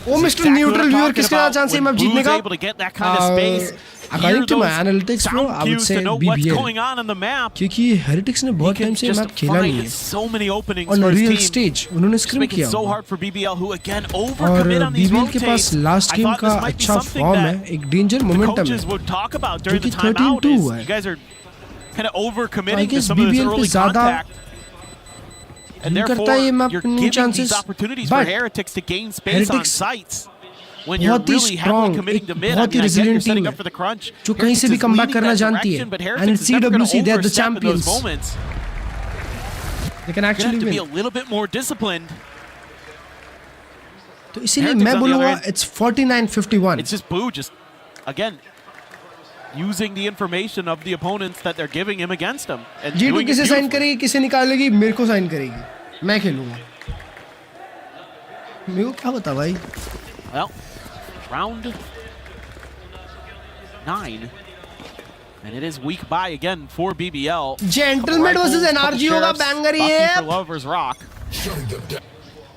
Oh, Mr. Neutral Viewer, किसके साथ chance है map जीतने का? Able to get that kind of space. According to my analytics, bro, I would say BBL. क्योंकि Heretics ने बहुत time से map खेला नहीं है. So many openings on for a his real team. stage, उन्होंने scrim किया. So hard for BBL, who again और overcommit on these BBL के पास rotates. last game का अच्छा form है, एक danger momentum Coaches है. would talk about during the क्योंकि timeout 13-2 is है. you guys are kind of I overcommitting to guess some of this BBL पे early ज़्यादा contact. And करता है ये therefore, map you're new giving chances. these opportunities for But Heretics to gain space on Heretics sites. When you're बहुत ही really heavily strong, committing to एक mid, I बहुत mean, he I get you're resilient setting team up for the crunch. जो कहीं से भी Heretics is comeback leading करना that जानती है. direction, but And Heretics in is never gonna CWC, they're the overstep in those champions. moments. They can actually You have to be a win. little bit more disciplined. तो इसीलिए Heretics मैं on the बोलूँगा other end, it's 49-51. It's just Boo just again using the information of the opponents that they're giving him against him. And G2 doing it किसे sign beautifully. करेगी, किसे निकालेगी, मेरे को साइन करेगी. मैं खेलूँगा. मेरे को क्या बता भाई? Well, round 9. And it is weak buy again for BBL. Gentleman versus Nrg होगा banger ये. For Lovers Rock.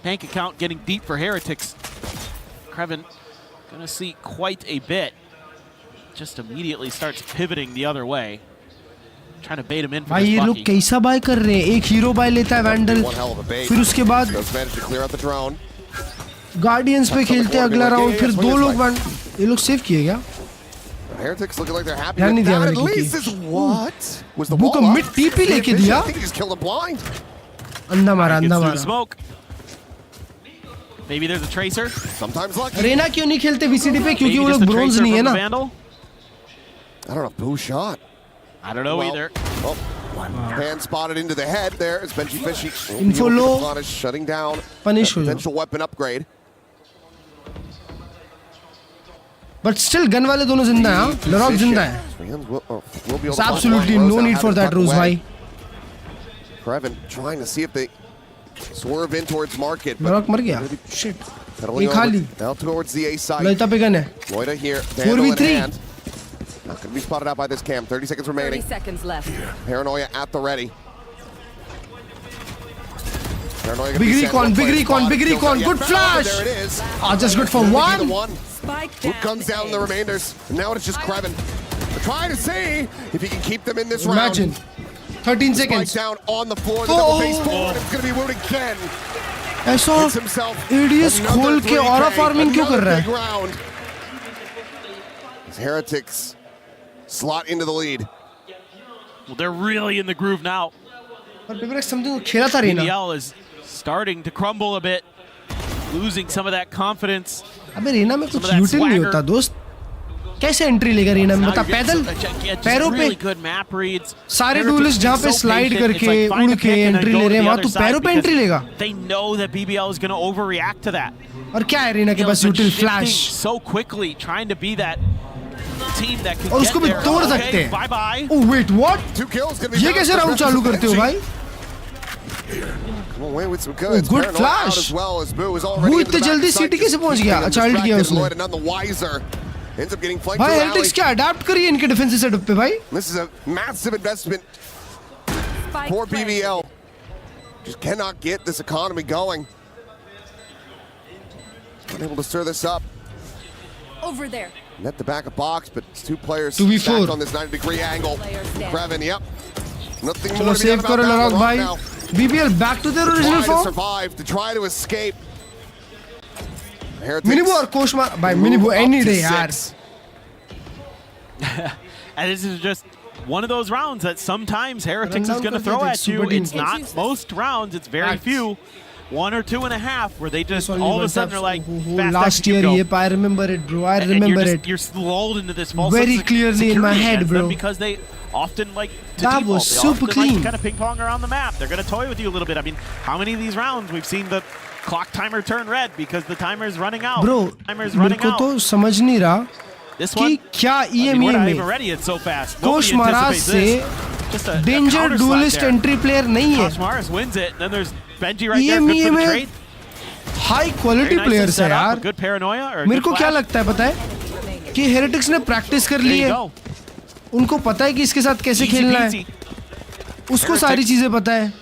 Bank account getting deep for Heretics. Kreven gonna see quite a bit. Just immediately starts pivoting the other way. Trying to bait him in for भाई this ये Bucky. लोग कैसा bye कर रहे हैं? एक hero bye लेता है वैंडल, फिर उसके बाद गार्डियंस पे खेलते हैं अगला राउंड, फिर दो लोग ये लोग सेव किए क्या? Heretics looking like they're happy ध्यान नहीं with दिया that. मैंने At least क्योंकि is what was the book wall up? Mid TP लेके दिया. I think he just killed him blind. अंधा मारा, Gets अंधा through the मारा. smoke. Maybe there's a tracer. Sometimes lucky. Raina क्यों नहीं खेलते VCD पे? क्योंकि Maybe वो just लोग a ब्रोंज tracer नहीं है from ना. the Vandal. I don't know. Boo shot. I don't know either. Oh, hand spotted into the head there. It's Benji Fishy. Info low. Shutting down. Punish हो जाओ. Potential weapon upgrade. But still gun वाले दोनों जिंदा हैं. हाँ, लरॉक जिंदा है. It's absolutely no need for that, Rose भाई. Kreven trying to see if they swerve in towards market. लरॉक मर गया. Shit. ये खाली. Now towards the A side. लोइता पे गन है. Loida here. 4v3. Not going to be spotted out by this cam. 30 seconds remaining. 30 seconds left. Paranoia at the ready. Paranoia Big recon, big recon, big recon. Good flash. There it is. Just good for one. Who comes down the remainders? And now it's just Kreven. We're trying to see if he can keep them in this Imagine. round. 13 Spike seconds. down on the floor. The double face forward. It's going to be wounded again. ऐसा ADS खोल के aura farming क्यों कर रहा है? Heretics slot into the lead. Well, they're really in the groove now. पर paper something खेला था Raina. BBL is starting to crumble a bit, losing some of that confidence. अबे रेना में कुछ यूटिल नहीं होता दोस्त. कैसे एंट्री लेगा रेना में? बता पैदल पैरों पे सारे डुएलिस्ट जहाँ पे स्लाइड करके उड़ के एंट्री ले रहे हैं वहाँ तू पैरों पे एंट्री लेगा. They know that BBL is going to overreact to that. और क्या है रेना के पास util flash. So quickly trying to be that team that can और उसको भी तोड़ सकते हैं. Bye bye. Oh wait what? ये कैसे राउंड चालू करते हो भाई? Good flash. वो इतने जल्दी सिटी कैसे पहुंच गया? अच्छा अल्ट किया उसने. भाई हेरिटिक्स क्या अडैप्ट करिए इनके डिफेंसिव सेटअप पे भाई. This is a massive investment for BBL. Just cannot get this economy going. Unable to stir this up. Over there. Net the back of box, but it's two players 2v4 stacked on this 90-degree angle. Kreven, yep. Nothing चलो more to be save done करो about लरॉक that भाई. now. BBL back to their original Trying to form. survive, to try to escape. मिनीबू और कोशमार भाई मिनीबू any day यार. And this is just one of those rounds that sometimes Heretics is going to throw at you. It's not most rounds, it's very few. 1 or 2.5 where they just all of a sudden are like, fast last year yep, I remember it bro. I remember it. You're lulled into this false very clearly in my head, bro. Because they often like to that default. was super clean. Like kind of ping pong around the map. They're going to toy with you a little bit. I mean, how many of these rounds we've seen the clock timer turn red because the timer is running out. Bro, मेरे को तो समझ नहीं रहा कि क्या EME में कोश महाराज से डेंजर डुएलिस्ट एंट्री प्लेयर नहीं है. EME में हाई क्वालिटी प्लेयर्स है यार. मेरे को क्या लगता है पता है कि हेरिटिक्स ने प्रैक्टिस कर ली है. उनको पता है कि इसके साथ कैसे खेलना है. उसको सारी चीजें पता है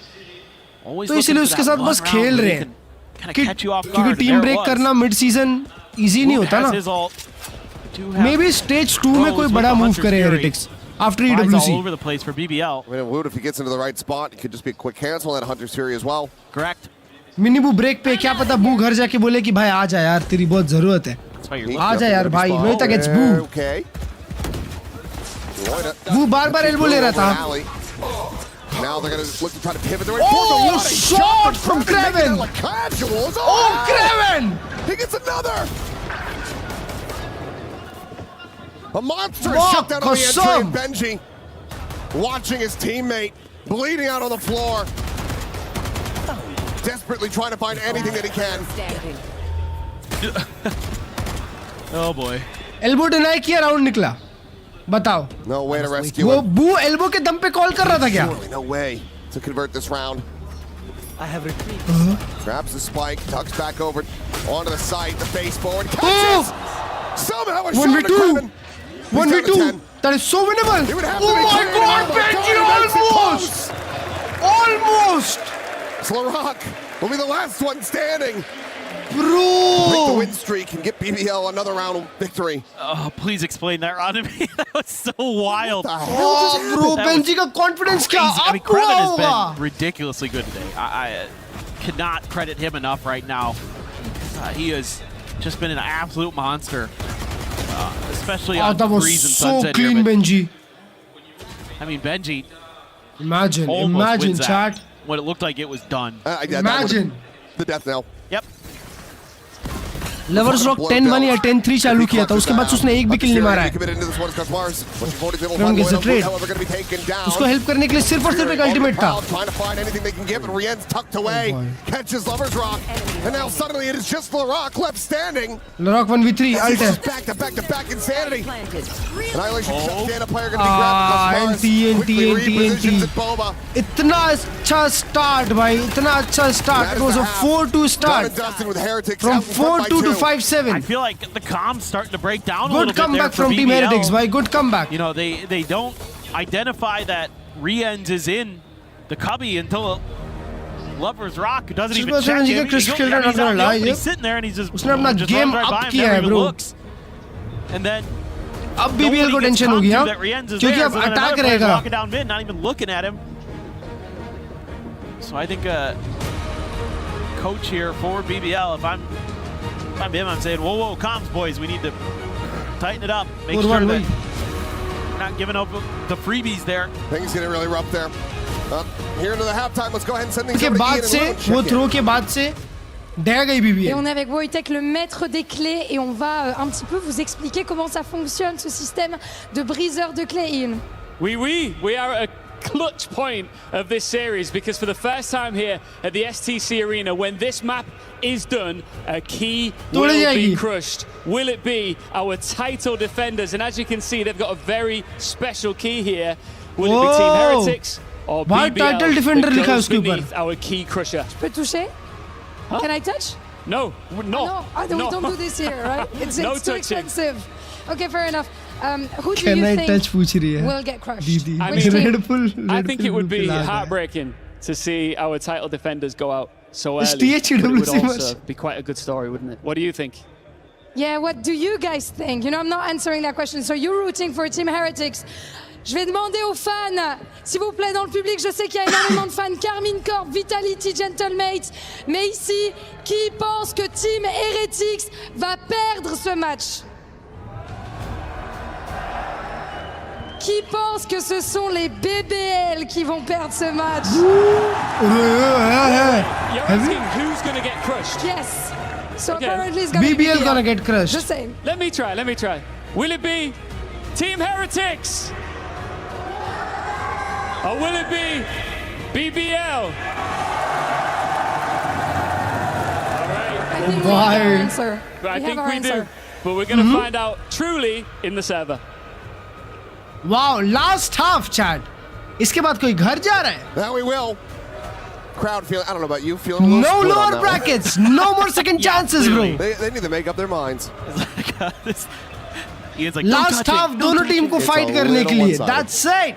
तो इसलिए उसके साथ बस खेल रहे हैं. क्योंकि टीम ब्रेक करना मिड सीजन इजी नहीं होता ना. मे बी स्टेज 2 में कोई बड़ा मूव करे heretics after EWC. All over the place for BBL. I mean, Wood, if he gets into the right spot, it could just be a quick cancel at Hunter's Fury as well. Correct. Minibu break पे क्या पता बू घर जाके बोले कि भाई आ जा यार तेरी बहुत जरूरत है. आ जा यार भाई. लोइता gets boo. बू बार-बार एल्बो ले रहा था. Now they're going to look to try to pivot. Oh, shot from Kreven! Oh, Kreven! He gets another! A monster shut down on the entry of Benji. Watching his teammate bleeding out on the floor. Desperately trying to find anything that he can. Oh boy. Elbow deny किया round निकला. बताओ. No way to rescue वो him. बू elbow के दम पे call कर रहा था क्या? No way to convert this round. I have retreated. Grabs the spike, tucks back over onto the side, the face forward, catches! Somehow a shot to Kreven. 1v2. That is so winnable. Oh my God, Benji, almost. Slurrock will be the last one standing. Bro. Break the win streak and get BBL another round victory. Oh, please explain that round to me. That was so wild. Oh, bro, Benji ka confidence kya I mean, Kreven has hoga. been ridiculously good today. I cannot credit him enough right now. He has just been an absolute monster. Especially on that was Breeze and so Sunset clean, here, Benji. I mean, Benji. Imagine, chat. When it looked like it was done. Imagine. The death knell. Yep. Lovers rock 10-1 या 10-3 चालू किया था, उसके बाद उसने एक भी किल नहीं मारा है। ट्रेड उसको हेल्प करने के लिए सिर्फ और सिर्फ एक अल्टीमेट था। लॉक 1v3 अल्ट है। इतना अच्छा स्टार्ट भाई, इतना अच्छा start. It was a 4-2 start from 4-2 to 5-7. I feel like the comms starting to break down a Good little bit comeback there for from Team BBL. Heretics, भाई, good comeback. You know, they don't identify that Rienz is in the cubby until Lover's Rock doesn't even check him. He's sitting there and he's just game runs right up by him, किया never है, even bro. looks. And then अब BBL को tension होगी, हाँ? क्योंकि अब attack रहेगा। Walking down mid, not even looking at him. So I think coach here for BBL, if I'm him, I'm saying, whoa, comms boys, we need to tighten it up. Make sure that we're not giving up the freebies there. Things getting really rough there. Here into the halftime, let's go ahead and send things के over to बाद Ian से and वो throw के बाद से डर गई BBL. Et on est avec Wojtek, le maître des clés, et on va un petit peu vous expliquer comment ça fonctionne, ce système de briseur de clés, Ian. We are at a clutch point of this series because for the first time here at the STC Arena, when this map is done, a key will be crushed. Will it be our title defenders? And as you can see, they've got a very special key here. Will it be Team Heretics or BBL title defender that लिखा है goes उसके ऊपर? beneath our key crusher? Je peux toucher? Huh? Can I touch? No. We don't do this here, right? It's No too touching. expensive. Okay, fair enough. Who do Can you I think touch पूछ रही है? will get crushed? दीदी, I Which team? I think it would be heartbreaking to see our title defenders go out so early. STH But it would WC also be quite a good story, wouldn't it? What do you think? Yeah, what do you guys think? You know, I'm not answering that question. So you're rooting for Team Heretics. Je vais demander aux fans, s'il vous plaît, dans le public, je sais qu'il y a énormément de fans, Carmine Corp, Vitality, Gentlemate, mais ici, qui pense que Team Heretics va perdre ce match? Qui pense que ce sont les BBL qui vont perdre ce match? You're asking who's going to get crushed? Yes. So Okay. apparently it's going to be BBL gonna get crushed. The same. Let me try. Will it be Team Heretics? Or will it be BBL? All right. I think we have our answer. I We think have our we do. answer. But we're going to find out truly in the server. Wow, last half chat. इसके बाद कोई घर जा रहा है? Now we will. Crowd feeling, I don't know about you, feeling a little No split on lower that brackets, one. no more second chances, bro. They need to make up their minds. Ian's like, Last half दोनों team को fight करने के लिए. That's it.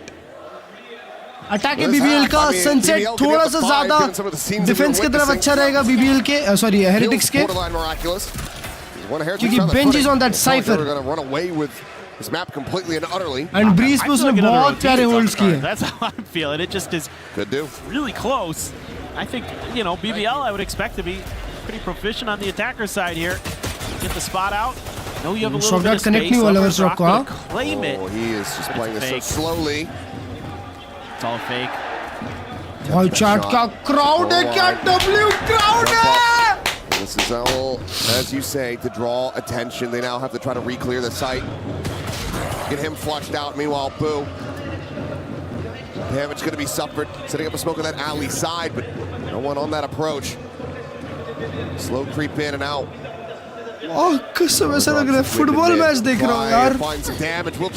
Attack है BBL का. Sunset थोड़ा सा ज्यादा डिफेंस की तरफ अच्छा रहेगा BBL के, सॉरी हेरिटिक्स के, क्योंकि Benji is on that cipher. This map completely and utterly. And Breeze पे उसने बहुत प्यारे होल्ड्स किए. That's how I'm feeling. It just is really close. I think, you know, BBL I would expect to be pretty proficient on the attacker side here. Get the spot out. Know you have a little bit of space. Lover's Rock gonna claim it. Oh, he is just playing this so slowly. It's all fake. भाई chat का crowd है, क्या W crowd है. This is all, as you say, to draw attention. They now have to try to re-clear the site. Get him flushed out. Meanwhile, Boo. Damage going to be suffered. Setting up a smoke on that alley side, but no one on that approach. Slow creep in and out. Oh, कसम ऐसा लग रहा है football match देख रहा हूँ यार.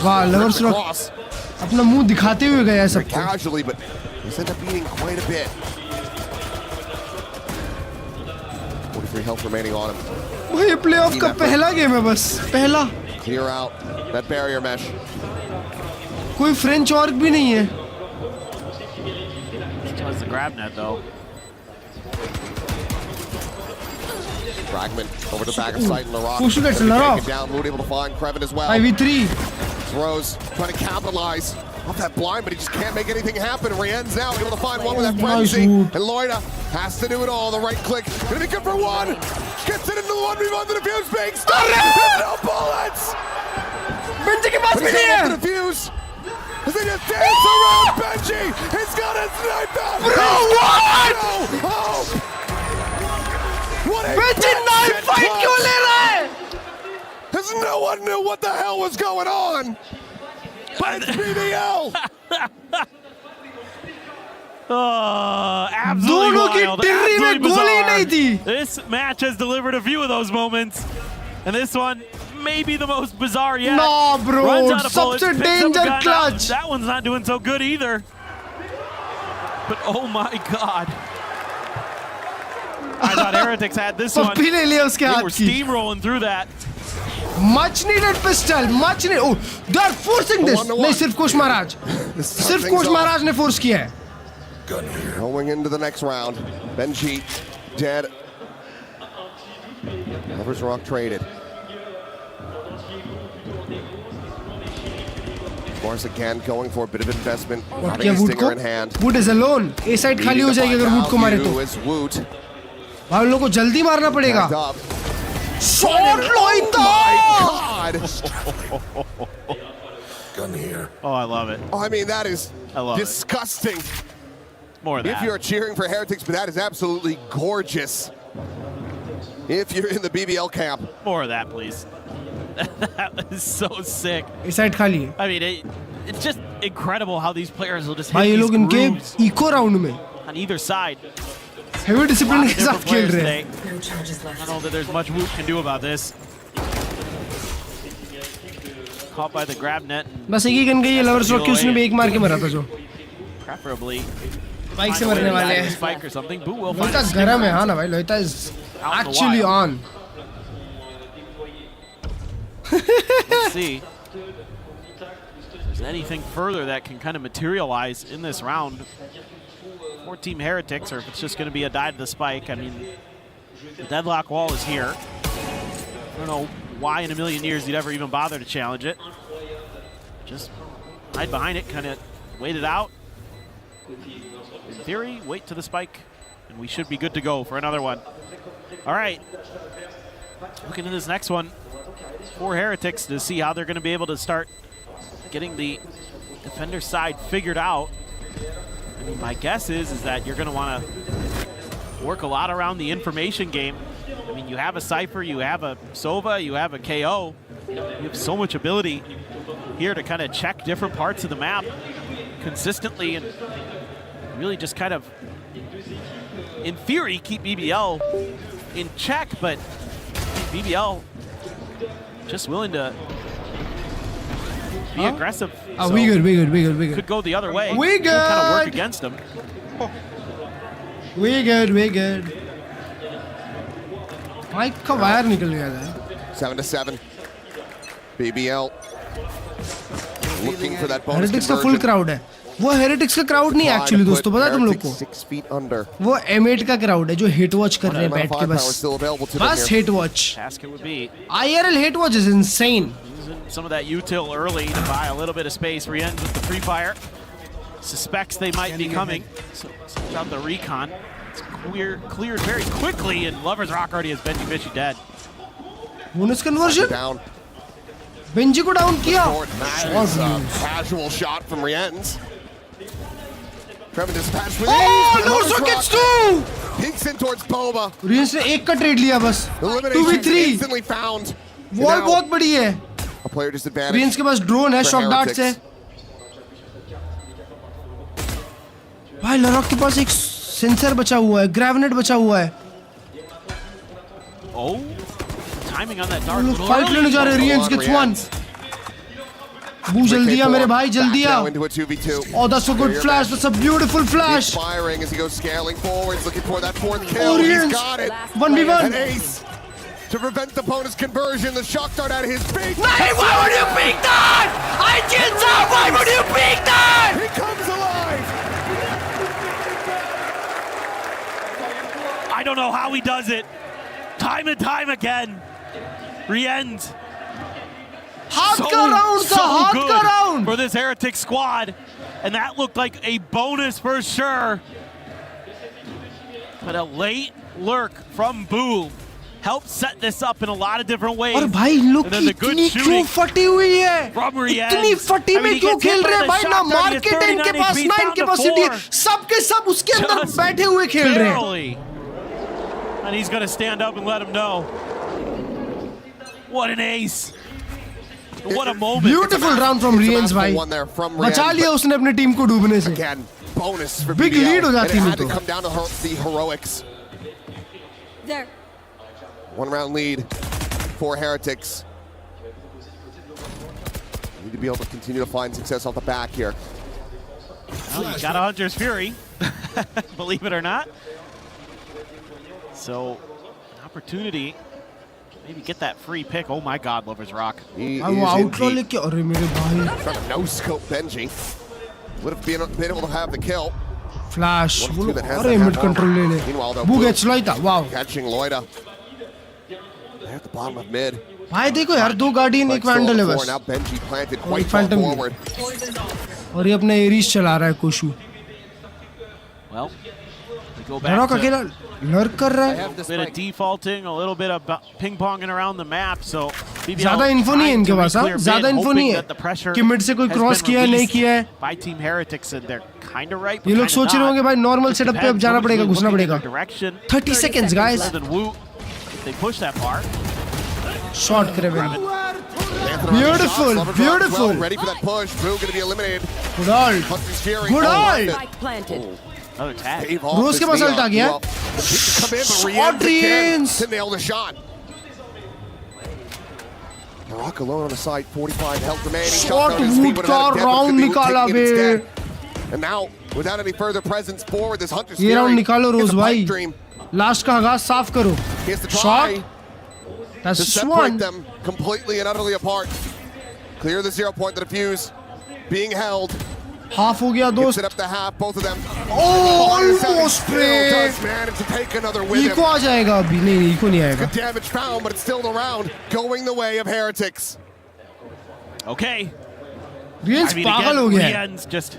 वाह, लवर्स रॉक अपना मुंह दिखाते हुए गया है सबको. Casually, but he's ended up beating quite a bit. 43 health remaining on him. भाई प्लेऑफ का पहला गेम है बस, पहला. Clear out that barrier mesh. कोई फ्रेंच ऑर्क भी नहीं है. Still has the grab net though. Fragment over the back of sight and Larok. Push gets Larok down. Mood able to find Krevin as well. 5v3. Throws, trying to capitalize off that blind, but he just can't make anything happen. Rien's now able to find one with that frenzy. And Loida has to do it all. The right click. Gonna be good for one. Gets it into the 1v1. The defuse being stuck. No bullets. Benji के पास भी नहीं है. The defuse. As they just dance around Benji. He's got his knife out. Bro, what? No hope. Benji knife fight क्यों ले रहा है? Because no one knew what the hell was going on. But it's BBL. Absolutely wild. Absolutely bizarre. This match has delivered a few of those moments. And this one may be the most bizarre yet. Nah, bro. Runs out of bullets, Such a picks up danger gun. clutch. That one's not doing so good either. But oh my god. I thought Heretics had this one. They were steamrolling through that. Much needed pistol. Much needed. Oh, they are forcing this. नहीं सिर्फ coach महाराज. सिर्फ coach महाराज ने force किया है. Going into the next round. Benji dead. Lovers Rock traded. Morris again going for a bit of investment. Having a stinger in hand. Wood is alone. A side खाली हो जाएगी अगर Wood को मारे तो. भाई उन लोगों को जल्दी मारना पड़ेगा. Shot Loida! Gun here. Oh, I love it. Oh, I mean, that is disgusting. More of that. If you're cheering for Heretics, but that is absolutely gorgeous. If you're in the BBL camp. More of that, please. That is so sick. A side खाली है. I mean, it's just incredible how these players will just hit भाई ये these लोग इनके grooves eco round में on either side. heavy discipline के साथ खेल रहे हैं. I don't know that there's much Woot can do about this. Caught by the grab net. बस एक ही गन गई है लवर्स रॉक की उसने भी एक मार के मरा था जो. Preferably. बाइक से मरने वाले हैं. Spike or something. Boo will find Lohita गरम है हाँ ना भाई. Lohita is actually on. Let's see if there's anything further that can kind of materialize in this round for Team Heretics, or if it's just going to be a die to the spike. I mean, the deadlock wall is here. I don't know why in a million years you'd ever even bother to challenge it. Just hide behind it, kind of wait it out. In theory, wait to the spike, and we should be good to go for another one. All right, looking at this next one for Heretics to see how they're going to be able to start getting the defender side figured out. I mean, my guess is that you're going to want to work a lot around the information game. I mean, you have a Cypher, you have a Sova, you have a KO. You have so much ability here to kind of check different parts of the map consistently and really just kind of, in theory, keep BBL in check, but BBL just willing to be aggressive. Oh, we good. Could go the other way. We good. Kind of work against them. We good. Mike का wire निकल गया था. 7-7. BBL looking for that bonus Heretics का full conversion. crowd है. वो Heretics का crowd नहीं actually दोस्तों पता है तुम लोग को. 6 feet under. वो M8 का crowd है जो hit watch कर रहे हैं बैठ के बस. बस hit watch. Task it would be. IRL hit watch is insane. Some of that util early to buy a little bit of space. Rien's with the free fire. Suspects they might be coming. So sends out the recon. It's cleared very quickly, and Lovers Rock already has Benji Fishy dead. Bonus conversion. Down. Benji को down किया. Nice. Casual shot from Rien's. Trevor dispatched with Oh, ease. no gets two. Peeks in towards Boba. Rien's ने एक का trade लिया बस. 2v3. Instantly found. Wall बहुत बड़ी है. A player disadvantage. Rien's के पास drone है, shock darts है. भाई लरॉक के पास एक सेंसर बचा हुआ है, ग्रेविनेट बचा हुआ है. Oh, timing on that dart. लोग फाइट लेने जा रहे हैं. Rien's gets one. बू जल्दी आ मेरे भाई जल्दी आ. Oh, that's a good flash. That's a beautiful flash. He's firing as he goes scaling forwards, looking for that fourth kill. Rien's. He's got it. 1v1. An ace to prevent the bonus conversion. The shock dart out of his feet. Why would you pick that? I just why would you pick how he does it. Time and time again. Rienz. हाथ का round था, हाथ का round. For this Heretic squad. And that looked like a bonus for sure. But a late lurk from Boo helped set this up in a lot of different ways. और भाई इन लोग की इतनी क्यों फटी हुई है? इतनी फटी में क्यों खेल रहे हैं भाई? ना मार्केट है इनके पास, ना इनके पास सिटी, सब के सब उसके अंदर बैठे हुए खेल रहे हैं. And he's going to stand up and let him know. What an ace. What a moment. Beautiful round from Rienz भाई. बचा लिया उसने अपनी टीम को डूबने से. Again, bonus for Big lead हो जाती है. नहीं It had तो. to come down to the heroics. There. 1 round lead for Heretics. Need to be able to continue to find success off the back here. Well, he's got a Hunter's Fury, believe it or not. So, an opportunity. Maybe get that free pick. Oh my God, Lover's Rock. He is outlaw लेके अरे मेरे भाई. Trying to no scope Benji. Would have been able to have the kill. Flash. अरे mid control ले ले. Meanwhile, though, Boo gets Loida. Wow. Catching Loida. They're at the bottom of mid. भाई देखो यार, 2 गार्डियन एक vandal है बस. Now Benji planted एक quite far फैंटम forward. और ये अपना एरिस चला रहा है कोशु. Well, we go back Nrg to अकेला लर्क कर रहा है. a bit of defaulting, a little bit of ping-ponging around the map. So ज़्यादा इन्फो नहीं है इनके पास, हाँ? ज़्यादा इन्फो नहीं है कि मिड से कोई क्रॉस किया है नहीं किया है. By Team Heretics, and they're kind of right. ये लोग सोच रहे होंगे भाई नॉर्मल सेटअप पे अब जाना पड़ेगा, घुसना पड़ेगा. 30 seconds guys. They push that far. Shot Kraven. Beautiful, beautiful. Ready for that push. Boo going to be eliminated. Good ult. Good ult. Another tag. रोज के पास ult आ गया. Shot Rienz. To nail the shot. Nrg alone on the side. 45 health remaining. Shot wood का round निकाला बे. And now, without any further presence forward, this Hunter's ये round Fury निकालो रोज भाई. Last का आगाज साफ करो. Shot. That's to separate one. them completely and utterly apart. Clear the 0 point, the defuse being held. Half हो गया दोस्त. Gets it up to half, both of them. Oh, almost still does manage to take another with him. Eco आ जाएगा अभी. नहीं Eco नहीं आएगा. Good damage found, but it's still the round going the way of Heretics. Okay. Rienz पागल हो गया. Rienz just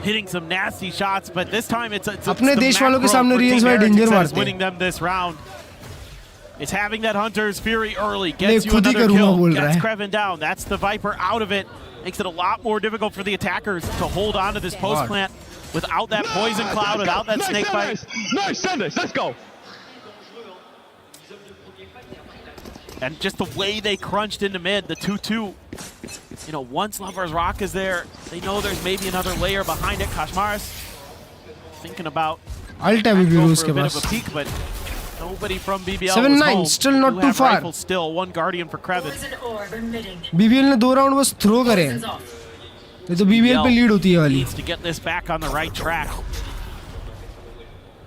hitting some nasty shots, but this time it's अपने देश वालों के सामने Rienz भाई danger मारते हैं. Winning them this round. It's having that Hunter's Fury early, gets you another kill, gets Kraven down. That's the Viper out of it. Makes it a lot more difficult for the attackers to hold on to this post plant without that poison cloud, without that snake bite. Nice, send this, let's go. And just the way they crunched into mid, the 2-2. You know, once Lover's Rock is there, they know there's maybe another layer behind it. Kashmaris thinking about I'll tell you going for a bit of a peek, but nobody from BBL 7-9, still not too far. Rifle still, 1 Guardian for Kraven. BBL ने 2 round बस throw करे हैं. ये तो BBL पे lead होती है वाली. Needs to get this back on the right track.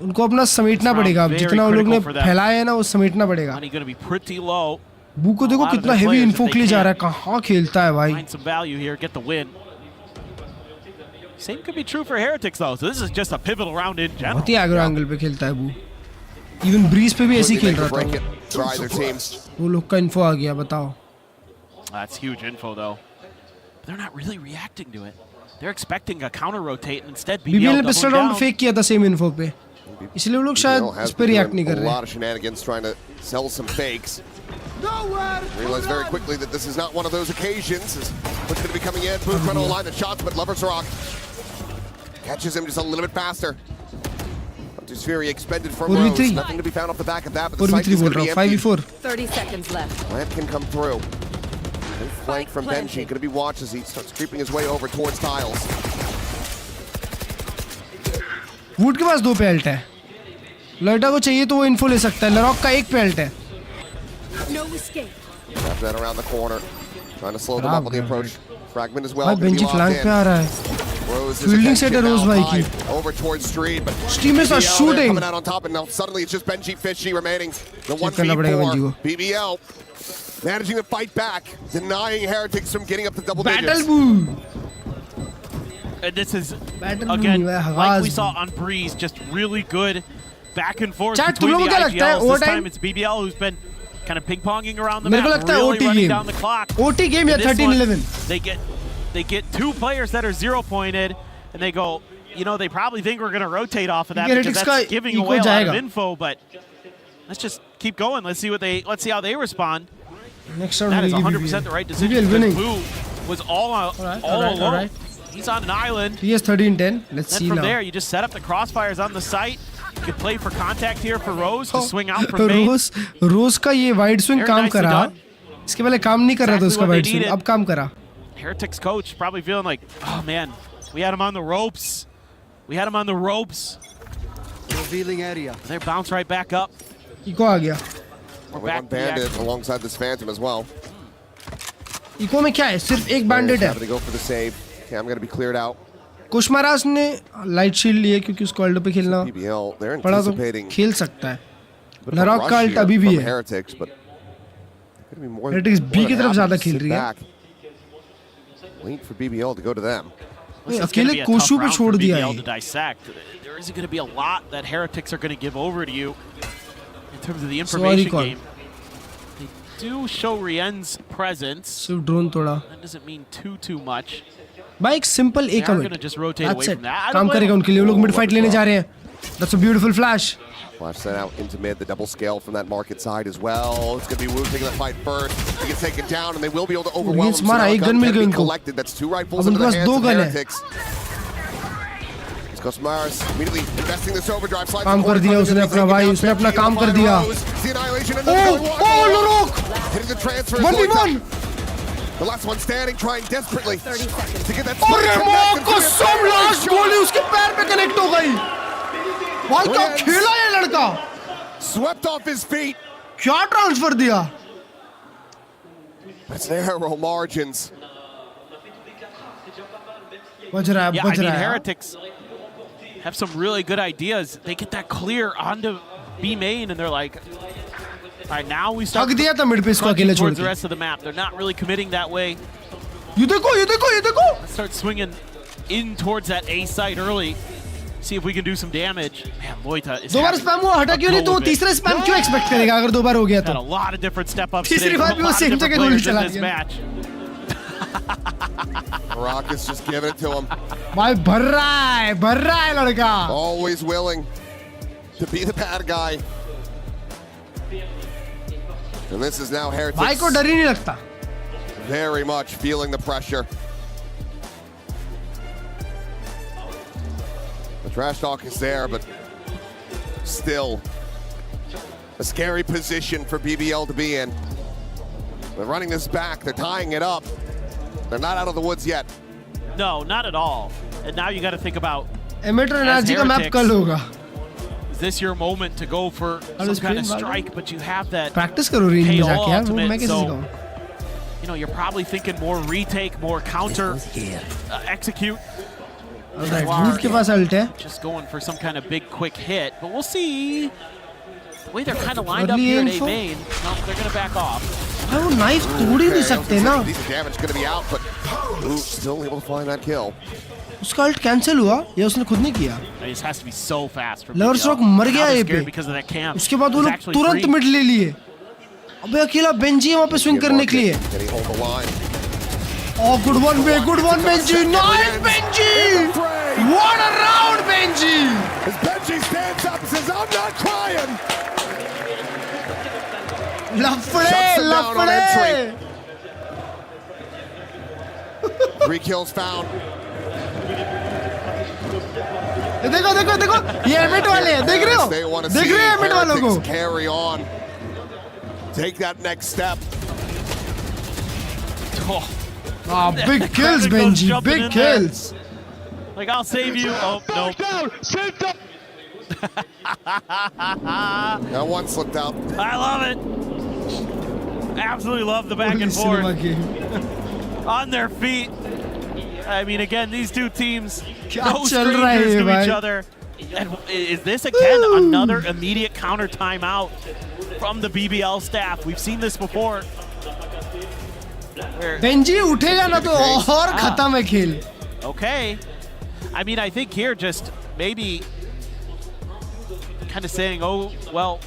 उनको अपना समेटना पड़ेगा. अब जितना वो लोग ने फैलाया है ना वो समेटना पड़ेगा. Money going to be pretty low. बू को देखो कितना हेवी इन्फो के लिए जा रहा है. कहाँ खेलता है भाई. Find some value here, get the win. Same could be true for Heretics though. So this is just a pivotal round in general. बहुत ही एग्रो एंगल पे खेलता है बू. Even ब्रीज पे भी ऐसे ही खेल रहा था. वो लोग का इन्फो आ गया, बताओ. That's huge info though. They're not really reacting to it. They're expecting a counter rotate and instead BBL ने पिस्टल राउंड फेक किया था सेम इन्फो पे. इसलिए वो लोग शायद इस पे रिएक्ट नहीं कर रहे. A lot of shenanigans trying to sell some fakes. Realize very quickly that this is not one of those occasions. What's going to be coming in? Booth trying to align the shots, but Lover's Rock catches him just a little bit faster. Hunter's Fury expended from Rose. Nothing to be found off the back of that, but the site is going to be empty. 30 seconds left. Plant can come through. Good flank from Benji. Going to be watched as he starts creeping his way over towards tiles. Would के पास 2 पे alt है. लॉइडा को चाहिए तो वो info ले सकता है. लरॉक का 1 पे अल्ट है. No escape. Grab that around the corner. Trying to slow them up on the approach. Fragment as well. भाई बेंजी फ्लैंक पे आ रहा है. Fielding set है रोज भाई की. Over towards Street, but Streamers are shooting. Coming out on top, and now suddenly it's just Benji Fishy remaining. The 1v4. BBL managing to fight back, denying Heretics from getting up to double digits. Battle Boo. And this is again like we saw on Breeze, just really good back and forth Chat, between तुम लोगों को the क्या लगता है? IGLs. This Overtime? time it's BBL who's been kind of ping-ponging around the मेरे को map, लगता है really OT running game. down the clock. OT game या And this 13-11. one, they get 2 players that are 0-pointed, and they go, you know, they probably think we're going to rotate off of that because that's giving away a lot of info, but let's just keep going. Let's see how they respond. Next round that is 100% the right decision. winning. Boo was all alone. He's on an island. He is 13-10. Let's see from now. there, you just set up the crossfires on the site. You can play for contact here for Rose to swing out from main. Rose का ये wide swing काम करा. इसके पहले काम नहीं कर रहा था उसका wide swing. अब काम करा. Heretic's coach probably feeling like, oh man, we had him on the ropes. Revealing area. They bounce right back up. Eco आ गया. We're back bandit alongside this Phantom as well. Eco में क्या है? सिर्फ एक bandit है. To go for the save. Okay, I'm going to be cleared out. कुशमाराज ने light shield लिए क्योंकि उसको वर्ल्ड पे खेलना पड़ा तो खेल सकता है. नरग का अल्ट अभी भी है. हेरेटिक्स बी की तरफ ज्यादा खेल रही है. Wait for BBL to go to them. अकेले कोशु पे छोड़ दिया है. There isn't going to be a lot that Heretics are going to give over to you in terms of the information game. They do show Rien's presence. सिर्फ drone तोड़ा. That doesn't mean too much. भाई एक simple एक commit. That's it. काम करेगा उनके लिए. वो लोग मिड फाइट लेने जा रहे हैं. That's a beautiful flash. Flash sent out into mid, the double scale from that market side as well. It's going to be Wu taking the fight first. He gets taken down, and they will be able to overwhelm him. So now gun can be collected. That's 2 rifles into the hands of Heretics. Let's go Mars. Immediately investing this overdrive. काम कर दिया उसने अपना भाई. उसने अपना काम कर दिया. Oh, Lurok! Hitting the transfer. 1v1. The last one standing, trying desperately to get that. अरे माँ कसम लास्ट गोली उसके पैर पे कनेक्ट हो गई. भाई क्या खेला ये लड़का? Swept off his feet. क्या ट्रांसफर दिया? That's narrow margins. बज रहा है. Heretics have some really good ideas. They get that clear onto B main, and they're like, all right, now we start दिया था मिड पे इसको अकेले छोड़ towards the rest of the map. They're not really committing that way. ये देखो. Let's start swinging in towards that A site early. See if we can do some damage. Man, Loita is 2 bar spam हुआ हटा क्यों नहीं तो तीसरा spam क्यों expect करेगा अगर 2 बार हो गया तो? Had a lot of different step ups. तीसरी बार भी वो सेम जगह गोली चला दिया. Rockets just giving it to him. भाई भर रहा है लड़का. Always willing to be the bad guy. And this is now Heretics. भाई को डर ही नहीं लगता. Very much feeling the pressure. The trash talk is there, but still a scary position for BBL to be in. They're running this back. They're tying it up. They're not out of the woods yet. No, not at all. And now you got to think about Emitter Nrg का map कल होगा. Is this your moment to go for some kind of strike, but you have that practice करो range में जाके यार. वो मैं कैसे सिखाऊं? You know, you're probably thinking more retake, more counter, execute. Alright, Wood के पास ult है. Just going for some kind of big quick hit, but we'll see. The way they're kind of lined up here in A main, no, they're going to back off. भाई वो knife तोड़ ही नहीं सकते ना. Decent damage going to be out, but still able to find that kill. उसका ult cancel हुआ या उसने खुद नहीं किया? This has to be so fast from Lover's Rock मर गया ये पे. उसके बाद वो लोग तुरंत मिड ले लिए. अबे अकेला बेंजी है वहाँ पे स्विंग करने के लिए. Oh, good one, Benji. Nice, Benji. What a round, Benji. As Benji stands up and says, I'm not crying. Lafade. 3 kills found. देखो ये एमिट वाले हैं. देख रहे हो एमिट वालों को. Carry on. Take that next step. Big kills, Benji. Big kills. Like, I'll save you. Oh, nope. That one slipped out. I love it. Absolutely love the back and forth. On their feet. I mean, again, these two teams, no strangers to each other. And is this, again, another immediate counter timeout from the BBL staff? We've seen this before. Benji उठेगा ना तो और खत्म है खेल. Okay. I mean, I think here just maybe kind of saying, oh, well,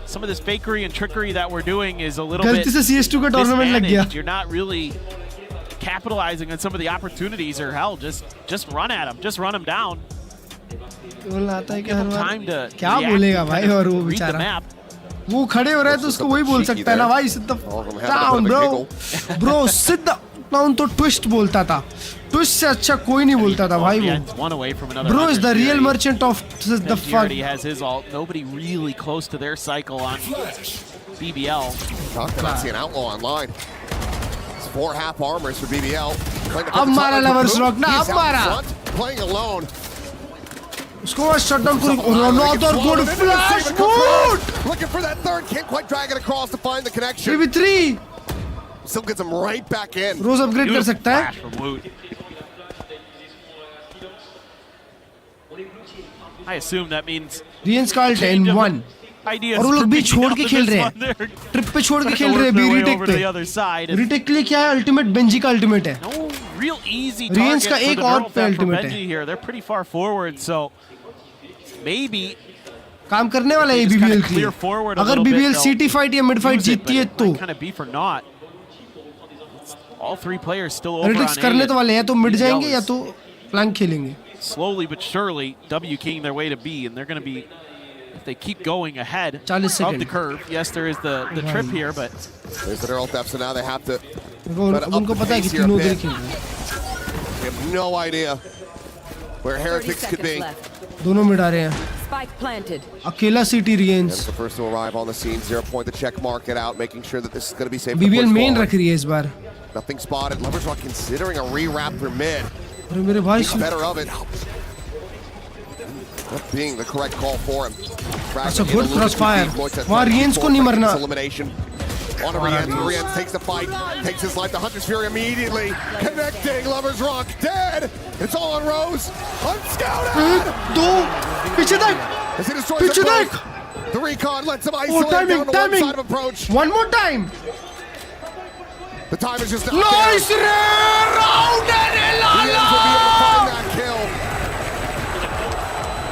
some of this fakery and trickery that we're doing is a little bit mismanaged. You're not really capitalizing on some of the opportunities, or hell, just run at them. Just run them down. Give them time to read the map. वो खड़े हो रहा है तो उसको वही बोल सकता है ना भाई, sit down bro sit down तो twist बोलता था, twist से अच्छा कोई नहीं बोलता था भाई वो. Bro is the real merchant of the fuck. He has his ult. Nobody really close to their cycle on BBL. Talked about seeing Outlaw online. It's 4 half armors for BBL. अब मारा Lovers Rock ना, अब मारा. Playing alone. Score shutdown kuri. Another good flash. Good. Looking for that third. Can't quite drag it across to find the connection. Maybe 3. Still gets him right back in. Rose upgrade कर सकता है. I assume that means Rian's called in 1. और वो लोग भी छोड़ के खेल रहे हैं. ट्रिप पे छोड़ के खेल रहे हैं बी रीटेक पे. रीटेक के लिए क्या है? अल्टीमेट बेंजी का अल्टीमेट है. Real easy Rian's का एक और पे अल्टीमेट है. Here, they're pretty far forward, so maybe काम करने वाला है BBL के लिए. अगर BBL CT फाइट या मिड फाइट जीतती है तो kind of be for naught. All 3 players still over on A. Retakes करने तो वाले हैं, तो मिड जाएंगे या तो फ्लैंक खेलेंगे. Slowly but surely, W keying their way to B, and they're going to be, if they keep going ahead of the curve. Yes, there is the trip here, but there's the ult depth, so now they have to. उनको पता है कि तीनों उधर खेल रहे हैं. They have no idea where Heretics could be. दोनों मिड आ रहे हैं. Spike planted. अकेला CT Rians. The first to arrive on the scene. 0 point the check mark it out, making sure that this is going to be safe. BBL main रख रही है इस बार. Nothing spotted. Lovers Rock considering a re-wrap for mid. अरे मेरे भाई. Better of it. That being the correct call for him. That's a good crossfire. वहाँ Rians को नहीं मरना. Elimination. On to Rians. Rians takes the fight. Takes his life. The Hunter's Fury immediately connecting. Lovers Rock dead. It's all on Rose. Unscouted. 2. पीछे देख. पीछे देख. The recon lets him isolate down to one side of approach. One more time. The time is just not nice there. Round and that kill.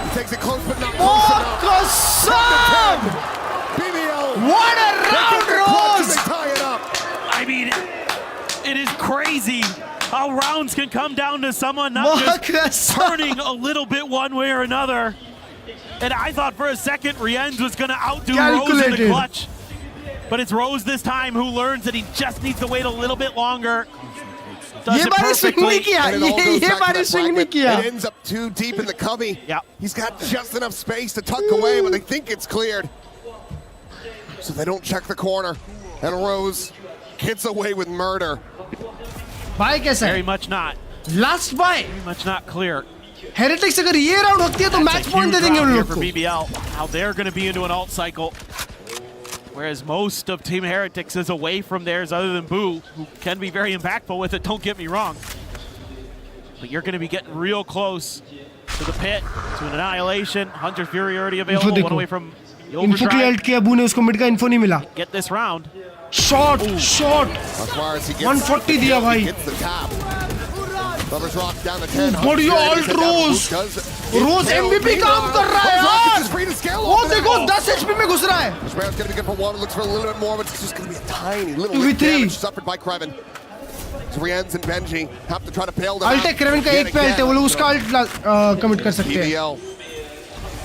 He takes it close but not close enough. BBL. What a round, Rose. They tie it up. I mean, it is crazy how rounds can come down to someone not just turning a little bit one way or another. And I thought for a second Rienz was going to outdo Rose in the clutch. But it's Rose this time who learns that he just needs to wait a little bit longer. Does it perfectly. It ends up too deep in the cubby. Yeah. He's got just enough space to tuck away, but they think it's cleared. So they don't check the corner. And Rose gets away with murder. Bye कैसा? Very much not. Last bye. Very much not clear. Heretics अगर ये round होती है तो match point दे देंगे उन लोग को. BBL, how they're going to be into an ult cycle. Whereas most of Team Heretics is away from theirs other than Boo, who can be very impactful with it, don't get me wrong. But you're going to be getting real close to the pit, to an annihilation. Hunter Fury already available, one away from the overdrive. Info ult किया बू ने उसको mid का info नहीं मिला. Get this round. Shot. 140 दिया भाई. Lovers Rock down to 10. बढ़िया ult Rose. Rose MVP काम कर रहा है यार. वो देखो 10 HP में घुस रहा है. This round's gonna be good for one. Looks for a little bit more, but it's just gonna be a tiny little bit damage suffered by Kreven. So Rienz and Benji have to try to bail them out. Ult है Kreven का एक पे ult है, वो लोग उसका ult commit कर सकते हैं.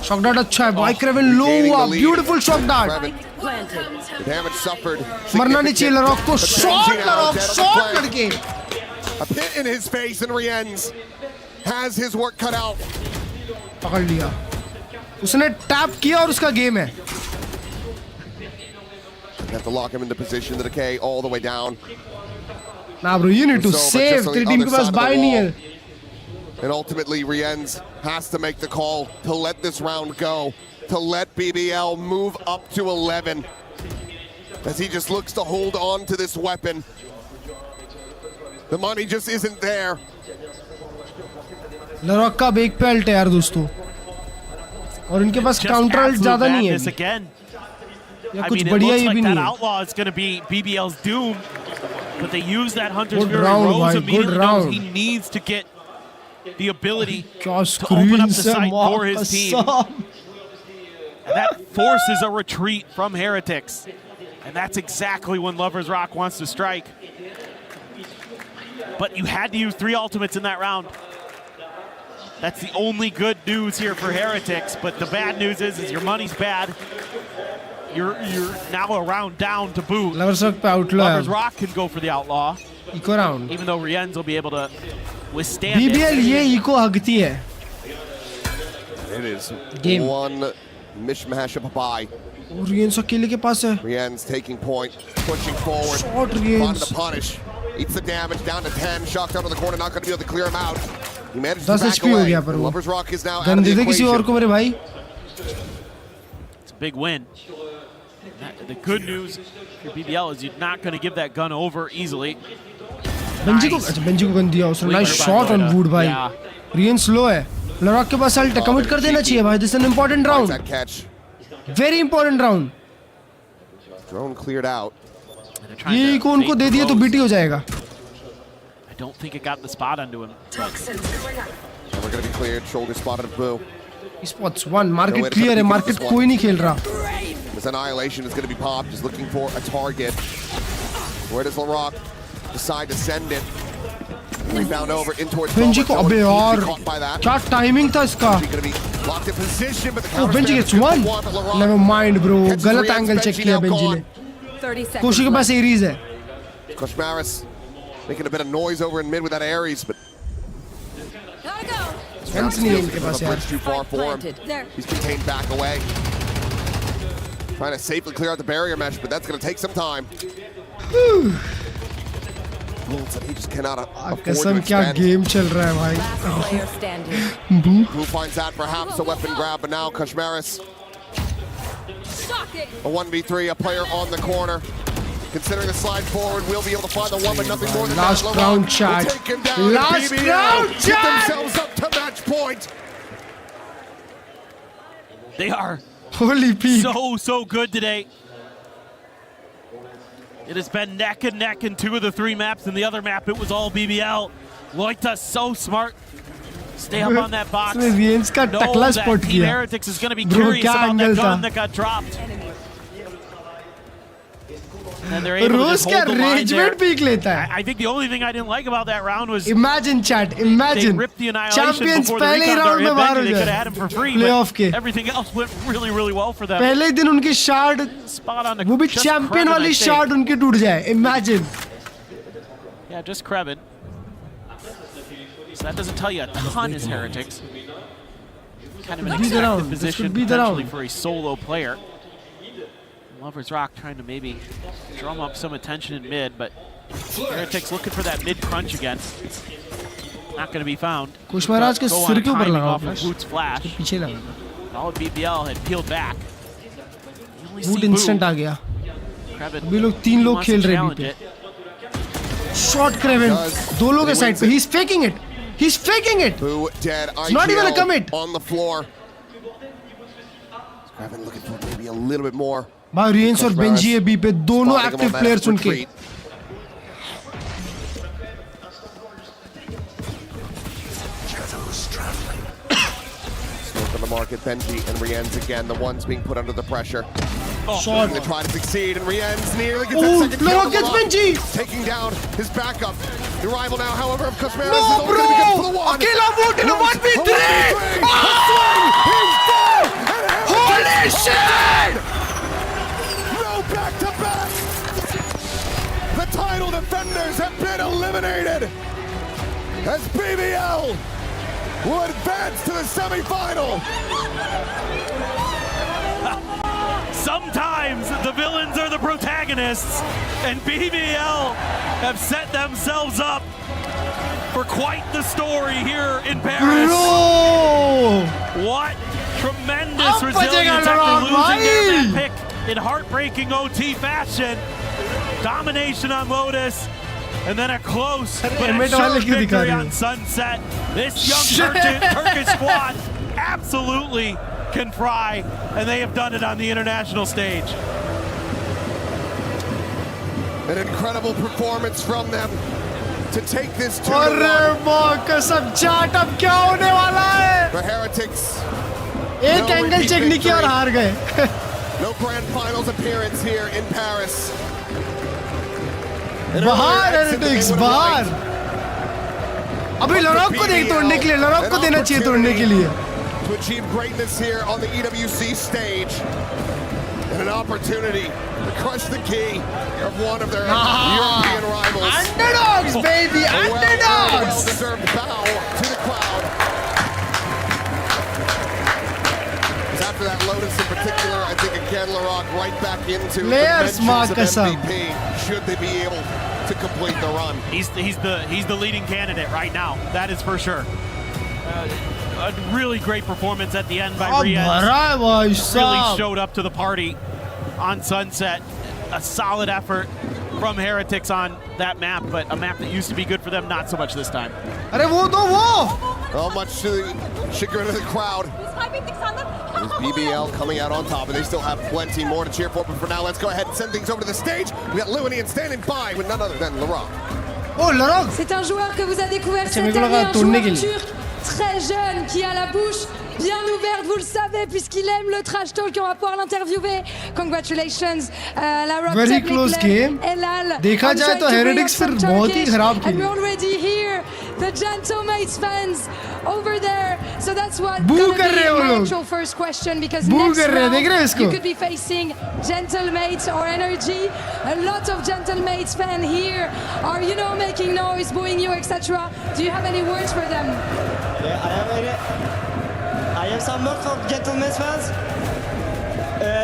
Shock dart अच्छा है. भाई Kreven low हुआ. Beautiful shock dart. The damage suffered. मरना नहीं चाहिए लरॉक को. Shot लड़के. A pit in his face, and Rienz has his work cut out. पकड़ लिया. उसने टैप किया और उसका गेम है. You have to lock him into position. The decay all the way down. Nah, bro, you need to save. तेरी team के पास buy नहीं है. And ultimately, Rienz has to make the call to let this round go, to let BBL move up to 11, as he just looks to hold on to this weapon. The money just isn't there. लरॉक का bake पे alt है यार दोस्तों. और इनके पास counter alt ज्यादा नहीं है. या कुछ बढ़िया ये भी नहीं है. Outlaw is going to be BBL's doom, but they use that Hunter's Fury. Rose immediately knows he needs to get the ability to open up the site for his team. And that forces a retreat from Heretics. And that's exactly when Lover's Rock wants to strike. But you had to use 3 ultimates in that round. That's the only good news here for Heretics, but the bad news is your money's bad. You're now a round down to boot. Lover's Rock can go for the outlaw. Eco round. Even though Rienz will be able to withstand BBL ये eco हगती है. It is Game. one mishmash of a bye. Rienz अकेले के पास है. Rienz taking point, pushing forward. Shot Rienz. Fun to punish. Eats the damage down to 10. Shocked out of the corner, not going to be able to clear him out. He managed to back away. Lover's Rock is now out of the equation. It's a big win. The good news for BBL is you're not going to give that gun over easily. Benji को gun दिया उसने. Nice shot on Wood भाई. Rienz slow है. Lock के पास alt commit कर देना चाहिए भाई. This is an important round. Very important round. Drone cleared out. ये इको उनको दे दिए तो बीटी हो जाएगा. I don't think it got the spot onto him. And we're going to be cleared. Shoulder spotted of Boo. He spots one. Market clear है. Market कोई नहीं खेल रहा. This Annihilation is going to be popped. Just looking for a target. Where does LaRock decide to send it? Rebound over in towards Benji को अबे यार क्या timing था इसका. Oh, Benji gets one. Never mind bro. गलत angle check किया Benji ने. कोशी के पास एरीज है. Koshmaris making a bit of noise over in mid with that Ares, but Fence नहीं है इनके पास यार. too far for him. He's contained back away. Trying to safely clear out the barrier mesh, but that's going to take some time. He just cannot afford to कसम क्या game चल रहा है भाई. Who finds that perhaps a weapon grab, but now Koshmaris. A 1v3, a player on the corner. Considering the slide forward, we'll be able to find the one, but nothing more than last that. round chat. Last round chat. Get themselves up to match point. They are holy peak. So good today. It has been neck and neck in 2 of the 3 maps. In the other map, it was all BBL. Loita so smart. Stay up on that box. Know that Team Heretics is going to be curious about that gun that got dropped. And they're able to just hold the line there. I think the only thing I didn't like about that round was imagine chat, imagine they ripped the Annihilation champions before the पहले ही recon round में बाहर हो they could have जाए had him for free. Playoff के. Everything else went really well for them. पहले दिन उनकी shard Spot on the वो भी champion वाली shard उनकी टूट जाए. Imagine. Yeah, just Krebin. So that doesn't tell you a ton as Heretics. Kind of an expected position potentially for a solo player. Lover's Rock trying to maybe drum up some attention in mid, but Heretics looking for that mid crunch again. Not going to be found. कुशमराज के सिर के ऊपर लगा off of Boot's flash. पीछे लगा. All of BBL had peeled back. Boot instant आ गया. अभी लोग 3 लोग खेल रहे हैं बीच पे. Shot Kraven. 2 लोग के साइड पे. He's faking it. He's faking it. Boo dead. It's not even a commit. On the floor. Kraven looking for maybe a little bit more. भाई रियंस और बेंजी है बी पे दोनों एक्टिव प्लेयर्स उनके. Smoke on the market, Benji and Rienz again, the ones being put under the pressure. Shot. They try to succeed, and Rienz nearly gets that second kill. Gets Benji. Taking down his backup. The rival now, however, of Koshmaris no, is only bro. going to get for the one. Akela Wood in a 1v3. Holy shit! Back to back! The title defenders have been eliminated as BBL will advance to the semifinal. Sometimes the villains are the protagonists, and BBL have set themselves up for quite the story here in Paris. Bro! What tremendous resilience after losing their map pick in heartbreaking OT fashion. Domination on Lotus, and then a close but a sure victory on Sunset. This young Turkish squad absolutely can fry, and they have done it on the international stage. An incredible performance from them to take this to the Heretics. एक angle check नहीं किया और हार गए. No grand finals appearance here in Paris. बाहर heretics बाहर. अभी लरॉक को देख तोड़ने के लिए, लरॉक को देना चाहिए तोड़ने के लिए. To achieve greatness here on the EWC stage, and an opportunity to crush the key of one of their European rivals. Underdogs, baby, underdogs. Well-deserved bow to the crowd. After that Lotus in particular, I think again Larocque right back into Players the mentions of Marcus MVP. Should they be able to complete the run? He's the leading candidate right now. That is for sure. A really great performance at the end by Riyadh. Really showed up to the party on Sunset. A solid effort from Heretics on that map, but a map that used to be good for them, not so much this time. अरे वो तो वो. Oh, much to the chagrin of the crowd. There's BBL coming out on top, and they still have plenty more to cheer for. But for now, let's go ahead and send things over to the stage. We got Lewinian standing by with none other than Larocque. Oh, Larocque. C'est un joueur que vous avez découvert cette année, un joueur turc très jeune qui a la bouche bien ouverte, vous le savez, puisqu'il aime le trash talk. On va pouvoir l'interviewer. Congratulations, Larocque. Very close game. देखा जाए तो heretics फिर बहुत ही खराब खेली. And we already hear the Gentlemates fans over there. So that's what Boo gonna कर be रहे हैं वो my लोग. actual first question, because Boo next कर रहे हैं, round देख रहे हैं इसको? you could be facing Gentlemates or Nrg. A lot of Gentlemates fans here are, you know, making noise, booing you, etc. Do you have any words for them? I have some words for Gentlemates fans.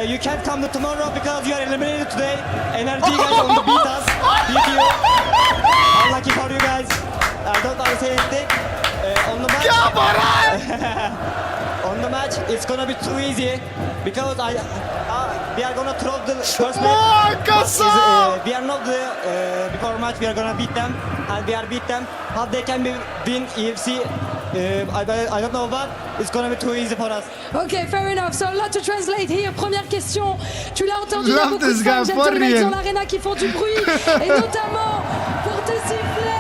You can't come to tomorrow because you are eliminated today. Nrg guys on the beat us. Beat you. Unlucky for you guys. I don't want to say anything. On the match. On the match, it's gonna be too easy because we are gonna throw the first match. We are not the before match. We are gonna beat them, and we are beat them. How they can be win EFC? I don't know, but it's gonna be too easy for us. Okay, fair enough. So a lot to translate here. Première question. Tu l'as entendu, il y a beaucoup de this guy fans for Gentlemates real. dans l'arena qui font du bruit, et notamment pour te siffler.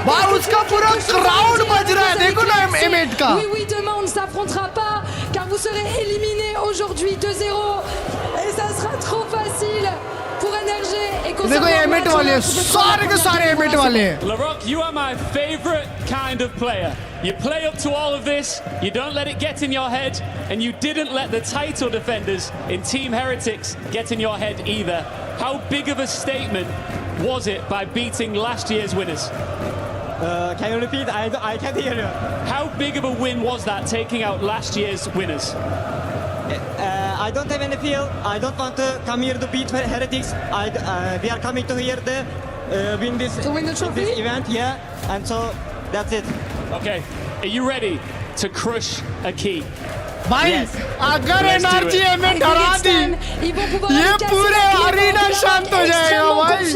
भाई उसका पूरा crowd बज रहा है. देखो ना M8 का. Oui, oui, demain on ne s'affrontera pas car vous serez éliminés aujourd'hui 2-0 et ça sera trop facile pour Nrg. Et देखो ये M8 वाले सारे के सारे M8 वाले. Larocque, you are my favorite kind of player. You play up to all of this, you don't let it get in your head, and you didn't let the title defenders in Team Heretics get in your head either. How big of a statement was it by beating last year's winners? Can you repeat? I can't hear you. How big of a win was that, taking out last year's winners? I don't have any feel. I don't want to come here to beat Heretics. We are coming to here to win this event, yeah. And so that's it. Okay, are you ready to crush a key? भाई अगर NRG M8 हरा दी ये पूरे arena शांत हो जाएगा भाई.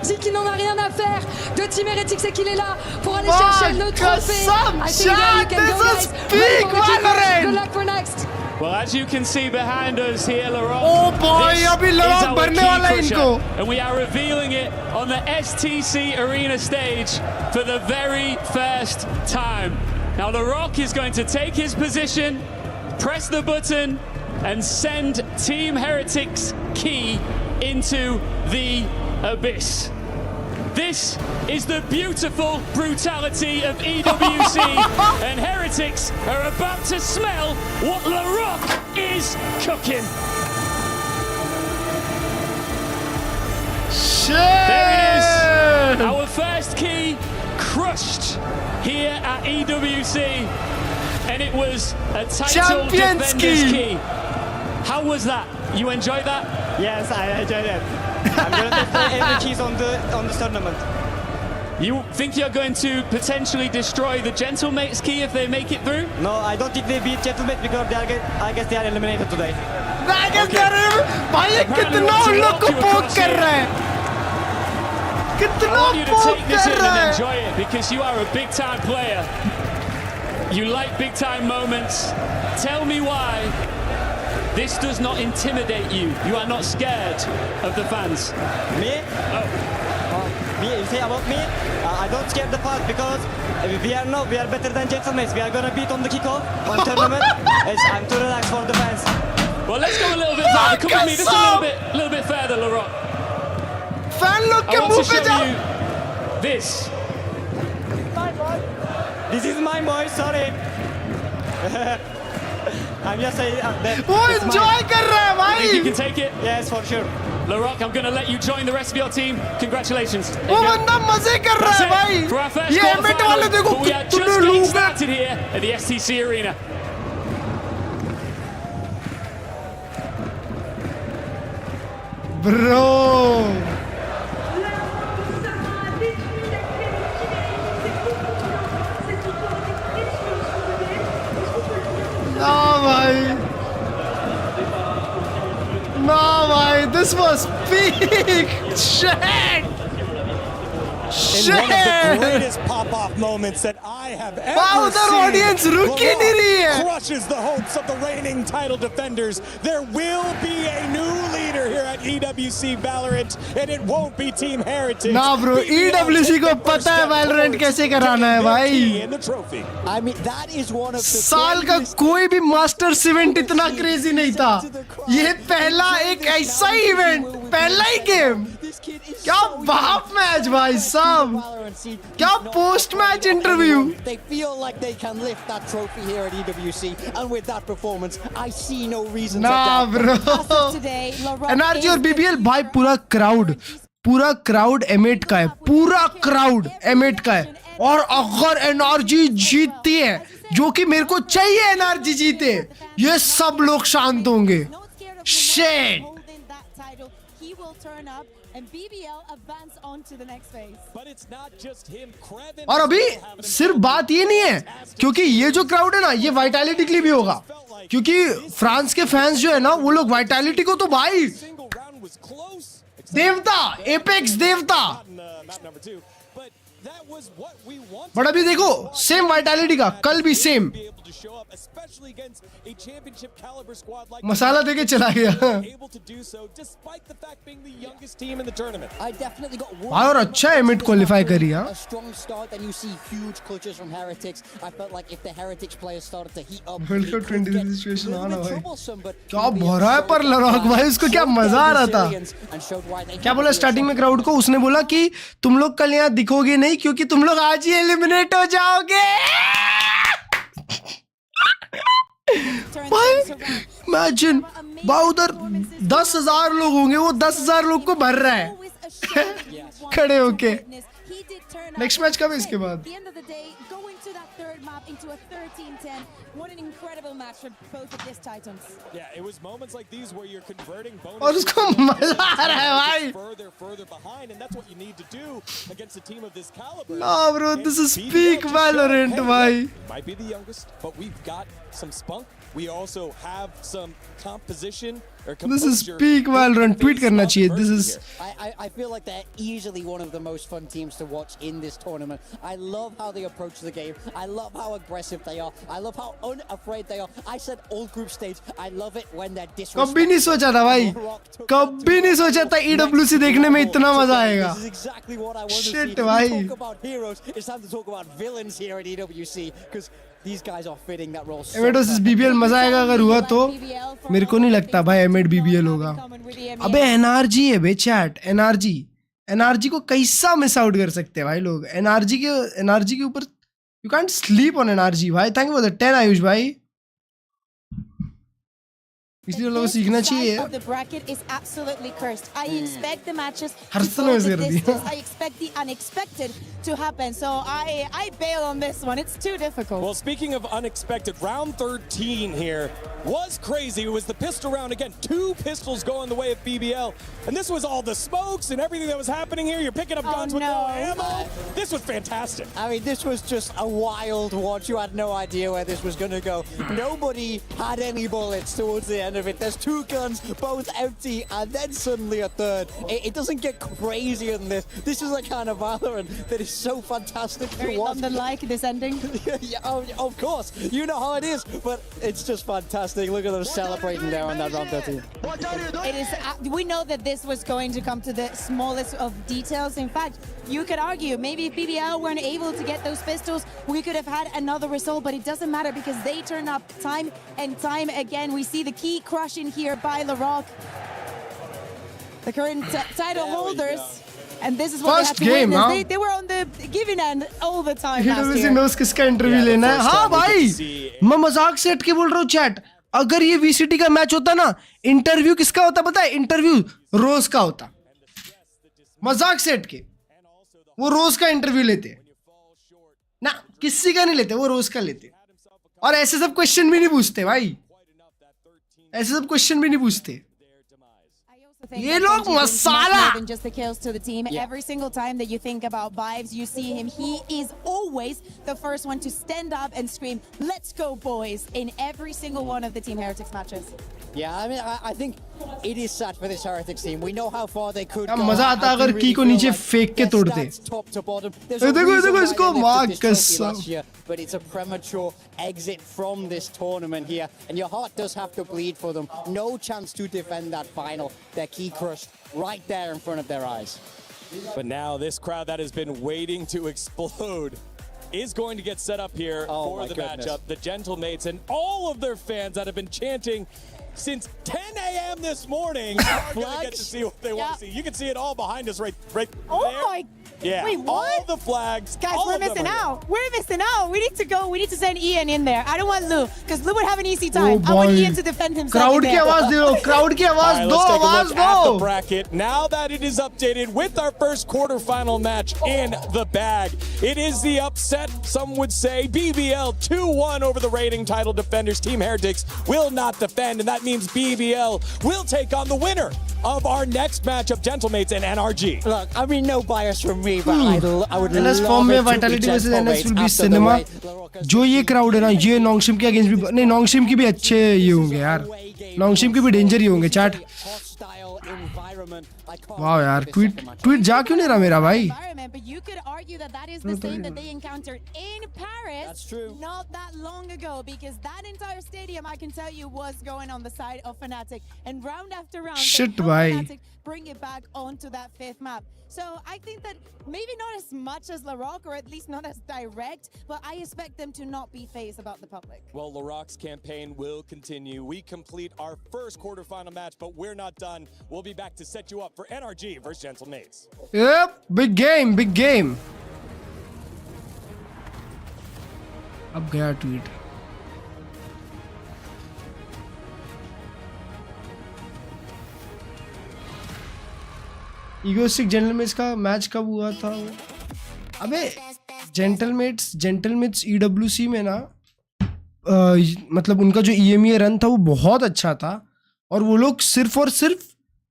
Dit qu'il n'en a rien à faire de Team Heretics et qu'il est là pour aller chercher le trophée. I think that you can go, guys. Big Valorant. Good luck for next. Well, as you can see behind us here, Larocque, oh boy, अभी Larocque भरने वाला है इनको. And we are revealing it on the STC Arena stage for the very first time. Now Larocque is going to take his position, press the button, and send Team Heretics key into the abyss. This is the beautiful brutality of EWC, and Heretics are about to smell what Larocque is cooking. Shit! There it is, our first key crushed here at EWC, and it was a title defender's key. How was that? You enjoyed that? Yes, I enjoyed it. I'm going to destroy every keys on this tournament. You think you're going to potentially destroy the Gentlemates key if they make it through? No, I don't think they beat Gentlemates because I guess they are eliminated today. I guess they are. भाई ये कितना उन लोग को पोक कर रहा है. कितना I want you to पोक take this कर in रहा and है. enjoy it because you are a big time player. You like big time moments. Tell me why this does not intimidate you. You are not scared of the fans. Me? Oh. you say about me, I don't scare the path because we are better than gentlemen. We are gonna beat on the kickoff on tournament. I'm too relaxed for the fans. Well, let's go a little bit further. Come with me just a little bit further, Laurent. Fan look I want to show you this. This is my boy. Sorry. I'm just saying that. वो enjoy कर रहा है भाई. I think you can take it. Yes, for sure. Laurent, I'm going to let you join the rest of your team. Congratulations. वो बंदा मजे कर रहा है भाई. For our first ये M8 वाले देखो but we are just getting started here at the STC Arena. Bro. No, bhai, this was peak. Shit. In one of the greatest pop-off moments that I have ever the seen. audience रुक ही नहीं रही है. Crushes the hopes of the reigning title defenders. There will be a new leader here at EWC Valorant, and it won't be Team Heritage. ना bro, EWC को पता है Valorant कैसे कराना है भाई. I mean, that is one of the साल का कोई भी मास्टर्स इवेंट इतना क्रेजी नहीं था. ये पहला एक ऐसा ही इवेंट, पहला ही गेम. क्या बाप मैच भाई साहब. क्या post match interview. They feel like they can lift that trophy here at EWC, and with that performance, I see no reason to doubt. bro. NRG और BBL भाई पूरा क्राउड M8 का है. पूरा क्राउड M8 का है. और अगर NRG जीतती है, जो कि मेरे को चाहिए NRG जीते, ये सब लोग शांत होंगे. Shit. और अभी सिर्फ बात ये नहीं है, क्योंकि ये जो क्राउड है ना, ये वाइटैलिटी के लिए भी होगा. क्योंकि फ्रांस के फैंस जो है ना, वो लोग वाइटैलिटी को तो भाई देवता, एपेक्स देवता. बट अभी देखो सेम वाइटैलिटी का, कल भी सेम मसाला देके चला गया. भाई और अच्छा M8 क्वालिफाई करी. वर्ल्ड कप 23 सिचुएशन आना भाई. क्या भरा है पर लड़ाक भाई, उसको क्या मजा आ रहा था. क्या बोला स्टार्टिंग में क्राउड को, उसने बोला कि तुम लोग कल यहाँ दिखोगे नहीं क्योंकि तुम लोग आज ही एलिमिनेट हो जाओगे. भाई इमेजिन भाई, उधर 10,000 लोग होंगे, वो 10,000 लोग को भर रहा है खड़े होके. नेक्स्ट मैच कब है इसके बाद. और उसको मजा आ रहा है भाई. No bro, this is peak Valorant भाई. Some spunk. We also have some composition or This is peak Valorant. Tweet karna chahiye. This is. I feel like they're easily one of the most fun teams to watch in this tournament. I love how they approach the game. I love how aggressive they are. I love how unafraid they are. I said all group stage. I love it when they're disrespectful. कभी नहीं सोचा था भाई. कभी नहीं सोचा था EWC देखने में इतना मजा आएगा. This is exactly what I want to see. Shit भाई. Talk about heroes. It's time to talk about villains here at EWC because these guys are fitting that role. M8 versus BBL मजा आएगा अगर हुआ तो. मेरे को नहीं लगता भाई M8 BBL होगा. अबे NRG है बे चैट. NRG को कैसा मिस आउट कर सकते हैं भाई लोग. NRG के ऊपर you can't sleep on NRG भाई. Thank you for the 10 Ayush भाई. इसलिए लोगों को सीखना चाहिए. The bracket is absolutely cursed. I expect the matches हर समय से कर दिया. I expect the unexpected to happen. So I bail on this one. It's too difficult. Well, speaking of unexpected, round 13 here was crazy. It was the pistol round again. 2 pistols going the way of BBL. And this was all the smokes and everything that was happening here. You're picking up guns with no ammo. This was fantastic. I mean, this was just a wild watch. You had no idea where this was going to go. Nobody had any bullets towards the end of it. There's 2 guns, both empty, and then suddenly a third. It doesn't get crazier than this. This is a kind of Valorant that is so fantastic to watch. London-like, this ending. Yeah, of course. You know how it is, but it's just fantastic. Look at them celebrating there on that round 13. It is. We know that this was going to come to the smallest of details. In fact, you could argue maybe if BBL weren't able to get those pistols, we could have had another result. But it doesn't matter because they turn up time and time again. We see the key crushing here by Larocque, the current title holders. And this is what First they had to game, witness. They were on the giving end all the time last AWC year. knows किसका interview लेना है. हाँ भाई, मैं मजाक से हट के बोल रहा हूँ चैट. अगर ये VCT का मैच होता ना, इंटरव्यू किसका होता पता है? इंटरव्यू रोज का होता. मजाक से हट के वो रोज का इंटरव्यू लेते ना, किसी का नहीं लेते, वो रोज का लेते. और ऐसे सब क्वेश्चन भी नहीं पूछते भाई, ऐसे सब क्वेश्चन भी नहीं पूछते. ये लोग मसाला. More than just the kills to the team. Every single time that you think about Vibes, you see him. He is always the first one to stand up and scream, "Let's go, boys!" in every single one of the Team Heretics matches. Yeah, I mean, I think it is sad for this Heretics team. We know how far they could go. मजा आता अगर की को नीचे फेंक के तोड़ते. Top to bottom. देखो इसको मार कसम. But it's a premature exit from this tournament here, and your heart does have to bleed for them. No chance to defend that final. Their key crushed right there in front of their eyes. But now this crowd that has been waiting to explode is going to get set up here for the matchup. The Gentlemates and all of their fans that have been chanting since 10 a.m. this morning are going to get to see what they want to see. You can see it all behind us right there. My. Yeah, Wait, what? all the flags. Guys, we're missing out. We're missing out. We need to go. We need to send Ian in there. I don't want Lou, because Lou would have an easy time. I want Ian to defend himself. Crowd की आवाज दो. Crowd की आवाज दो. आवाज At the bracket. Now that it is updated with our first quarterfinal match in the bag, it is the upset. Some would say BBL 2-1 over the reigning title defenders. Team Heretics will not defend, and that means BBL will take on the winner of our next matchup, Gentlemates and Nrg. Look, I mean, no bias from me, but I would NS love form में it to be Vitality versus NS will be Gentlemates cinema. after the way जो ये crowd है ना, ये नॉन्गशिम के against भी नहीं, नॉन्गशिम की भी अच्छे ये होंगे यार. नॉन्गशिम के भी डेंजर ही होंगे चैट. वाह यार, ट्वीट जा क्यों नहीं रहा मेरा भाई? But you could argue that that is the same that they encountered in Paris. That's true. Not that long ago, because that entire stadium, I can tell you, was going on the side of Fnatic. And round after round, Shit, they helped bhai. Fnatic bring it back onto that fifth map. So I think that maybe not as much as Larocque, or at least not as direct, but I expect them to not be phased about the public. Well, Larocque's campaign will continue. We complete our first quarterfinal match, but we're not done. We'll be back to set you up for Nrg versus Gentlemates. Yep, big game, big game. अब गया tweet. Egoistic जेंटलमेट्स का match कब हुआ था? अबे जेंटलमेट्स EWC में ना, मतलब उनका जो EMEA रन था वो बहुत अच्छा था, और वो लोग सिर्फ और सिर्फ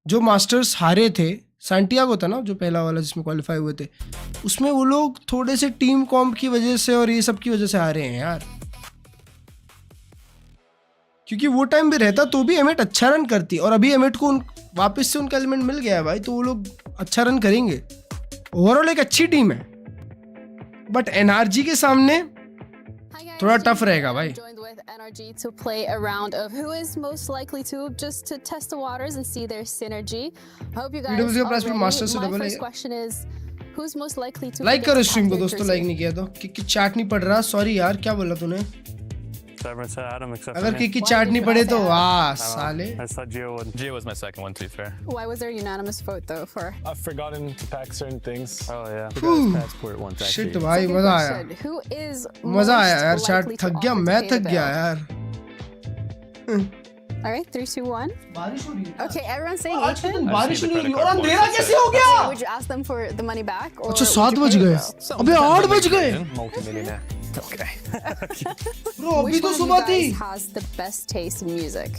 जो मास्टर्स हारे थे, सैंटियागो था ना जो पहला वाला जिसमें क्वालिफाई हुए थे, उसमें वो लोग थोड़े से टीम कॉम्प की वजह से और ये सब की वजह से हारे हैं यार. क्योंकि वो टाइम भी रहता तो भी एमेट अच्छा रन करती, और अभी एमेट को वापस से उनका एलिमेंट मिल गया है भाई, तो वो लोग अच्छा रन करेंगे. ओवरऑल एक अच्छी टीम है, बट एनआरजी के सामने थोड़ा टफ रहेगा भाई. Nrg to play a round of who is most likely to, just to test the waters and see their synergy. I hope you guys are ready. My first question is, who's most likely to like करो stream को दोस्तों, like नहीं किया तो कि chat नहीं पढ़ रहा. सॉरी यार, क्या बोला तूने? अगर की चैट नहीं पढ़े तो वाह साले. I thought Geo was my second one, to be fair. Why was there a unanimous vote though for? I've forgotten to pack certain things. Oh yeah. Passport once actually. Shit भाई, मजा आया. Who is मजा आया यार, chat थक गया, मैं थक गया यार. All right, 3, 2, 1. बारिश हो रही है. Okay, everyone's saying Ethan. बारिश नहीं हो रही, और अंधेरा कैसे हो गया? Would you ask them for the money back, or? अच्छा 7 बज गए. अबे 8 बज गए. Okay. Bro, अभी तो सुबह थी. Has the best taste in music?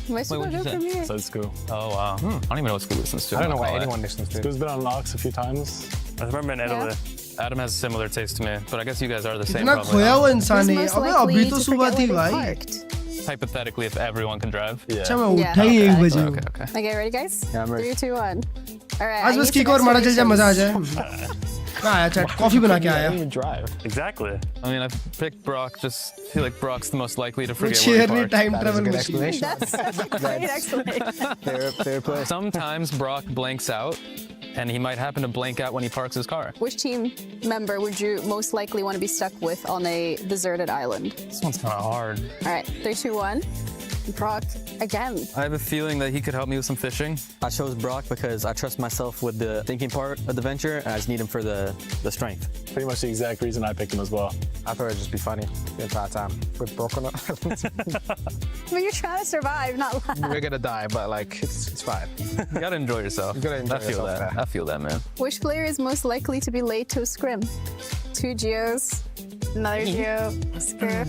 Wait, what you said? So Scoo. Oh wow. I don't even know what Scoo listens to. I don't know why anyone listens to it. Scoo's been on Nox a few times. I remember in Italy. Adam has a similar taste to me, but I guess you guys are the same. इतना खोया हुआ इंसान है. अबे अभी तो सुबह थी भाई. Hypothetically, if everyone can drive. अच्छा मैं उठा ही 1 बजे. Okay, ready guys? Yeah, I'm ready. 3, 2, 1. All right. आज बस किक और मारा चल जाए, मजा आ जाए. मैं आया चैट कॉफी बना के आया Exactly. I mean, I picked Brock. Just feel like Brock's the most likely to forget cheer where he me parked. time travel machine. That's such a great explanation. Fair play. Sometimes Brock blanks out, and he might happen to blank out when he parks his car. Which team member would you most likely want to be stuck with on a deserted island? This one's kind of hard. All right, 3, 2, 1. Brock again. I have a feeling that he could help me with some fishing. I chose Brock because I trust myself with the thinking part of the venture, and I just need him for the strength. Pretty much the exact reason I picked him as well. I thought it'd just be funny the entire time with Brock on it. But you're trying to survive, not laugh. We're gonna die, but like it's fine. You gotta enjoy yourself. You gotta enjoy yourself, that. I feel that, man. Which player is most likely to be late to a scrim? 2 Geos, another Geo, scrim.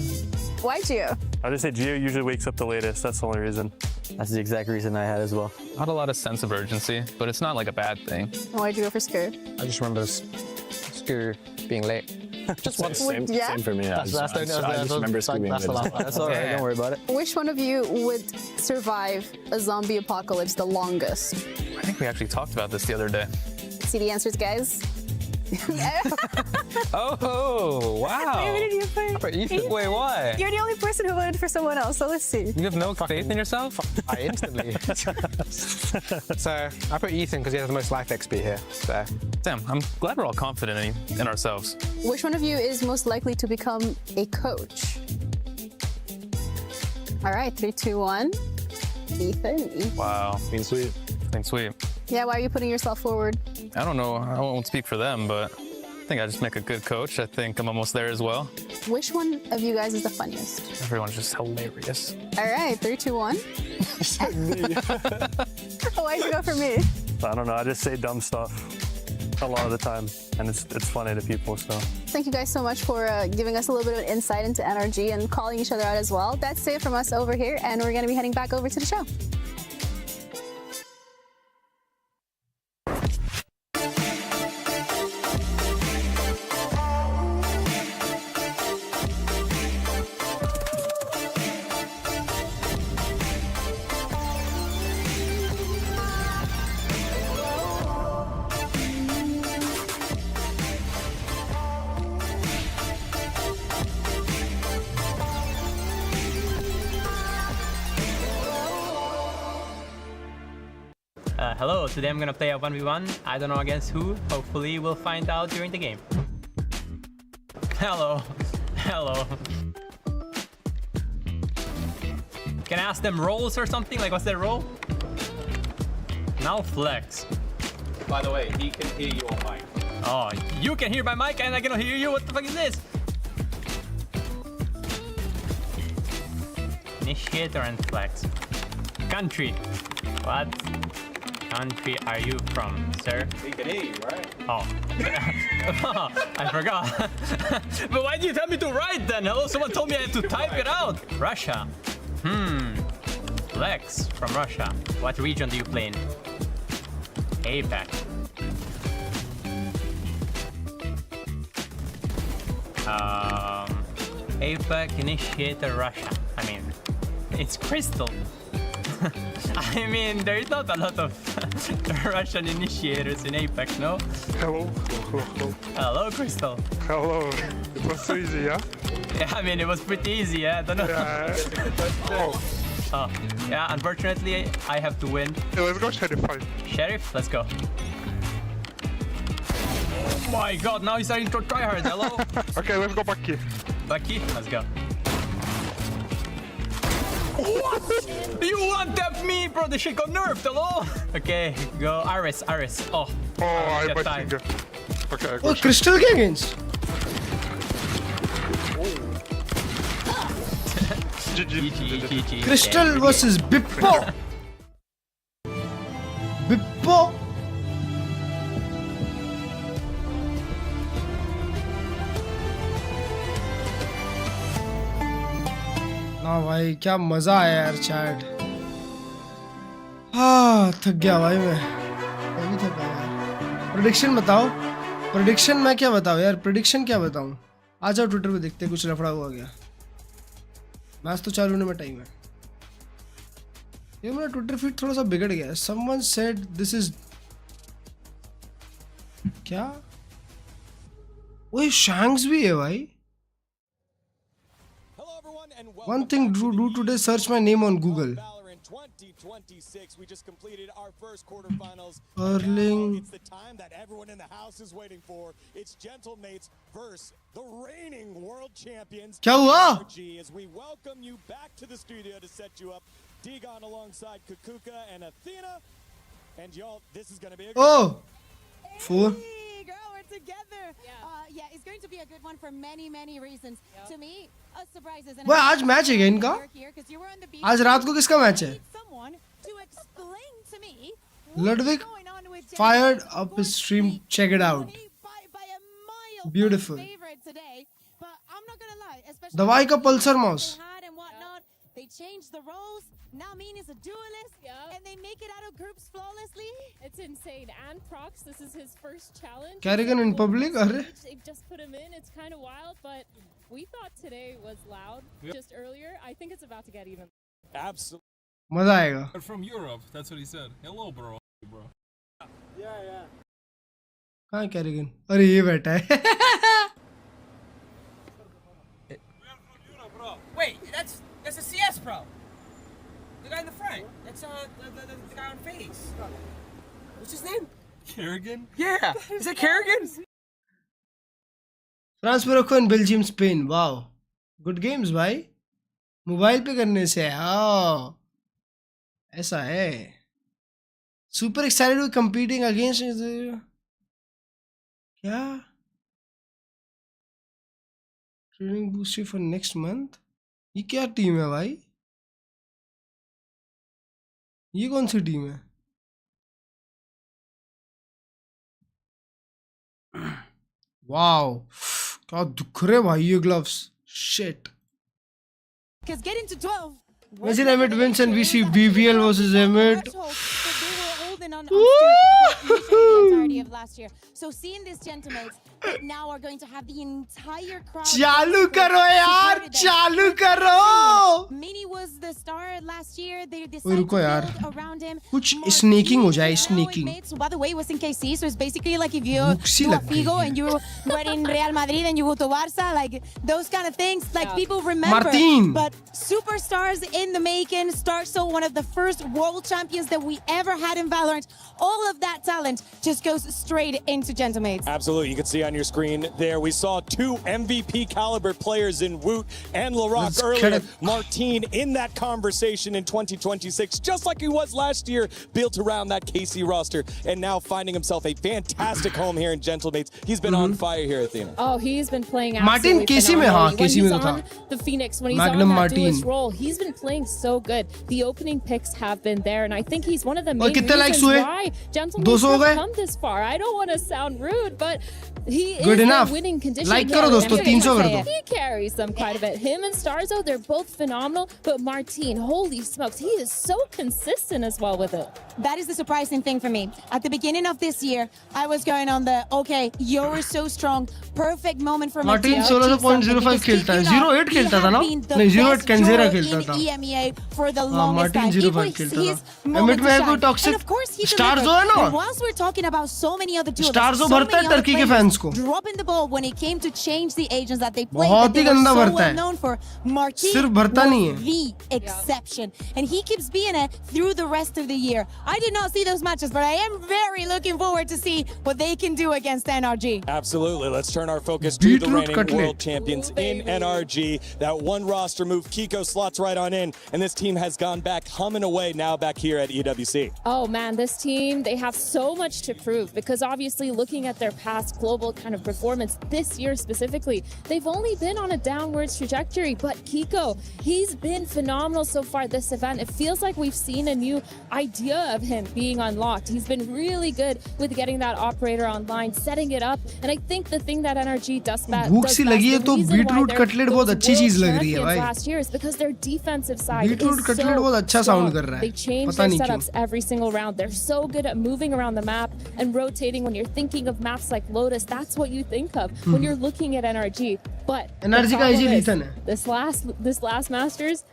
Why Geo? I just say Gio usually wakes up the latest. That's the only reason. That's the exact reason I had as well. Not a lot of sense of urgency, but it's not like a bad thing. Why'd you go for Scur? I just remember Screw being late. Just once. Same for me. I just remember Screw being late. That's all right. Don't worry about it. Which one of you would survive a zombie apocalypse the longest? I think we actually talked about this the other day. See the answers, guys? Oh, wow. Who did you pick? Ethan. Wait, why? You're the only person who voted for someone else, so let's see. You have no faith in yourself? I instantly. So I put Ethan because he has the most life XP here. So. Damn, I'm glad we're all confident in ourselves. Which one of you is most likely to become a coach? All right, 3, 2, 1. Ethan. Wow. Clean sweep. Clean sweep. Yeah, why are you putting yourself forward? I don't know. I won't speak for them, but I think I just make a good coach. I think I'm almost there as well. Which one of you guys is the funniest? Everyone's just hilarious. All right, 3, 2, 1. Why'd you go for me? I don't know. I just say dumb stuff a lot of the time, and it's funny to people. So thank you guys so much for giving us a little bit of an insight into NRG and calling each other out as well. That's it from us over here, and we're going to be heading back over to the show. Hello, today I'm gonna play a 1v1. I don't know against who. Hopefully we'll find out during the game. Hello. Hello. Can I ask them roles or something? Like, what's their role? Now flex. By the way, he can hear you on mic. Oh, you can hear my mic and I cannot hear you? What the fuck is this? Initiator and flex. Country. What country are you from, sir? He can hear you, right? Oh. I forgot. But why did you tell me to write then? Hello, someone told me I had to type it out. Russia. Flex from Russia. What region do you play in? APAC. APAC Initiator Russia. I mean, it's Crystal. I mean, there's not a lot of Russian initiators in Apex, no? Hello. Hello, Crystal. Hello. It was so easy, yeah? Yeah, I mean, it was pretty easy, yeah? I don't know. Yeah. Oh, yeah, unfortunately, I have to win. Yeah, let's go Sheriff, fine. Sheriff, let's go. Oh my god, now he's starting to try hard, hello? Okay, let's go Bucky. Bucky, let's go. What? You one-tapped me, bro. The shit got nerfed, hello? Okay, go Aris. Oh, I bet you. Okay, Oh, Crystal के against. GG. Crystal versus Bippo. Bippo. ना भाई क्या मजा आया यार chat. थक गया भाई मैं भी थक गया यार। प्रेडिक्शन बताओ। प्रेडिक्शन मैं क्या बताऊँ यार? प्रेडिक्शन क्या बताऊँ? आ जाओ ट्विटर पे देखते कुछ लफड़ा हुआ गया। मैच तो चालू होने में टाइम है। ये मेरा ट्विटर फीड थोड़ा सा बिगड़ गया है। समवन सेड दिस इज क्या ओए शैंक्स भी है भाई. One thing do today, search my name on Google. 2026. We just completed our first quarterfinals. Erling. It's the time that everyone in the house is waiting for. It's Gentlemates versus the reigning world champions. क्या हुआ? As we welcome you back to the studio to set you up. Digon alongside Kukuka and Athena. And y'all, this is going to be a good Oh. 4. Hey, girl, we're together. Yeah, it's going to be a good one for many reasons. To me, a surprise is. वो आज match है क्या इनका? आज रात को किसका match है? Ludwig fired up his stream. Check it out. Beautiful. दवाई का Pulsar mouse. They changed the roles. Now Mean is a duelist, and they make it out of groups flawlessly. It's insane. And Prox, this is his first challenge. Kerrigan in public, अरे. They just put him in. It's kind of wild, but we thought today was loud just earlier. I think it's about to get even. Absolutely. मजा आएगा. From Europe, that's what he said. Hello, bro. Yeah. कहाँ है Kerrigan? अरे ये बैठा है. Wait, that's a CS pro. The guy in the front. That's the guy on FaZe. What's his name? Kerrigan? Yeah. Is that Kerrigan? France Morocco and Belgium Spain. Wow. Good games भाई. Mobile पे करने से हाँ ऐसा है. Super excited to competing against. क्या training booster for next month. ये क्या टीम है भाई? ये कौन सी टीम है? वाओ क्या दुख रहे भाई ये gloves. Shit. Because get into 12. Imagine M8 wins and we see BBL versus M8. Holding on to the entirety of last year. So seeing this Gentlemates that now are going to have the entire crowd. चालू करो यार, चालू करो. Mini was the star last year. They ओए decided रुको to यार. build around him. कुछ snaking हो जाए. Snaking. So by the way, it was in KC, so it's basically like if you do a Figo and you were in Real Madrid and you go to Barca, like those kind of things, like people remember. Martin. But superstars in the making. Starso, one of the first world champions that we ever had in Valorant. All of that talent just goes straight into Gentlemates. Absolutely. You can see on your screen there, we saw 2 MVP caliber players in Woot and Larock earlier. Martin in that conversation in 2026, just like he was last year, built around that KC roster, and now finding himself a fantastic home here in Gentlemates. He's been on fire here, Athena. Oh, he's been playing Martin absolutely KC में phenomenally. हाँ KC में When था. he's on the Phoenix, when he's Magnum on that Martin. duelist role, he's been playing so good. The opening picks have been there, and I think he's one of the main कितने likes reasons हुए? why Gentlemates have come this far. I don't want to sound rude, but he Good is enough. the winning condition. Like करो दोस्तों, 300 कर दो. He carries them quite a bit. Him and Starzo, they're both phenomenal, but Martin, holy smokes, he is so consistent as well with it. That is the surprising thing for me. At the beginning of this year, I was going on the, okay, you're so strong, perfect moment for Martin 16.05 खेलता है. 08 खेलता था ना? नहीं 08 Kenzera खेलता था. EMEA for the longest Martin time. 05 खेलता था. M8 में है कोई toxic. Starzo है ना? And whilst we're talking about so many other duels, Starzo भरता है टर्की के fans को. Dropping the ball when it came to change the agents that they played. बहुत ही गंदा so भरता well है. known for. Martin सिर्फ भरता नहीं है. the exception, and he keeps being it through the rest of the year. I did not see those matches, but I am very looking forward to see what they can do against NRG. Absolutely. Let's turn our focus to the reigning world champions in NRG. That one roster move, Kiko slots right on in, and this team has gone back humming away now back here at EWC. Oh man, this team, they have so much to prove because obviously looking at their past global kind of performance this year specifically, they've only been on a downwards trajectory, but Kiko, he's been phenomenal so far this event. It feels like we've seen a new idea of him being unlocked. He's been really good with getting that operator online, setting it up, and I think the thing that NRG does best, भूख सी लगी है तो beetroot cutlet बहुत अच्छी चीज लग रही है भाई. last year is because their defensive side beetroot is cutlet बहुत अच्छा साउंड कर रहा है. They change पता their नहीं क्यों. setups every single round. They're so good at moving around the map and rotating. When you're thinking of maps like Lotus, that's what you think of when you're looking at NRG. But NRG का easy Lethan है. this last Masters,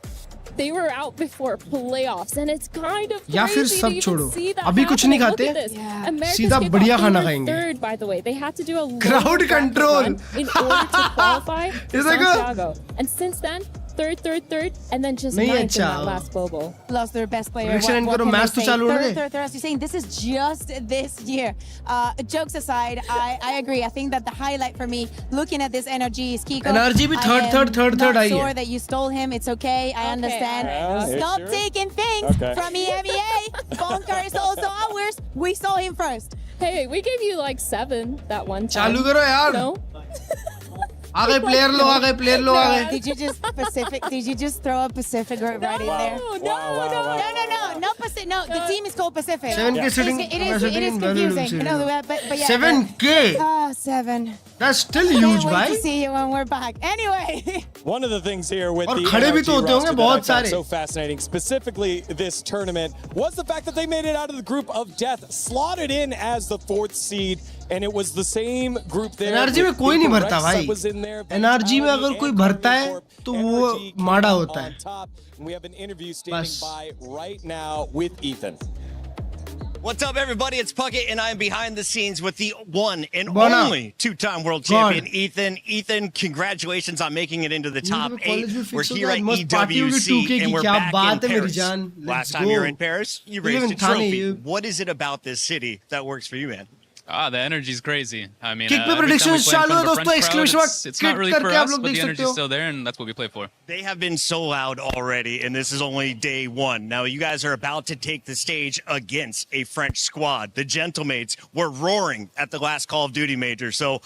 They were out before playoffs, and it's kind of या फिर crazy सब to even छोड़ो, see that अभी कुछ नहीं happening. खाते, Look at this. America's सीधा kickoff, बढ़िया they खाना were खाएंगे. third, by the way. They had to do a Crowd lower bracket control. run in order to qualify for It's like a- Santiago. And since then, third, and then just नहीं ninth in अच्छा. that last global. Lost their best player. Prediction What करो, can match I तो say? चालू होने दे. Third. As you're saying, this is just this year. Jokes aside, I agree. I think that the highlight for me, looking at this NRG, is Kiko. NRG भी third not आई है. sure that you stole him. It's okay. I understand. Stop taking things from EMEA. Bonker is also ours. We saw him first. Hey, we gave you like 7 that one time. चालू करो यार. No? आ गए player लो, आ गए. Did you just throw a Pacific right in there? No, Pacific. No, the team is called Pacific. 7K sitting. It is confusing. No, but yeah. 7K. 7. That's still huge, Can't wait bhai. to see you when we're back. Anyway. One of the things here with और the खड़े भी NRG तो होते होंगे roster बहुत that I found सारे. so fascinating, specifically this tournament, was the fact that they made it out of the group of death, slotted in as the 4th seed, and it was the same group there. NRG में कोई नहीं भरता भाई. NRG में अगर कोई भरता है तो वो माड़ा होता है. We have an interview standing by right now with Ethan. What's up, everybody? It's Puckett, and I'm behind the scenes with the one and Bona. only two-time world champion, Ethan. Ethan, congratulations on making it into the top 8. We're here at EWC, and we're back in Paris. Last time you were in Paris, you raised a trophy. What is it about this city that works for you, man? The energy's crazy. I mean, Kick पे every time we predictions play in front चालू है of a दोस्तों, French crowd, exclamation it's not really mark for करके आप us, लोग but देख the सकते energy's हो. still there, and that's what we play for. They have been so loud already, and this is only day 1. Now, you guys are about to take the stage against a French squad. The Gentlemates were roaring at the last Call of Duty major. So,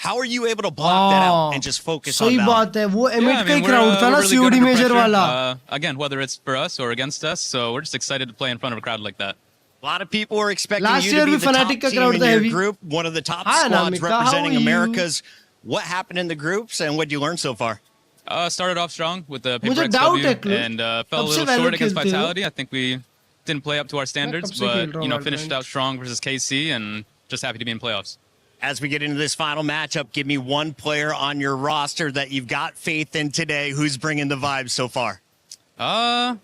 how are you able to block that out and just focus on सही that? बात है. वो Yeah, M8 I का ही mean, crowd था ना, we're really good COD under major pressure. वाला. Again, whether it's for us or against us, so we're just excited to play in front of a crowd like that. A lot of people are expecting Last you year to be भी the top Fnatic का team crowd in था your heavy. group, one of the top Hi, squads Anamika, how representing are you? Americas. What happened in the groups, and what did you learn so far? Started off strong with the मुझे paper doubt है, XW Klurge. and fell a कब से little Valorant short against खेलते हो? Vitality. I think we didn't play up to our standards, कब से खेल but रहा हूँ finished Valorant? out strong versus KC, and just happy to be in playoffs. As we get into this final matchup, give me one player on your roster that you've got faith in today. Who's bringing the vibes so far? I'm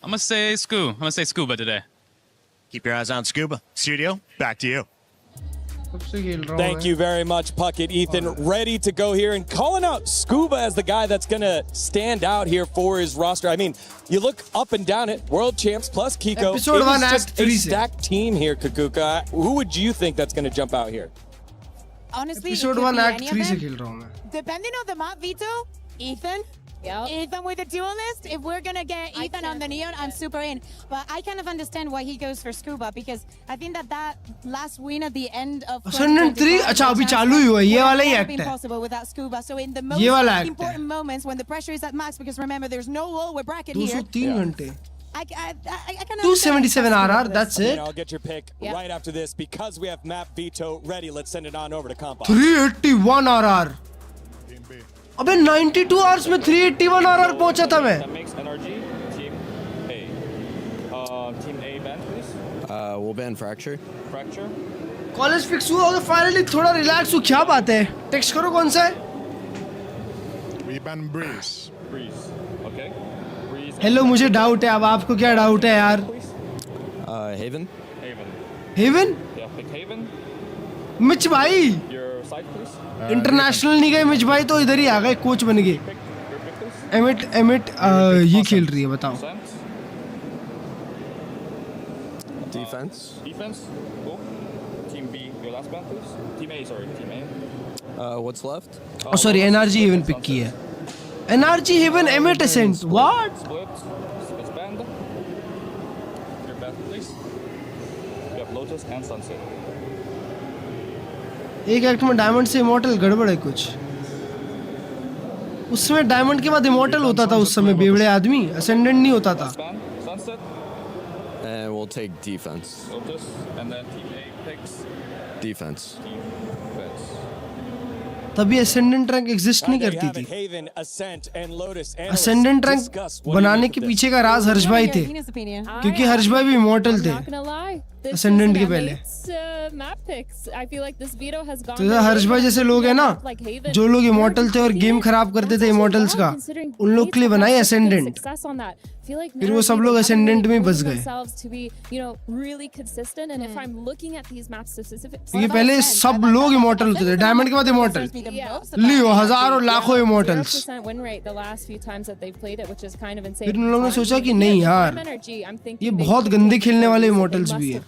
gonna say Scuba today. Keep your eyes on Scuba. Studio, back to you. Thank you very much, Puckett. Ethan, ready to go here and calling out Scuba as the guy that's going to stand out here for his roster. I mean, you look up and down it, world champs plus Kiko. Episode it 1 is Act just 3 a से. stacked team here, Kakuka. Who would you think that's going to jump out here? Honestly, Episode it could 1 be Act any 3 of से them. खेल रहा हूँ मैं. Depending on the map, Vito, Ethan. Yep. Ethan with a duelist. If we're gonna get Ethan on the Neon, I'm super in. But I kind of understand why he goes for Scuba, because I think that last win at the end of 103 अच्छा अभी चालू ही हुआ है. ये वाला ही would have act been है. possible without Scuba. So in the ये वाला most act important moments when the pressure is at max, because remember there's no lower bracket here. 203 घंटे. I can 277 RR, that's it. I'll get your pick right after this because we have Map Vito ready. Let's send it on over to Compa. 381 RR. अबे 92 hours में 381 RR पहुंचा था मैं. Nrg Team A. Team A ban, please. We'll ban Fracture. Fracture. College fix हुआ और finally थोड़ा relax हो. क्या बात है? टेक्स्ट करो कौन सा है? We ban Breeze. Breeze. Okay. Breeze. Hello, मुझे डाउट है. अब आपको क्या डाउट है यार? Haven. Haven. Haven? Yeah, pick Haven. Mitch भाई. Your side, please. इंटरनेशनल नहीं गए मिच भाई, तो इधर ही आ गए, कोच बन गए. एमिट ये खेल रही है, बताओ. Defense. Defense. Cool. Team B, your last ban, please. Team A, sorry. Team A. What's left? Oh, sorry, NRG Haven pick की है. NRG Haven M8 Ascent. What? Split. It's banned. Your ban, please. We have Lotus and Sunset. एक act में diamond से immortal गड़बड़ है कुछ. उसमें diamond के बाद इमॉर्टल होता था उस समय, बेवड़े आदमी. असेंडेंट नहीं होता था. Sunset. And we'll take defense. Lotus. And then Team A picks Defense. defense. तभी असेंडेंट रैंक एग्जिस्ट नहीं करती थी. असेंडेंट रैंक बनाने के पीछे का राज हर्ष भाई थे, क्योंकि हर्ष भाई भी इमॉर्टल थे. Ascendant के पहले। तो हर्ष भाई जैसे लोग हैं ना, जो लोग इमॉर्टल थे और गेम खराब करते थे इमॉर्टल्स का, उन लोग के लिए बनाई असेंडेंट, फिर वो सब लोग असेंडेंट में बस गए। ये पहले सब लोग इमॉर्टल होते थे, डायमंड के बाद इमॉर्टल, लियो हजारों लाखों इमॉर्टल्स। फिर उन लोगों ने सोचा कि नहीं यार, ये बहुत गंदे खेलने वाले इमॉर्टल्स भी है,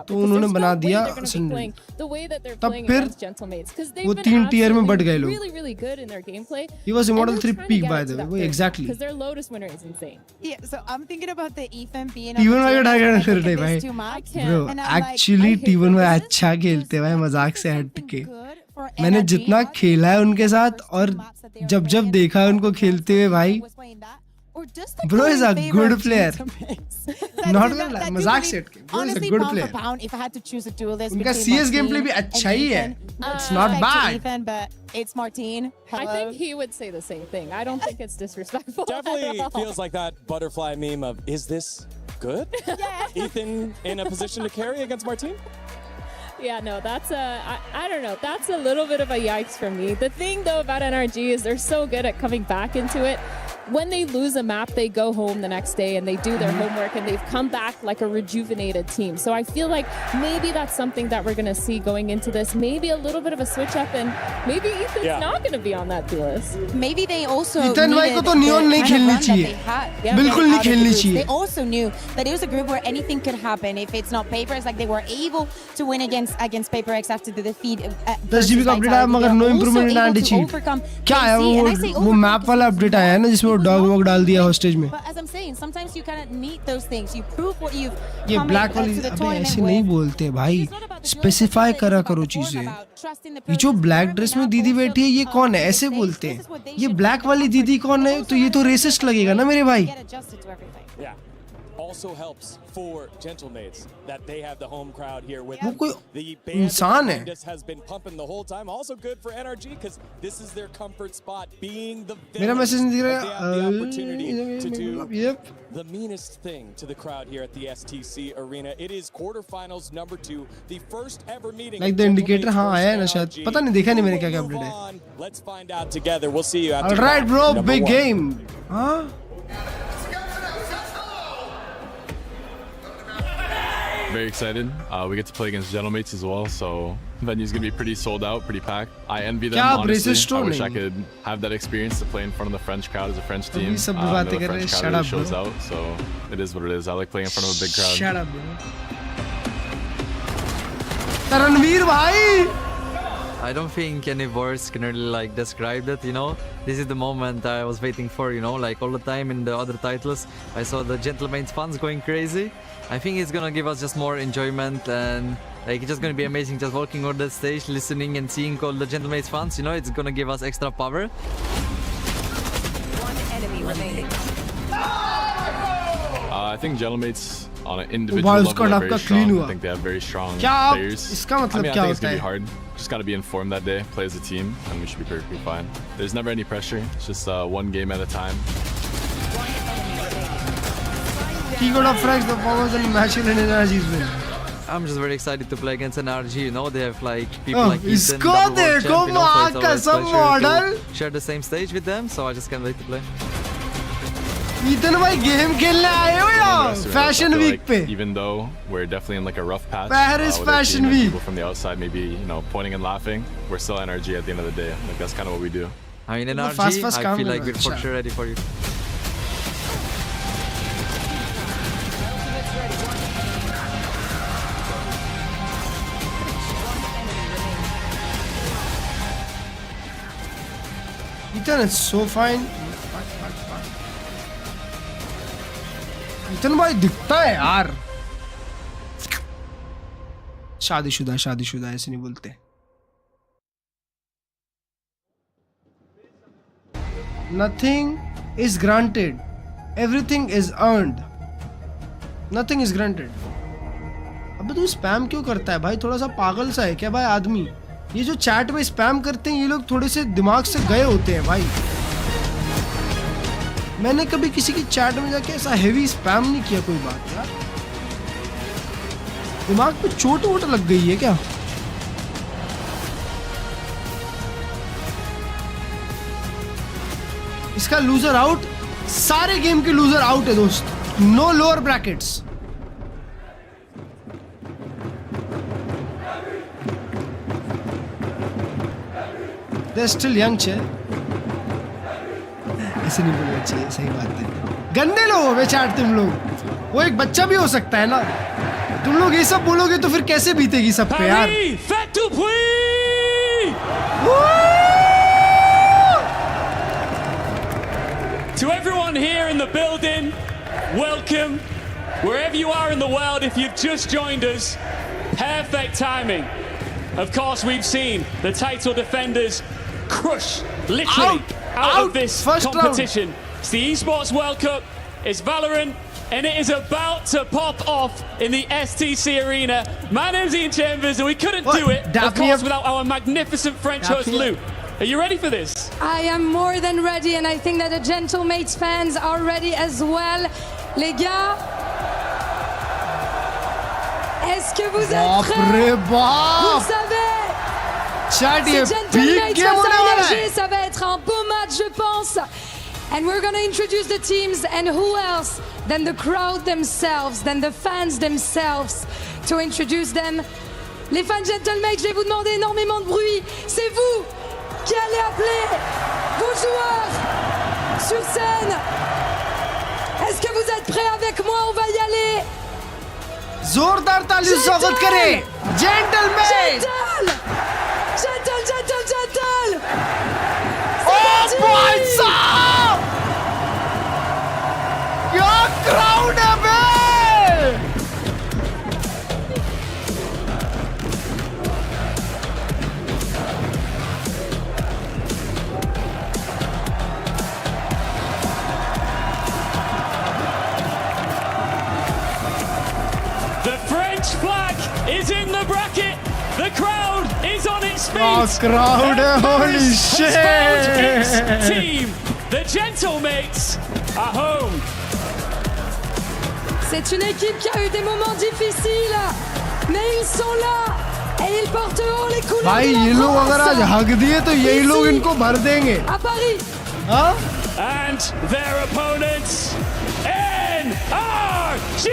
तो उन्होंने बना दिया असेंडेंट। तब फिर वो 3 टियर में बढ़ गए लोग। He was immortal 3 peak by the way, exactly. Yeah, so I'm thinking about the Ethan being T1 भाई टारगेट कर रहे भाई, bro actually T1 भाई अच्छा खेलते भाई, मजाक से हट के। मैंने जितना खेला है उनके साथ और जब देखा है उनको खेलते हुए भाई, bro is a good player. Not gonna lie, मजाक से हट के, bro is a good player. उनका CS gameplay भी अच्छा ही है. It's not bad. Ethan, but it's Martine. I think he would say the same thing. I don't think it's disrespectful. Definitely feels like that butterfly meme of, is this good? Yeah. Ethan in a position to carry against Martine? Yeah, no, that's I don't know. That's a little bit of a yikes for me. The thing though about NRG is they're so good at coming back into it. When they lose a map, they go home the next day and they do their homework and they've come back like a rejuvenated team. So I feel like maybe that's something that we're going to see going into this. Maybe a little bit of a switch up and maybe Ethan's not going to be on that list. Maybe they also Ethan भाई को तो neon नहीं खेलनी चाहिए, बिल्कुल नहीं खेलनी चाहिए। They also knew that it was a group where anything could happen. If it's not Paper X, like they were able to win against Paper X after the defeat. 10 GB का update आया मगर no improvement in anti cheat. क्या है वो map वाला update आया है ना जिसमें डॉग वॉक डाल दिया हॉस्टेज में। But as I'm saying, sometimes you kind of need those things. You prove what you've ये ब्लैक वाली अबे ऐसे नहीं बोलते भाई, स्पेसिफाई करा करो चीजें। ये जो ब्लैक ड्रेस में दीदी बैठी है ये कौन है, ऐसे बोलते हैं। ये ब्लैक वाली दीदी कौन है, तो ये तो रेसिस्ट लगेगा ना मेरे भाई। Also helps for Gentlemates that they have the home crowd here with वो them. कोई The इंसान है। band has been pumping the whole time. Also good for NRG because this is their comfort spot, being the मेरा message नहीं दिख they have the रहा opportunity to do Yep. the meanest thing to the crowd here at the STC arena. It is quarterfinals number 2, the first ever meeting. Like the indicator हाँ आया है ना शायद, पता नहीं देखा नहीं मैंने क्या अपडेट है। Let's find out together. We'll see you after. All right bro, big game. हाँ Very excited. We get to play against Gentlemates as well, so venue's gonna be pretty sold out, pretty packed. I envy them, honestly. I wish I could have that experience to play in front of the French crowd as a French team. The French crowd really shows out, so it is what it is. I like playing in front of a big crowd. Shut up, bro. Ranveer bhai. I don't think any words can really like describe it, you know. This is the moment I was waiting for, you know, like all the time in the other titles. I saw the Gentlemates fans going crazy. I think it's gonna give us just more enjoyment and like it's just gonna be amazing just walking on the stage, listening and seeing all the Gentlemates fans, you know, it's gonna give us extra power. One enemy remaining. I think Gentlemates on an individual level are very strong. I think they have very strong players. इसका मतलब I mean, I क्या think it's होता gonna है? be hard. Just gotta be informed that day, play as a team, and we should be perfectly fine. There's never any pressure. It's just one game at a time. He got up fresh performance and match in Nrg's win. I'm just very excited to play against Nrg, you know, they have like people like Ethan, इसको double world देखो champion, माँ also it's का always सब pleasure model. to share the same stage with them, so I just can't wait to play. Ethan भाई game खेलने आए हो या फैशन वीक पे? Even though we're definitely in like a rough patch, Paris with our Fashion team and Week. people from the outside maybe, you know, pointing and laughing, we're still NRG at the end of the day. Like that's kind of what we do. I mean, Fast, Nrg, fast I काम feel like करो, we're for अच्छा। sure ready for you. Ethan is so fine. Ethan भाई दिखता है यार। शादीशुदा ऐसे नहीं बोलते। Nothing is granted. Everything is earned. Nothing is granted. अबे तू स्पैम क्यों करता है भाई? थोड़ा सा पागल सा है क्या भाई आदमी? ये जो चैट में स्पैम करते हैं ये लोग थोड़े से दिमाग से गए होते हैं भाई। मैंने कभी किसी की चैट में जाके ऐसा हेवी स्पैम नहीं किया कोई बात यार। दिमाग पे चोट वोट लग गई है क्या? इसका लूजर आउट, सारे गेम के लूजर आउट है दोस्त. No lower brackets. They still young छे. ऐसे नहीं बोलना चाहिए, सही बात है. गंदे लोग हो बेचारे तुम लोग. वो एक बच्चा भी हो सकता है ना. तुम लोग ये सब बोलोगे तो फिर कैसे बीतेगी सब पे यार. To everyone here in the building, welcome. Wherever you are in the world, if you've just joined us, perfect timing. Of course, we've seen the title defenders crush literally out of this competition. It's the Esports World Cup, it's Valorant, and it is about to pop off in the STC arena. My name's Ian Chambers, and we couldn't do it, of course, without our magnificent French host, Lou. Are you ready for this? I am more than ready, and I think that the Gentlemates fans are ready as well. Les gars, est-ce que vous êtes prêts? Vous savez, c'est Gentlemates face à Nrg, ça va être un beau match, je pense. And we're going to introduce the teams, and who else than the crowd themselves, than the fans themselves, to introduce them. Les fans Gentlemates, je vais vous demander énormément de bruit. C'est vous qui allez appeler vos joueurs sur scène. Est-ce que vous êtes prêts avec moi? On va y aller. जोरदार ताली से स्वागत करें Gentlemen. Gentle. Oh भाई साहब, क्या crowd है बे. The French flag is in the bracket. The crowd is on its feet. Oh, crowd, holy shit. Its team, the Gentlemates, are home. C'est une équipe qui a eu des moments difficiles, mais ils sont là et ils portent haut les couleurs भाई de ये la लोग अगर आज France. हक दिए तो यही लोग इनको भर देंगे. À Paris. हाँ? And their opponents, Nrg!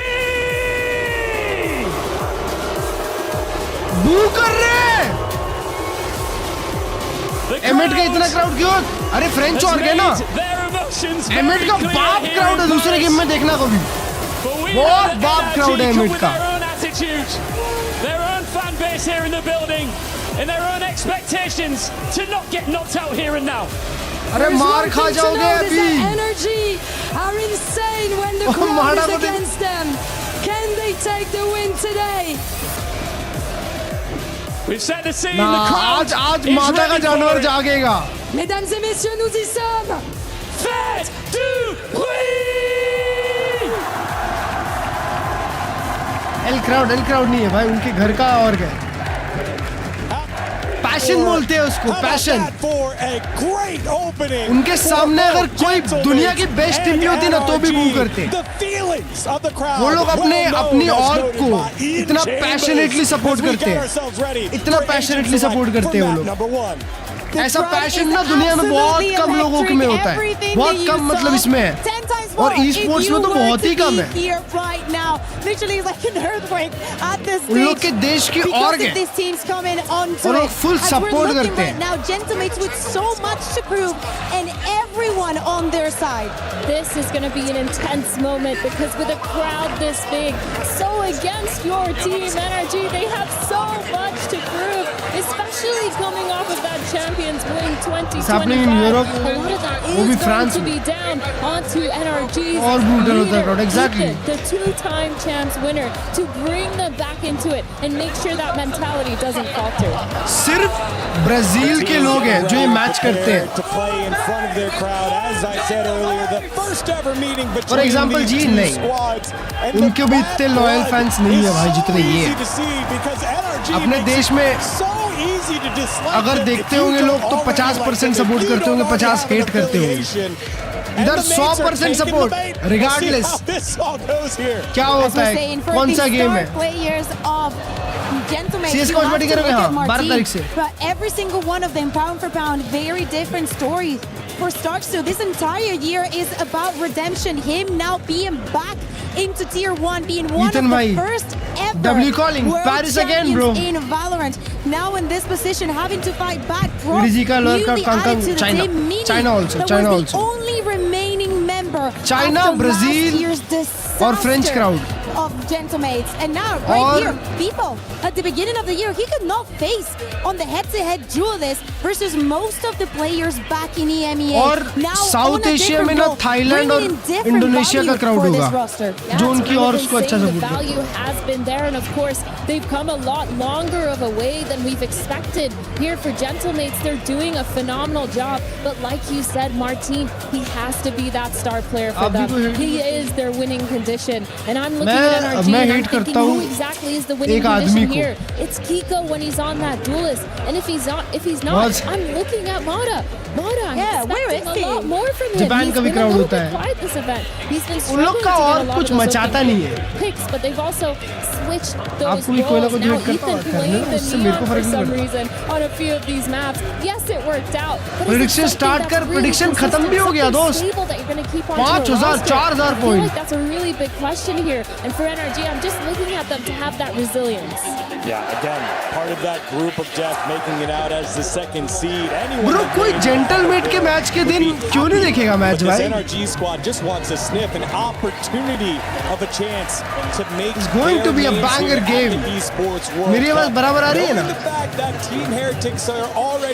बू कर रहे. M8 का इतना क्राउड क्यों? अरे फ्रेंच और गए ना. M8 का बाप क्राउड है दूसरे गेम में देखना कभी. बहुत बाप क्राउड है M8 का. Their own fan base here in the building, and their own expectations to not get knocked out here and now. अरे मार खा जाओगे अभी. Nrg are insane when the crowd is against them. Can they take the win today? We've set the scene. The crowd आज is माता का ready जानवर for it. जागेगा. Mesdames et messieurs, nous y sommes. Faites du bruit. L crowd नहीं है भाई, उनके घर का और क्या. पैशन बोलते हैं उसको, पैशन. उनके सामने अगर कोई दुनिया की बेस्ट टीम भी होती ना तो भी बू करते. वो लोग अपनी और को इतना पैशनेटली सपोर्ट करते हैं. इतना पैशनेटली सपोर्ट करते हैं वो लोग. ऐसा पैशन ना दुनिया में बहुत कम लोगों में होता है. बहुत कम मतलब इसमें है. और ई स्पोर्ट्स में तो बहुत ही कम है. उन लोग के देश की और और लोग फुल सपोर्ट करते हैं. Now Gentlemates with so much to prove and everyone on their side. This is going to be an intense moment because with a crowd this big, so against your team, Nrg, they have so much to prove, especially coming off of that Champions Win 2025. It's happening in Europe. A lot of that वो भी is going France to be down onto Nrg's और brutal होता है leader, crowd, exactly. Ethan, the two-time champs winner, to bring them back into it and make sure that mentality doesn't falter. सिर्फ Brazil के लोग हैं जो ये match करते हैं. फॉर एग्जाम्पल जी नहीं, उनके भी इतने लॉयल फैंस नहीं है भाई जितने ये हैं. अपने देश में अगर देखते होंगे लोग तो 50% सपोर्ट करते होंगे, 50 हेट करते होंगे. इधर 100% सपोर्ट regardless क्या होता है कौन सा गेम है CS का वॉचपार्टी करोगे हाँ 12 तारीख से but every single one of them pound for pound very different stories for Starks. So this entire year is about redemption, him now being back into tier 1, being one Ethan of the bhai, first ever W calling world Paris again bro in Valorant, now in this position having to fight back PDG ka newly Lord Cup added to the China team, Mini, China also that China was also the only remaining member China after Brazil last year's और French crowd of Gentlemates. And now right here, people at the beginning of the year, he could not face on the head-to-head duelist versus most of the players back in EMEA. और south Asia में ना Thailand और Indonesia का crowd होगा जो उनकी और उसको अच्छा support value has been there, and of course they've come a lot longer of a way than we've expected here for Gentlemates. They're doing a phenomenal job, but like you said, Martin, he has to be that star player for them. He is their winning condition, and I'm looking at Nrg and I'm thinking who exactly is the winning condition here. It's Kiko when he's on that duelist, and if he's not, I'm looking at Mata. I'm expecting a lot more from him. Japan का भी crowd होता है उन लोग का और कुछ मचाता नहीं है picks, but they've also switched those आपको भी कोई ना कोई roles. Now डिफेक्ट करता Ethan played the उससे मेरे को neon for फर्क नहीं some पड़ता reason on a few of these maps. Yes, it worked out. But prediction start कर प्रेडिक्शन खत्म भी हो गया दोस्त 5000 4000 I feel like that's a really big question here, and for Nrg, I'm just looking at them to have that resilience. Yeah, again, part of that group of death making it out as the second seed. Bro कोई जेंटलमेट के match के दिन क्यों नहीं देखेगा match भाई This NRG squad just wants to sniff an opportunity of a chance to make It's going to be a banger game. मेरी आवाज बराबर आ रही है ना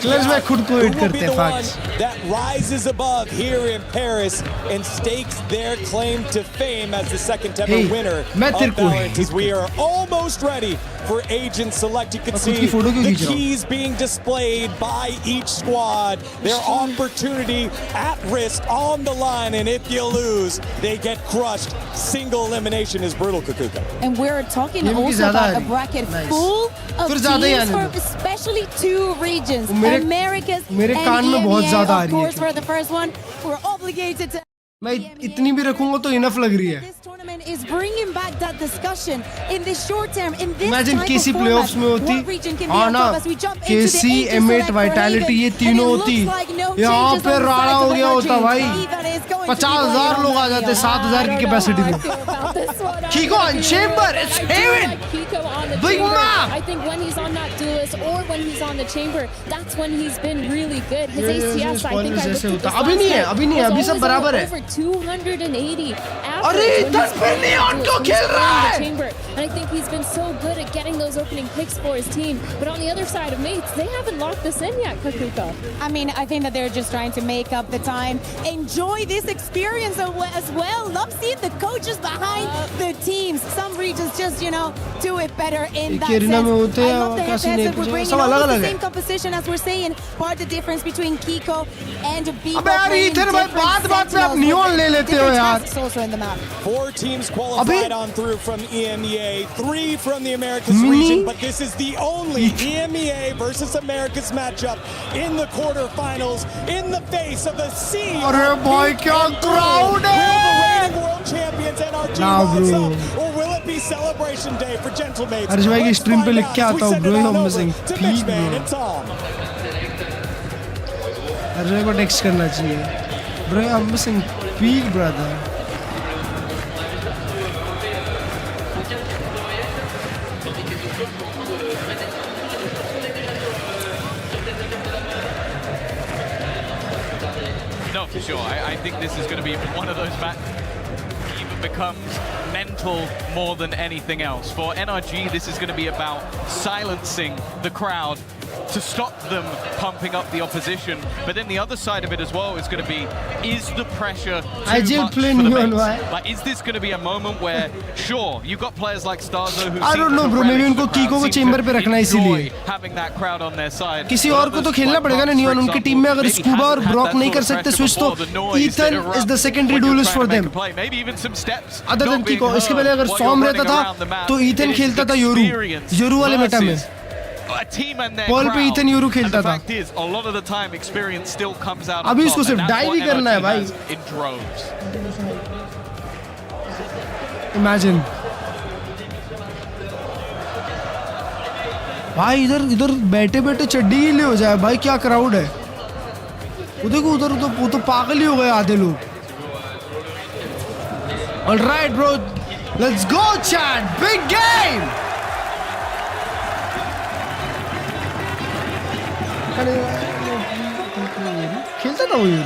क्लर्ज भाई खुद को हिट करते हैं facts that rises above here in Paris and stakes their claim to fame as the second ever winner of Valorant. As we are almost ready for agent select. You can see the keys being displayed by each squad. Their opportunity at risk on the line, and if you lose, they get crushed. Single elimination is brutal, Kukuka. And we're talking also about a bracket full of teams from especially two regions, Americas and EMEA. Of course, for the first one, we're obligated to. मैं इतनी भी रखूंगा तो enough लग रही है Is bringing back that discussion in the short term in this Imagine type KC of playoffs में होती हाँ ना KC M8 Vitality ये तीनों होती यहाँ पे राड़ा हो गया होता भाई 50,000 लोग आ जाते 7,000 की कैपेसिटी में Kiko on chamber it's heaven big map I think when he's on that duelist or when he's on the chamber that's when he's been really good his ACS I think I looked at this अभी नहीं है अभी सब बराबर है over 280 अरे इधर पे नियॉन को खेल रहा है and I think he's been so good at getting those opening picks for his team. But on the other side of Mates, they haven't locked this in yet, Kakuka. I mean, I think that they're just trying to make up the time, enjoy this experience as well. Love seeing the coaches behind the teams. Some regions just, do it better in that sense. I love the head-to-heads that we're bringing almost the same composition as we're saying. Part the difference between Kiko and Bebo. Tasks also in the map. 4 teams qualified on through from EMEA, 3 from the Americas region, but this is the only EMEA versus Americas matchup in the quarterfinals in the face of the sea. अरे भाई क्या crowd है! Will the reigning world champions NRG rise up, or will it be celebration day for Gentlemates? अर्ज भाई की stream पे लिख के आता हूँ bro I'm missing peak bro अर्ज भाई को टेक्स्ट करना चाहिए bro I'm missing peak brother No, for sure. I think this is going to be one of those matches that even becomes mental more than anything else. For NRG, this is going to be about silencing the crowd to stop them pumping up the opposition. But then the other side of it as well is going to be, is the pressure too much for the mates? Like, is this going to be a moment where, sure, you've got players like Starzo who I don't know bro, maybe उनको Kiko को chamber पे रखना इसीलिए having that crowd on their side. किसी और को तो खेलना पड़ेगा ना नियॉन उनकी टीम में अगर स्कूबा और ब्रॉक नहीं कर सकते स्विच तो Ethan is the secondary duelist for them. Other than Kiko, इसके पहले अगर सॉम रहता था तो Ethan खेलता था योरू वाले मेटा में a team and their Pearl पे crowd. इतनी यूरो And खेलता the था. fact is, a lot of the time, experience still comes out on अभी top, इसको and सिर्फ that's dive what ही करना है NRG भाई. has in droves. Imagine. भाई इधर बैठे बैठे चड्डी गिली हो जाए भाई, क्या क्राउड है. वो देखो उधर वो तो पागल ही हो गए आधे लोग. All right, bro. Let's go, Chad. Big game. खेलता था वो ये.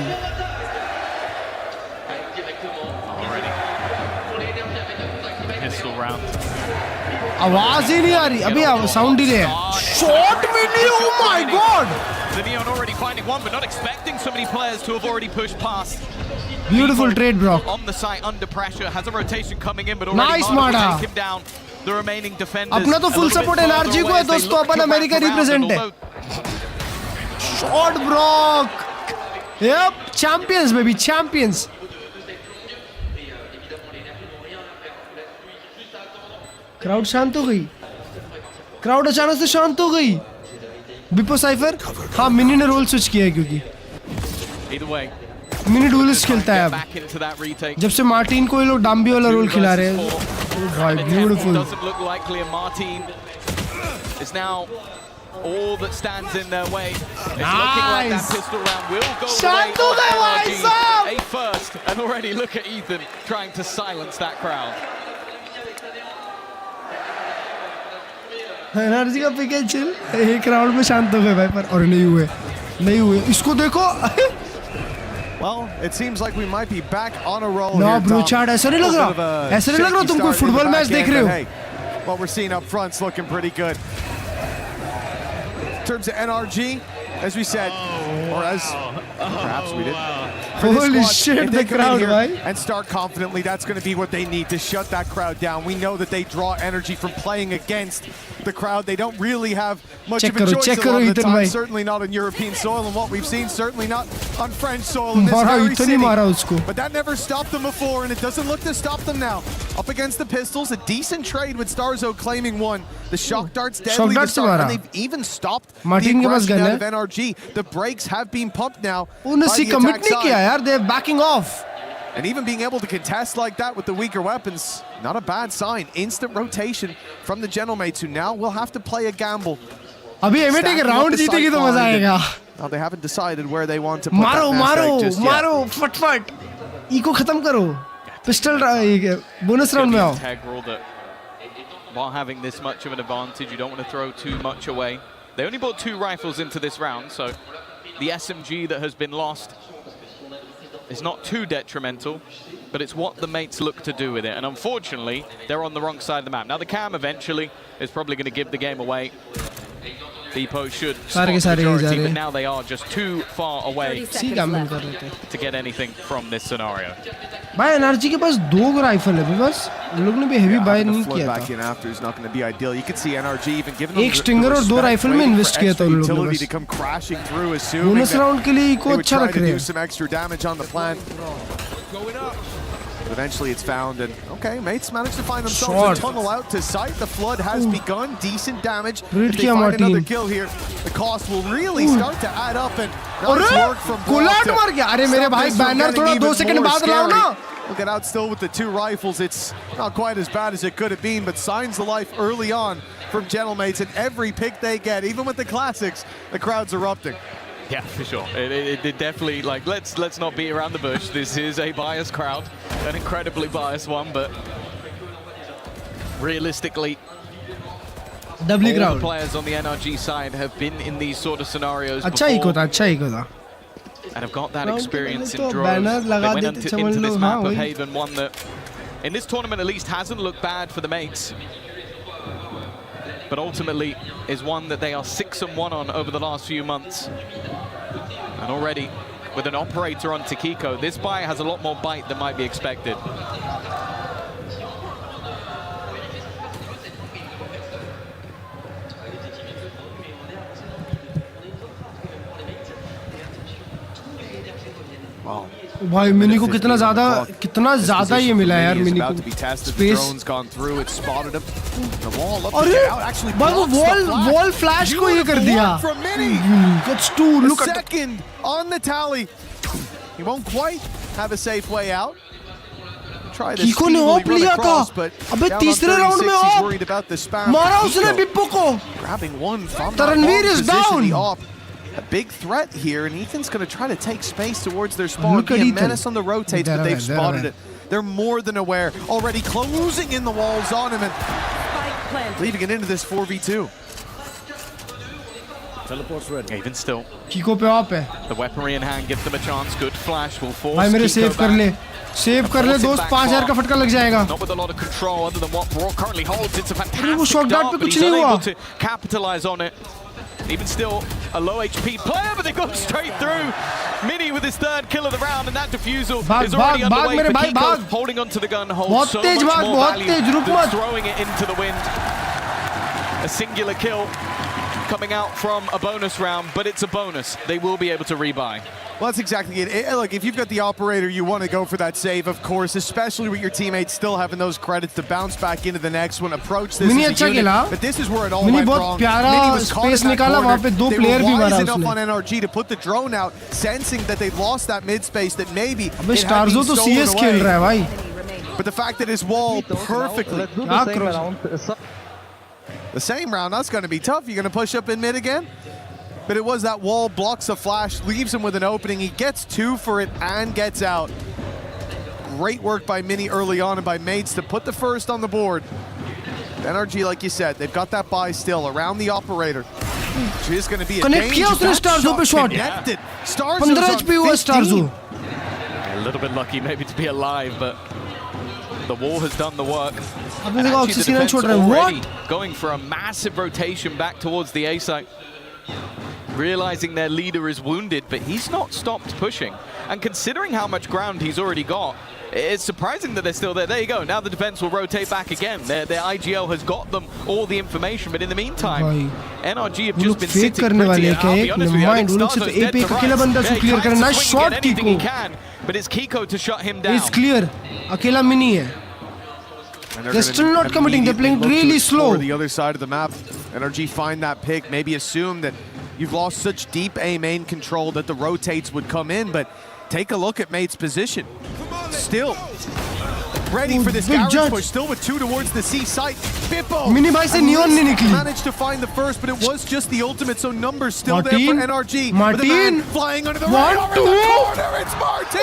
Pistol round. आवाज ही नहीं आ रही. अभी साउंड डिले है. शॉट मिली. Oh my God. The Neon already finding one, but not expecting so many players to have already pushed past. Beautiful trade, bro. On the site, under pressure, has a rotation coming in, but already Nice, Marta will Mada. take him down. The remaining defenders. अपना तो full support NRG को है दोस्तों, अपन America represent है. Shot block. Yep, champions baby, champions. Crowd शांत हो गई. Crowd अचानक से शांत हो गई. बिपो साइफर, हाँ मिनी ने रोल स्विच किया है क्योंकि Either way. मिनी डुएलिस्ट खेलता है अब. जब से मार्टिन को ये लोग डाम्बी वाला रोल खिला रहे हैं. भाई beautiful. Doesn't look likely, and Martin is now all that stands in their way. It's looking like that pistol round will go away. A first, and already look at Ethan trying to silence that crowd. Energy का pick and chill. एक crowd में शांत हो गए भाई, पर और नहीं हुए. इसको देखो. Well, it seems like we might be back on a roll. No, here, bro, Tom. Chad, ऐसा नहीं लग रहा. ऐसा नहीं लग रहा तुम कोई फुटबॉल मैच देख रहे हो. Hey, what we're seeing up front's looking pretty good. In terms of NRG, as we said, or as perhaps we did. Holy shit, the crowd, right? And start confidently. That's going to be what they need to shut that crowd down. We know that they draw energy from playing against the crowd. They don't really have much of a choice a lot of the time. Certainly not on European soil, and what we've seen, certainly not on French soil in this very city. But that never stopped them before, and it doesn't look to stop them now. Up against the pistols, a decent trade with Starzo claiming one. The shock darts deadly to start, and they've even stopped the aggression out of NRG. The brakes have been pumped now by the attack side. They're backing off. And even being able to contest like that with the weaker weapons, not a bad sign. Instant rotation from the Gentlemates, who now will have to play a gamble. अभी M8 के round जीतेगी तो मजा आएगा. Now they haven't decided where they want to put मारो that मारो just yet. मारो फटफट. Eco खत्म करो. पिस्टल बोनस राउंड में आओ. Integral that while having this much of an advantage, you don't want to throw too much away. They only brought 2 rifles into this round, so the SMG that has been lost is not too detrimental, but it's what the mates look to do with it. And unfortunately, they're on the wrong side of the map. Now the cam eventually is probably going to give the game away. Depot should spot the majority, but now they are just too far away to get anything from this scenario. भाई NRG के पास 2 rifle है बस. उन लोग ने भी heavy bye नहीं किया था. एक स्टिंगर और 2 राइफल में इन्वेस्ट किया था उन लोगों ने बस. बोनस राउंड के लिए इको अच्छा रख रहे हैं. But eventually it's found, and okay, mates managed to find themselves a tunnel out to sight. The flood has begun. Decent damage. If they find another kill here, the cost will really start to add up, and nice work from गुलाट मार गया. अरे मेरे भाई banner थोड़ा 2 second बाद लाओ ना. We'll get out still with the 2 rifles. It's not quite as bad as it could have been, but signs of life early on from Gentlemates, and every pick they get, even with the classics, the crowd's erupting. Yeah, for sure. It definitely, like, let's not beat around the bush. This is a biased crowd, an incredibly biased one, but realistically, all the players on the NRG side have been in these sort of scenarios before. And have got that experience in droves. They went into this map of Haven, one that, in this tournament at least, hasn't looked bad for the mates. But ultimately is one that they are 6-1 on over the last few months. And already, with an operator on Takiko, this buy has a lot more bite than might be expected. Wow, भाई mini को कितना ज़्यादा ये मिला यार mini को space अरे भाई वो वॉल फ्लैश को ये कर दिया Gets two look at second on the tally. He won't quite have a safe way out. कीको ने ऑप लिया था अबे तीसरे राउंड में ऑप मारा उसने बिप्पो को तरणवीर is down. A big threat here, and Ethan's going to try to take space towards their spawn. Be a menace on the rotates, but they've spotted it. They're more than aware, already closing in the walls on him and leaving it into this 4v2. Teleport's ready. Even still. Kiko पे op है. The weaponry in hand gives them a chance. Good flash will force. भाई मेरे save कर ले. Save कर ले दोस्त 5000 का फटका लग जाएगा. Not with a lot of control other than what Brock currently holds. It's a fantastic वो शॉट डार्ट पे कुछ नहीं हुआ. to capitalize on it. Even still, a low HP player, but they go straight through. Mini with his third kill of the round, and that defusal is already underway. For Kiko holding onto the gun holds so much more value than throwing it into the wind. A singular kill coming out from a bonus round, but it's a bonus. They will be able to rebuy. Well, that's exactly it. Look, if you've got the operator, you want to go for that save, of course, especially with your teammates still having those credits to bounce back into the next one, approach this as a unit. But this is where it all went wrong. Mini was caught in that corner. They were wise enough on NRG to put the drone out, sensing that they'd lost that mid space, that maybe it had been stolen away. But the fact that his wall perfectly... The same round, that's going to be tough. You're going to push up in mid again? But it was that wall, blocks a flash, leaves him with an opening. He gets 2 for it and gets out. Great work by Mini early on and by Mates to put the first on the board. NRG, like you said, they've got that buy still around the operator. Which is going to be a dangerous shot. Connected. Starzo on 15. A little bit lucky maybe to be alive, but the wall has done the work. And actually the defense already going for a massive rotation back towards the A site. Realizing their leader is wounded, but he's not stopped pushing. And considering how much ground he's already got, it's surprising that they're still there. There you go. Now the defense will rotate back again. Their IGL has got them all the information, but in the meantime, NRG have just been sitting pretty. I'll be honest with you, I think Starzo's dead to rights. Yeah, he tries to swing at anything he can, but it's Kiko to shut him down. It's clear. Akela Mini hai. They're still not committing. They're playing really slow. The other side of the map, NRG find that pick. Maybe assume that you've lost such deep A main control that the rotates would come in, but take a look at Mate's position. Still ready for this garage push, still with 2 towards the C site. Pippo managed to find the first, but it was just the ultimate, so numbers still there for NRG. Martin flying under the radar in the corner. It's Martin.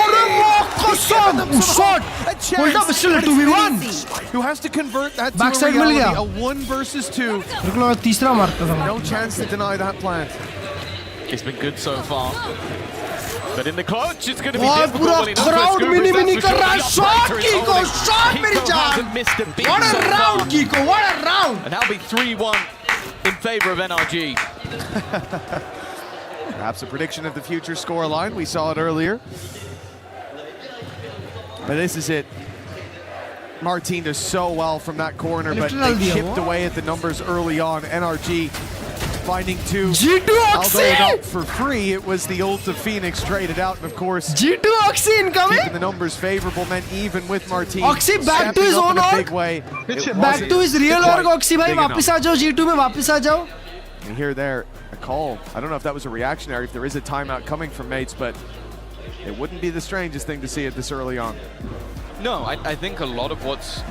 Shot. Hold up, still a 2v1. Who has to convert that to a reality, a 1 versus 2. No chance to deny that plant. It's been good so far. But in the clutch, it's going to be difficult. Crowd mini कर रहा है shot Kiko, shot मेरी जान. What a round Kiko, what a round. And that'll be 3-1 in favor of NRG. Perhaps a prediction of the future scoreline. We saw it earlier. But this is it. Martin does so well from that corner, but they chipped away at the numbers early on. NRG finding 2. G2 Although not for free, it was the ult of Phoenix traded out, and of course G2 Oxy incoming. Keeping the numbers favorable meant even with Martin. Oxy back to his own org. Back to his real org. Oxy भाई वापस आ जाओ G2 में वापस आ जाओ. And here there a call. I don't know if that was a reactionary, if there is a timeout coming from Mates, but it wouldn't be the strangest thing to see it this early on. No, I think a lot of what's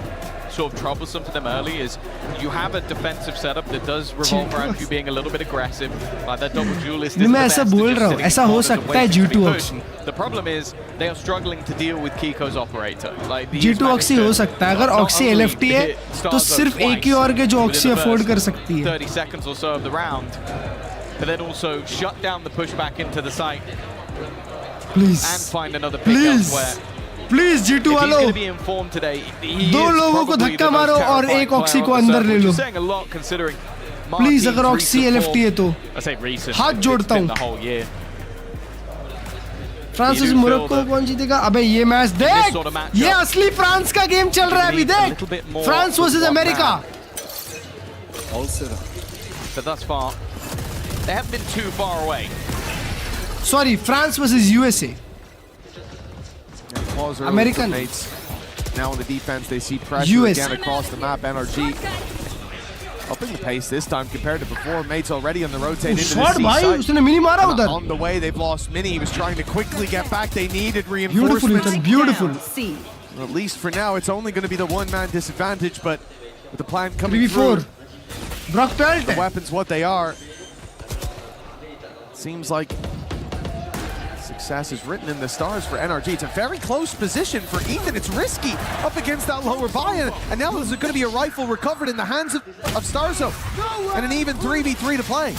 sort of troublesome to them early is you have a defensive setup that does revolve around you being a little bit aggressive. Like that double duelist is the best at just sitting in the corner. The problem is they are struggling to deal with Kiko's operator. Like G2 Oxy हो सकता है. अगर Oxy LFT है तो सिर्फ एक ही और के जो Oxy afford कर सकती है. 30 seconds or so of the round, but then also shut down the push back into the site. Please. And find another pick elsewhere. Please G2 वालों. दो लोगों को धक्का मारो और एक ऑक्सी को अंदर ले लो. Please अगर ऑक्सी LFT है तो हाथ जोड़ता हूँ. फ्रांस मोरक्को कौन जीतेगा? अबे ये मैच देख. ये असली फ्रांस का गेम चल रहा है अभी देख. France versus America. But thus far, they haven't been too far away. Sorry, France versus USA. American mates. Now on the defense, they see pressure again across the map. Nrg upping the pace this time compared to before. Mates already on the rotate into the C site. On the way, they've lost Mini. He was trying to quickly get back. They needed reinforcements. Beautiful. Well, at least for now, it's only going to be the one-man disadvantage, but with the plan coming through, the weapons what they are, seems like success is written in the stars for NRG. It's a very close position for Ethan. It's risky up against that lower buy, and now there's going to be a rifle recovered in the hands of Starzo, and an even 3v3 to play.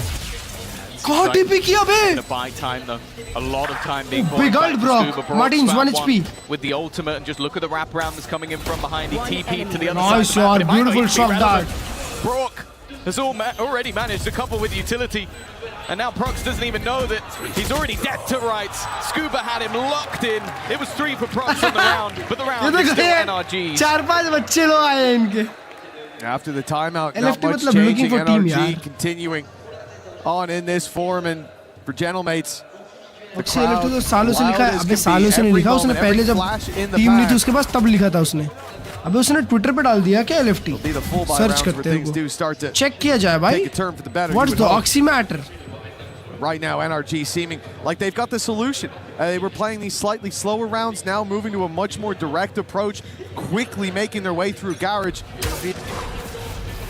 God, TP kiya be. The buy time though, a lot of time being bought. Big old Brock. Martin's 1 HP. With the ultimate, and just look at the wraparound that's coming in from behind. He TP'd to the other nice side. Nice, beautiful shot dart. Brock has already managed to couple with utility. And now Prox doesn't even know that he's already dead to rights. Scuba had him locked in. It was 3 for Prox on the round, but the round is still NRG's. 4-5 बच्चे लोग आए इनके. After the timeout, not much changing. NRG continuing on in this form, and for Gentlemates, the crowd तो सालों से लिखा है. अबे सालों से नहीं लिखा उसने, पहले जब टीम नहीं थी उसके पास तब लिखा था उसने. अबे उसने ट्विटर पे डाल दिया क्या LFT? सर्च करते हैं. चेक किया जाए भाई. What's the oximeter? Right now, NRG seeming like they've got the solution. They were playing these slightly slower rounds, now moving to a much more direct approach, quickly making their way through Garage.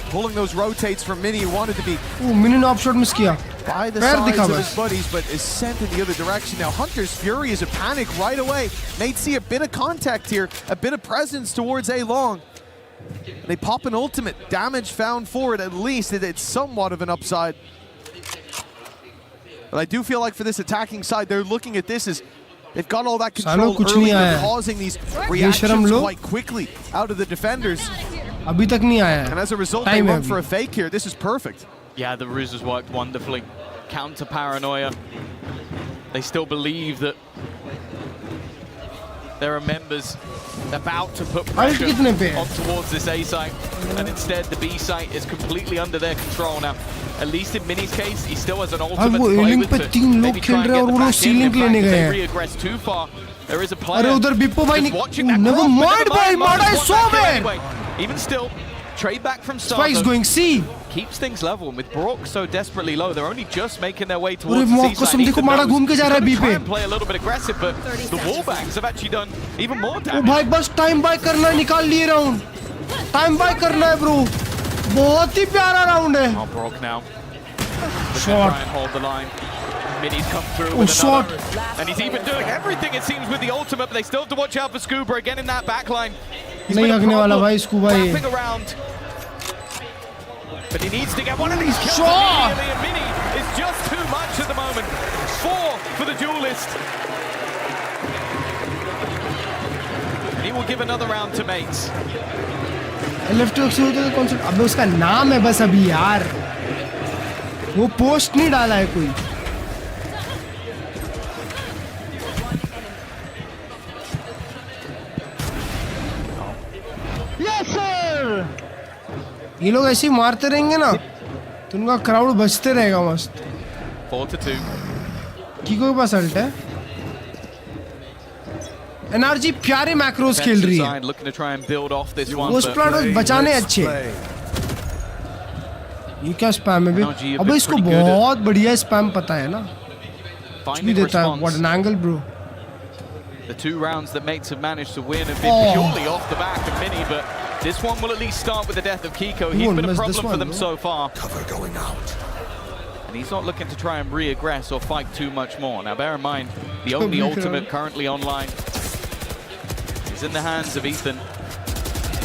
Pulling those rotates from Mini, who wanted to be Mini ने opshot miss किया. By the sides of his buddies, but is sent in the other direction. Now Hunter's Fury is a panic right away. Mates see a bit of contact here, a bit of presence towards A Long. They pop an ultimate. Damage found for it, at least. It's somewhat of an upside. But I do feel like for this attacking side, they're looking at this as they've got all that control early. They're causing these reactions quite quickly out of the defenders. अभी तक नहीं आया. And as a result, they went for a fake here. This is perfect. Yeah, the ruse has worked wonderfully. Counter paranoia. They still believe that there are members about to put pressure on towards this A site, and instead the B site is completely under their control now. At least in Mini's case, he still has an ultimate to play with to maybe try and get the back in. In fact, if they re-aggress too far, there is a player just watching that never mind, boy, Mada is so bad. Even still, trade back from Starzo. Spike's going C. Keeps things level, and with Brock so desperately low, they're only just making their way towards the C side. Ethan knows he's try and play a little bit aggressive, but the wallbangs have actually done even more damage. भाई बस time bye करना है, निकाल लिए round. Time bye करना है bro. बहुत ही प्यारा राउंड है. Oh, Brock now. Shot. Try and hold the line. Mini's come through with another. And he's even doing everything, it seems, with the ultimate, but they still have to watch out for Scuba again in that backline. He's नहीं हगने वाला भाई Scuba ये. Wrapping around. But he needs to get one of these kills immediately, and Mini is just too much at the moment. 4 for the duelist. And he will give another round to mates. LFT से होता है कौन सा? अबे उसका नाम है बस अभी यार. वो पोस्ट नहीं डाला है कोई. Yes sir. ये लोग ऐसे ही मारते रहेंगे ना तो उनका क्राउड बचते रहेगा मस्त. 4-2. कीको के पास अल्ट है. NRG प्यारे मैक्रोस खेल रही है. वो स्प्लैट बचाने अच्छे. ये क्या स्पैम है बे? अबे इसको बहुत बढ़िया स्पैम पता है ना. भी देता है. What an angle, bro. The 2 rounds that mates have managed to win have been purely off the back of Mini, but this one will at least start with the death of Kiko. He's been a problem for them so far. Cover going out. And he's not looking to try and re-aggress or fight too much more. Now bear in mind, the only ultimate currently online is in the hands of Ethan.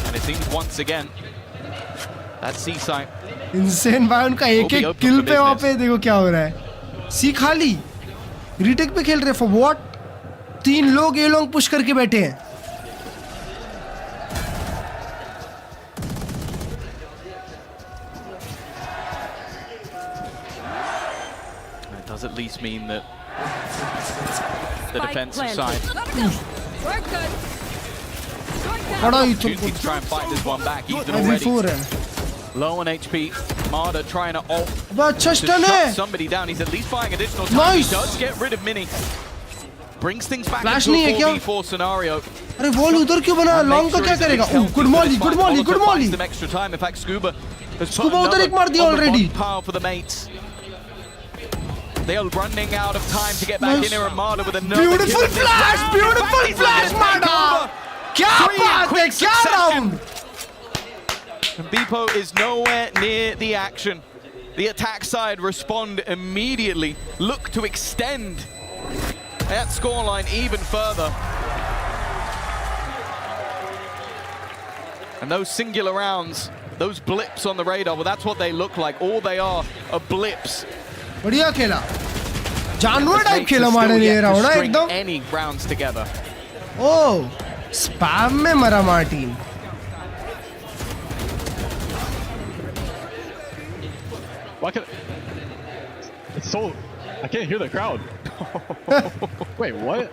And it seems once again, that C site. Insane भाई उनका एक-एक किल पे वहाँ पे देखो क्या हो रहा है. सी खाली. रीटेक पे खेल रहे for what? 3 लोग ये लोग पुश करके बैठे हैं. It does at least mean that the defensive side. Opportunity to try and fight this one back. Ethan already low on HP. Marder trying to ult to shut somebody down. He's at least buying additional time. He does get rid of Mini. brings things back Flash into नहीं a है क्या? 4v4 scenario. अरे wall उधर क्यों बना? Long का क्या करेगा? Good Molly, good Molly, good Molly. Some extra time. In fact, Scuba has put Scuba उधर एक मार दिया already. Power for the mates. They are running out of time to get back in here. Armada with another beautiful flash, beautiful flash, Mada. क्या बात है? क्या round? And Beepo is nowhere near the action. The attack side respond immediately, look to extend that scoreline even further. And those singular rounds, those blips on the radar, well, that's what they look like. All they are blips. बढ़िया खेला. जानवर type खेला मारे ये round है एकदम. Any rounds together. Oh, spam में मरा Martin. Why can it's so I can't hear the crowd. Wait, what?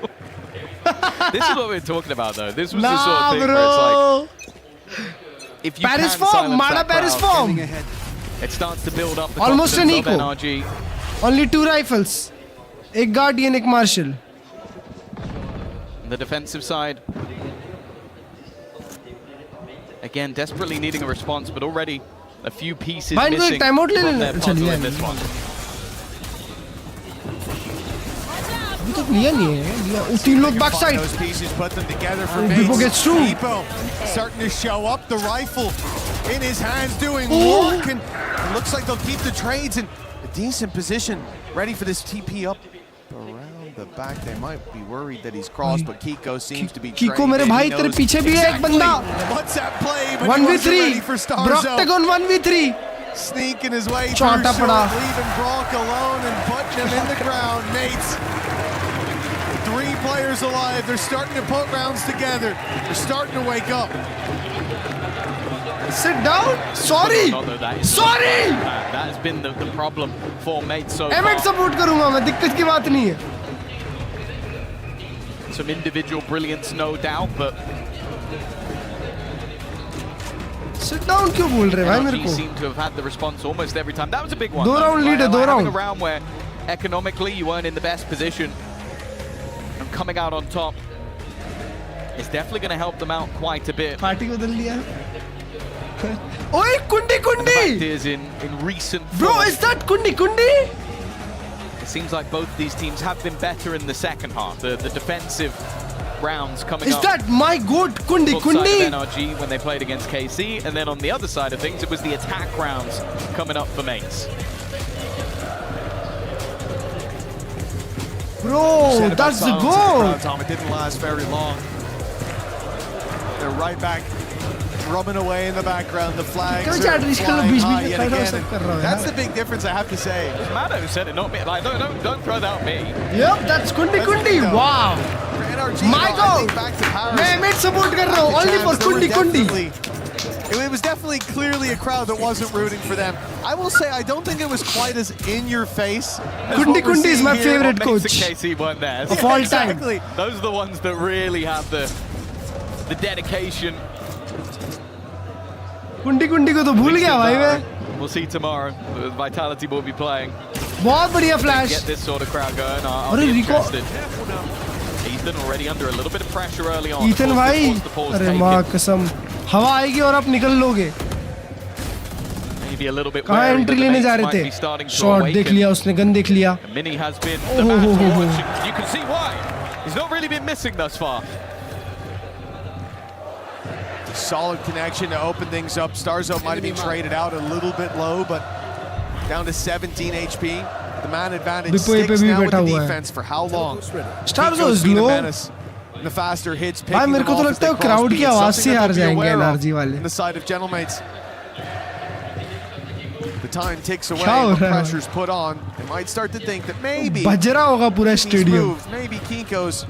This is what we're talking about, though. This was the sort of thing where it's like, if you Paris can form, silence Mada that Paris crowd, form. It starts to build up the Almost an confidence eco. of NRG. Only 2 rifles. एक guardian, एक marshal. The defensive side, again, desperately needing a response, but already a few pieces missing from their puzzle in this one. अभी तक लिया नहीं है. 3 लोग backside. Those pieces, put them together for Beepo gets through. Beepo starting to show up, the rifle in his hands doing work, and it looks like they'll keep the trades in a decent position, ready for this TP up around the back. They might be worried that he's crossed, but Kiko seems to be Kiko मेरे भाई तेरे पीछे भी है एक बंदा. What's that play? But 1v3 for Broctagon 1v3. Sneaking his way through Chota short, pada. leaving Brock alone and putting him in the ground. Mates, 3 players alive. They're starting to put rounds together. They're starting to wake up. Sit down. Sorry. Sorry. That has been the problem for mates so M8 far. support करूँगा मैं. दिक्कत की बात नहीं है. Some individual brilliance, no doubt, but Sit down क्यों बोल रहे भाई मेरे NRG को? seem to have had the response almost every time. That was a big one. 2 round lead है, 2 Having round. a round where economically you weren't in the best position and coming out on top is definitely going to help them out quite a bit. Party बदल लिया. ओए कुंडी कुंडी. The fact is, in recent Bro, form, is that kundi kundi? it seems like both these teams have been better in the second half. The defensive rounds coming Is up. that my goat kundi Both sides kundi? of NRG when they played against KC, and then on the other side of things, it was the attack rounds coming up for mates. Bro, that's the goal. Tom, it didn't last very long. They're right back, drumming away in the background. The flags are flying high yet again. And that's the big difference, I have to say. It was Maddo who said it, not me. Like, don't throw that at me. Yep, that's kundi kundi. Wow. My goal. मैं M8 support कर रहा हूँ. Only for kundi kundi. It was definitely clearly a crowd that wasn't rooting for them. I will say, I don't think it was quite as in your face. Kundi kundi is my favorite Well, coach Mates and KC weren't there. of all time. Exactly. Those are the ones that really have the dedication. कुंडी कुंडी को तो भूल गया भाई मैं. We'll see tomorrow. Vitality will be playing. बहुत बढ़िया flash. Get this sort of crowd going. I'll अरे be RIICO. interested. Ethan already under a little bit of pressure early on. Ethan भाई. अरे माँ कसम. हवा आएगी और आप निकल लोगे. Maybe a little bit कहाँ wary, एंट्री but the लेने mates जा रहे might थे? be starting to शॉट देख awaken. लिया उसने, गन देख लिया. Mini has been the man to watch. You can see why. He's not really been missing thus far. Solid connection to open things up. Starzo might have been traded out a little bit low, but down to 17 HP. The man advantage sticks now with the defense for how long? Starzo is low. The faster hits, भाई picking मेरे them को तो off as लगता they है crowd cross की speed. आवाज Something से that हार they'll be जाएंगे aware of NRG वाले. on the side of Gentlemates. The time ticks away, क्या हो but रहा है? pressure's put on. They might start to think that maybe बज रहा होगा पूरा these stadium. moves, maybe Kiko's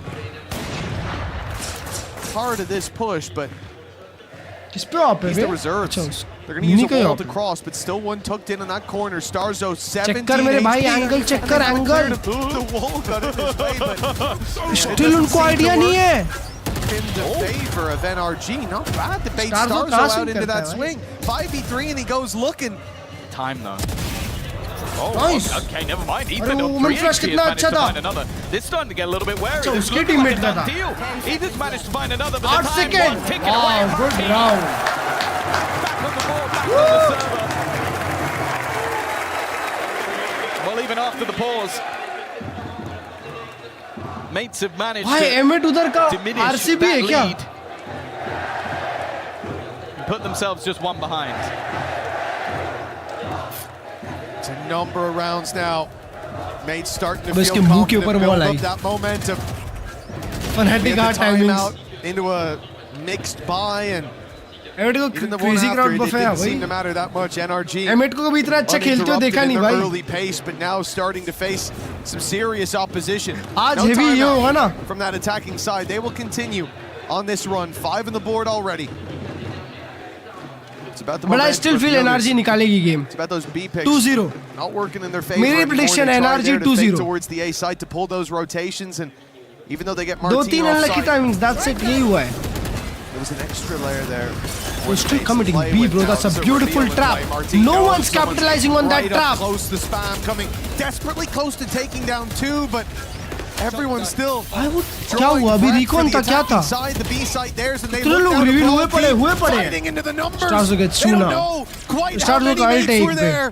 part of this push, but किस पे आप है he's बे? the reserves. अच्छा, They're going to use इन्हीं का a ही wall आप to है. cross, but still one tucked in on that corner. Starzo 17 check कर मेरे भाई, HP. एंगल चेक कर, angle. The wall got in his way, but still उनको idea नहीं है. in the favor of NRG. Not bad to bait Starzo Starzo casting out into करता that है भाई. swing. 5v3 and he goes looking. Time though. Oh, Nice. okay, never mind. अरे Ethan वो on woman 3 flash HP has कितना managed अच्छा to था। find another. This is starting to get a little bit wary. अच्छा, This उसकी looking teammate like a का done था। deal. Ethan's managed to find another, but 8 the time seconds. was ticking away. Wow, good round. Back on the board, back on the server. Well, even after the pause, mates have managed भाई to M8 उधर का diminish RCB है that क्या? lead. Put themselves just one behind. It's a number of rounds now. Mates starting to अब इसके feel मुंह के confident, ऊपर build ball up I. that momentum. Fanatic Get hard the timeout timings। into a mixed buy, and M8 को even the one crazy after crowd it buff है didn't भाई। seem to matter that much. NRG M8 को कभी इतना अच्छा खेलते हुए देखा uninterrupted नहीं in their भाई। early pace, but now starting to face some serious opposition. आज No heavy ये timeout होगा ना। from that attacking side. They will continue on this run. 5 on the board already. It's about the But I momentum still of the feel others. NRG निकालेगी game। It's about those B picks 2-0 not working in their favor. मेरी anymore. prediction They try NRG there to fake 2-0 towards the A side to pull those rotations, and even though they get 2-3 Martino unlucky offside, timings, that's it, यही हुआ है। there was an extra layer there. We're still committing B, bro. That's a beautiful trap. No one's capitalizing on that trap. Close to spam, coming desperately close to taking down 2, but everyone's still. क्या हुआ अभी recon का क्या था? Side, the B side theirs, and they कितने look लोग down reveal हुए the ball, पड़े? fighting into the numbers. Starzo gets They don't Shuna. know quite how Starzo many का ult mates है were एक पे। there.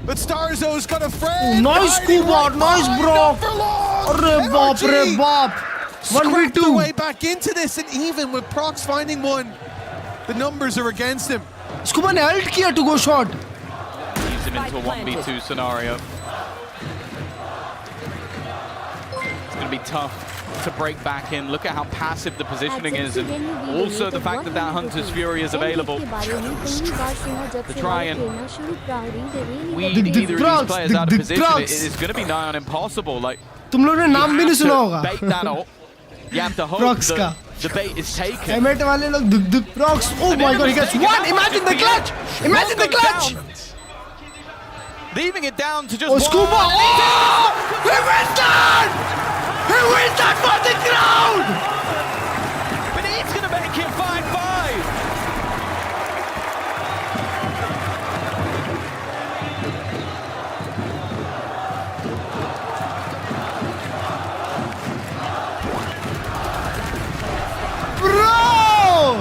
But Starzo's got a friend. Nice hiding scuba, right nice behind bro. him for long. अरे बाप रे NRG बाप। scrapped 1v2 their way back into this, and even with Prox finding one, the numbers are against him. Scuba ने ult किया to go short। Use him into a 1v2 scenario. It's going to be tough to break back in. Look at how passive the positioning is, and also the fact that that Hunter's Fury is available to try and weed either of these players out of position. It's going to be nigh on impossible. Like, तुम लोगों ने नाम भी नहीं सुना होगा। bait that ult. You have to hope Prox that का। the bait is taken. M8 वाले लोग दुख दुख Prox। Oh my god, he gets one. Imagine the clutch. Imagine the clutch. Leaving it down to just Oh, Scuba! Oh! He wins that! He wins that for the crowd! But he's going to make it 5-5. Bro!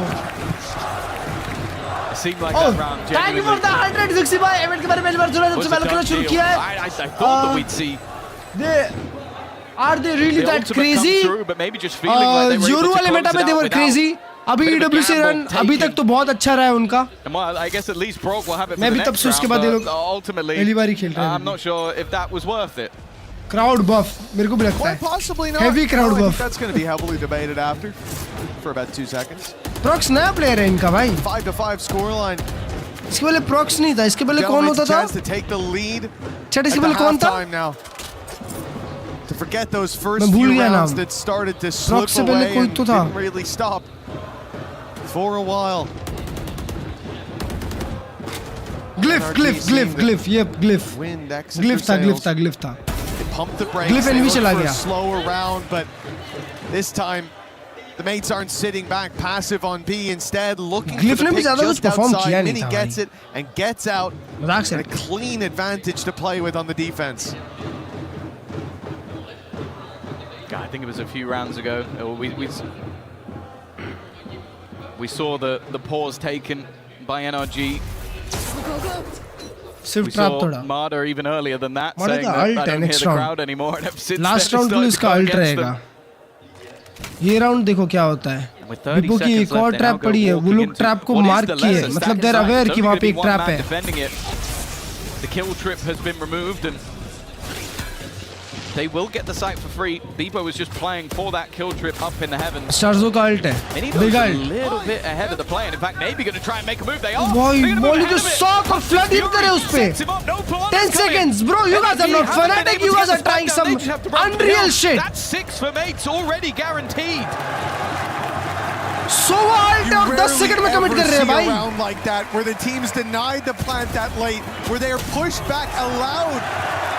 It seemed like Oh, that round thank you for the 160 by M8 के बारे में पहली बार सुना जब से मैंने खेलना शुरू किया है। I thought that we'd see Are they really the that ultimate crazy? come through, but maybe just feeling like they were Yoru able to वाले close मेटा it में they out were without crazy. अभी bit of a EW से run gamble अभी taken. तक तो बहुत अच्छा रहा है उनका। Well, I guess at least Brock will have it for मैं the भी तब next से उसके बाद ये round, लोग but ultimately, पहली बार ही खेल रहे हैं। I'm not sure if that was worth it. Crowd buff मेरे को भी लगता Quite है। possibly not. Heavy crowd No, I think buff। that's going to be heavily debated after for about 2 seconds. Prox नया प्लेयर है इनका भाई। 5-5 scoreline. इसके पहले Prox नहीं था, इसके पहले कौन होता था? Chance to take the lead. चट इसके पहले कौन था? Halftime now. To forget those first मैं भूल few गया rounds नाम। that started to Prox slip से पहले away कोई and तो था। didn't really stop for a while. Glyph, yep, Glyph। Wind exit Glyph for था sales. Pump the brakes. Glyph They NV look चला for a गया। slower round, but this time the mates aren't sitting back passive on B. Instead, looking Glyph for the ने भी pick ज़्यादा कुछ just perform किया outside. नहीं Mini था gets भाई। it and gets out. मजाक से। And a clean advantage to play with on the defense. God, I think it was a few rounds ago. We saw the pause taken by NRG. सिर्फ We trap saw तोड़ा। Marder even earlier than that, Marder saying का that I ult है don't hear next the round। crowd anymore. And since last then, round के लिए it's उसका started ult to go against रहेगा। them. ये round देखो क्या होता है। With 30 बिब्बो की seconds एक और left, they now trap go पड़ी है, वो walking लोग into ट्रैप को what is मार्क the किए lesser हैं, मतलब stack they're aside. aware It's कि only वहाँ gonna पे be एक one ट्रैप man है। defending it. The kill trip has been removed, and they will get the site for free. Bebo was just playing for that kill trip up in the heavens. Starxo का ult है, Minido's big a ult. little bit ahead of the play, and in fact, maybe going to try and make a move. They are. भाई They're gonna move Molly ahead के of it. Shot और flood hit करे उस पे। 10 seconds, bro. You guys are not fanatic. You guys are trying some unreal shit. That's 6 for mates already guaranteed. So wild और 10 second में commit कर रहे हैं भाई। Round like that where the teams denied the plant that late, where they are pushed back, allowed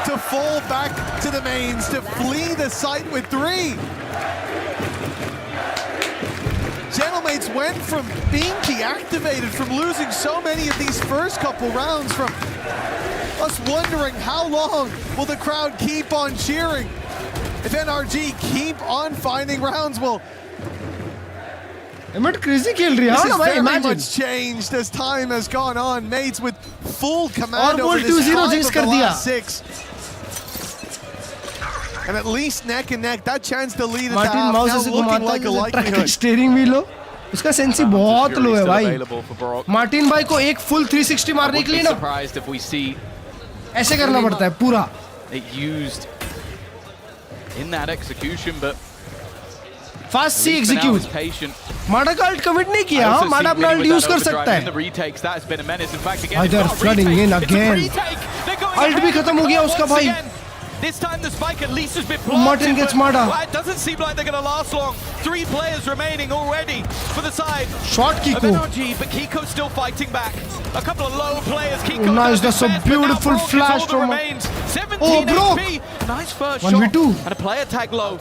to fall back to the mains, to flee the site with 3. Gentlemates went from being deactivated, from losing so many of these first couple rounds, from us wondering how long will the crowd keep on cheering? If NRG keep on finding rounds, well, M8 crazy खेल रही है this ना is भाई, very imagine. much changed as time has gone on. Mates with full और command over बोल this 2-0 5 change of कर the दिया. last 6. And at least neck and neck, that chance to lead at the Martin half mouse now ऐसे looking घुमाता like a है track likelihood. Steering wheel हो, उसका sensi बहुत लो है भाई. मार्टिन भाई को एक फुल 360 मारने के लिए ना ऐसे करना पड़ता है पूरा. It used in that execution, but fast C execute. Mada का अल्ट कमिट नहीं किया. हाँ, माडा अपना अल्ट यूज कर सकता है. They're flooding in again. Alt भी खत्म हो गया उसका भाई. This time the spike at least has been planted. Martin gets Mada. It doesn't seem like they're going to last long. 3 players remaining already for the side. Shot Kiko. Of NRG, but Kiko's still fighting back. A couple of low players. Kiko nice, that's a beautiful flash from. 17 HP. Nice first shot. 1v2. And a player tag low.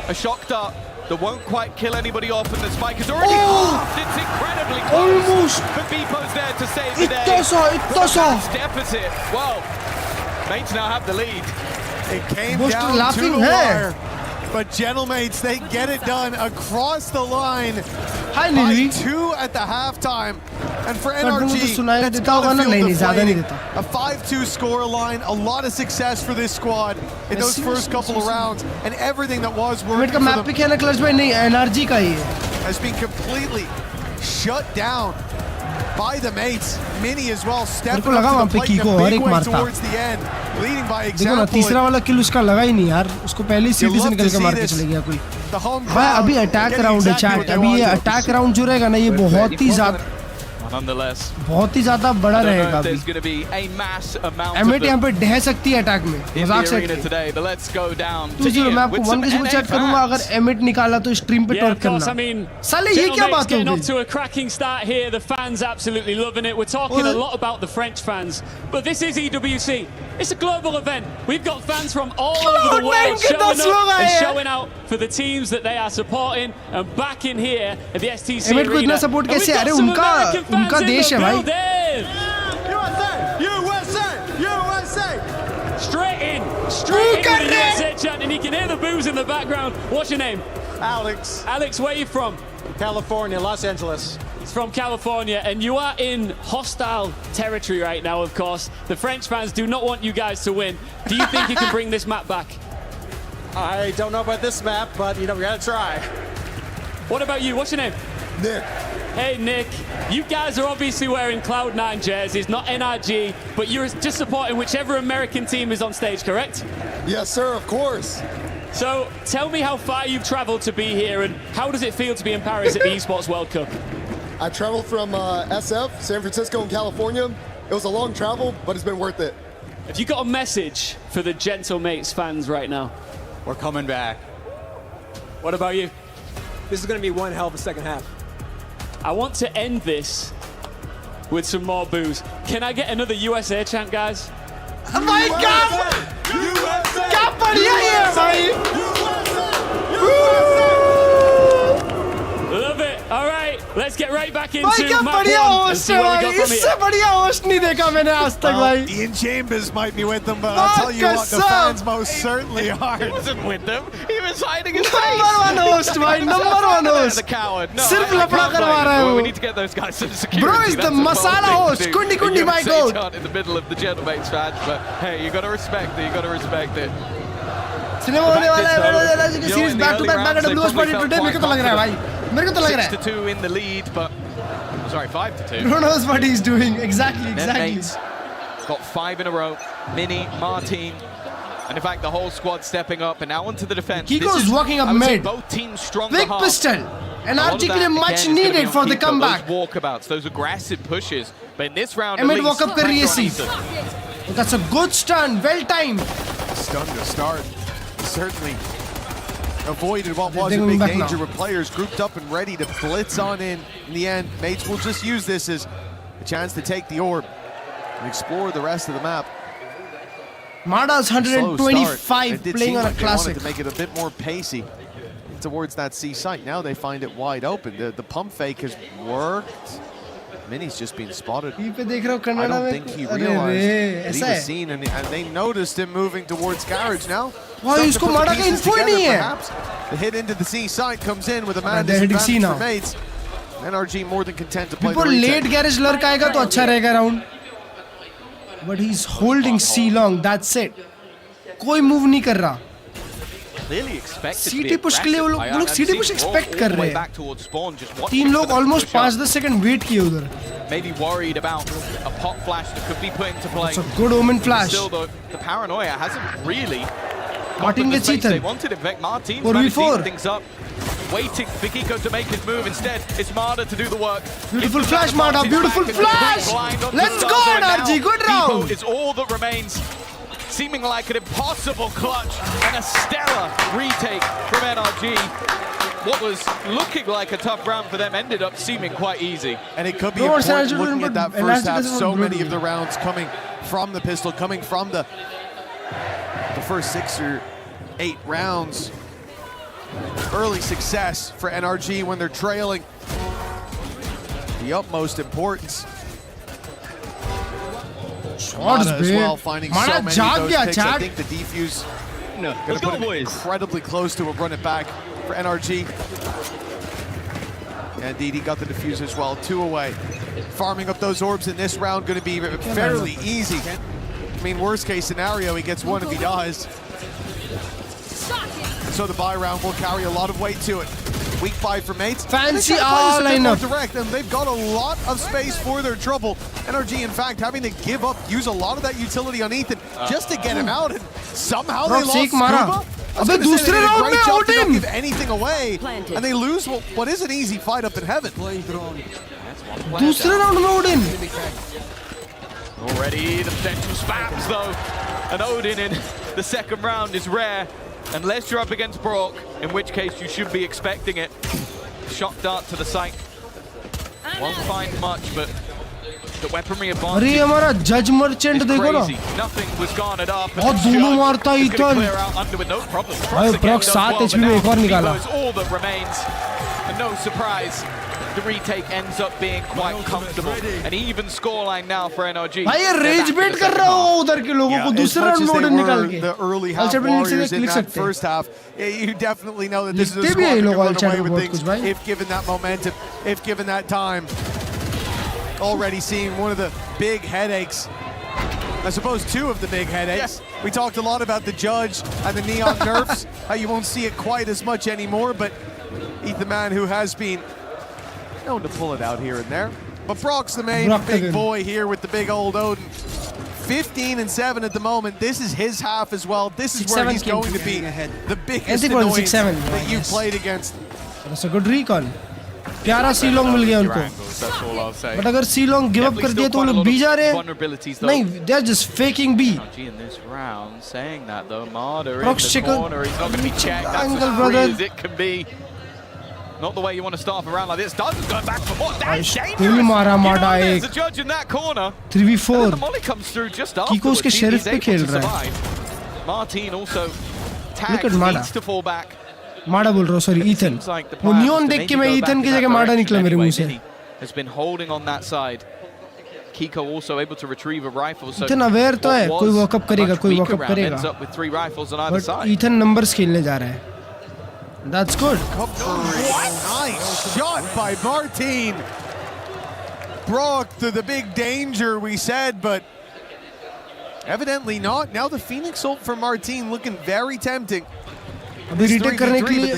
A shock dart that won't quite kill anybody off, and the spike is already halved. It's incredibly close. Almost. But Beepo's there to save the day. Ittosa. Deficit. Well, mates now have the lead. It came down to the wire, but Gentlemates, they get it done across the line by 2 at the halftime. And for NRG, that's gotta feel deflating. A 5-2 score line, a lot of success for this squad in those first couple of rounds, and everything that was working for them NRG का ही has been completely shut down by the mates. Mini as well stepping up to the plate in a big way towards the end, leading by देखो ना example. तीसरा वाला किल उसका लगा ही नहीं यार. उसको पहले ही सीटी से निकल के मार के चले गया कोई. भाई अभी अटैक राउंड है चैट. अभी ये अटैक राउंड जो रहेगा ना ये बहुत ही ज्यादा बड़ा रहेगा अभी. M8 यहाँ पे ढह सकती है अटैक में. मजाक से. तो जी मैं आपको वन किस को चेक करूंगा अगर M8 निकाला तो स्ट्रीम पे टॉर्क करना. साले ये क्या बात हो off to a cracking start here. The fans absolutely loving it. We're talking a lot about the French fans, but this is EWC. It's a global event. We've got fans from all over the world showing up and showing out for the teams that they are supporting. And back in here at the STC M8 को इतना support कैसे? अरे उनका देश है भाई. USA! Straight in with the USA chant, and you can hear the boos in the background. What's your name? Alex. Alex, where are you from? California, Los Angeles. He's from California, and you are in hostile territory right now, of course. The French fans do not want you guys to win. Do you think you can bring this map back? I don't know about this map, but, we gotta try. What about you? What's your name? Nick. Hey, Nick. You guys are obviously wearing Cloud9 jerseys, not NRG, but you're just supporting whichever American team is on stage, correct? Yes, sir, of course. So, tell me how far you've traveled to be here, and how does it feel to be in Paris at the Esports World Cup? I traveled from SF, San Francisco, and California. It was a long travel, but it's been worth it. Have you got a message for the Gentlemates fans right now? We're coming back. What about you? This is going to be one hell of a second half. I want to end this with some more boos. Can I get another USA chant, guys? Oh my God! USA! क्या बढ़िया ये भाई! Love it. All right, let's get right back into भाई क्या बढ़िया host है भाई. इससे बढ़िया होस्ट नहीं देखा मैंने आज तक भाई. Ian Chambers might be with them, but I'll tell you what, the fans most certainly are. He wasn't with them. He was hiding his face. Number one host भाई. Number one host. The coward. No, सिर्फ लफड़ा करवा रहा है we वो. need to get those guys some security. Bro is the masala host. Kundi kundi my god. In the middle of the Gentlemates fans, but hey, you got to respect it. You got to respect it. Cinema होने वाला है. Series back to back Watchparty today. मेरे को तो लग रहा है भाई. मेरे को तो लग रहा है. 6-2 in the lead, but sorry, 5-2. Who knows what he's doing? Exactly. Mates got 5 in a row. Mini, Martin, and in fact the whole squad stepping up, and now onto the defense. Kiko's walking up mid. Both teams strong. Big pistol. And articulate much needed for the comeback. Those walkabouts, those aggressive pushes, but in this round, M8 walk up कर रही है सी. That's a good stun. Well timed. Stun to start. Certainly avoided what was a big danger with players grouped up and ready to blitz on in. In the end, mates will just use this as a chance to take the orb and explore the rest of the map. Mada's 125 playing on a classic. To make it a bit more pacey towards that C site. Now they find it wide open. The pump fake has worked. Mini's just been spotted. ये पे देख रहा हूँ I Kannada don't में think he अरे realized रे that he ऐसा was है seen, and they noticed him moving towards garage now. भाई इसको मारा का info ही नहीं है Perhaps the hit into the C side comes in with a man they're hitting C disadvantage now. for mates. NRG more than content to play Before the late retake. garage लड़का आएगा तो अच्छा रहेगा round. But he's holding C long. That's it. कोई move नहीं कर रहा. Clearly expected CT push के लिए वो लोग CT push expect कर रहे हैं. तीन लोग almost 5-10 second wait किए उधर. Maybe worried about a pop flash that could be put into play. It's a good omen flash. Still, the paranoia hasn't really. Martin gets They Ethan. wanted in fact Martin 4v4. things up, waiting for Kiko to make his move. Instead, it's Marder to do the work. Beautiful flash, Marder. Beautiful flash. Let's go, Nrg. Good round. It's all that remains. Seeming like an impossible clutch and a stellar retake from NRG. What was looking like a tough round for them ended up seeming quite easy. And it could be important looking at that first half. So many of the rounds coming from the pistol, coming from the first 6 or 8 rounds. Early success for NRG when they're trailing. The utmost importance. Shots, as well, finding so many of those picks. I think the defuse Let's go, boys. Incredibly close to a run it back for NRG. And indeed, he got the defuse as well. 2 away. Farming up those orbs in this round going to be fairly easy. I mean, worst case scenario, he gets 1 if he dies. So the buy round will carry a lot of weight to it. Weak buy for mates. Fancy all lineup. Direct, and they've got a lot of space for their trouble. NRG, in fact, having to give up, use a lot of that utility on Ethan just to get him out, and somehow they lost Scuba. अबे दूसरे round में out in. Give anything away, and they lose what is an easy fight up in heaven. दूसरे round में Odin. Already the potential spams though, and Odin in the second round is rare. Unless you're up against Brock, in which case you should be expecting it. Shot dart to the site. Won't find much, but the weaponry advantage. अरे हमारा judge merchant देखो ना. Nothing was garnered up. बहुत दोनों मारता है Ethan. भाई Brock 7 HP में एक और निकाला. All that remains, and no surprise. The retake ends up being quite comfortable. An even scoreline now for NRG. भाई ये rage bait कर रहा होगा उधर के लोगों को दूसरे राउंड में Odin निकाल के. The early half warriors in that first half, you definitely know that this is a squad that can run away with things if given that momentum, if given that time. Already seeing one of the big headaches. I suppose 2 of the big headaches. We talked a lot about the judge and the neon nerfs, how you won't see it quite as much anymore, but Ethan Man, who has been known to pull it out here and there. But Brock's the main big boy here with the big old Odin. 15 and 7 at the moment. This is his half as well. This is where he's going to be the biggest annoyance that you've played against. That's a good recon. प्यारा C long मिल गया उनको. But अगर C long give up कर दिया तो वो लोग B जा रहे हैं. नहीं, they're just faking B. In this round, saying that though, Marder in the corner, he's not going to be checked. That's as free as it can be. Not the way you want to start off a round like this. Doesn't go back for more. That's dangerous. There's a judge in that corner. 3v4. The molly comes through just after. Kiko उसके sheriff पे खेल रहा है. Martin also tagged, needs to fall back. माडा बोल रहा हूँ, sorry, Ethan. वो नियॉन देख के मैं Ethan की जगह माडा निकला मेरे मुंह से. Has been holding on that side. Kiko also able to retrieve a rifle. So Ethan aware तो है, कोई walk up करेगा, कोई walk up करेगा. Ends up with 3 rifles on either side. Ethan numbers खेलने जा रहा है. That's good. Nice shot by Martin. Brock to the big danger we said, but evidently not. Now the Phoenix ult for Martin looking very tempting. अभी retake करने के लिए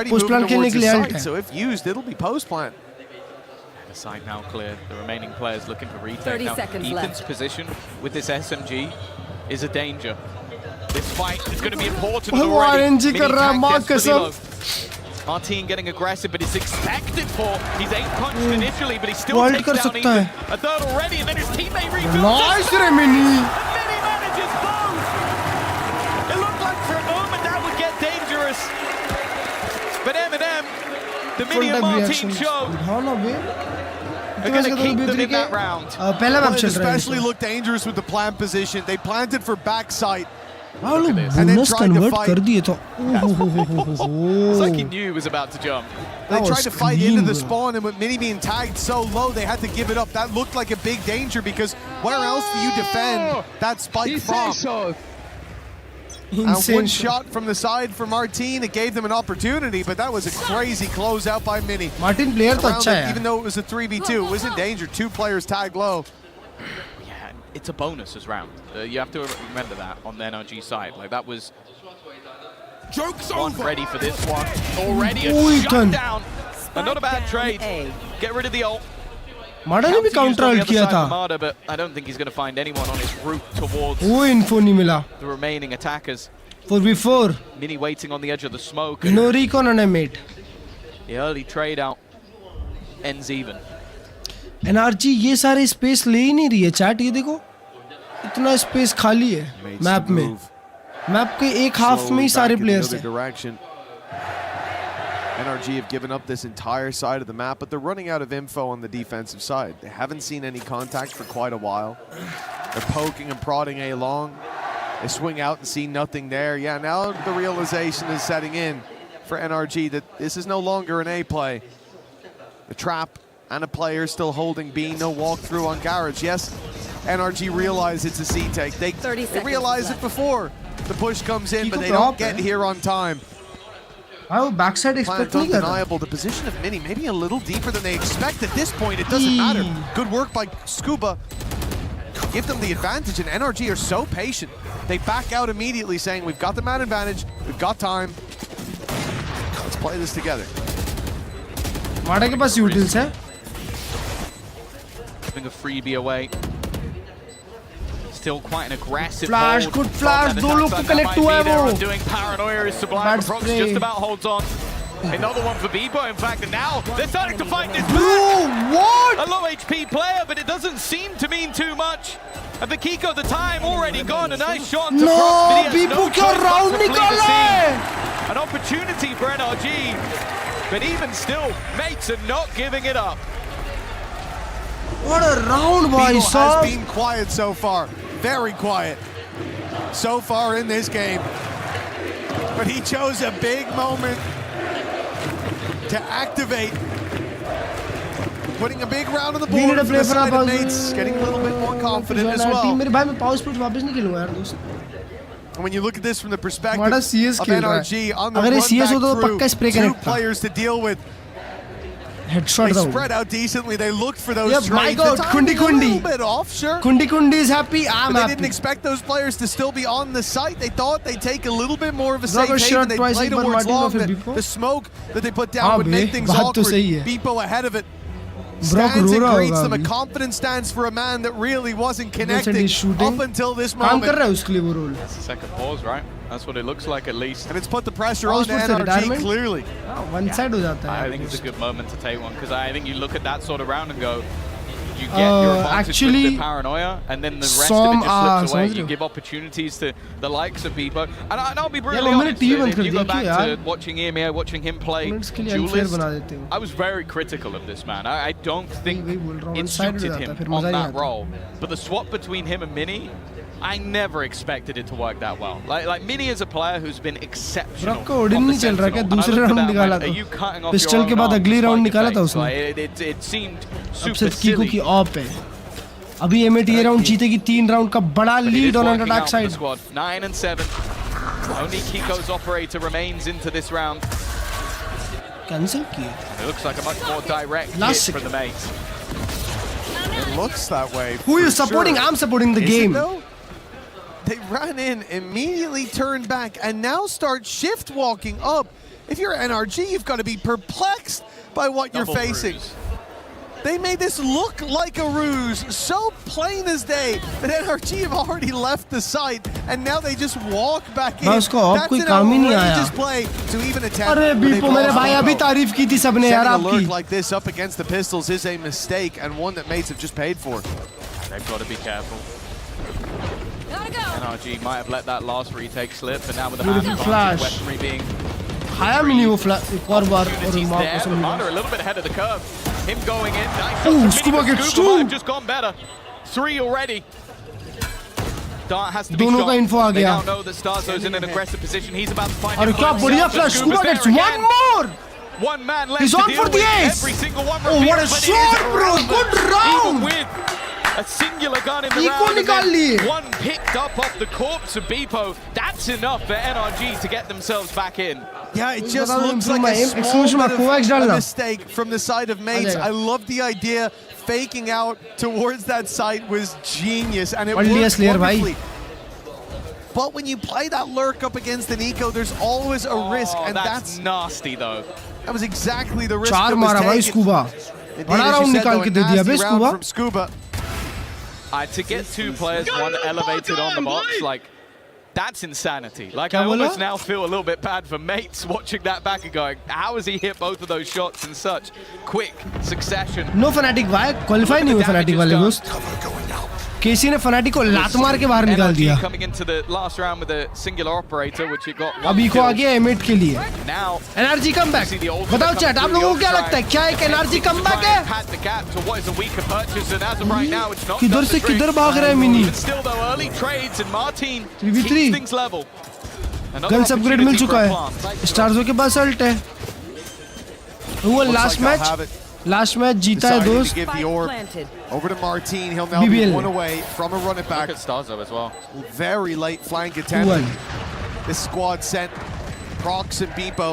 post plan खेलने के लिए alt है. So if used, it'll be post plan. The side now clear. The remaining players looking for retake. 30 now, seconds Ethan's left. position with this SMG is a danger. This fight is going to be important already. RNG कर रहा है, माँ कसम. Martin getting aggressive, but it's expected for. He's 8 punched initially, but he still takes कर down सकता है. Ethan. A third already, and then his teammate refills. Nice रे Mini. Mini manages both. It looked like for a moment that would get dangerous. But M&M, the Mini and Martin show. हाँ ना बे. They're going to keep them in that round. पहला map चल रहा है. Especially looked dangerous with the plant position. They planted for backside. Look at this. bonus convert कर दिए तो It's like he knew he was about to jump. They tried to fight into the spawn, and with Mini being tagged so low, they had to give it up. That looked like a big danger because where else do you defend that spike from? Insane One shot from the side for Martin, it gave them an opportunity, but that was a crazy closeout by Mini. Martin player तो अच्छा है. Even though it was a 3v2, it was in danger. 2 players tagged low. Yeah, it's a bonus as round. You have to remember that on the NRG side. Like that was one ready for this one. Already a shutdown. And not a bad trade. Get rid of the ult. माडा ने भी counter ult किया था. Marder, but I don't think he's going to find anyone on his route towards info नहीं मिला. the remaining attackers. 4v4. Mini waiting on the edge of the smoke. No recon on M8. The early trade out ends even. NRG ये सारे space ले ही नहीं रही है chat. ये देखो इतना space खाली है map में. Map के एक half में ही सारे players हैं. NRG have given up this entire side of the map, but they're running out of info on the defensive side. They haven't seen any contact for quite a while. They're poking and prodding A long. They swing out and see nothing there. Yeah, now the realization is setting in for NRG that this is no longer an A play. The trap and a player still holding B, no walkthrough on Garage. Yes, NRG realize it's a C take. They realize it before the push comes in, but they don't get here on time. Oh, backside expect नहीं कर रहा. Undeniable. The position of Mini maybe a little deeper than they expect at this point. It doesn't matter. Good work by Scuba. Give them the advantage, and NRG are so patient. They back out immediately, saying, "We've got the man advantage. We've got time. Let's play this together." माडा के पास utils है. Giving a freebie away. Still quite an aggressive flash, hold. good flash. दो लोग को connect हुआ है वो. Doing paranoia is sublime. Prox just about holds on. Another one for Bebo, in fact, and now they're starting to fight this back. What? A low HP player, but it doesn't seem to mean too much. And the Kiko, the time already gone. A nice shot to Prox, but he has no choice but to flee the scene. An opportunity for NRG, but even still, mates are not giving it up. What a round, boy! has been quiet so far. Very quiet so far in this game. But he chose a big moment to activate. Putting a big round on the board for the side of mates. Getting a little bit more confident as well. मेरे भाई मैं power split वापस नहीं खेलूँगा यार दोस्त. And when you look at this from the perspective of NRG on the run back through, 2 players to deal with. Headshot they spread out decently. They looked for those trades. My God, Kundi a little bit off, sure. Kundi is happy. I'm but happy. They didn't expect those players to still be on the site. They thought they'd take a little bit more of a safe haven. They played towards long. The smoke that they put down would make things awkward. Beepo ahead of it. Stands and greets them. A confident stance for a man that really wasn't connecting up until this moment. That's the second pause, right? That's what it looks like at least. And it's put the pressure on NRG clearly. One side हो जाता है. I think it's a good moment to take one because I think you look at that sort of round and go, you get your advantage with the paranoia, and then the rest of it just slips away. You give opportunities to the likes of Bebo. And I'll be brutally honest, if you go back to watching EMEA, watching him play Duelist, I was very critical of this man. I don't think it suited him on that role. But the swap between him and Mini, I never expected it to work that well. Like Mini is a player who's been exceptional. on the Sentinel. And I looked at that, like, are you cutting off Pistol your own arm despite the effects? It seemed super silly. की of है. अभी M8 ये round जीतेगी 3 round का बड़ा lead on attack side. 9 and 7. Only Kiko's operator remains into this round. Cancel किया. It looks like a much more direct hit for the mates. It looks that way. Who are you supporting? Sure. I'm supporting the game. They ran in, immediately turned back, and now start shift walking up. If you're NRG, you've got to be perplexed by what you're facing. Ruse. They made this look like a ruse, so plain as day, that NRG have already left the site, and now they just walk back in. That's an outrageous play to even attempt. अरे बीपो मेरे भाई अभी तारीफ की थी सबने यार आपकी. Setting a lurk like this up against the pistols is a mistake, and one that mates have just paid for. They've got to be careful. NRG might have let that last retake slip, but now with the man advantage, weaponry being खाया mini वो flash एक और बार और मार को समझ a little bit ahead of the curve. Him going in, nice shot. Scuba gets 2. Just gone better. 3 already. Dart has to be दोनों का shot. info आ They गया। now know that Starzo's in an aggressive position. He's about to find अरे him क्या for बढ़िया himself, flash! and Scuba Scuba's gets there one again. more. One man left He's to on deal for the with ace. every single one. Oh, what a but it is shot, bro! irrelevant. Good Even round. with a singular gun in the Eco round, and निकाल लिए। then one picked up off the corpse of Beepo. That's enough for NRG to get themselves back in. Yeah, it just बता दो looks improve like a my small exclusion bit में of Covax a डालना। mistake from the side of Mates. जाएगा। I love the idea. Faking out towards that site was genius, and it पढ़ लिया worked Slayer भाई। wonderfully. But when you play that lurk up against an eco, there's always a risk, and That's nasty though. that was exactly the risk चार that was मारा भाई taken. Scuba। Indeed, बड़ा as you round said, निकाल though, के a दे दिया बे nasty round Scuba। from Scuba. To get two players, one elevated on the box, like, that's insanity. Like, क्या I बोला? almost now feel a little bit bad for Mates watching that back and going, how has he hit both of those shots in such quick succession? No Fnatic भाई, qualify नहीं हुए Fnatic वाले दोस्त। केसी ने Fnatic को लात मार के बाहर निकाल दिया। NRG coming into the last round with a singular operator, which it got one अभी को kill. आ गया M8 के लिए। Now, NRG comeback। बताओ चैट, आप लोगों को क्या लगता है? क्या एक NRG comeback है? Had the gap to what is a weaker purchase, and as of right now, it's not. किधर से किधर भाग रहा है mini? But still, though, early trades and Martin 3v3 keeps things level. Guns upgrade मिल चुका है। स्टार्सो के पास अल्ट है। वो लास्ट मैच जीता है Deciding दोस्त। to give the orb over to Martin. He'll now BBL. be one away from a run it back. Look at Starzo as well. Very late flank attempt. This squad sent Prox and Beepo.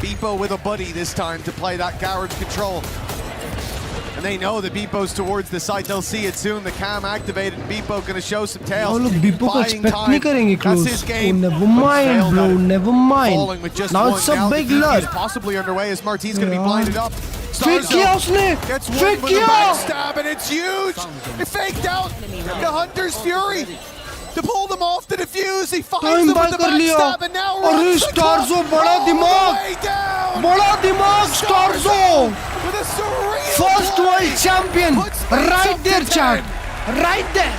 Beepo with a buddy this time to play that garage control. And they know that Beepo's towards the site. They'll see it soon. The cam activated. Beepo gonna show some tails. वो लोग Beepo को Buying expect नहीं time. करेंगे That's close। his Oh, game. never But mind failed bro, at it. never Falling mind। with just Now one. it's a Now the big DP lurk। is possibly underway as Martin's gonna be Yeah. blinded up. Fake किया उसने। Gets one Fake with a किया। backstab, and it's huge. It faked out the Hunter's Fury to pull them off the defuse. He finds time them buy with the कर लिया। backstab, and now अरे runs the स्टार्सो clock बड़ा all the दिमाग। way down. बड़ा दिमाग स्टार्सो। With a surreal First play. world champion. Puts things Right up there to chat. 10. Right there.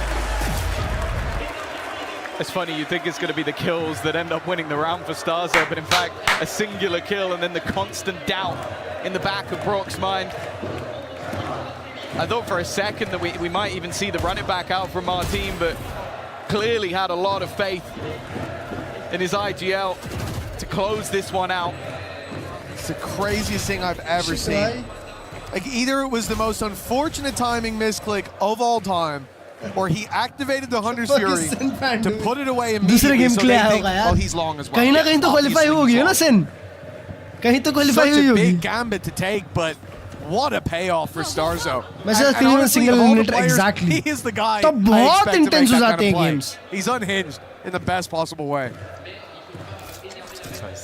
It's funny, you think it's going to be the kills that end up winning the round for Starzo, but in fact, a singular kill and then the constant doubt in the back of Brock's mind. I thought for a second that we might even see the run it back out from Martin, but clearly had a lot of faith in his IGL to close this one out. It's the craziest thing I've ever seen. Like, either it was the most unfortunate timing misclick of all time, or he activated the Hunter's Fury to put it away दूसरे immediately game so के लिए they आया think, होगा यार। well, he's long as well. कहीं ना कहीं तो क्वालिफाई हो गई है ना सिन। कहीं तो क्वालिफाई Such हुई a होगी। big gambit to take, but what a payoff for Starzo. मैं समझती And हूँ honestly, single of all the eliminator players, exactly। He is the guy तो I बहुत expect to make intense हो that जाते kind हैं of play. games। He's unhinged in the best possible way.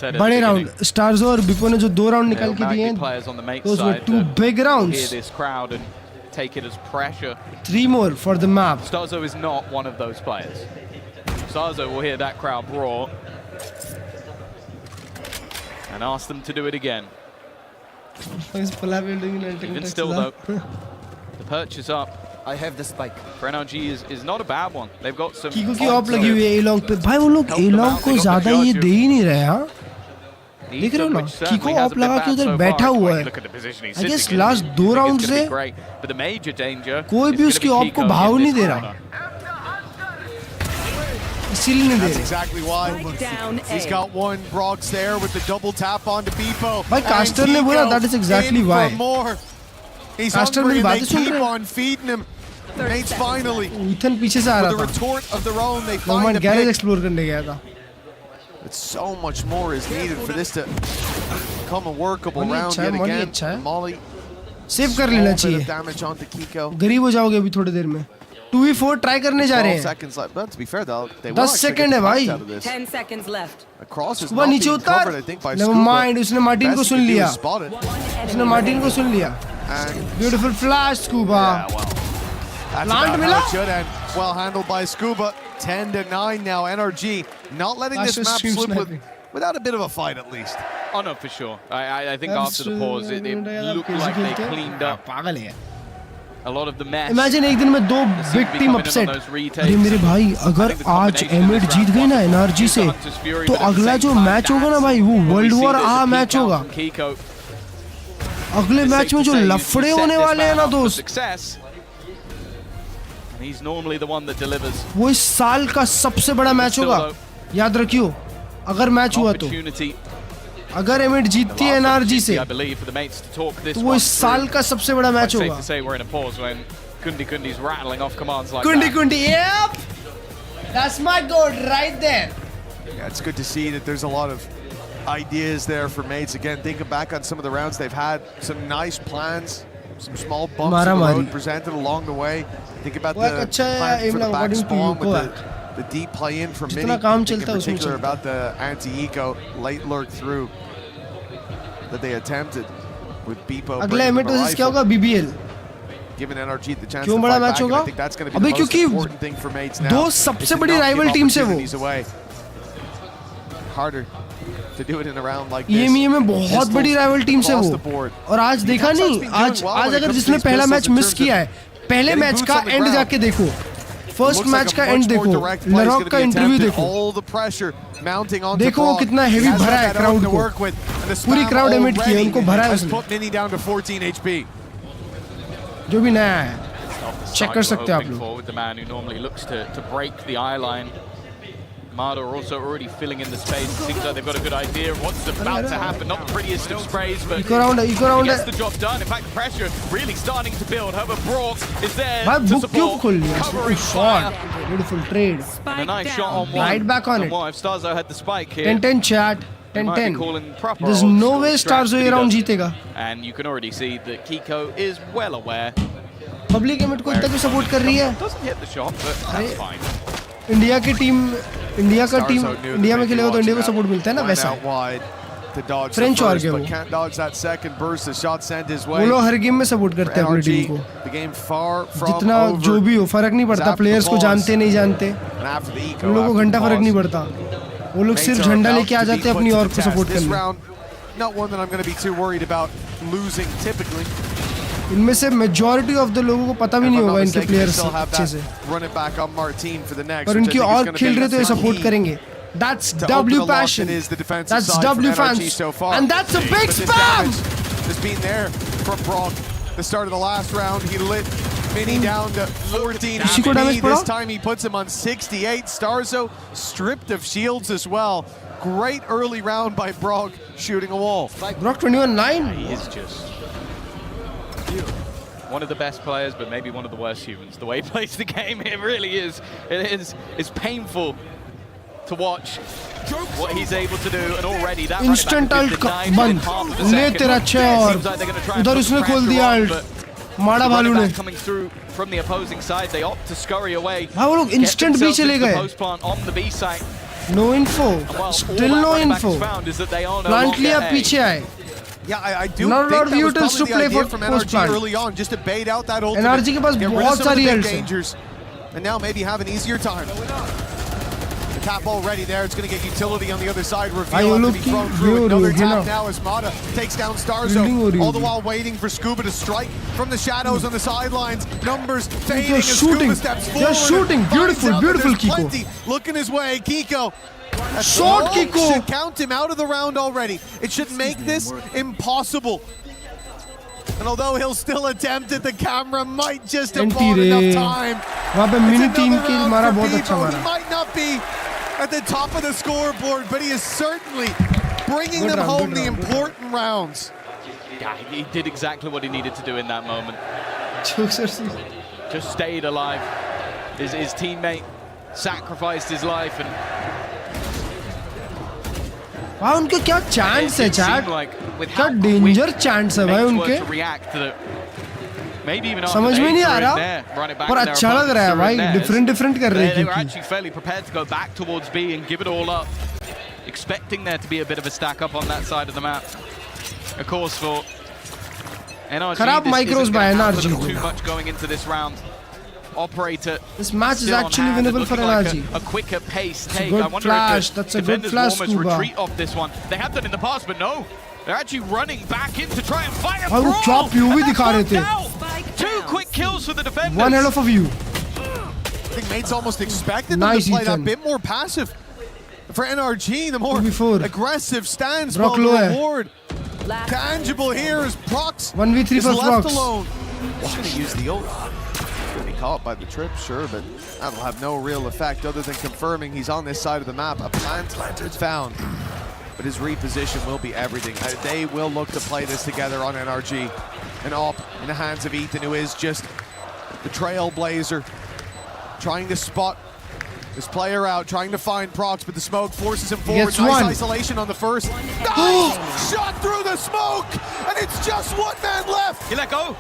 बड़े round स्टार्सो और बिपो ने जो 2 राउंड निकाल के दिए हैं, those were 2 big rounds. Hear this crowd and take it as pressure. 3 more for the map. Starzo is not one of those players. Starzo will hear that crowd roar and ask them to do it again. Even still though, the perch is up. I have the spike. For NRG is not a bad one. They've got some. कीको की op लगी हुई है a long पे। भाई वो लोग a long को ज्यादा ये दे ही नहीं रहे हाँ। देख रहे हो ना? कीको ऑप लगा के उधर बैठा हुआ है। I guess last 2 राउंड से कोई भी उसकी ऑप को भाव नहीं दे रहा। इसीलिए नहीं दे That's रहे। exactly why. He's got one. Brock's there with the double tap onto Beepo. भाई कास्टर ने बोला that is exactly why. He's caster hungry मेरी and बातें they सुन keep रहे on feeding him. Nate's finally. Ethan पीछे से आ With रहा the था। retort of their own, they moment find a garage pick. Explore करने गया था। But so much more is needed for this to become a workable Molly round अच्छा है, yet Molly again. अच्छा है। Molly. सेव कर लेना small bit of चाहिए। damage onto Kiko. गरीब हो जाओगे अभी थोड़ी देर में। 2v4 ट्राई करने जा रहे 12 हैं। seconds left. But to be fair, they will 10 actually second get है भाई। points out of this. 10 seconds left. The cross is scuba not नीचे being उतार। covered, I think, by Never Scuba. mind, उसने Martin को Best soon he could do लिया। is spot it. उसने Martin को सुन लिया। Beautiful flash, Scuba. That's Plant about मिला? how it should end. Well handled by Scuba. 10-9 now. NRG not letting Flash this is map stream slip sniping. without a bit of a fight at least. Oh no, for sure. I think after the pause, it looked like they cleaned up पागल है। a lot of the mess. Imagine एक दिन में 2 big team upset। अरे मेरे भाई अगर आज M8 जीत गई ना NRG से, तो अगला जो मैच होगा ना भाई वो वर्ल्ड वॉर आ मैच होगा। अगले मैच में जो लफड़े होने वाले हैं ना दोस्त। He's normally the one that delivers. वो इस साल का सबसे बड़ा मैच होगा, याद रखियो, अगर मैच हुआ तो, अगर M8 जीतती है NRG से, तो वो इस साल का सबसे बड़ा मैच होगा. Kundi, yep, that's my goal right there. Yeah, it's good to see that there's a lot of ideas there for mates. Again, thinking back on some of the rounds they've had, some nice plans, some small bumps in the road presented along the way. Think about the plan for the back spawn with the deep play in from Mini. Think in particular about the anti-eco late lurk through that they attempted with Beepo. अगला M8 versus क्या होगा? BBL. Giving NRG the chance to fight back, and I think that's going to be the most important thing for mates now. दो सबसे बड़ी rival teams है वो. Harder to do it in a round like this. EMEA में बहुत बड़ी rival teams है वो. और आज देखा नहीं, आज अगर जिसने पहला मैच मिस किया है, पहले मैच का एंड जाके देखो, फर्स्ट मैच का एंड देखो, नरॉग का इंटरव्यू देखो, देखो वो कितना हेवी भरा है क्राउड को, पूरी क्राउड एमिट की है, उनको भरा है उसने. जो भी नया है, चेक कर सकते हो आप लोग. Mada also already filling in the space. It seems like they've got a good idea of what's about to happen. Not the prettiest of sprays, but he gets the job done. In fact, the pressure really starting to build. However, Brock is there to support, covering fire. Beautiful trade. And a nice shot on one. Right back on it. If Starzo had the spike here. 10-10 chat. 10-10. There's no way Starzo ये round जीतेगा. And you can already see that Kiko is well aware. Public emit को इतना क्यों support कर रही है? Doesn't hit the shot, but that's fine. India की team, India का टीम इंडिया में खेलेगा तो इंडिया को सपोर्ट मिलता है ना, वैसा फ्रेंच और क्या वो लोग हर गेम में सपोर्ट करते हैं अपनी टीम को, जितना जो भी हो फर्क नहीं पड़ता, प्लेयर्स को जानते नहीं जानते उन लोगों को घंटा फर्क नहीं पड़ता, वो लोग सिर्फ झंडा लेके आ जाते हैं अपनी और को सपोर्ट करने. इनमें से मेजॉरिटी ऑफ द लोगों को पता भी नहीं होगा इनके प्लेयर्स अच्छे से, और इनकी और खेल रहे तो ये सपोर्ट करेंगे. That's W passion, that's W fans, and that's a big spam. Just being there from Brock. The start of the last round, he lit Mini down to 14 HP. This time he puts him on 68. Starzo stripped of shields as well. Great early round by Brock, shooting a wall. Brock 21-9. He is just one of the best players, but maybe one of the worst humans. The way he plays the game, it really is. It's painful to watch what he's able to do, and already that instant ult बंद, ले तेरा छह और उधर उसने खोल दिया ult, माड़ा भालू ने. Coming through from the opposing side, they opt to scurry away. हाँ वो लोग instant भी चले गए. On the B side. No info, still no info. Plant लिया पीछे आए. Yeah, I do think that was probably the idea from NRG early on, just to bait out that ultimate, NRG के पास बहुत सारी ults dangers, and now maybe have an easier time. The tap already there, it's going to get utility on the other side. Reveal to be thrown through. Another tap now as Mata takes down Starzo, all the while waiting for Scuba to strike from the shadows on the sidelines. Numbers fading as Scuba steps forward. They're shooting, beautiful Kiko. Looking his way, Kiko. Short Kiko should count him out of the round already. It should make this impossible. And although he'll still attempt it, the camera might just have bought enough time. वहाँ पे mini team के मारा बहुत अच्छा मारा. He might not be at the top of the scoreboard, but he is certainly bringing them home the important rounds. Yeah, he did exactly what he needed to do in that moment. Just stayed alive. His teammate sacrificed his life, and वाह उनके क्या chance है chat, क्या danger chance है भाई उनके, समझ में नहीं आ रहा पर अच्छा लग रहा है भाई, डिफरेंट कर रहे हैं. actually fairly prepared to go back towards B and give it all up, expecting there to be a bit of a stack up on that side of the map. Of course, for NRG, खराब माइक्रोस by NRG. Too much going into this round. Operator, this match is actually winnable for NRG. A quicker pace take. Good I wonder flash. if That's a good flash, almost Scuba. retreat off this one. They have done in the past, but no, they're actually running back in to try and fight a और वो chop POV दिखा रहे थे. 2 quick kills for the defenders. One hell of a view. I think mates almost expected them to play that bit more passive. For NRG, the more aggressive stance, while the reward tangible here is Prox 1v3 is for left Prox. alone. He's going to use the ult. caught by the trip, sure, but that'll have no real effect other than confirming he's on this side of the map. A plant found, but his reposition will be everything. They will look to play this together on NRG. And up in the hands of Ethan, who is just the trailblazer, trying to spot this player out, trying to find Prox, but the smoke forces him forward. Nice isolation on the first. Nice shot through the smoke, and it's just one man left. He let go.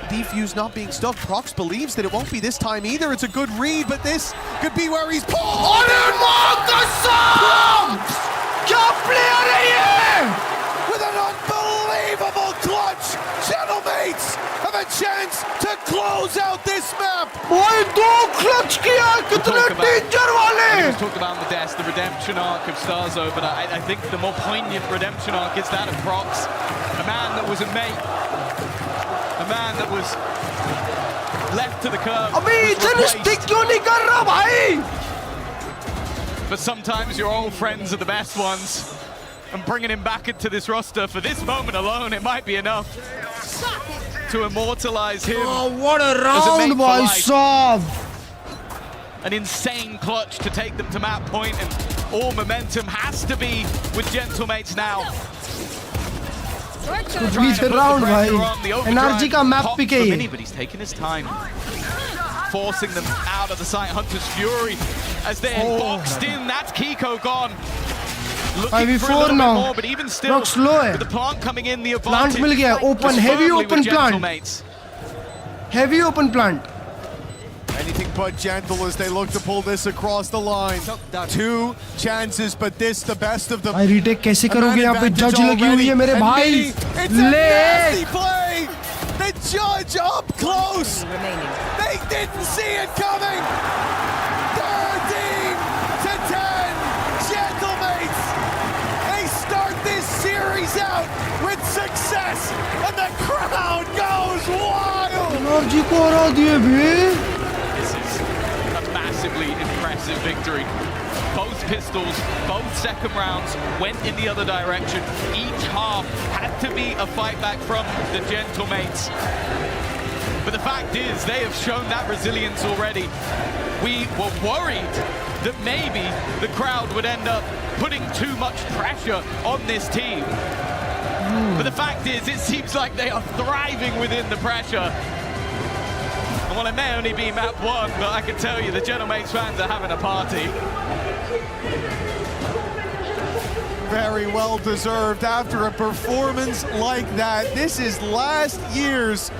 Defuse not being stuck. Prox believes that it won't be this time either. It's a good read, but this could be where he's pulled. With an unbelievable clutch, Gentlemates have a chance to close out this map. Boy, दो clutch किया, कितने danger वाले. We just talked about on the desk the redemption arc of Starzo, but I think the more poignant redemption arc is that of Prox, a man that was a mate, a man that was left to the curb. अबे इधर stick क्यों नहीं कर रहा भाई? But sometimes your old friends are the best ones. And bringing him back into this roster for this moment alone, it might be enough to immortalize him. Oh, what a round by Saab! An insane clutch to take them to map point, and all momentum has to be with Gentlemates now. Complete round, bhai. Nrg ka map pick hai. But he's taking his time, forcing them out of the sight. Hunter's Fury as they're boxed in. That's Kiko gone. Looking for a little bit more, but even still, with the plant coming in, the advantage. Plant मिल गया, open, heavy open plant. Heavy open plant. Anything but gentle as they look to pull this across the line. Two chances, but this the best of them. I retake कैसे करोगे यहाँ पे judge लगी हुई है मेरे भाई. Nasty play. The judge up close. They didn't see it coming. 13 to 10. Gentlemates. They start this series out with success, and the crowd goes wild. Nrg को हरा दिए भी. This is a massively impressive victory. Both pistols, both second rounds went in the other direction. Each half had to be a fight back from the Gentlemates. But the fact is, they have shown that resilience already. We were worried that maybe the crowd would end up putting too much pressure on this team. But the fact is, it seems like they are thriving within the pressure. And while it may only be map one, but I can tell you the Gentlemates fans are having a party. Very well deserved after a performance like that. This is last year's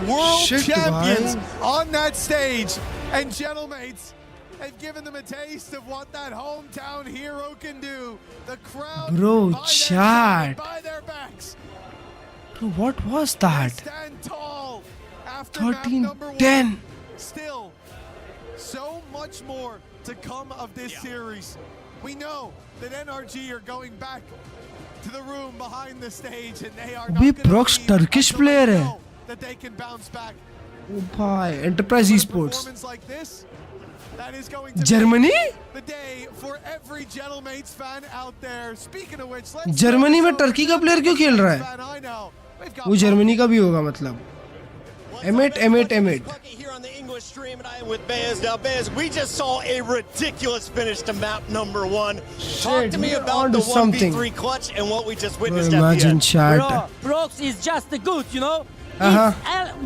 world champions on that stage, and Gentlemates have given them a taste of what that hometown hero can do. The crowd chat. by their backs. Bro, what was that? Stand tall after 13-10. Still, so much more to come of this series. We know that NRG are going back to the room behind the stage, and they are not Prox Turkish player hai. that they can bounce back. Oh bhai, Enterprise Esports. Like this, that is going to Germany? be the day for every Gentlemates fan out there. Speaking of which, let's Germany में Turkey का player क्यों खेल रहा है? वो Germany का भी होगा मतलब. M8. Here on the English stream, and I am with Bez. Now, Bez, we just saw a ridiculous finish to map number one. Talk to me about the 1v3 clutch and what we just witnessed at the end. Chat. Prox is just good, you know.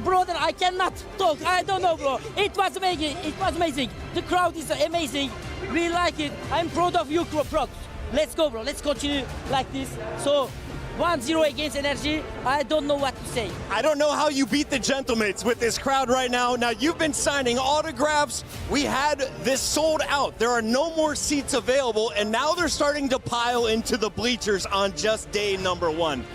Brother, I cannot talk. I don't know, bro. It was amazing. It was amazing. The crowd is amazing. We like it. I'm proud of you, Prox. Let's go, bro. Let's continue like this. So, 1-0 against Nrg. I don't know what to say. I don't know how you beat the Gentlemates with this crowd right now. Now, you've been signing autographs. We had this sold out. There are no more seats available, and now they're starting to pile into the bleachers on just day number one.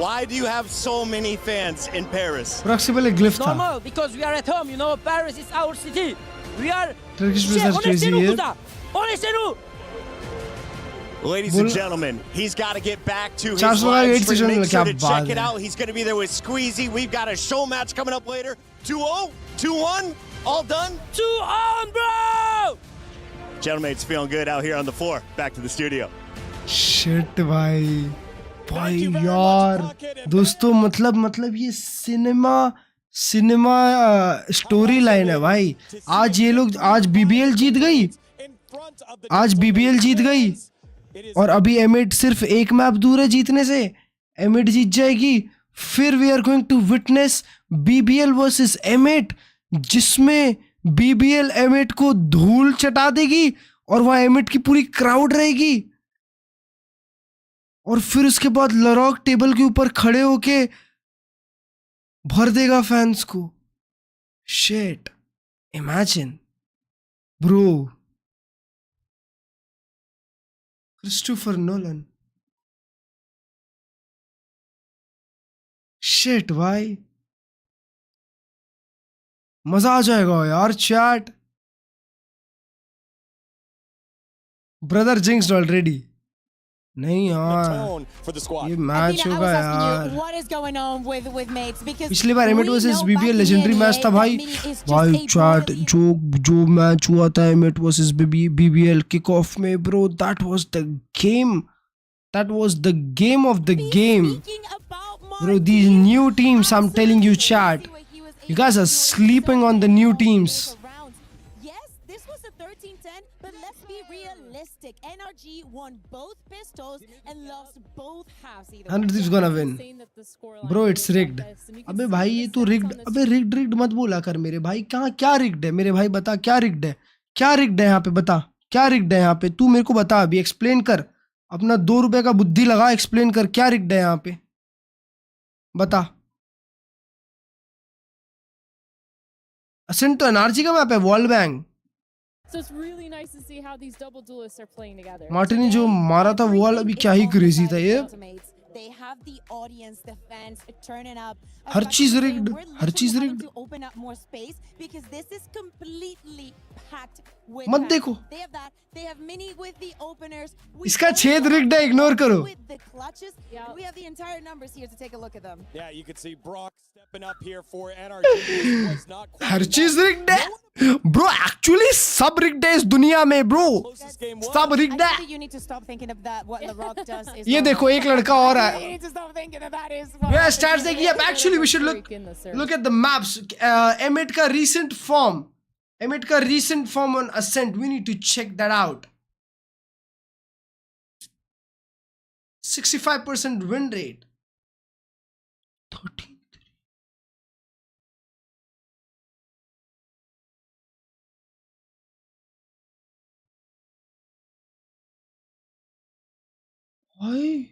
Why do you have so many fans in Paris? It's normal, because we are at home, you know. Paris is our city. We are... Turkish business crazy here. Ladies and gentlemen, he's got to get back to his live stream. Make sure to check it out. He's going to be there with Squeezy. We've got a show match coming up later. 2-0, 2-1, all done. 2-on, bro! Gentlemates feeling good out here on the floor. Back to the studio. Shit, भाई यार दोस्तों मतलब ये cinema cinema story line है भाई। आज ये लोग, आज बीबीएल जीत गई, आज बीबीएल जीत गई और अभी M8 सिर्फ एक मैप दूर है जीतने से। M8 जीत जाएगी, फिर we are going to witness BBL versus M8, जिसमें BBL M8 को धूल चटा देगी और वहां M8 की पूरी क्राउड रहेगी। और फिर उसके बाद लरॉक टेबल के ऊपर खड़े होके भर देगा फैंस को। Shit, imagine bro, Christopher Nolan. Shit भाई, मजा आ जाएगा यार चैट। ब्रदर जिंक्स ऑलरेडी नहीं यार, ये मैच होगा यार। पिछली बार M8 versus BBL legendary match था भाई। भाई चैट, जो मैच हुआ था M8 versus BBL kick off में bro, that was the game, that was the game of the game bro. These new teams, I'm telling you chat, you guys are sleeping on the new teams. Nrg won both pistols and lost both halves. Nrg is gonna win. Bro, it's rigged. अबे भाई ये तो rigged, अबे rigged मत बोला कर मेरे भाई। कहाँ क्या rigged है मेरे भाई, बता क्या rigged है, क्या rigged है यहाँ पे, बता क्या rigged है यहाँ पे। तू मेरे को बता अभी, एक्सप्लेन कर, अपना 2 रुपए का बुद्धि लगा, एक्सप्लेन कर क्या rigged है यहाँ पे, बता। असेंट तो Nrg का मैप है, wall bang. So it's really nice to see how these double duelists are playing together. Martini जो मारा था वो वाला भी क्या ही क्रेजी था ये। They have the audience, the fans turning up. हर चीज rigged, हर चीज rigged। To open up more space because this is completely packed with. मत देखो। They have that. They have mini with the openers. इसका छेद rigged है, ignore करो। With the clutches, we have the entire numbers here to take a look at them. Yeah, you can see Brock stepping up here for Nrg. हर चीज rigged है bro, actually सब rigged है इस दुनिया में bro, सब rigged है। You need to stop thinking of that. What The Rock does is. ये देखो एक लड़का और है। You need to stop thinking of that is. Yeah, stats देखिए अब, actually we should look at the maps. M8 का recent form, M8 का recent form on Ascent, we need to check that out. 65% win rate. 13. Why?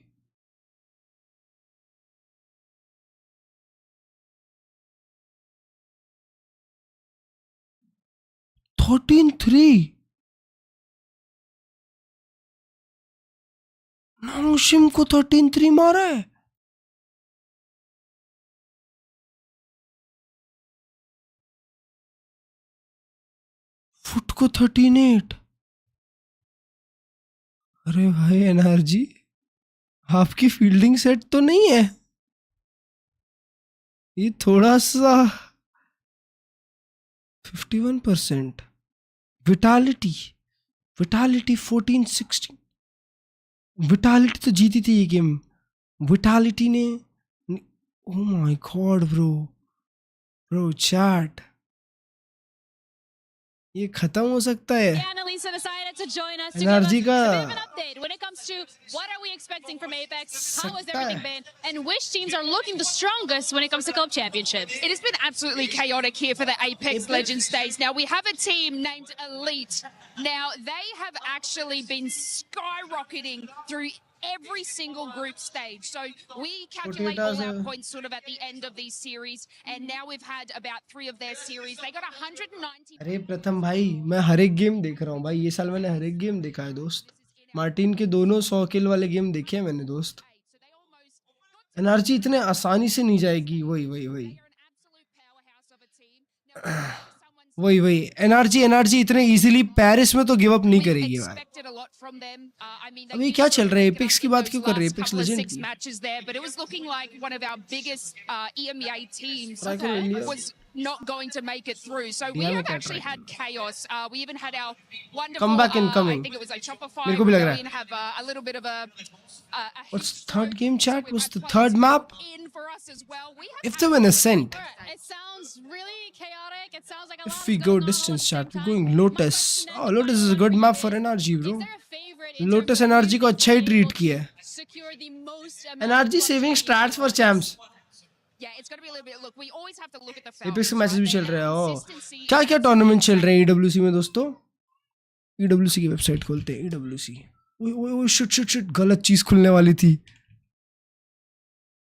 नानोशिम को 13-3 मारा है। Foot को 13-8। अरे भाई एनआरजी, आपकी फील्डिंग सेट तो नहीं है, ये थोड़ा सा 51%। विटालिटी 14-16। विटालिटी तो जीती थी ये गेम, विटालिटी ने। Oh my God bro chat, ये खत्म हो सकता है। एनर्जी का when it comes to what are we expecting from Apex, how has everything been, and which teams are looking the strongest when it comes to club championships? It has been absolutely chaotic here for the Apex Legends stage. Now we have a team named Elite. Now they have actually been skyrocketing through every single group stage. So we calculate all our points sort of at the end of these series, and now we've had about 3 of their series. They got 190. अरे प्रथम भाई, मैं हर एक game देख रहा हूँ भाई, ये साल मैंने हर एक गेम देखा है दोस्त। मार्टिन के दोनों 100 किल वाले गेम देखे हैं मैंने दोस्त। एनआरजी इतने आसानी से नहीं जाएगी। वही एनआरजी इतने इजीली पेरिस में तो गिव अप नहीं करेगी भाई। अभी क्या चल रहा है, एपेक्स की बात क्यों कर रहे हैं, एपेक्स लेजेंड की। Not going to make it through. So we have actually had chaos. We even had our wonderful comeback incoming. I think it was a chopper fire. मेरे को भी लग रहा है। We have a little bit of a What's third game chat? What's the third map? in for us as well. We have If they win Ascent. it sounds really chaotic. It sounds like a If lot we is go going on distance chat, we're going Lotus. Oh, Lotus is a good map for NRG, bro. Lotus NRG को अच्छा ही treat किया है. secure the most amount NRG of saving strats for champs. Yeah, it's going to be a little bit. Look, we always have to look at the apex के matches भी चल रहे हैं. ओ क्या क्या टूर्नामेंट चल रहे हैं EWC में दोस्तों? EWC की वेबसाइट खोलते हैं. EWC. ओए शिट गलत चीज खुलने वाली थी.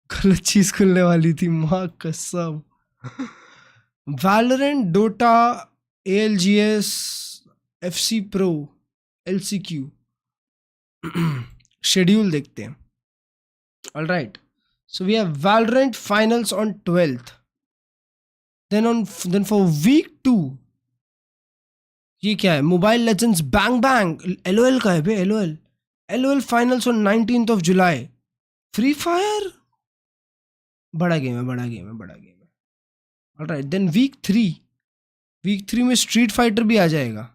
गलत चीज खुलने वाली थी, माँ कसम. Valorant, Dota, ALGS, FC Pro, LCQ. Schedule देखते हैं. All right. So we have Valorant finals on 12th. Then for week 2, ये क्या है? Mobile Legends Bang Bang. LOL का है बे, LOL. LOL finals on 19th of July. Free Fire. बड़ा game है. All right. Then week 3 में Street Fighter भी आ जाएगा.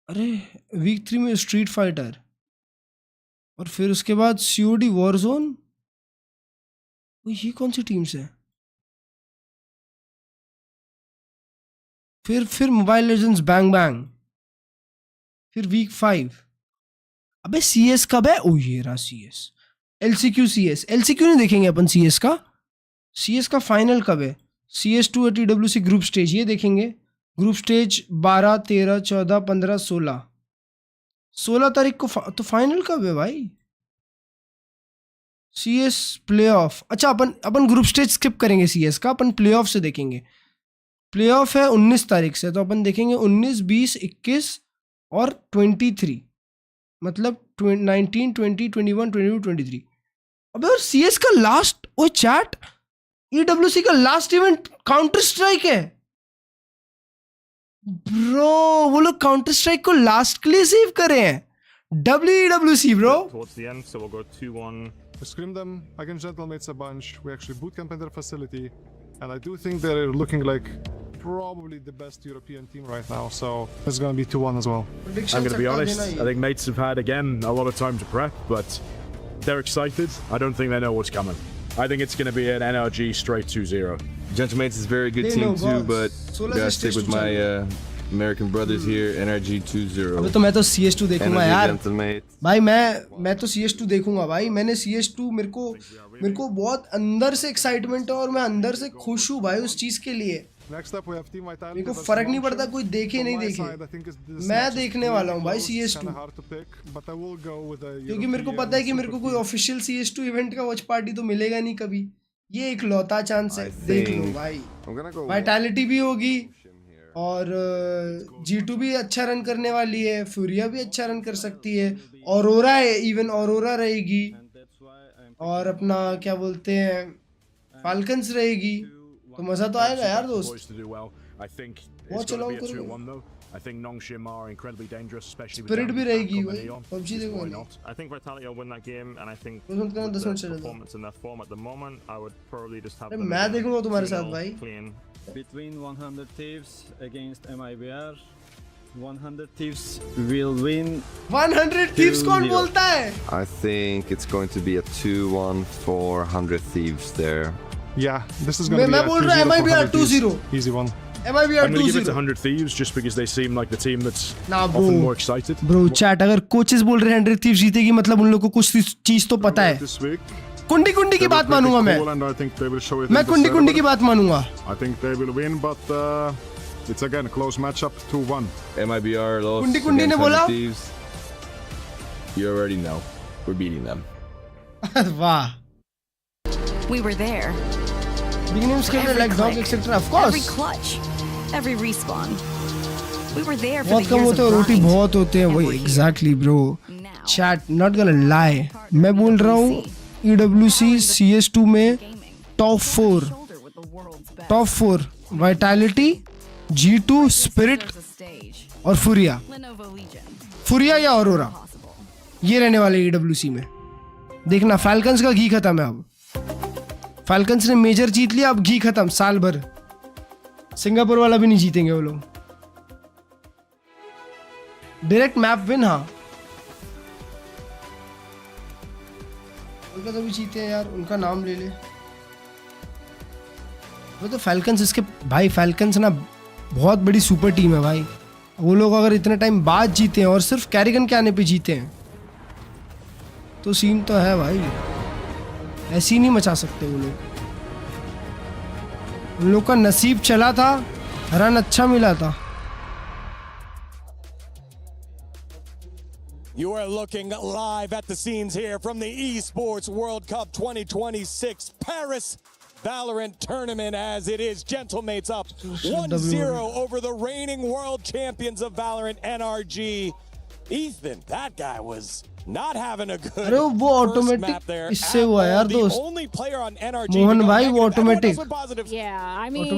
अरे week 3 में Street Fighter. और फिर उसके बाद COD Warzone. ये कौन सी टीम्स है? फिर मोबाइल लेजेंड्स बैंग बैंग. फिर वीक 5. अबे CS कब है? ओ ये रहा CS. LCQ CS. LCQ नहीं देखेंगे अपन CS का. CS का फाइनल कब है? CS2 at EWC group stage, ये देखेंगे. ग्रुप स्टेज 12, 13, 14, 15, 16 तारीख को तो फाइनल कब है भाई? CS playoff. अच्छा अपन ग्रुप स्टेज स्किप करेंगे CS का, अपन प्लेऑफ से देखेंगे. प्लेऑफ है 19 तारीख से, तो अपन देखेंगे 19, 20, 21 और 23. मतलब 19, 20, 21, 22, 23. अबे और CS का लास्ट, ओ चैट, EWC का लास्ट इवेंट काउंटर स्ट्राइक है ब्रो. वो लोग काउंटर स्ट्राइक को लास्ट के लिए सेव करे हैं. WEWC bro. Towards the end, so we'll go 2-1. We screamed them against Gentlemates a bunch. We actually bootcamp in their facility, and I do think they're looking like probably the best European team right now. So it's going to be 2-1 as well. I'm going to be honest. I think mates have had again a lot of time to prep, but they're excited. I don't think they know what's coming. I think it's going to be an NRG straight 2-0. Gentlemates is a very good team too, but gotta stick with my American brothers here. NRG 2-0. अबे तो मैं तो CS2 देखूंगा यार भाई. मैं तो CS2 देखूंगा भाई. मैंने CS2 मेरे को बहुत अंदर से एक्साइटमेंट है और मैं अंदर से खुश हूँ भाई उस चीज के लिए. मेरे को फर्क नहीं पड़ता कोई देखे नहीं देखे, मैं देखने वाला हूँ भाई CS2, क्योंकि मेरे को पता है कि मेरे को कोई ऑफिशियल CS2 इवेंट का वॉच पार्टी तो मिलेगा नहीं कभी. ये एक लौता चांस है. देख लो भाई, वाइटैलिटी भी होगी और G2 भी अच्छा रन करने वाली है, फ्यूरिया भी अच्छा रन कर सकती है, ऑरोरा है, इवन ऑरोरा रहेगी और अपना क्या बोलते हैं फाल्कन्स रहेगी. तो मजा तो आएगा यार दोस्त. बहुत चलाओ करो. I think Nongshim are incredibly dangerous, especially with Spirit भी रहेगी भाई. PUBG देखो not. I think Vitality will win that game, and I think with the performance in their form at the moment, I would probably just have them. मैं देखूंगा तुम्हारे साथ भाई. Between 100 Thieves against MIBR, 100 Thieves will win. 100 Thieves कौन बोलता है? I think it's going to be a 2-1 for 100 Thieves there. Yeah, this is going to be a 2-0 for 100 Thieves. Easy one. MIBR 2-0. I'm going to give it to 100 Thieves just because they seem like the team that's often more excited. Bro, chat अगर coaches बोल रहे हैं 100 Thieves जीतेगी मतलब उन लोगों को कुछ चीज तो पता है. कुंडी की बात मानूंगा मैं. मैं कुंडी की बात मानूंगा. I think they will win, but it's again a close matchup, 2-1. MIBR lost कुंडी ने बोला. You already know, we're beating them. वाह. We were there. Beginning scripted like dog, etc. Of course. Every clutch, every respawn. We were there for बहुत the come years होते of हैं, रोटी grind. बहुत होते हैं. वही exactly bro. Chat not gonna lie. मैं बोल रहा हूँ EWC CS2 में top 4 Vitality, G2, Spirit और फुरिया या ऑरोरा, ये रहने वाले EWC में. देखना फाल्कन्स का घी खत्म है. अब फाल्कन्स ने मेजर जीत लिया, अब घी खत्म. साल भर सिंगापुर वाला भी नहीं जीतेंगे वो लोग. Direct map win. हाँ कोलकाता भी जीते हैं यार, उनका नाम ले ले. वो तो फैल्कन्स इसके भाई फैल्कन्स ना बहुत बड़ी सुपर टीम है भाई. वो लोग अगर इतने टाइम बाद जीते हैं और सिर्फ कैरिगन के आने पे जीते हैं तो सीन तो है भाई. ऐसे ही नहीं मचा सकते वो लोग. उन लोग का नसीब चला था, रन अच्छा मिला था. You are looking live at the scenes here from the Esports World Cup 2026 Paris Valorant tournament as it is Gentlemates up 1-0 over the reigning world champions of Valorant, Nrg. Ethan, that guy was not having a good अरे वो automatic इससे हुआ यार दोस्त. मोहन भाई वो automatic. Yeah, I mean,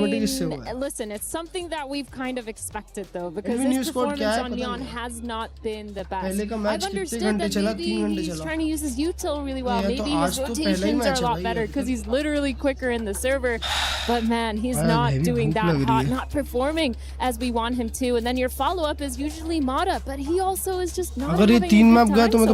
listen, it's something that we've kind of expected though, because his performance on Neon has not been the best. I've understood that maybe he's trying to use his util really well. Maybe his rotations are a lot better because he's literally quicker in the server. But man, he's not doing that hot, not performing as we want him to. And then your follow-up is usually Mata, but he also is just not having a good time so far.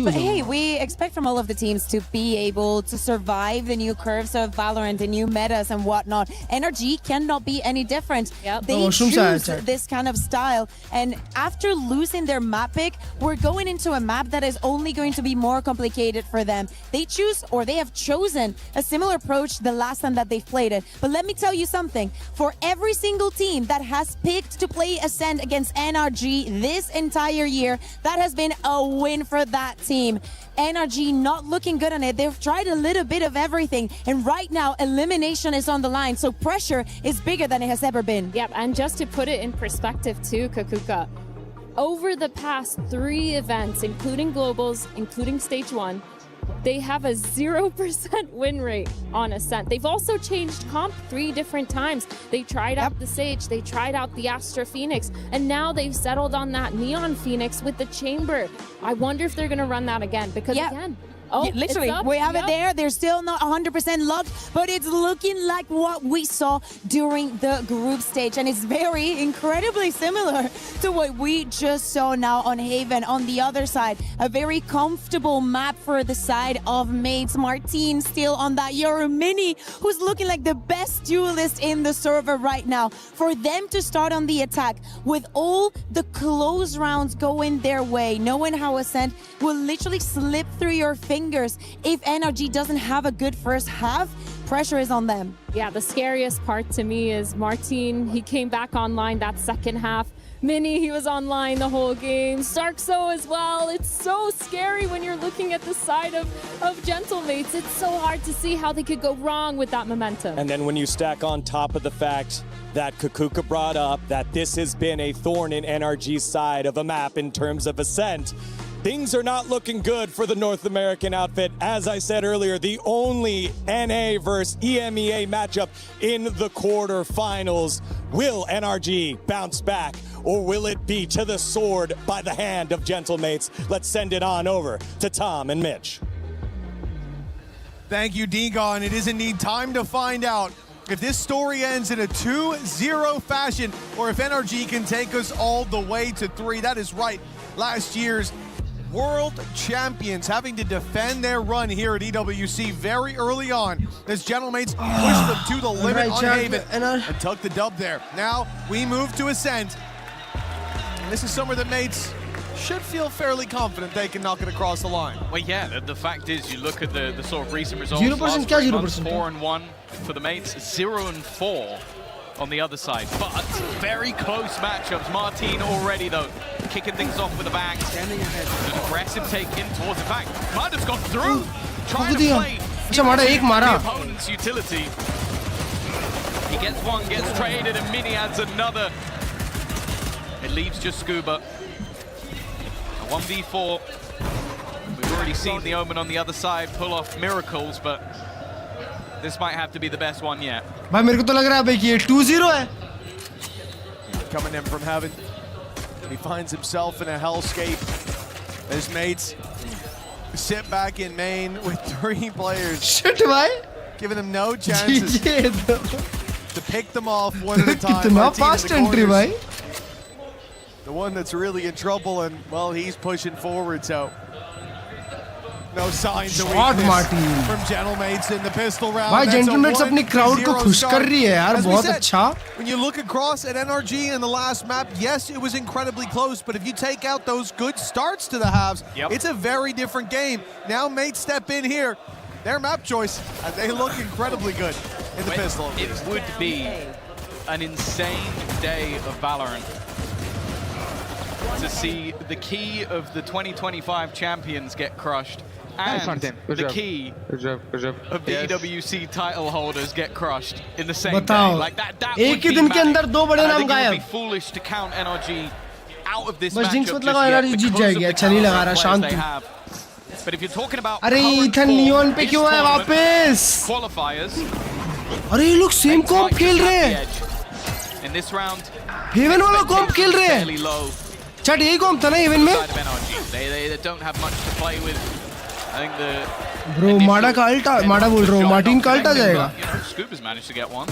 But hey, we expect from all of the teams to be able to survive the new curves of Valorant, the new metas and whatnot. Nrg cannot be any different. They choose this kind of style, and after losing their map pick, we're going into a map that is only going to be more complicated for them. They choose, or they have chosen, a similar approach the last time that they've played it. But let me tell you something. For every single team that has picked to play Ascent against Nrg this entire year, that has been a win for that team. Nrg not looking good on it. They've tried a little bit of everything, and right now elimination is on the line, so pressure is bigger than it has ever been. Yep, and just to put it in perspective too, Kakuka, over the past 3 events, including globals, including stage 1, they have a 0% win rate on Ascent. They've also changed comp 3 different times. They tried out the Sage, they tried out the Astra Phoenix, and now they've settled on that Neon Phoenix with the Chamber. I wonder if they're going to run that again, because again, literally, we have it there. They're still not 100% locked, but it's looking like what we saw during the group stage, and it's very incredibly similar to what we just saw now on Haven. On the other side, a very comfortable map for the side of mates. Martin still on that Euro Mini, who's looking like the best duelist in the server right now. For them to start on the attack with all the close rounds going their way, knowing how Ascent will literally slip through your fingers if Nrg doesn't have a good first half, pressure is on them. Yeah, the scariest part to me is Martin. He came back online that second half. Mini, he was online the whole game. Starkso as well. It's so scary when you're looking at the side of Gentlemates. It's so hard to see how they could go wrong with that momentum. And then when you stack on top of the fact that Kakuka brought up that this has been a thorn in NRG's side of a map in terms of Ascent, things are not looking good for the North American outfit. As I said earlier, the only NA versus EMEA matchup in the quarterfinals. Will NRG bounce back, or will it be to the sword by the hand of Gentlemates? Let's send it on over to Tom and Mitch. Thank you, Digon. It is indeed time to find out if this story ends in a 2-0 fashion, or if NRG can take us all the way to 3. That is right. Last year's world champions having to defend their run here at EWC very early on as Gentlemates pushed them to the limit on Haven and took the dub there. Now we move to Ascent. And this is somewhere that mates should feel fairly confident they can knock it across the line. Well, yeah, the fact is, you look at the sort of recent results. 0% last kya 3 months, 0%? 4-1 for the mates, 0-4 on the other side. But very close matchups. Martin already, though, kicking things off with a bang. Standing ahead. An aggressive take in towards the back. Might have gone through. Trying to play the opponent's utility. He gets one, gets traded, and Mini adds another. It leaves just Scuba. A 1v4. We've already seen the Omen on the other side pull off miracles, but this might have to be the best one yet. भाई मेरे को तो लग रहा है भाई कि ये 2-0 है. Coming in from heaven. He finds himself in a hellscape. His mates sit back in main with 3 players. Shit, bhai. Giving them no chances to pick them off one at a time. कितना fast entry, bhai. The one that's really in trouble, and well, he's pushing forward, so No signs of Shot weakness Martin from Gentlemates in the pistol round. भाई That's a Gentlemates अपनी crowd को 1-0 खुश start. कर रही है यार As we बहुत said, अच्छा When you look across at NRG in the last map, yes, it was incredibly close, but if you take out those good starts to the halves, it's a very different game. Now mates step in here. Their map choice, and they look incredibly good in the pistol. It would be an insane day of Valorant to see the key of the 2025 champions get crushed and the key of the EWC title holders get crushed in the same day. Like that would be दिन के mad. अंदर दो बड़े And I नाम think it would गायब be foolish to count NRG out of this बस jinx matchup मत just लगाओ yet NRG Jeet because of जाएगी the अच्छा नहीं लगा caliber रहा of शांत players they तू have. But if you're talking about अरे current इथन form नियॉन पे this क्यों है tournament, वापस qualifiers, अरे ये लोग सेम कॉम्प खेल रहे हैं in this round, हेवन वाला कॉम्प खेल रहे हैं fairly low चट यही कॉम्प था ना हेवन में side of NRG. They don't have much to play with. I think the bro माडा का अल्टा माडा बोल रहा हूँ मार्टिन का अल्टा जाएगा Scoop has managed to get one.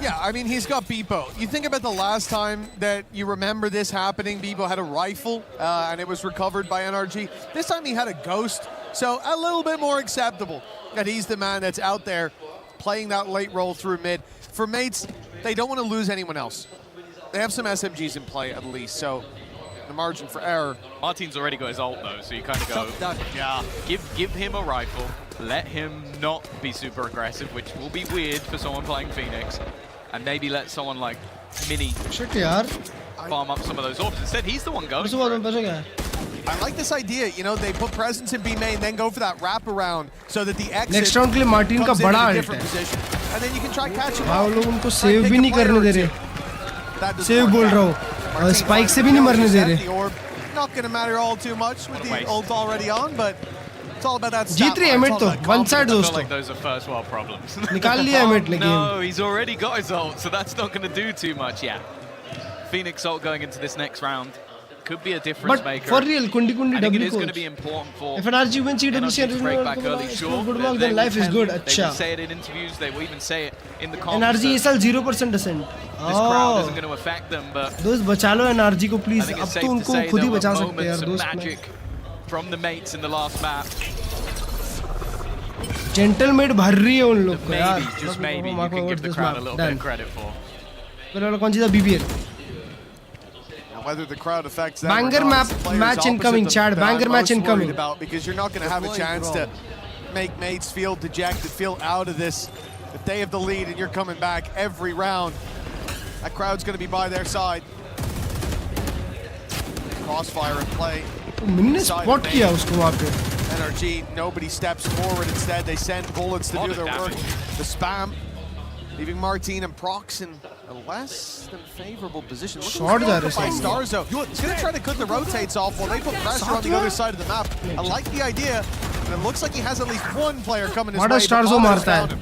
Yeah, I mean, he's got Beepo. You think about the last time that you remember this happening, Beepo had a rifle, and it was recovered by NRG. This time he had a ghost, so a little bit more acceptable that he's the man that's out there playing that late roll through mid. For mates, they don't want to lose anyone else. They have some SMGs in play at least, so the margin for error. Martin's already got his ult though, so you kind of go, yeah, give him a rifle, let him not be super aggressive, which will be weird for someone playing Phoenix, and maybe let someone like Mini farm up some of those orbs. Instead, he's the one going for it. I like this idea, you know, they put presence in B main, then go for that wrap around so that the exit next round के लिए Martin का comes in बड़ा a alt different है position, and then you can try catch him. वो लोग उनको save भी नहीं करने दे रहे सेव बोल रहा हूँ और स्पाइक से भी नहीं मरने दे रहे Not going to matter all too much with the ult already on, but it's all about that. जीत रही है एमिट तो वन साइड I feel दोस्तों like those are first world problems. निकाल लिया एमिट ने No, game he's already got his ult, so that's not going to do too much. Yeah, Phoenix ult going into this next round could be a difference But maker. for real, kundi I think it W is going to coach. be important for If NRG wins EWC NRG to break back early. Sure, good they mark, then will life is good. They अच्छा. will say it in interviews. They will even say it in the comms. NRG ये that साल 0% descent. This crowd isn't going to affect them, but दोस्त बचा लो NRG को I please. think अब it's तो safe to उनको say खुद ही there बचा were सकते हैं यार moments of दोस्त. magic from the mates in the last map. Gentleman भर रही है उन लोग को यार. Maybe, just maybe, you can give the crowd a little bit of credit for. पहले वाला कौन सी था BBL? Whether the crowd affects them Banger or not, map it's the players match opposite incoming, them Chad. that Banger I'm match most incoming. worried about, because you're not going to have a chance to make mates feel dejected, feel out of this. If they have the lead and you're coming back every round, that crowd's going to be by their side. Crossfire in play. मिनने spot किया उसको वहाँ पे. NRG, nobody steps forward. Instead, they send bullets to do their work. The spam, leaving Martin and Prox in a less than favorable position. Short जा रहे by हैं. Starzo. He's going to try to cut the rotates off while they put pressure on the other side of the map. I like the idea. And it looks like he has at least one player coming his way. माडा Starzo मारता है.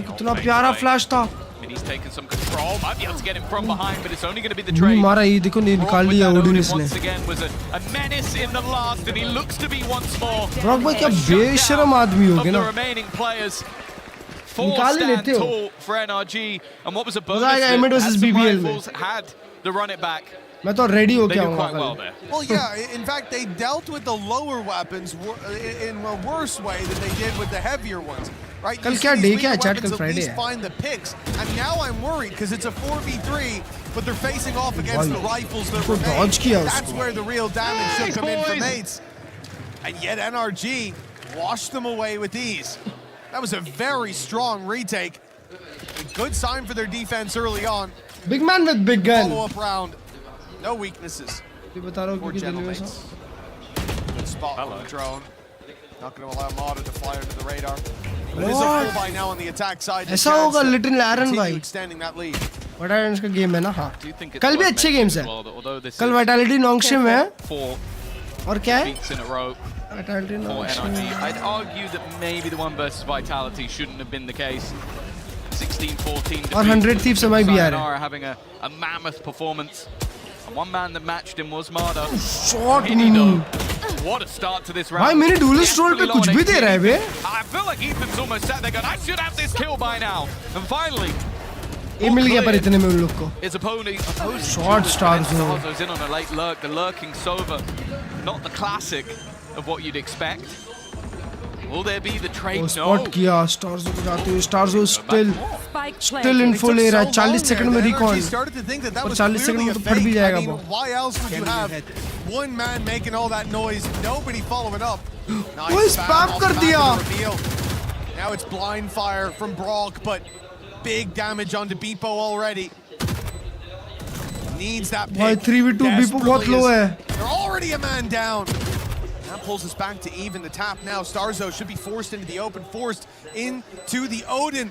कितना प्यारा flash था. He's taken some control, might be able to get him from behind, but it's only going to be the trade. मारा ये देखो नहीं निकाल लिया ओडिनिस ने. Once again was a menace in the last, and he looks to be once more. Rock भाई क्या बेशरम आदमी हो गया The ना. remaining players. Four निकाल ही stand लेते हो. tall for NRG, and what was a bonus मजा आएगा Emmet versus that BBL में. rifles had the run it back. मैं तो रेडी हो They गया do हूँ quite well there. Well, yeah, in fact, they dealt with the lower weapons in a worse way than they did with the heavier ones. Right? कल You क्या see day these क्या है? weaker Chat, weapons कल at Friday least है. find the picks, and now I'm worried because it's a 4v3, but they're facing off against the rifles that उसको remain. dodge किया That's उसको. where the real damage should come in for boys. mates. And yet NRG washed them away with ease. That was a very strong retake. A good sign for their defense early on. Big man with big gun. Follow-up round. No weaknesses. ये बता रहा हूँ For क्योंकि दिल्ली में Gentlemates. Good spot on the drone. Not going to allow Mata to fly under the radar. But it is a full buy now on the attack side. ऐसा होगा little एरन भाई. Extending that lead. बड़ा एरन का game है ना हाँ. Do you think it's कल भी worth अच्छे mentioning गेम्स as हैं. well that although this कल is वाइटैलिटी नॉन्गशिम है. 4 और क्या है? beats in a row vitality for नॉन्गशिम. NRG, I'd argue that maybe the 1 versus Vitality shouldn't have been the case. 16-14 और 100 Thieves MI भी आ रहे हैं. are having a mammoth performance. And one man that matched him was Marda. Shot What a start to this round. भाई मेरे dual stroll पे कुछ भी दे रहा है बे. I feel like Ethan's almost sat there going, I should have this kill by now. And finally, ये मिल गया पर इतने में उन लोग को His opponent short stars Starzo's in on a late lurk. The lurking Sova, not the classic of what you'd expect. Will there be the trade? Spot किया Starzo को जाते हुए Starzo still in full air है 40 second में recon और 40 second में तो फट भी जाएगा वो Why else would you have one man making all that noise, nobody following up? वो spam कर दिया. Now it's blind fire from Brock, but big damage onto Beepo already. Needs that pick. 3v2 Beepo बहुत low है. They're already a man down. That pulls us back to even. The tap now. Starzo should be forced into the open, forced into the Odin.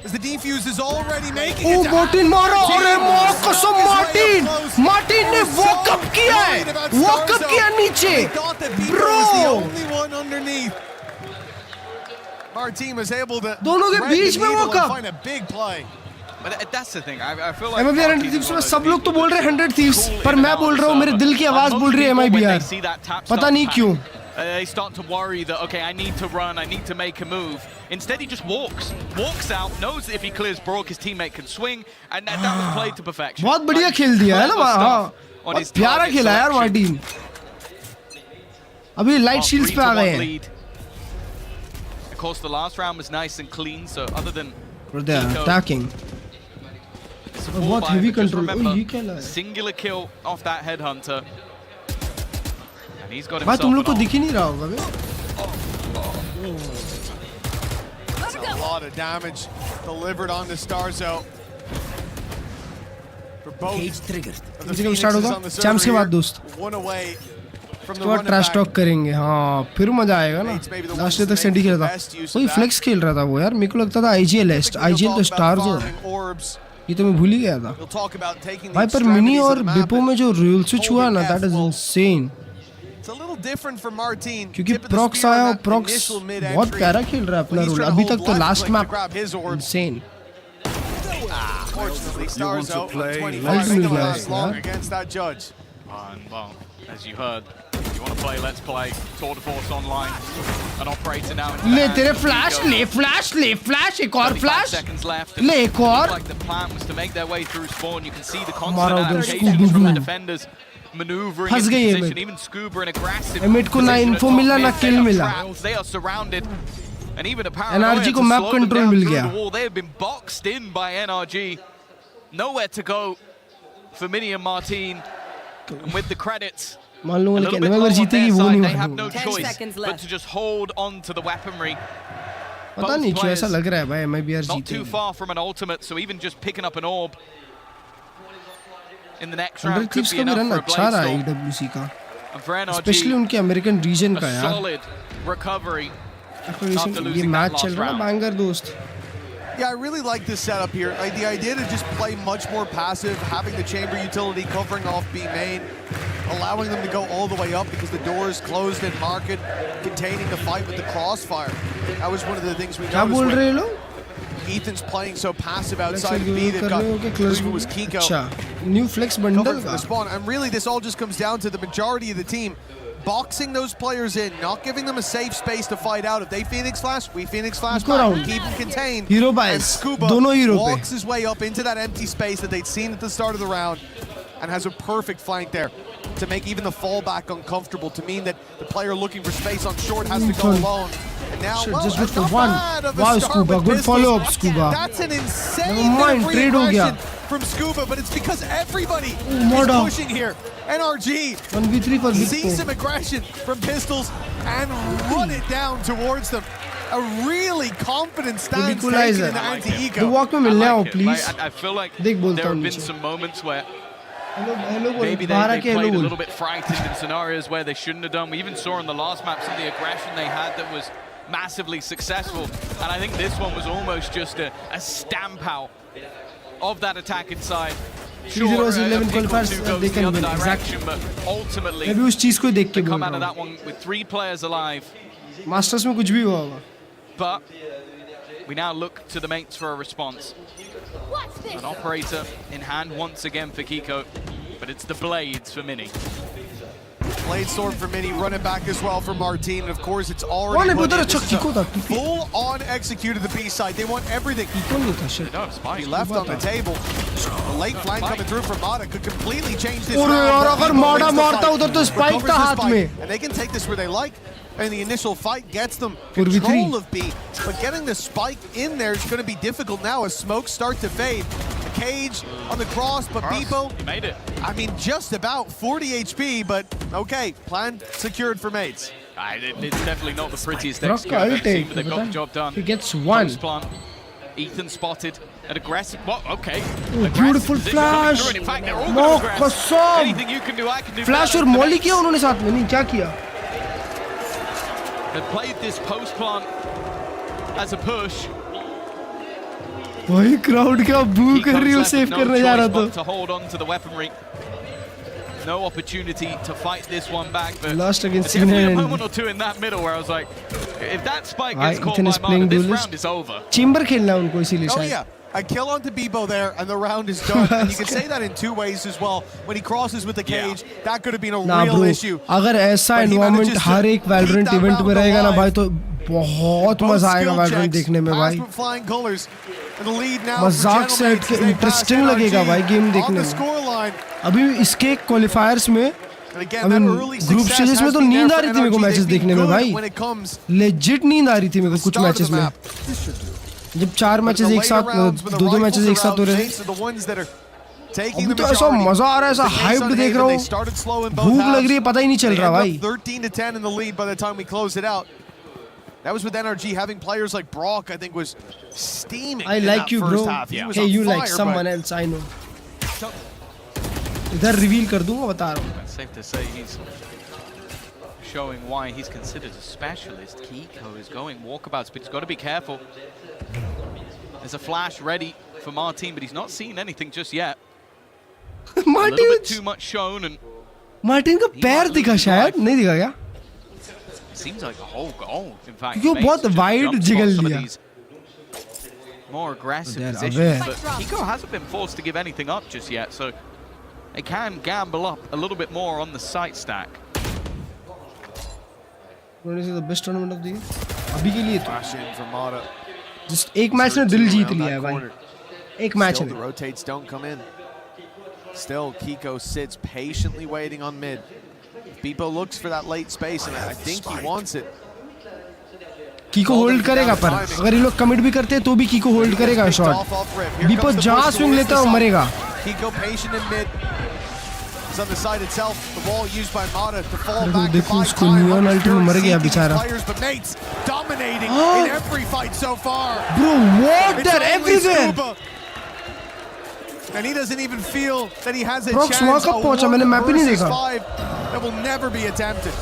As the defuse is already making it. Oh, Martin मारा अरे माँ कसम Martin ने walk up किया है. Walk up किया नीचे. Bro. The only one underneath. Martin was able to दोनों के बीच में walk up. Find a big play. But that's the thing. I feel like MIBR 100 Thieves में सब लोग तो बोल रहे हैं 100 Thieves पर मैं बोल रहा हूँ मेरे दिल की आवाज बोल रही है MIBR पता नहीं क्यों they start to worry that okay I need to run, I need to make a move. Instead he just walks out, knows that if he clears Brock his teammate can swing, and that was played to perfection. बहुत बढ़िया खेल दिया है ना हाँ बहुत प्यारा खेला यार मार्टिन अभी लाइट शील्ड्स पे आ गए हैं. Of course the last round was nice and clean, so other than they're attacking बहुत heavy control. ये क्या लगा? Singular kill off that headhunter. And he's got भाई तुम लोग को दिख ही नहीं रहा होगा बे. That's a lot of damage delivered on the Starzo. For both. Cage triggered. किसी का स्टार्ट होगा? चैम्प्स के बाद दोस्त. One away from the running back. Talk करेंगे हाँ फिर मजा आएगा ना. लास्ट तक सेंडी खेल रहा था. वही फ्लेक्स खेल रहा था वो यार मेरे को लगता था IGL तो Starzo है. ये तो मैं भूल ही गया था भाई पर मिनी और बिपो में जो रूल स्विच हुआ ना दैट इज इनसेन क्योंकि प्रॉक्स आया और प्रॉक्स बहुत प्यारा खेल रहा है अपना रोल अभी तक तो last map insane as you heard you want to play let's play Tour de Force online an operator now ले तेरे फ्लैश ले फ्लैश एक और फ्लैश ले एक और like the plan was to make their way through spawn you can see the constant adaptations from the defenders maneuvering in position even Scuba and aggressive M8 को ना इन्फो मिला ना किल मिला they are surrounded and even apparently NRG को map control मिल गया they have been boxed in by NRG nowhere to go for Mini and Martin and with the credits मान लो कि MIBR जीतेगी वो नहीं they have no choice but to just hold on to the weaponry पता नहीं क्यों ऐसा लग रहा है भाई MIBR जीतेगी not too far from an ultimate so even just picking up an orb in the next round could be enough for a अच्छा रहा है EWC का स्पेशली उनके अमेरिकन रीजन का यार solid recovery ये मैच चल रहा है बैंगर दोस्त. Yeah, I really like this setup here. Like the idea to just play much more passive, having the chamber utility covering off B main, allowing them to go all the way up because the door is closed in market, containing the fight with the crossfire. That was one of the things we noticed when Ethan's playing so passive outside B. They've got Klurge was Kiko. New flex bundle for the spawn. And really this all just comes down to the majority of the team boxing those players in, not giving them a safe space to fight out. If they Phoenix Flash, we Phoenix Flash back, keep them contained. Hero buys. And Scuba walks his way up into that empty space that they'd seen at the start of the round and has a perfect flank there to make even the fallback uncomfortable, to mean that the player looking for space on short has to go alone. And now, well, just good for one. Wow, Scuba, good follow-up, Scuba. That's an insane bit of aggression from Scuba, but it's because everybody is pushing here. NRG 1v3 for see some aggression from pistols and run it down towards them. A really confident stance taken in anti-eco. The walk में मिलने आओ please. I feel like there have been some moments where maybe they played a little bit frightened in scenarios where they shouldn't have done. We even saw in the last map some of the aggression they had that was massively successful. And I think this one was almost just a stamp out of that attack inside. Sure, 11 qualifiers they can win exactly. But ultimately, अभी उस चीज को देख के come out of that one with 3 players alive. Masters में कुछ भी हुआ होगा. But we now look to the mates for a response. An operator in hand once again for Kiko, but it's the blades for Mini. Blade Storm for Mini, running back as well for Martin, and of course it's already full on executed the B side. They want everything. He left on the table. The late flank coming through from Mada could completely change this round. And they can take this where they like. And the initial fight gets them control of B, but getting the spike in there is going to be difficult now as smokes start to fade. The cage on the cross, but Bebo, he made it. I mean, just about 40 HP, but okay, plan secured for mates. It's definitely not the prettiest execute I've ever seen, but they've got the job done. He gets one. Post-plant. Ethan spotted an aggressive. What? Okay. Beautiful flash. In fact, they're all going to aggress. Anything you can do, I can do. Flash और molly किया उन्होंने साथ में नहीं क्या किया? They played this post-plant as a push. वही crowd क्या boo कर रही हो save करने जा रहा था. To hold on to the weaponry. No opportunity to fight this one back, but lost against definitely a moment or two in that middle where I was like, if that spike gets caught by Mada, this round is over. Chamber खेलना उनको इसीलिए शायद. Oh yeah. A kill onto Bebo there, and the round is done. And you can say that in two ways as well. When he crosses with the cage, that could have been a real issue. अगर ऐसा environment हर एक Valorant event में रहेगा ना भाई तो बहुत मजा आएगा Valorant देखने में भाई. मजाक से इंटरेस्टिंग लगेगा भाई गेम देखने में. अभी इसके क्वालिफायर्स में ग्रुप स्टेजेस में तो नींद आ रही थी मेरे को मैचेस देखने में भाई. लेजिट नींद आ रही थी मेरे को कुछ मैचेस में. जब 4 मैचेस एक साथ 2 मैचेस एक साथ हो रहे थे अभी तो ऐसा मजा आ रहा है ऐसा हाइप्ड देख रहा हूँ भूख लग रही है पता ही नहीं चल रहा भाई. That was with NRG having players like Brock, I think, was steaming. I like you, bro. Hey, you like someone else, I know. इधर reveal कर दूँगा बता रहा हूँ. Safe to say he's showing why he's considered a specialist. Kiko is going walkabouts, but he's got to be careful. There's a flash ready for Martin, but he's not seen anything just yet. Martin, a little bit too much shown, and Martin का पैर दिखा शायद नहीं दिखा क्या? Seems like a whole goal. In fact, क्यों बहुत wide jiggle लिया. More aggressive positions, but Kiko hasn't been forced to give anything up just yet, so they can gamble up a little bit more on the sight stack. What is the best tournament of the year? अभी के लिए तो. Just एक match ने दिल जीत लिया है भाई. एक मैच ने. The rotates don't come in. Still, Kiko sits patiently waiting on mid. Bebo looks for that late space, and I think he wants it. Kiko hold करेगा पर अगर ये लोग commit भी करते हैं तो भी Kiko hold करेगा shot. Bebo जहाँ swing लेता है वो मरेगा. Kiko patient in mid. It's on the side itself. The wall used by Mada to fall back. देखो उसको neon ulti में मर गया बेचारा. But Nate's dominating in every fight so far. Bro, what? They're everywhere. And he doesn't even feel that he has a chance. A 1 versus 5 that will never be attempted.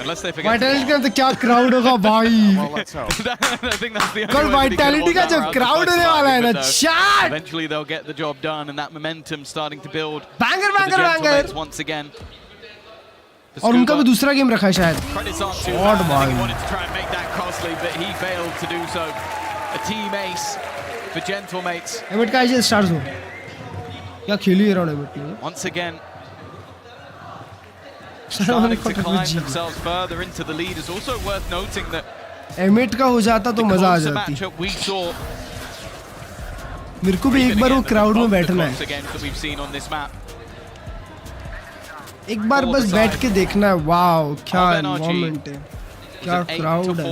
Unless they forget. Vitality का तो क्या crowd होगा भाई? Well, let's hope. I think that's the only कल Vitality का जो crowd होने वाला है ना, shot. Eventually they'll get the job done, and that momentum starting to build. Banger. Once again. और उनका भी दूसरा गेम रखा है शायद. Shot भाई. He wanted to try and make that costly, but he failed to do so. A team ace for Gentlemates. M8 का ऐसे stars हो. क्या खेली है राउंड M8 में? Once again. Starting to climb themselves further into the lead. Is also worth noting that M8 का हो जाता तो मजा आ जाती. मेरे को भी एक बार वो crowd में बैठना है. एक बार बस बैठ के देखना है. वाओ क्या मोमेंट है. क्या crowd है.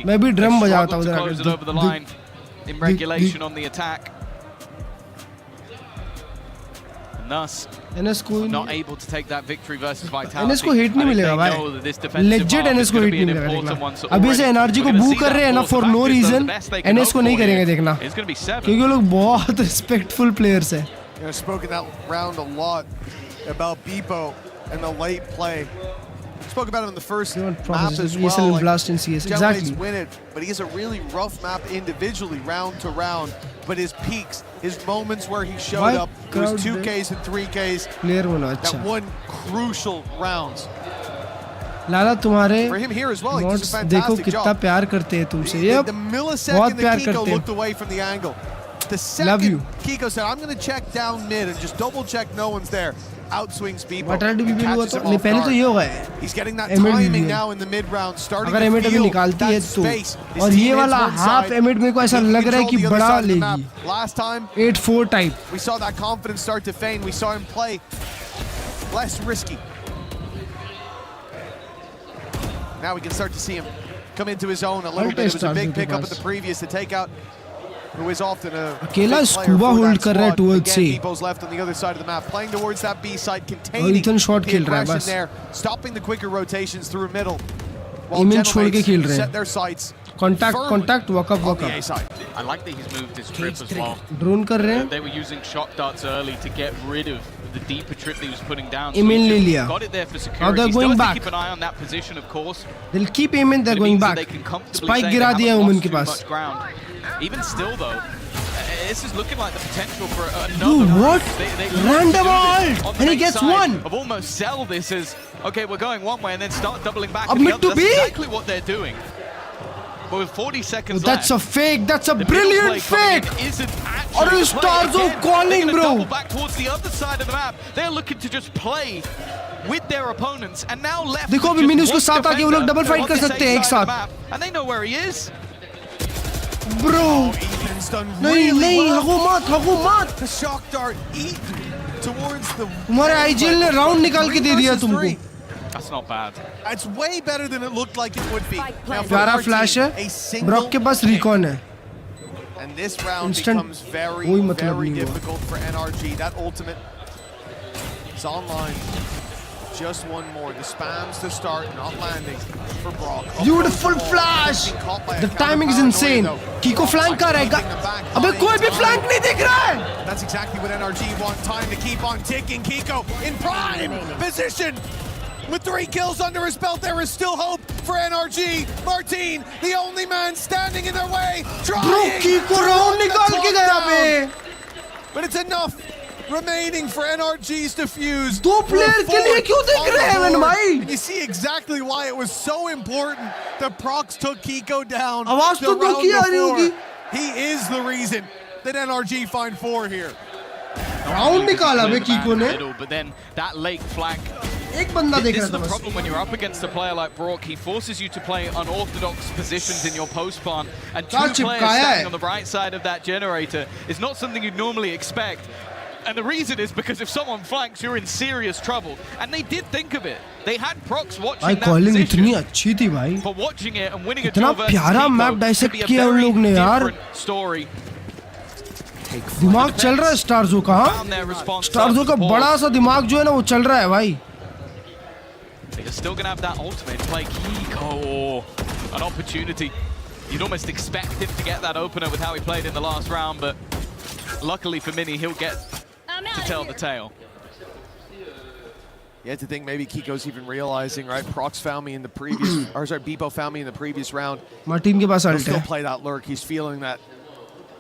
मैं भी ड्रम बजाता हूँ उधर. In regulation on the attack. And thus, not able to take that victory versus Vitality. NS को hit नहीं मिलेगा भाई. Legit NS को hit नहीं मिलेगा. अभी से NRG को boo कर रहे हैं ना for no reason. NS को नहीं करेंगे देखना. क्योंकि वो लोग बहुत respectful players हैं. I've spoken that round a lot about Bebo and the late play. Spoke about it in the first map as well. Blast in CS. Exactly. Win it, but he has a really rough map individually, round to round. But his peaks, his moments where he showed up, it was 2Ks and 3Ks. That one crucial rounds. लाला तुम्हारे For him here as well, he does a देखो fantastic कितना job. प्यार करते हैं तुमसे. The millisecond that Kiko looked away from the angle. The second Kiko said, I'm going to check down mid and just double check no one's there. Outswings Bebo. Catches him off guard. He's getting that timing now in the mid round, starting to feel that space. और ये वाला half Emmet मेरे को ऐसा लग रहा है कि बड़ा लेगी. Last time 8-4 type. we saw that confidence start to fade. We saw him play less risky. Now we can start to see him come into his own a little bit. It was a big pickup at the previous to take out who is often a अकेला scuba hold कर रहा है towards से. Bebo's left on the other side of the map, playing towards that B side, containing the aggression there, stopping the quicker rotations through middle. While Gentlemen set their sights. Contact, walk up. I like that he's moved his trip as well. Drone कर रहे हैं. They were using shock darts early to get rid of the deeper trip that he was putting down. Emin ले लिया. Got it there for security. Now they're going back. Keep an eye on that position, of course. They'll keep Emin. They're going back. Spike गिरा दिया Emin के पास. Even still, though, this is looking like the potential for another. Dude, what? Random ult, and he gets one. Of almost sell this as okay, we're going one way and then start doubling back. That's exactly what they're doing. But with 40 seconds left, that's a fake. That's a brilliant fake. Or is Starzo calling, bro? Double back towards the other side of the map. They're looking to just play with their opponents, and now left. देखो अभी mini उसको साथ आके वो लोग double fight कर सकते हैं एक साथ. And they know where he is. Bro, नहीं, हगो मत. The shock dart eaten towards the. तुम्हारे IGL ने round निकाल के दे दिया तुमको. That's not bad. It's way better than it looked like it would be. प्यारा फ्लैश है. ब्रॉक के पास recon है. And this round becomes very difficult for NRG. That ultimate is online. Just one more. The spams to start, not landing for Brock. Beautiful flash. The timing is insane. Kiko flank कर रहा है. अबे कोई भी flank नहीं दिख रहा है. That's exactly what NRG want. Time to keep on ticking. Kiko in prime position. With 3 kills under his belt, there is still hope for NRG. Martin, the only man standing in their way. Bro, Kiko round निकाल के गया बे. But it's enough remaining for NRG's to fuse. दो player के लिए क्यों दिख रहे हैं मैंने भाई? And you see exactly why it was so important that Prox took Kiko down. आवाज तो दो की आ रही होगी. He is the reason that NRG find 4 here. Round निकाला बे Kiko ने. But then that lake flank. एक बंदा देख This रहा is था the बस. problem when you're up against a player like Brock. He forces you to play unorthodox positions in your post plant, and 2 players standing on the right side of that generator is not something you'd normally expect. And the reason is because if someone flanks, you're in serious trouble. And they did think of it. They had Prox watching that calling position. इतनी अच्छी थी भाई. For watching it and winning a इतना draw versus प्यारा Kiko map dissect could be a किया उन very लोग ने यार. different story. दिमाग चल रहा है स्टारजो का. स्टारजो का बड़ा सा दिमाग जो है ना वो चल रहा है भाई. They're still going to have that ultimate play. Kiko, an opportunity. You'd almost expect him to get that opener with how he played in the last round, but luckily for Mini, he'll get to tell the tale. You had to think maybe Kiko's even realizing, right? Prox found me in the previous, or sorry, Bebo found me in the previous round. Martin के पास He'll ult still है. play that lurk. He's feeling that.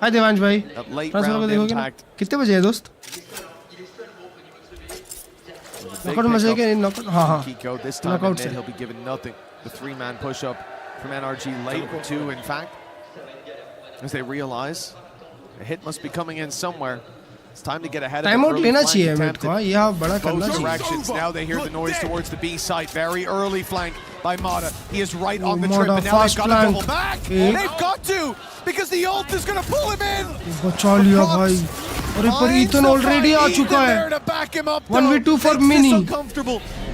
Hi Devansh भाई. That late round impact. कितने बजे है दोस्त? Knockout मजे के knockout. हाँ. Kiko this time in mid, he'll be given nothing. The 3-man push-up from NRG late 2, in fact, as they realize a hit must be coming in somewhere. It's time to get ahead of the early flank attempt. Both directions. Now they hear the noise towards the B site. Very early flank by Mata. He is right on the trip, and now they've got to double back. They've got to, because the ult is going to pull him in. बचा लिया भाई. और पर Ethan already आ चुका है. 1v2 for Mini.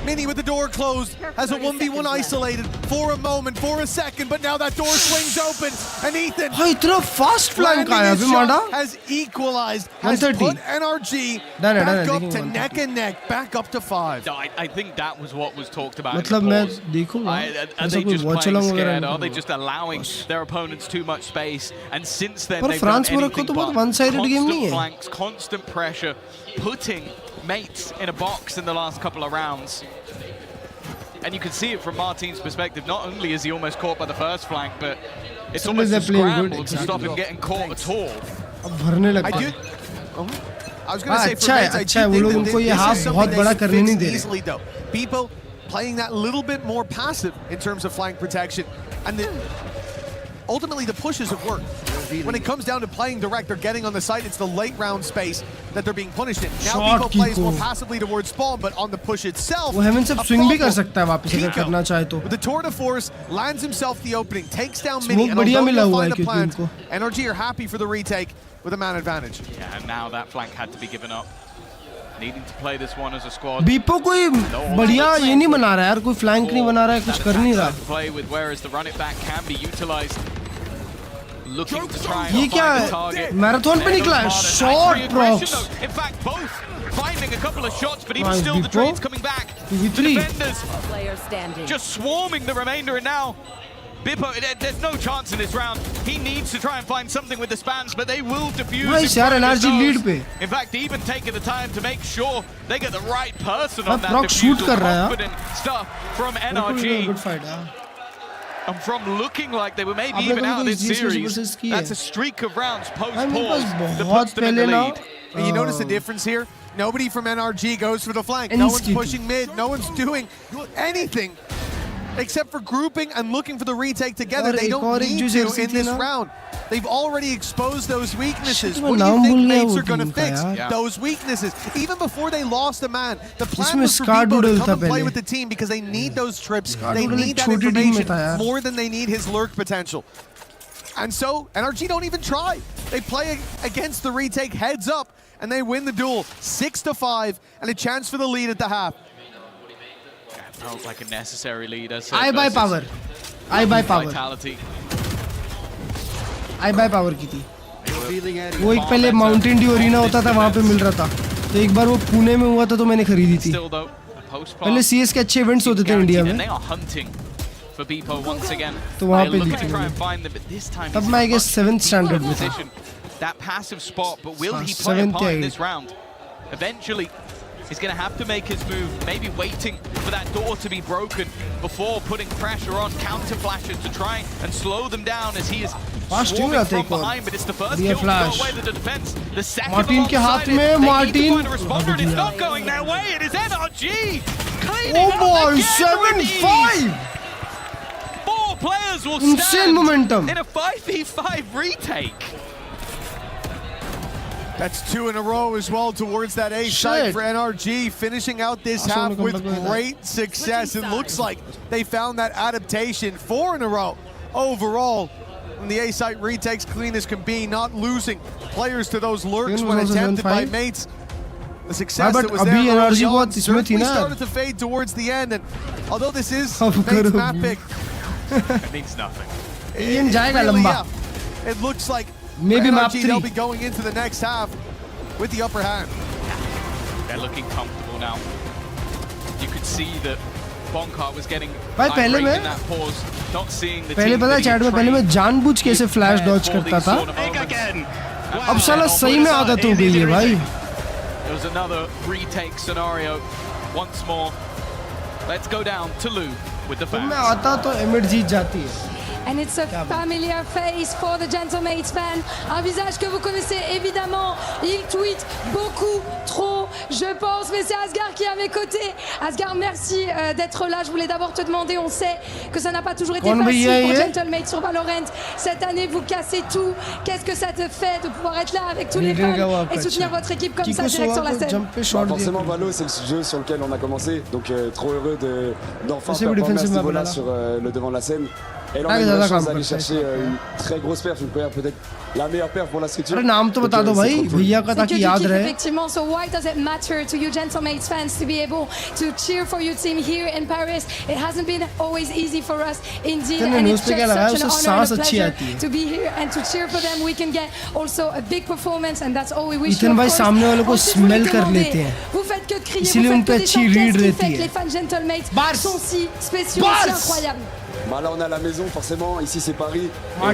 Mini with the door closed, has a 1v1 isolated for a moment, for a second, but now that door swings open, and Ethan इतना fast flank आया अभी माडा. has equalized, has put NRG back up to neck and neck, back up to 5. No, I think that was what was talked about. मतलब मैं देखूंगा. Are they just playing scared? Are they just allowing their opponents too much space? And since then, they've done anything but constant flanks, constant pressure, putting mates in a box in the last couple of rounds. And you can see it from Martin's perspective. Not only is he almost caught by the first flank, but it's almost a scramble to stop him getting caught at all. I was going to say for Mets, I do think that this is something they should fix easily, though. Bebo playing that little bit more passive in terms of flank protection. And ultimately, the pushes have worked. when it comes down to playing direct or getting on the site, it's the late round space that they're being punished in. Now Kiko plays more passively towards spawn, but on the push itself, वो हेमन सब swing भी कर सकता है वापस अगर करना चाहे तो. With the tour de force, lands himself the opening, takes down Mini, and although he'll find a plant, NRG are happy for the retake with a man advantage. Yeah, and now that flank had to be given up. Needing to play this one as a squad. बीपो कोई बढ़िया ये नहीं बना रहा है यार, कोई flank नहीं बना रहा है, कुछ कर नहीं रहा. Play with whereas the run it back can be utilized. Looking to try ये and क्या find the है? target. मैराथन पे निकला है. Short procs. In fact, both finding a couple of shots, but even still the trades coming back. The defenders just swarming the remainder, and now Bippo, there's no chance in this round. He needs to try and find something with the spans, but they will defuse. Nice यार, NRG lead पे. In fact, even taking the time to make sure they get the right person on that proc shoot defusal. कर रहा है. Confident stuff from NRG. Good fight, yeah. And from looking like they were maybe even out of this series, that's a streak of rounds post-pause that puts them in the lead. And you notice the difference here? Nobody from NRG goes for the flank. No one's pushing mid. No one's doing anything except for grouping and looking for the retake together. They don't need to in this round. They've already exposed those weaknesses. What do you think mates are going to fix? Those weaknesses. Even before they lost a man, the plan was for Bippo to come and play with the team because they need those trips. They need that information more than they need his lurk potential. And so, NRG don't even try. They play against the retake heads up, and they win the duel 6-5, and a chance for the lead at the half. Felt like a necessary leader. I buy power. I buy power. Vitality. I buy power की थी. वो एक पहले Mountain Dew arena होता था, वहाँ पे मिल रहा था. तो एक बार वो पुणे में हुआ था तो मैंने खरीदी थी. पहले CS के अच्छे इवेंट्स होते थे इंडिया में. For Bippo once again. तो वहाँ पे ली थी. तब मैं I guess 7th standard में था. That passive spot, but will he play a part in this round? Eventually, he's going to have to make his move, maybe waiting for that door to be broken before putting pressure on counter flashes to try and slow them down as he is swarming from behind, but it's the first kill to go away with the defense. The second alongside it, they need to find a responder, and it's not going their way. It is NRG cleaning up again. 7-5! 4 players will Insane stand momentum. in a 5v5 retake. That's 2 in a row as well towards that A side for NRG, finishing out this half with great success. It looks like they found that adaptation. 4 in a row overall. When the A site retakes clean as can be, not losing players to those lurks when attempted by mates. The success that was there early on certainly started to fade towards the end. And although this is mate's map pick, it means nothing. It looks like maybe map 3. They'll be going into the next half with the upper hand. They're looking comfortable now. You could see that Bonkart was getting पहले in मैं that pause, not seeing the पहले team पता है chat में पहले मैं जानबूझ के ऐसे फ्लैश डॉज करता था. अब साला सही में आदत हो गई है भाई. There was another retake scenario once more. Let's go down to Lou with the fans. मैं आता तो एमिट जीत जाती है. And it's a familiar face for the Gentlemates fan. Un visage que vous connaissez évidemment. Il tweet beaucoup trop, je pense. Mais c'est Asgar qui est à mes côtés. Asgar, merci d'être là. Je voulais d'abord te demander, on sait que ça n'a pas toujours été facile pour Gentlemates sur Valorant. Cette année, vous cassez tout. Qu'est-ce que ça te fait de pouvoir être là avec tous les fans et soutenir votre équipe comme ça direct sur la scène? Forcément, Valo, c'est le jeu sur lequel on a commencé. Donc trop heureux d'enfin performer à ce niveau-là sur le devant de la scène. Et là, on a eu la chance d'aller chercher une très grosse perf, peut-être la meilleure perf pour la structure. अरे नाम तो बता दो भाई, भैया का ताकि याद रहे. Effectivement, so why does it matter to you Gentlemates fans to be able to cheer for your team here in Paris? It hasn't been always easy for us indeed, and it's just such an honor and a pleasure to be here and to cheer for them. We can get also a big performance, and that's all we wish for. भाई सामने वालों को smell कर लेते हैं. Vous faites que de crier, vous faites que des chants qui fait que les fans Gentlemates sont si spéciaux, si incroyables. Bah là on est à la maison forcément, ici c'est Paris,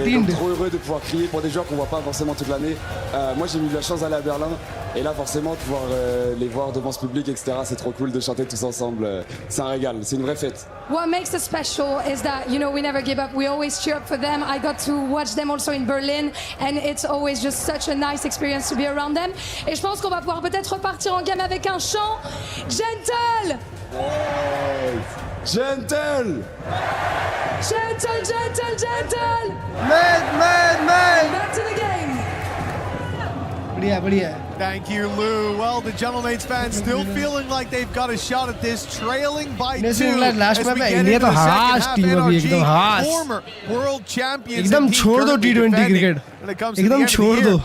et donc trop heureux de pouvoir crier pour des joueurs qu'on voit pas forcément toute l'année. Moi j'ai eu la chance d'aller à Berlin et là forcément de pouvoir les voir devant ce public etc, c'est trop cool de chanter tous ensemble, c'est un régal, c'est une vraie fête. What makes us special is that, you know, we never give up, we always cheer up for them. I got to watch them also in Berlin and it's always just such a nice experience to be around them. Et je pense qu'on va pouvoir peut-être repartir en game avec un chant. Gentle! Gentle! Gentle. Man. Back to the game. बढ़िया. Thank you, Lou. Well, the Gentlemates fans still feeling like they've got a shot at this, trailing by 2 as we get into the second half. NRG, former world champions. एकदम छोड़ दो T20 cricket. एकदम छोड़ दो.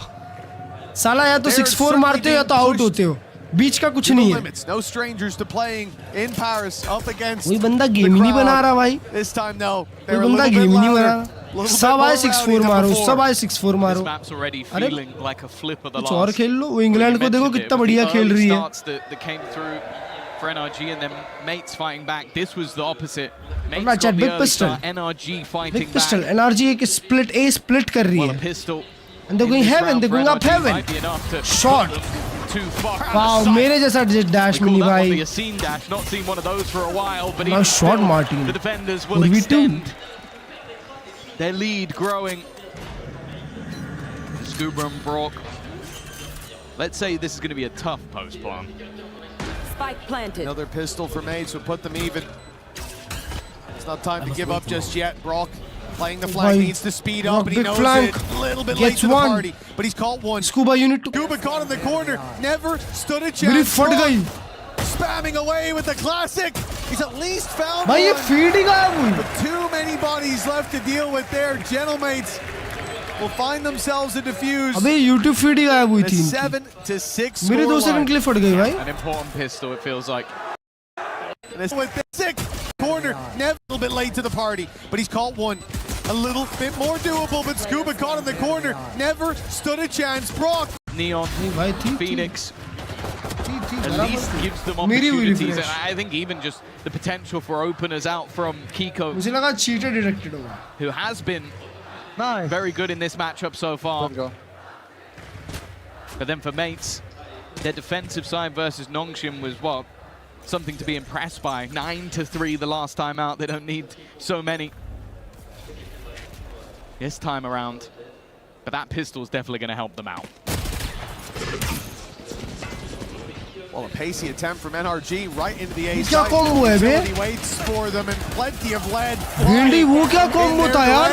साला या तो 6-4 मारते हो या तो आउट होते हो. बीच का कुछ नहीं है. No strangers to playing in Paris up against. कोई बंदा गेम ही नहीं बना रहा भाई. This time though, कोई बंदा गेम ही नहीं बना रहा. सब आए 6-4 मारो, सब आए 6-4 मारो. अरे कुछ और खेल लो. वो इंग्लैंड को देखो कितना बढ़िया खेल रही है. For NRG and then mates fighting back. This was the opposite. Mates got the big pistol. NRG fighting big pistol. back. NRG एक split कर रही है. Pistol. And they're going heaven. They're going up heaven. Shot. Wow, मेरे जैसा dash मिली भाई. Not seen one of those for a while, but now shot Martin. The defenders will extend their lead growing. Scuba and Brock. Let's say this is going to be a tough post plan. Spike planted. Another pistol for mates will put them even. It's not time to give up just yet. Brock playing the flank, needs to speed up, and he knows it. A little bit late to the party, but he's caught one. Scuba unit. Scuba caught in the corner, never stood a chance. Spamming away with the classic. He's at least found one. But too many bodies left to deal with there. Gentlemates will find themselves a defuse. अबे YouTube feed ही गायब हुई थी. 7-6 मेरे 2 second के लिए फट गई भाई. An important pistol, it feels like. With the 6th corner, never a little bit late to the party, but he's caught one. A little bit more doable, but Scuba caught in the corner, never stood a chance. Brock. Neon, Phoenix. At least gives them opportunities, and I think even just the potential for openers out from Kiko. मुझे लगा cheater directed होगा. Who has been very good in this matchup so far. But then for mates, their defensive side versus Nongshim was what? Something to be impressed by. 9-3 the last time out. They don't need so many this time around. But that pistol is definitely going to help them out. Well, a pacey attempt from NRG right into the A क्या combo है बे? He waits for them and plenty of lead. भिंडी वो क्या combo था यार?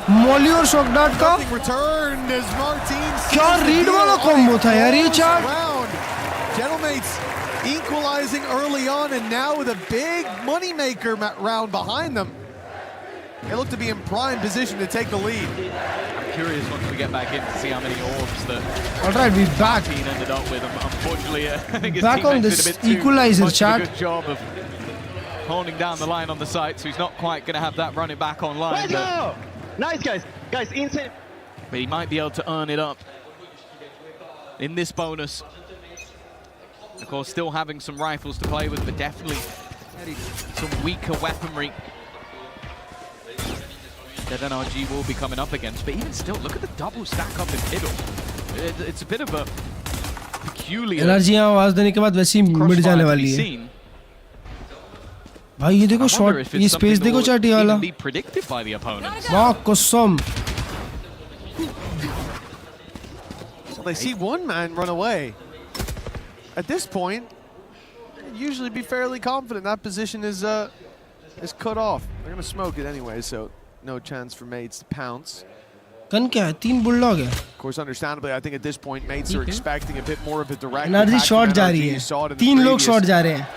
Molly और shock dart का? Returned as Martin. क्या रीड वाला combo था यार ये चार? Gentlemates equalizing early on, and now with a big moneymaker round behind them. They look to be in prime position to take the lead. I'm curious once we get back in to see how many orbs that Alright, we're back. ended up with. Unfortunately, I think his back on teammates this did a bit equalizer, too chat. much of a good job of holding down the line on the site, so he's not quite going to have that running back online. Let's go! Nice, guys, insane. But he might be able to earn it up in this bonus. Of course, still having some rifles to play with, but definitely some weaker weaponry that NRG will be coming up against. But even still, look at the double stack up in middle. It's a bit of a peculiar. NRG यहाँ आवाज देने के बाद वैसे ही मिट जाने वाली है. भाई ये देखो शॉट, ये स्पेस देखो चाटी वाला. वाह कसम. So they see one man run away. At this point, you'd usually be fairly confident that position is cut off. They're gonna smoke it anyway, so no chance for mates to pounce. Gun क्या है? 3 bulldog है. Of course, understandably, I think at this point mates are expecting a bit more of a direct. NRG shot जा रही है. 3 लोग shot जा रहे हैं.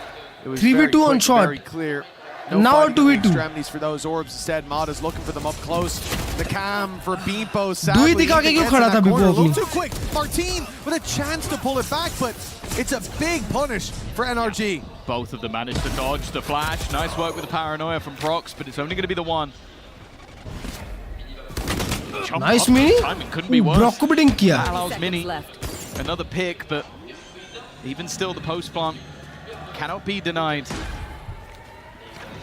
3v2 on shot. Very clear. No now 2v2. Extremities for those orbs. Instead, Mada's looking for them up close. The cam for Beepo. Dui दिखा के क्यों खड़ा था Beepo? A little too quick. Martin with a chance to pull it back, but it's a big punish for NRG. Both of them managed to dodge the flash. Nice work with the paranoia from Prox, but it's only going to be the one. Nice mini. Couldn't be worse. Brock को भी drink किया. Allows mini. Another pick, but even still, the post plant cannot be denied.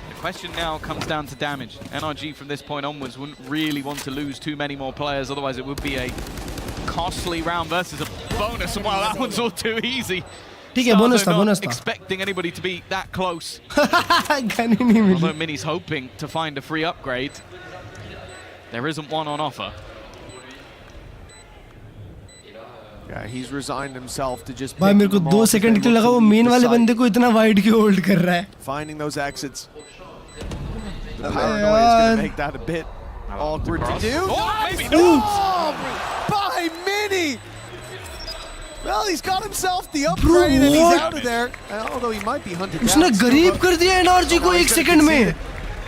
The question now comes down to damage. NRG from this point onwards wouldn't really want to lose too many more players, otherwise it would be a costly round versus a bonus, and while that one's all too easy, ठीक है, bonus था, bonus था. Expecting anybody to be that close. Gun ही नहीं मिली. Although Mini's hoping to find a free upgrade, there isn't one on offer. Yeah, he's resigned himself to just. भाई मेरे को 2 सेकंड के लिए लगा वो मेन वाले बंदे को इतना वाइड क्यों होल्ड कर रहा है. Finding those exits. Paranoia is going to make that a bit awkward to do. Maybe not. By Mini! Well, he's got himself the upgrade and he's out of there. Although he might be hunted down. उसने गरीब कर दिया NRG को 1 second में.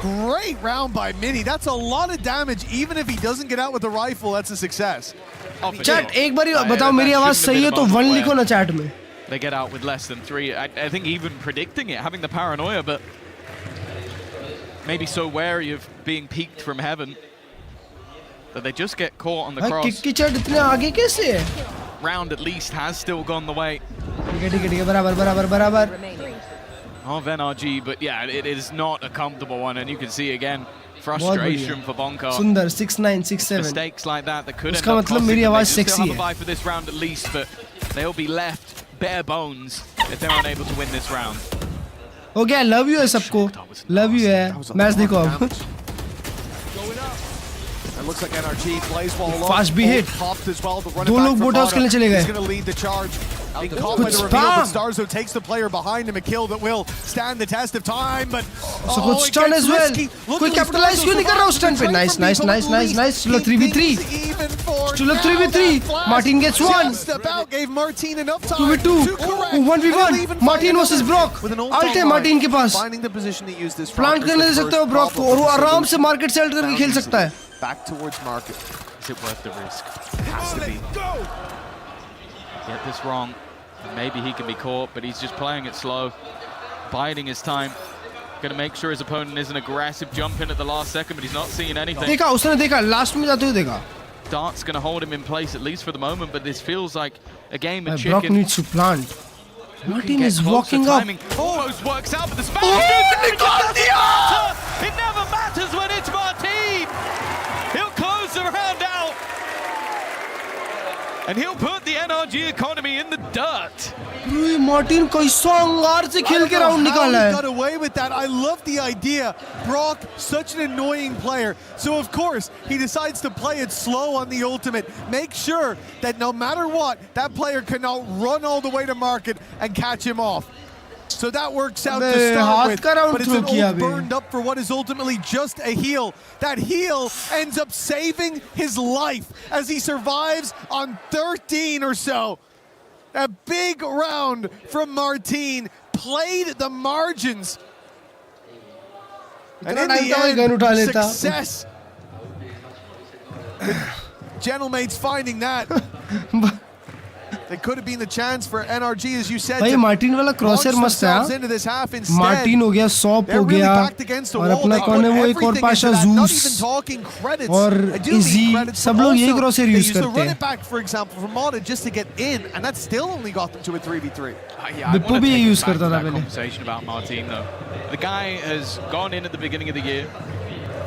Great round by Mini. That's a lot of damage. Even if he doesn't get out with the rifle, that's a success. Chat एक बार बताओ मेरी आवाज सही है तो 1 लिखो ना chat में. They get out with less than 3. I think even predicting it, having the paranoia, but maybe so wary of being peeked from heaven that they just get caught on the cross. Kick की chat इतने आगे कैसे है? Round at least has still gone the way ठीक है बराबर of NRG, but yeah, it is not a comfortable one, and you can see again frustration for Bonka. सुंदर 6-9 6-7 mistakes like that could end उसका up मतलब costing मेरी them. आवाज They still sexy have a है. bye for this round at least, but they'll be left bare bones if they're unable to win this round. हो गया. Love you है सबको. Love you है. Match देखो अब. It looks like NRG plays ball low. Fast be hit. Popped as well. दो लोग boat house खेलने चले गए. He's going to lead the charge. Being caught by the reveal, but Starzo takes the player behind him, a kill that will stand the test of time, but so good stun as well. कोई capitalize क्यों नहीं कर रहा उस stun पे? Nice. Still a 3v3. Still a 3v3. Martin gets 1. Gave Martin enough time 2v2. 1v1. Martin versus Brock. Ult है Martin के पास. Finding the position to use this. Plant करने दे सकते हो Brock को और वो आराम से market से ult करके खेल सकता है. Back towards market. Is it worth the risk? It has to be. Get this wrong, and maybe he can be caught, but he's just playing it slow, biding his time. Going to make sure his opponent isn't aggressive, jump in at the last second, but he's not seeing anything. देखा उसने देखा last में जाते हुए देखा. Dart's going to hold him in place at least for the moment, but this feels like a game of Brock chicken. needs to plant. Martin is walking up. Almost works out, but the Spanish it never matters when it's Martin. He'll close the round out. And he'll put the NRG economy in the dirt. Martin कैसा अंगार से खेल के round निकाला है. Got away with that. I love the idea. Brock, such an annoying player. So of course he decides to play it slow on the ultimate. Make sure that no matter what, that player cannot run all the way to market and catch him off. So that works out to start with, but it's an ult burned up for what is ultimately just a heal. That heal ends up saving his life as he survives on 13 or so. A big round from Martin, played the margins. And in the end, success. Gentlemates finding that. It could have been the chance for NRG, as you said. भाई Martin वाला क्रॉसर मस्त है. Martin हो गया, shop हो गया और अपना कौन है वो एक और पाशा जूस और इजी, सब लोग यही क्रॉसर यूज करते हैं. बिप्पू भी यही यूज करता था पहले. The guy has gone in at the beginning of the year,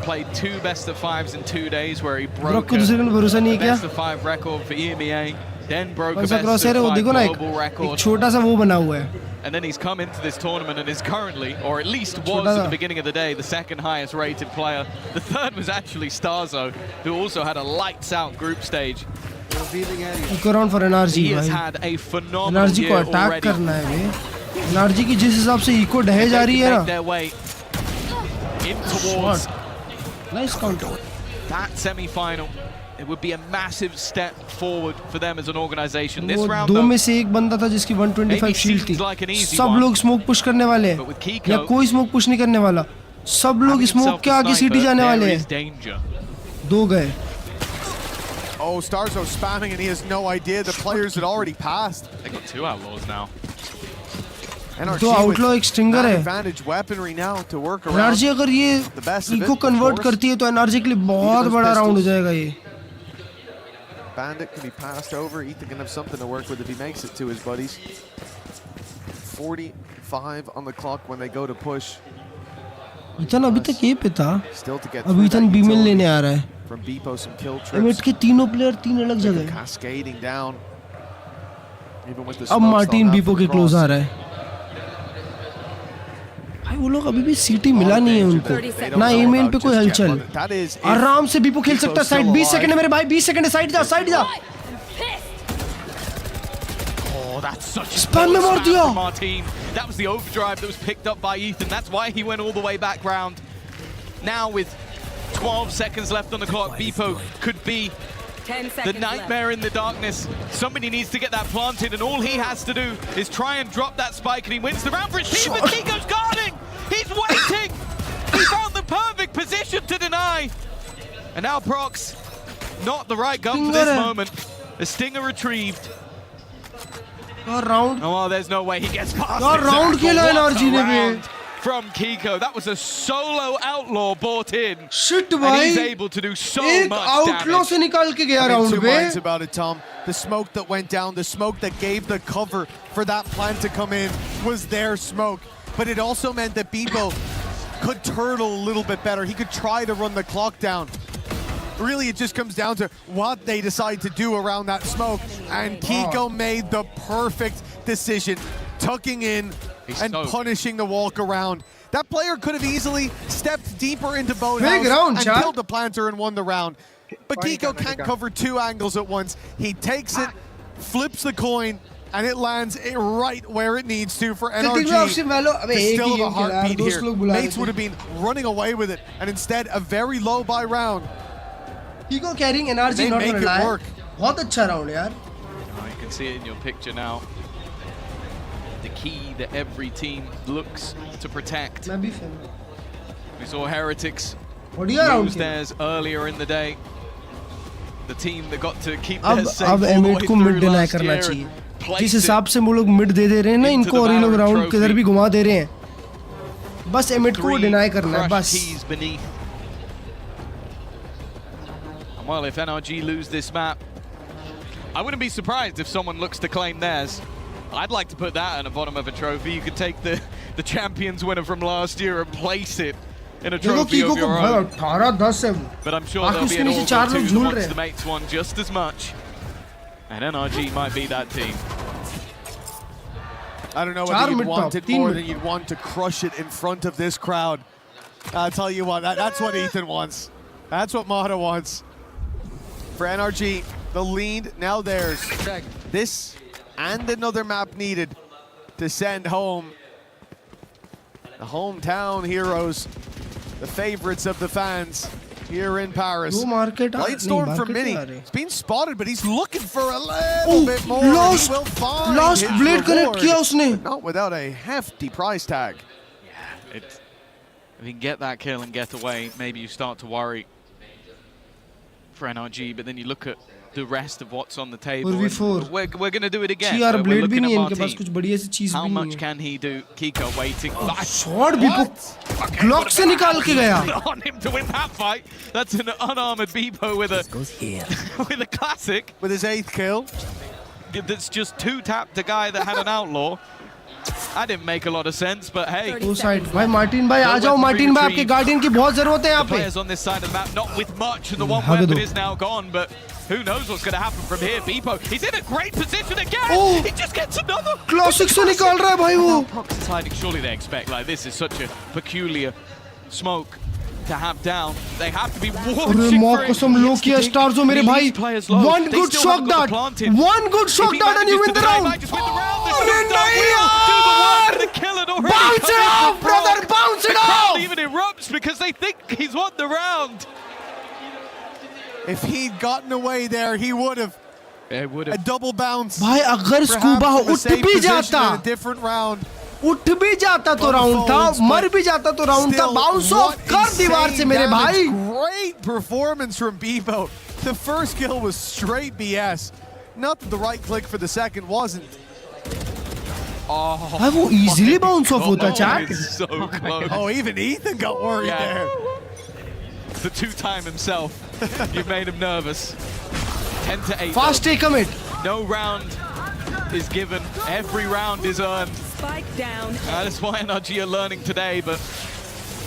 played 2 best of 5s in 2 days where he broke a best of 5 record for EMEA. Then broke a best of 5 global record. छोटा सा वो बना हुआ है. And then he's come into this tournament and is currently, or at least was at the beginning of the day, the 2nd highest rated player. The 3rd was actually Starzo, who also had a lights out group stage. Go around for NRG. He has had a phenomenal NRG को attack करना है बे. NRG की जिस हिसाब से eco ढहे जा रही है ना. Their way in towards nice counter. That semi-final. It would be a massive step forward for them as an organization. This round, दो में से एक बंदा था जिसकी 125 शील्ड थी. सब लोग स्मोक पुश करने वाले हैं या कोई स्मोक पुश नहीं करने वाला. सब लोग स्मोक के आगे सीटी जाने वाले हैं. 2 गए. Oh, Starzo spamming and he has no idea the players had already passed. They got 2 outlaws now. दो आउटलॉ एक स्ट्रिंगर है. NRG अगर ये इको कन्वर्ट करती है तो NRG के लिए बहुत बड़ा राउंड हो जाएगा ये. Bandit can be passed over. Ethan can have something to work with if he makes it to his buddies. 45 on the clock when they go to push. Ethan अभी तक ये पे था. अब Ethan बीमेल लेने आ रहा है. From Beepo some kill trips. Emit के तीनों प्लेयर 3 अलग जगह. Cascading down. Even with the अब मार्टिन बीपो के क्लोज आ रहा है. भाई वो लोग अभी भी सीटी मिला नहीं है उनको. ना ए मेन पे कोई हलचल. आराम से बीपो खेल सकता है. साइड 20 सेकंड है मेरे भाई. 20 सेकंड है. साइड जा. Oh, that's such a spam में मार दिया. Martin. That was the overdrive that was picked up by Ethan. That's why he went all the way back round. Now with 12 seconds left on the clock, Beepo could be 10 the seconds nightmare left. in the darkness. Somebody needs to get that planted, and all he has to do is try and drop that spike, and he wins the round for his team. But Kiko's guarding! He's waiting! He found the perfect position to deny. And now Prox, not the right gun for this moment. The Stinger retrieved. Round. Oh, well, there's no way he gets past Yaar, it. round killa Nrg ne Round from Kiko. That was a solo outlaw bought in. Shit, and bhai. he's able to do so Ek much outlaw damage. se nikal ke gaya I'm in round two pe. minds about it, Tom. The smoke that went down, the smoke that gave the cover for that plant to come in was their smoke. But it also meant that Beepo could turtle a little bit better. He could try to run the clock down. Really, it just comes down to what they decide to do around that smoke. And Kiko made the perfect decision, tucking in and punishing the walk around. That player could have easily stepped deeper into Boathouse and killed the planter and won the round. But Kiko can't cover two angles at once. He takes it, flips the coin, and it lands right where it needs to for NRG. They still have a heartbeat here. Mates would have been running away with it, and instead a very low buy round. Kiko carrying NRG, not make gonna it lie. work. बहुत अच्छा round यार. Oh, you can see it in your picture now. The key that every team looks to protect. We saw Heretics lose theirs earlier in the day. The team that got to keep their safe all the way M8 को mid through deny last करना year चाहिए. and जिस हिसाब से वो लोग mid दे रहे हैं ना इनको और ये लोग round किधर भी घुमा दे रहे हैं. बस M8 को deny करना है बस. keys beneath. And well, if NRG lose this map, I wouldn't be surprised if someone looks to claim theirs. I'd like to put that at the bottom of a trophy. You could take the champions winner from last year and place it in a trophy of your own. But I'm sure there'll be an all too that wants the mates one just as much. And NRG might be that team. I don't know whether you'd want it more than you'd want to crush it in front of this crowd. I'll tell you what, that's what Ethan wants. That's what Mata wants. For NRG, the lead now theirs. This and another map needed to send home the hometown heroes, the favorites of the fans here in Paris. Lightstorm for Mini. He's been spotted, but he's looking for a little bit more. He will find Last his blade connect reward, kiya usne. but not without a hefty price tag. Yeah, if you can get that kill and get away, maybe you start to worry for NRG, but then you look at the rest of what's on the table. We're going to do it again. We're looking at Martin. How much can he do? Kiko waiting. Shot Beepo. Glock se nikal ke gaya. On him to win that fight. That's an unarmored Beepo with a with a classic. With his 8th kill. That's just 2-tapped a guy that had an outlaw. That didn't make a lot of sense, but hey. Two side. भाई Martin भाई आ जाओ Martin भाई आपके guardian की बहुत जरूरत है यहाँ पे. Players on this side of the map, not with much. The one weapon is now gone, but who knows what's going to happen from here. Beepo, he's in a great position again. He just gets another. Classic से निकाल रहा है भाई वो. Prox is hiding. Surely they expect like this is such a peculiar smoke to have down. They have to be watching for it. कसम लो किया stars हो मेरे भाई. One good shot dart. One good shot dart and you win the round. अरे नहीं यार. Bounce it off, brother. Bounce it off. The crowd off. even erupts because they think he's won the round. If he'd gotten away there, he would have. It would have. A double bounce. भाई अगर scuba उठ भी जाता. A different round. उठ भी जाता तो round था, मर भी जाता तो राउंड था. बाउंस ऑफ कर दीवार से मेरे भाई. Great performance from Beepo. The first kill was straight BS. Not that the right click for the second wasn't. भाई वो easily bounce off होता chat. So close. Oh, even Ethan got worried there. The two-time himself. You've made him nervous. 10-8. Fast take him it. No round is given. Every round is earned. Spike down. That's why NRG are learning today, but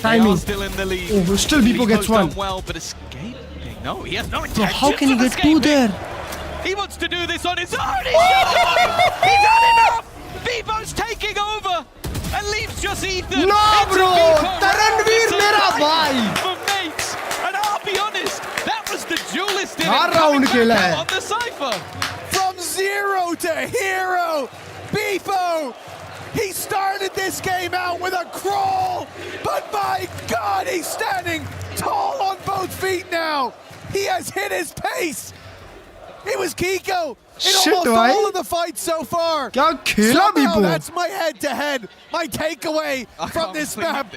Timing. they are still in the lead. Oh, still Beepo gets one. Done well, but escaping. No, he has no intention. So how can he get two there? He wants to do this on his own. He's had enough. Beepo's taking over and leaves just Ethan. No, bro. Taranveer mera bhai. For mates. And I'll be honest, that was the duelist in Har it round coming back खेला out on the cypher. From 0 to hero, Beepo He started this game out with a crawl, but my God, he's standing tall on both feet now. He has hit his pace. It was Kiko in almost all of the fights so far. Somehow that's my head-to-head, my takeaway from this map.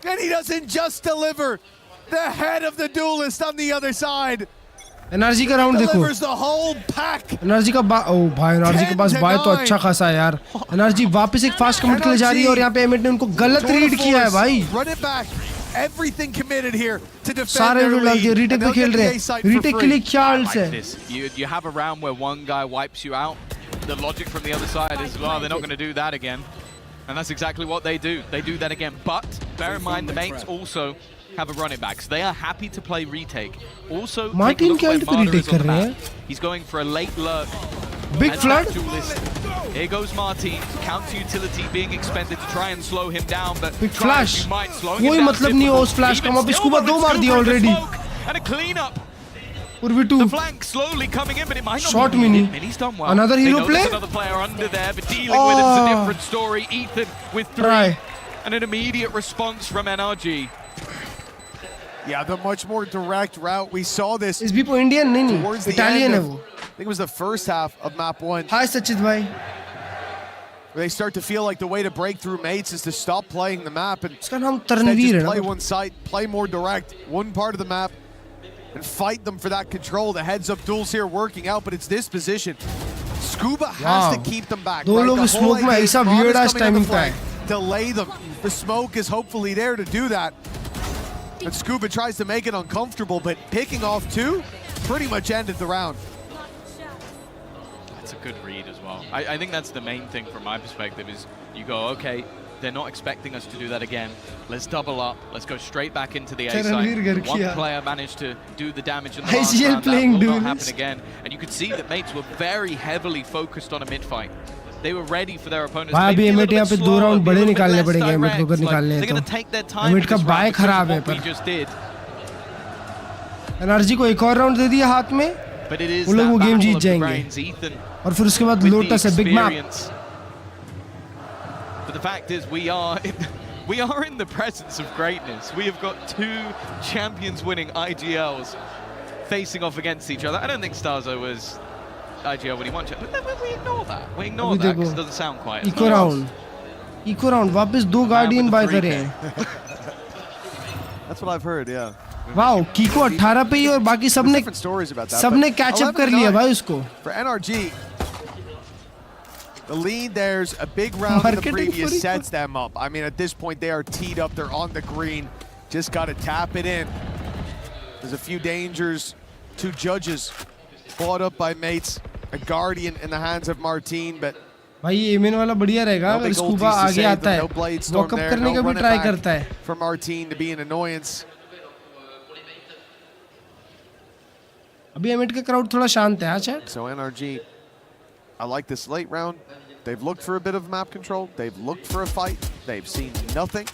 And he doesn't just deliver the head of the duelist on the other side. NRG का round देखो, NRG का ओ भाई NRG के पास bye तो अच्छा खासा है यार। एनआरजी वापस एक फास्ट कमिट के लिए जा रही है और यहाँ पे एमिट ने उनको गलत रीड किया है भाई। Everything committed here to defend सारे their लोग lead. रीटेक पे खेल रहे हैं, रीटेक के लिए ख्याल से। You have a round where one guy wipes you out. The logic from the other side is, well, they're not going to do that again. And that's exactly what they do. They do that again. But bear in mind, the mates also have a running back, so they are happy to play retake. Also, Martin क्या retake कर रहे हैं? He's going for a late lurk. Big flood. Here goes Martin. Counter utility being expended to try and slow him down, but big flash. कोई मतलब नहीं हो उस flash का, अब स्कूबा 2 मार दिया already. And a cleanup. Urvitu. The flank slowly coming in, but it might not Short be mini. He's done well. Another hero play. There's another player under there, but dealing with it's a different story. Ethan with 3, and an immediate response from NRG. Yeah, the much more direct route. We saw this. Is people Indian नहीं, Italian है वो. I think it was the first half of map 1. Hi Sachit bhai. Where they start to feel like the way to break through mates is to stop playing the map and इसका नाम instead तरणवीर just है play ना. one side, play more direct, one part of the map, and fight them for that control. The heads-up duels here working out, but it's this position. Scuba has to keep them back. दो लोग smoke में ऐसा weird ass timing पे है. Delay them. The smoke is hopefully there to do that. And Scuba tries to make it uncomfortable, but picking off 2 pretty much ended the round. That's a good read as well. I think that's the main thing from my perspective is you go, okay, they're not expecting us to do that again. Let's double up. Let's go straight back into the A side. One player managed to do the damage in the last round. That will not happen again. And you could see that mates were very heavily focused on a mid-fight. They were ready for their opponents. भाई अभी emit यहाँ पे 2 round बड़े निकालने पड़ेंगे emit को अगर निकालने हैं तो। एमिट का बाय खराब है पर। एनआरजी को एक और राउंड दे दिया हाथ में, वो लोग वो गेम जीत जाएंगे। और फिर उसके बाद लोटस है big map. But the fact is, we are in the presence of greatness. We have got 2 champions winning IGLs facing off against each other. I don't think Starzo was IGL when he won, but we ignore that. We ignore that because it doesn't sound quite. Eco round. वापस 2 guardian bye करे हैं. That's what I've heard, yeah. Wow, Kiko 18 पे ही और बाकी सबने catch up कर लिया भाई उसको. For NRG, the lead there's a big round in the previous sets them up. I mean, at this point they are teed up. They're on the green. Just got to tap it in. There's a few dangers. 2 judges bought up by mates. A guardian in the hands of Martin, but भाई ये amine वाला बढ़िया रहेगा अगर scuba आगे आता है, walk up करने का भी ट्राई करता है. For Martin to be an annoyance. अभी एमिट का क्राउड थोड़ा शांत है, हाँ chat. So NRG, I like this late round. They've looked for a bit of map control. They've looked for a fight. They've seen nothing.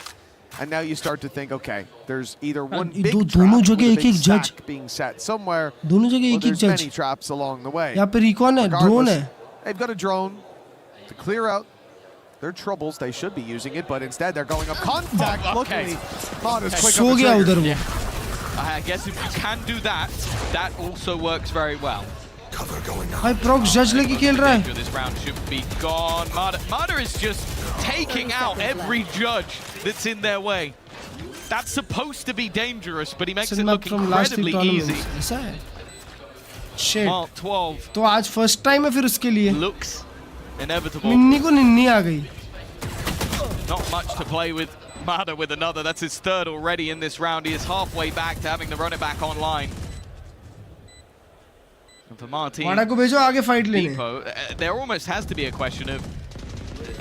And now you start to think, okay, there's either one big trap with a big stack being set somewhere, or there's many traps along the way. यहाँ पे recon है, drone है. They've got a drone to clear out their troubles. They should be using it, but instead they're going up contact. Luckily, not as quick सो गया उधर वो. I guess if you can do that, that also works very well. भाई प्रॉक्स जज लेके खेल रहा है. This round should be gone. Mada is just taking out every judge that's in their way. That's supposed to be dangerous, but he makes it look incredibly easy. ऐसा है. Shit. Mark 12. तो आज फर्स्ट टाइम है फिर उसके लिए. Looks inevitable. Minni को निन्नी आ गई. Not much to play with. Mada with another. That's his 3rd already in this round. He is halfway back to having the runner back online. And for Martin, Mada को भेजो आगे fight लेने. There almost has to be a question of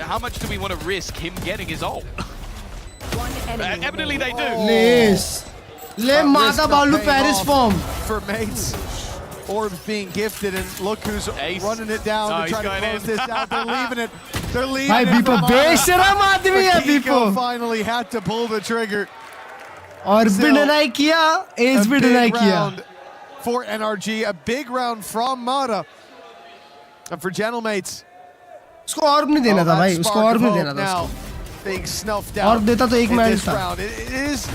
how much do we want to risk him getting his ult? Evidently they do. Le Mada Balu Paris form. For mates. Orbs being gifted, and look who's running it down to try to close this out. They're leaving it. They're leaving it. Bipo बेशरम आदमी है Bipo. Finally had to pull the trigger. और भी deny किया, ace भी deny किया. For NRG, a big round from Mada. And for Gentlemates, उसको और नहीं देना था भाई, उसको और नहीं देना था being snuffed और out देता तो एक in मैच this था, round. It is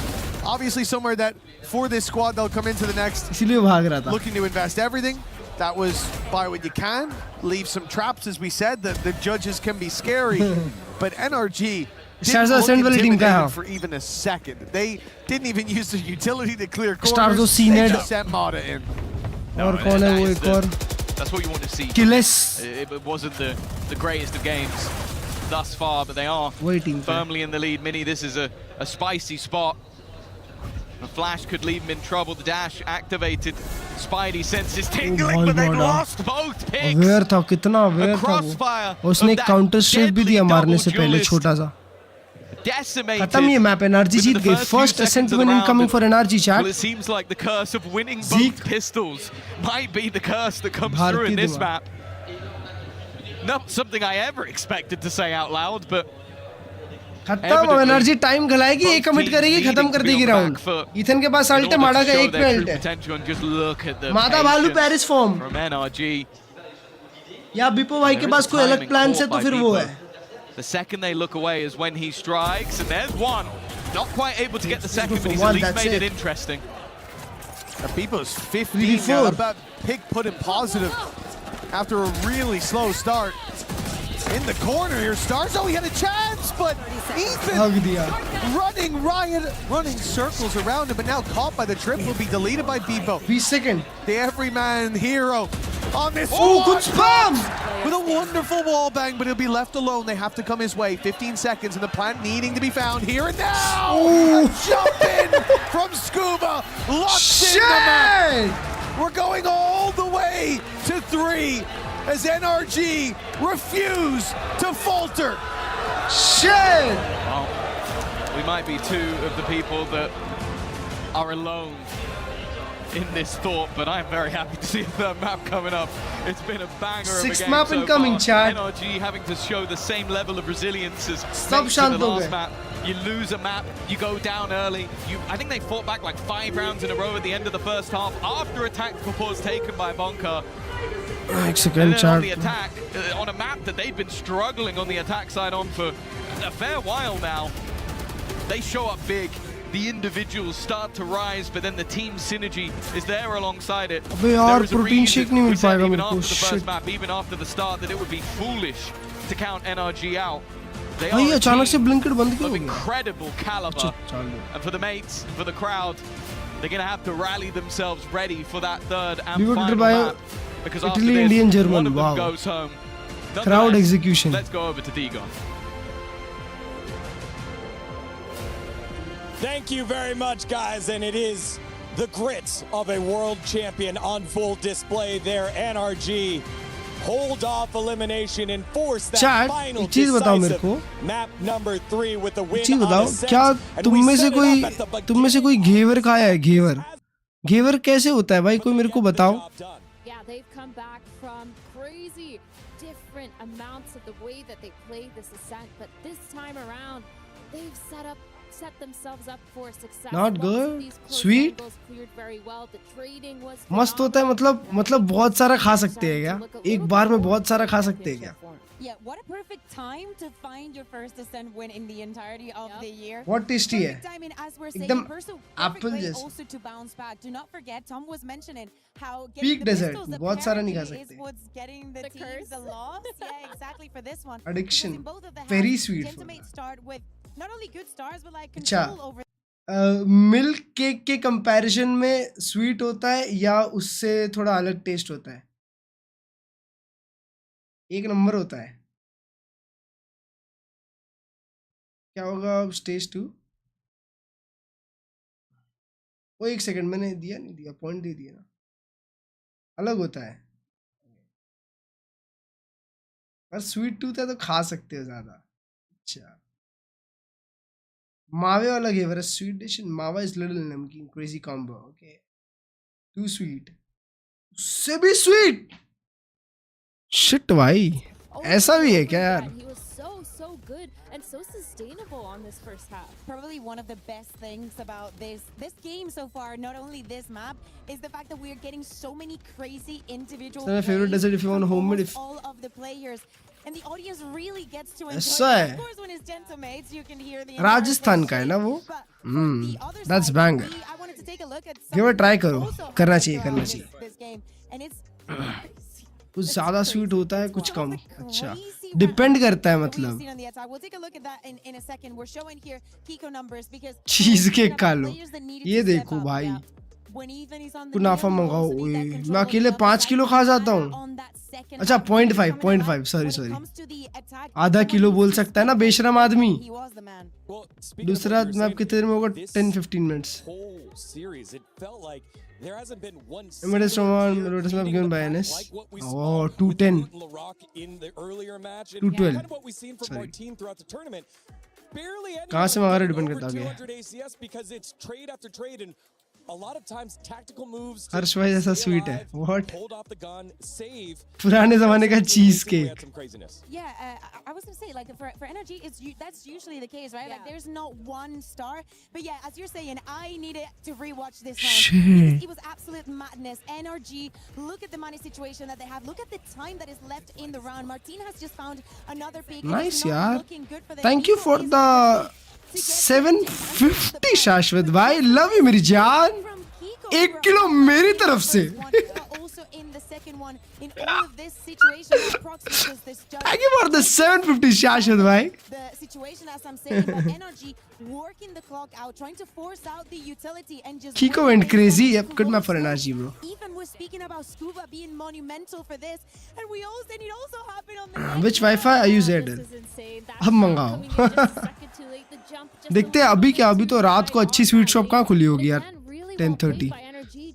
obviously somewhere that for this squad they'll come into the next इसीलिए भाग रहा था. looking to invest everything. That was buy what you can, leave some traps, as we said. The judges can be scary, but NRG didn't look intimidated for even a second. They didn't even use the utility to clear corners. They just sent Mata in. और कौन है वो एक और? That's what you want to see. Killis. It wasn't the greatest of games thus far, but they are firmly in the lead. Mini, this is a spicy spot. A flash could leave him in trouble. The dash activated. Spidey senses tingling, but they lost both picks. Where था कितना aware था वो? उसने एक counter strike भी दिया मारने से पहले छोटा सा. खत्म ये मैप. NRG जीत गई. First ascent win incoming for NRG chat. Well, it seems like the curse of winning both pistols might be the curse that comes through in this map. Not something I ever expected to say out loud, but खत्म. Energy time गलाएगी, एक commit करेगी, खत्म कर देगी round. Ethan के पास alt है, माडा का एक पे अल्ट है. मादा भालू पेरिस फॉर्म या बिपो भाई के पास कोई अलग प्लान से तो फिर वो है. The second they look away is when he strikes, and there's one. Not quite able to get the second, but he's at least made it interesting. Bipo's 15 now. About pick put him positive after a really slow start. In the corner here, Starzo, he had a chance, but Ethan running circles around him, but now caught by the trip, will be deleted by Bipo. Second. The everyman hero on this good spam! With a wonderful wall bang, but he'll be left alone. They have to come his way. 15 seconds, and the plant needing to be found here and now. Jump in from Scuba, locks in the map. We're going all the way to 3. As NRG refuse to falter. Shit! Well, we might be two of the people that are alone in this thought, but I'm very happy to see a third map coming up. It's been a banger of a game. Sixth map incoming, chat. NRG having to show the same level of resilience as the last map. You lose a map, you go down early. I think they fought back like 5 rounds in a row at the end of the first half after a tactical pause taken by Bonka. Second on the attack, on a map that they've been struggling on the attack side on for a fair while now. They show up big, the individuals start to rise, but then the team synergy is there alongside it. There is a reason we said even after the first map, even after the start, that it would be foolish to count NRG out. They are a team of incredible caliber, and for the mates, for the crowd, they're going to have to rally themselves ready for that third and final map. Because after Italy, this, Indian, German, one of them wow. goes home. Crowd execution. Let's go over to Digon. Thank you very much, guys, and it is the grit of a world champion on full display there. NRG hold off elimination and force that final decisive map number 3 with the win on ascent. क्या तुम में से कोई घेवर खाया है? घेवर कैसे होता है भाई, कोई मेरे को बताओ. Yeah, they've come back from crazy different amounts of the way that they played this ascent, but this time around they've set themselves up for success. Not good. Sweet. मस्त होता है, मतलब बहुत सारा खा सकते हैं क्या? एक बार में बहुत सारा खा सकते हैं क्या? Yeah, what a perfect time to find your first ascent win in the entirety of the year. What tasty है? एकदम apple जैसे. Also to bounce back. Do not forget, Tom was mentioning how Peak desert. बहुत सारा नहीं खा सकते. What's getting the teams the loss. Yeah, exactly for this one. Addiction. Very sweet. Gentlemen start with not only good stars but like control over. Milk cake के comparison में sweet होता है या उससे थोड़ा अलग टेस्ट होता है? एक नंबर होता है. क्या होगा स्टेज 2? वो एक सेकंड, मैंने दिया नहीं दिया, पॉइंट दे दिया ना. अलग होता है. पर स्वीट टूथ है तो खा सकते हो ज्यादा. अच्छा, मावे वाला घेवर है स्वीट डिश. मावा इज लिटिल नमकीन crazy combo. Okay, to sweet, उससे भी स्वीट. शिट भाई, ऐसा भी है क्या यार? He was so good and so sustainable on this first half. Probably one of the best things about this game so far, not only this map, is the fact that we are getting so many crazy individual My favorite desert if you want homemade. All of the players. and the audience really gets to enjoy ऐसा it. है Of course, when it's Gentlemates, you can hear the Rajasthan का है ना वो that's banger give a try करो करना चाहिए this game, and it's कुछ ज्यादा स्वीट होता है कुछ कम अच्छा डिपेंड करता है मतलब we'll take a look at that in a second. We're showing here Kiko numbers because cheese cake खा लो ये देखो भाई कुनाफा मंगाओ मैं अकेले 5 किलो खा जाता हूँ अच्छा 0.5 सॉरी आधा किलो बोल सकता है ना बेशरम आदमी दूसरा मैप कितने देर में होगा 10-15 minutes Immediate Roman Lotus map given by NS. Oh, 210. 212. Sorry. कहाँ से हमारा डिपेंड करता है a lot of times tactical moves हर्ष भाई जैसा स्वीट है व्हाट पुराने जमाने का cheese cake I was gonna say like for Nrg that's usually the case, right? Like there's not one star, but yeah, as you're saying, I needed to rewatch this round. It was absolute madness. Nrg, look at the money situation that they have, look at the time that is left in the round. Martin has just found another pick. Nice yaar, thank you for the 750 शाश्वत भाई love you मेरी जान 1 kilo मेरी तरफ से Thank you for the 750 शाश्वत भाई Kiko went crazy. Yep, good map for Nrg, bro. Even we're speaking about Scuba being monumental for this, and it also happened on the Which Wi-Fi I use Airtel? अब मंगाओ देखते हैं अभी क्या अभी तो रात को अच्छी स्वीट शॉप कहाँ खुली होगी यार 10:30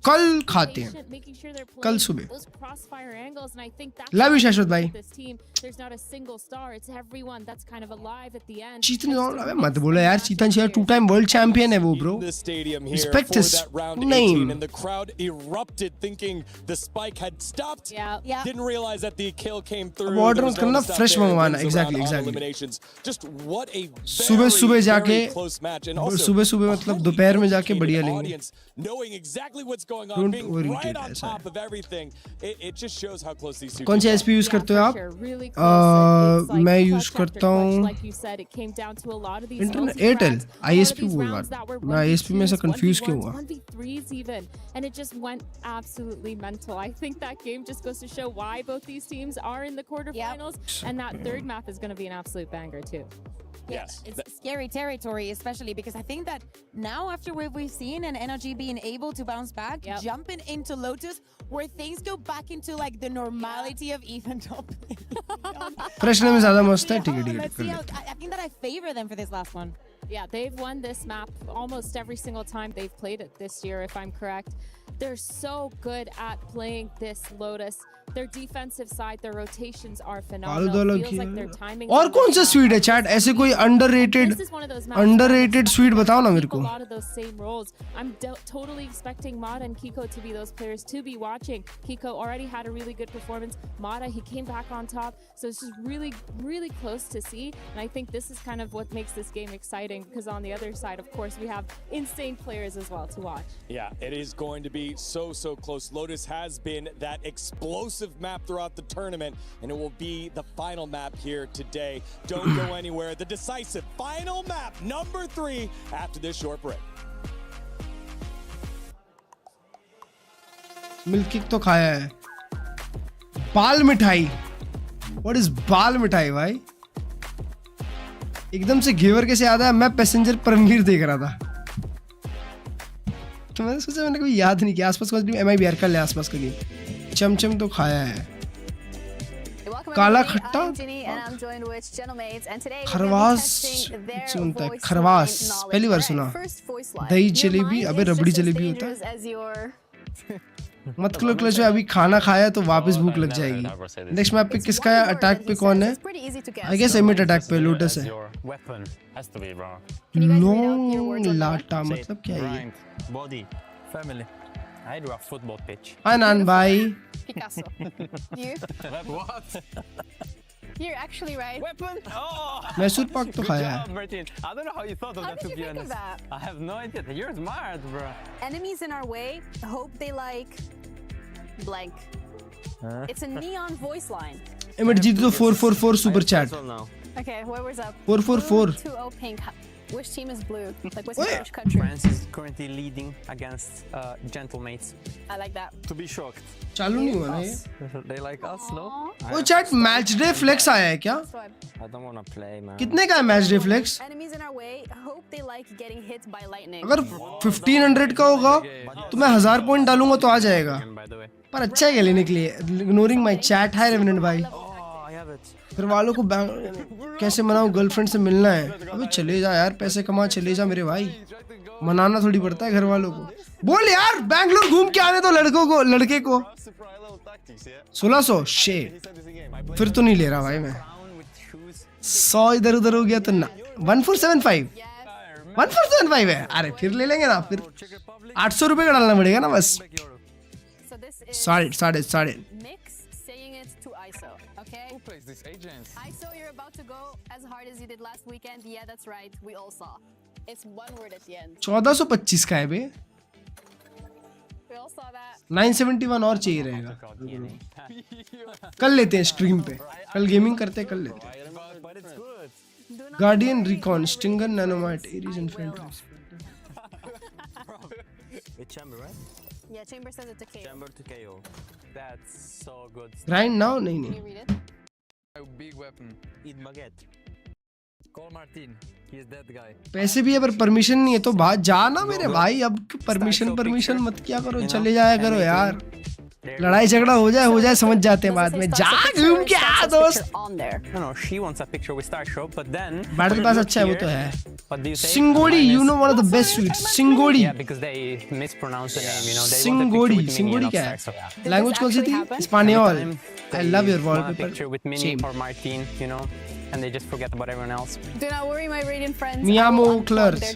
कल खाते हैं कल सुबह लव यू शाश्वत भाई चीतन अबे मत बोलो यार चीतन शेयर 2-time वर्ल्ड चैंपियन है वो bro respect his name order करना फ्रेश मंगवाना एग्जैक्टली सुबह जाके सुबह मतलब दोपहर में जाके बढ़िया लेंगे कौन से एसपी यूज करते हो आप मैं यूज करता हूँ इंटरनेट एयरटेल आईएसपी बोल रहा मैं आईएसपी में से कंफ्यूज क्यों हुआ and it just went absolutely mental. I think that game just goes to show why both these teams are in the quarterfinals, and that third map is going to be an absolute banger too. Yes, it's scary territory, especially because I think that now after what we've seen and Nrg being able to bounce back, jumping into Lotus, where things go back into like the normality of even top. Pressure में ज़्यादा मस्त है ठीक है Let's see how, I think that I favor them for this last one. Yeah, they've won this map almost every single time they've played it this year, if I'm correct. They're so good at playing this Lotus. Their defensive side, their rotations are phenomenal. Feels like their timing. और कौन सा sweet है chat ऐसे कोई underrated sweet बताओ ना मेरे को. A lot of those same roles. I'm totally expecting Mata and Kiko to be those players to be watching. Kiko already had a really good performance. Mata, he came back on top, so it's just really close to see. And I think this is kind of what makes this game exciting because on the other side, of course, we have insane players as well to watch. Yeah, it is going to be so close. Lotus has been that explosive map throughout the tournament, and it will be the final map here today. Don't go anywhere. The decisive final map, number 3, after this short break. Milk cake तो खाया है बाल मिठाई What is बाल मिठाई भाई एकदम से घेवर कैसे याद आया मैं पैसेंजर परमवीर देख रहा था तो मैंने सोचा मैंने कोई याद नहीं किया आसपास का MIBR कर ले आसपास का गेम चमचम तो खाया है काला खट्टा खरवास सुनता है खरवास पहली बार सुना दही जलेबी अबे रबड़ी जलेबी होता है मत करो क्लच में अभी खाना खाया तो वापस भूख लग जाएगी नेक्स्ट मैप पे किसका है अटैक पे कौन है आई गेस एमिट अटैक पे लोटस है लॉन्ग लाटा मतलब क्या है ये body family I do a football pitch हाय नान भाई Picasso. You? What? You're actually right. Weapon? Oh! Mysore pak तो खाया है. Martin. I don't know how you thought of that, to be honest. I have no idea. You're smart, bro. Enemies in our way hope they like blank. It's a neon voice line. M8 जीती तो 444 super chat. Okay, whoever's up. 444. 2-0 pink. Which team is blue? Like, what's the country? France is currently leading against Gentlemates. I like that. To be shocked. चालू नहीं हुआ ना ये? They like us, no? वो chat match day flex आया है क्या? I don't wanna play, man. कितने का है match day flex? Enemies in our way. Hope they like getting hit by lightning. अगर 1500 का होगा तो मैं 1000 पॉइंट डालूंगा तो आ जाएगा. पर अच्छा है लेने के लिए. Ignoring my chat. Hi Revenant भाई. घर वालों को कैसे मनाऊं, गर्लफ्रेंड से मिलना है. अबे चले जा यार, पैसे कमा चले जा मेरे भाई. मनाना थोड़ी पड़ता है घर वालों को. बोल यार बैंगलोर घूम के आने दो लड़के को 1600 शेट. फिर तो नहीं ले रहा भाई मैं. 100 इधर उधर हो गया तो ना. 1475 है. अरे फिर ले लेंगे ना. फिर 800 रुपए का डालना पड़ेगा ना बस. साढ़े ISO, you're about to go as hard as you did last weekend. Yeah, that's right. We all saw. It's one word at the end. 1425 का है बे. We all saw that. 971 और चाहिए रहेगा. कल लेते हैं स्ट्रीम पे. कल गेमिंग करते हैं, कल लेते हैं. Guardian recon Stinger nanomite Ares infantry. It's chamber, right? Yeah, chamber says it's a KO. Chamber to KO. That's so good. Grind now नहीं. Can you read it? Big weapon. Eat baguette. Call Martin. He is that guy. पैसे भी है पर permission नहीं है तो बात जाना मेरे भाई. अब परमिशन मत किया करो, चले जाया करो यार. लड़ाई झगड़ा हो जाए समझ जाते हैं बाद में. जा घूम के आ दोस्त. No, she wants a picture with Star Shop, but then battle pass अच्छा है वो तो है. Singodi, you know one of the best sweets. Singodi. Yeah, because they mispronounce the name, you know. They Singodi क्या है? लैंग्वेज कौन सी थी? स्पेनियोल. I love your wallpaper. Picture with Mini or Martin, you know, and they just forget about everyone else. Do not worry, my radiant friends. Miamo Klurge.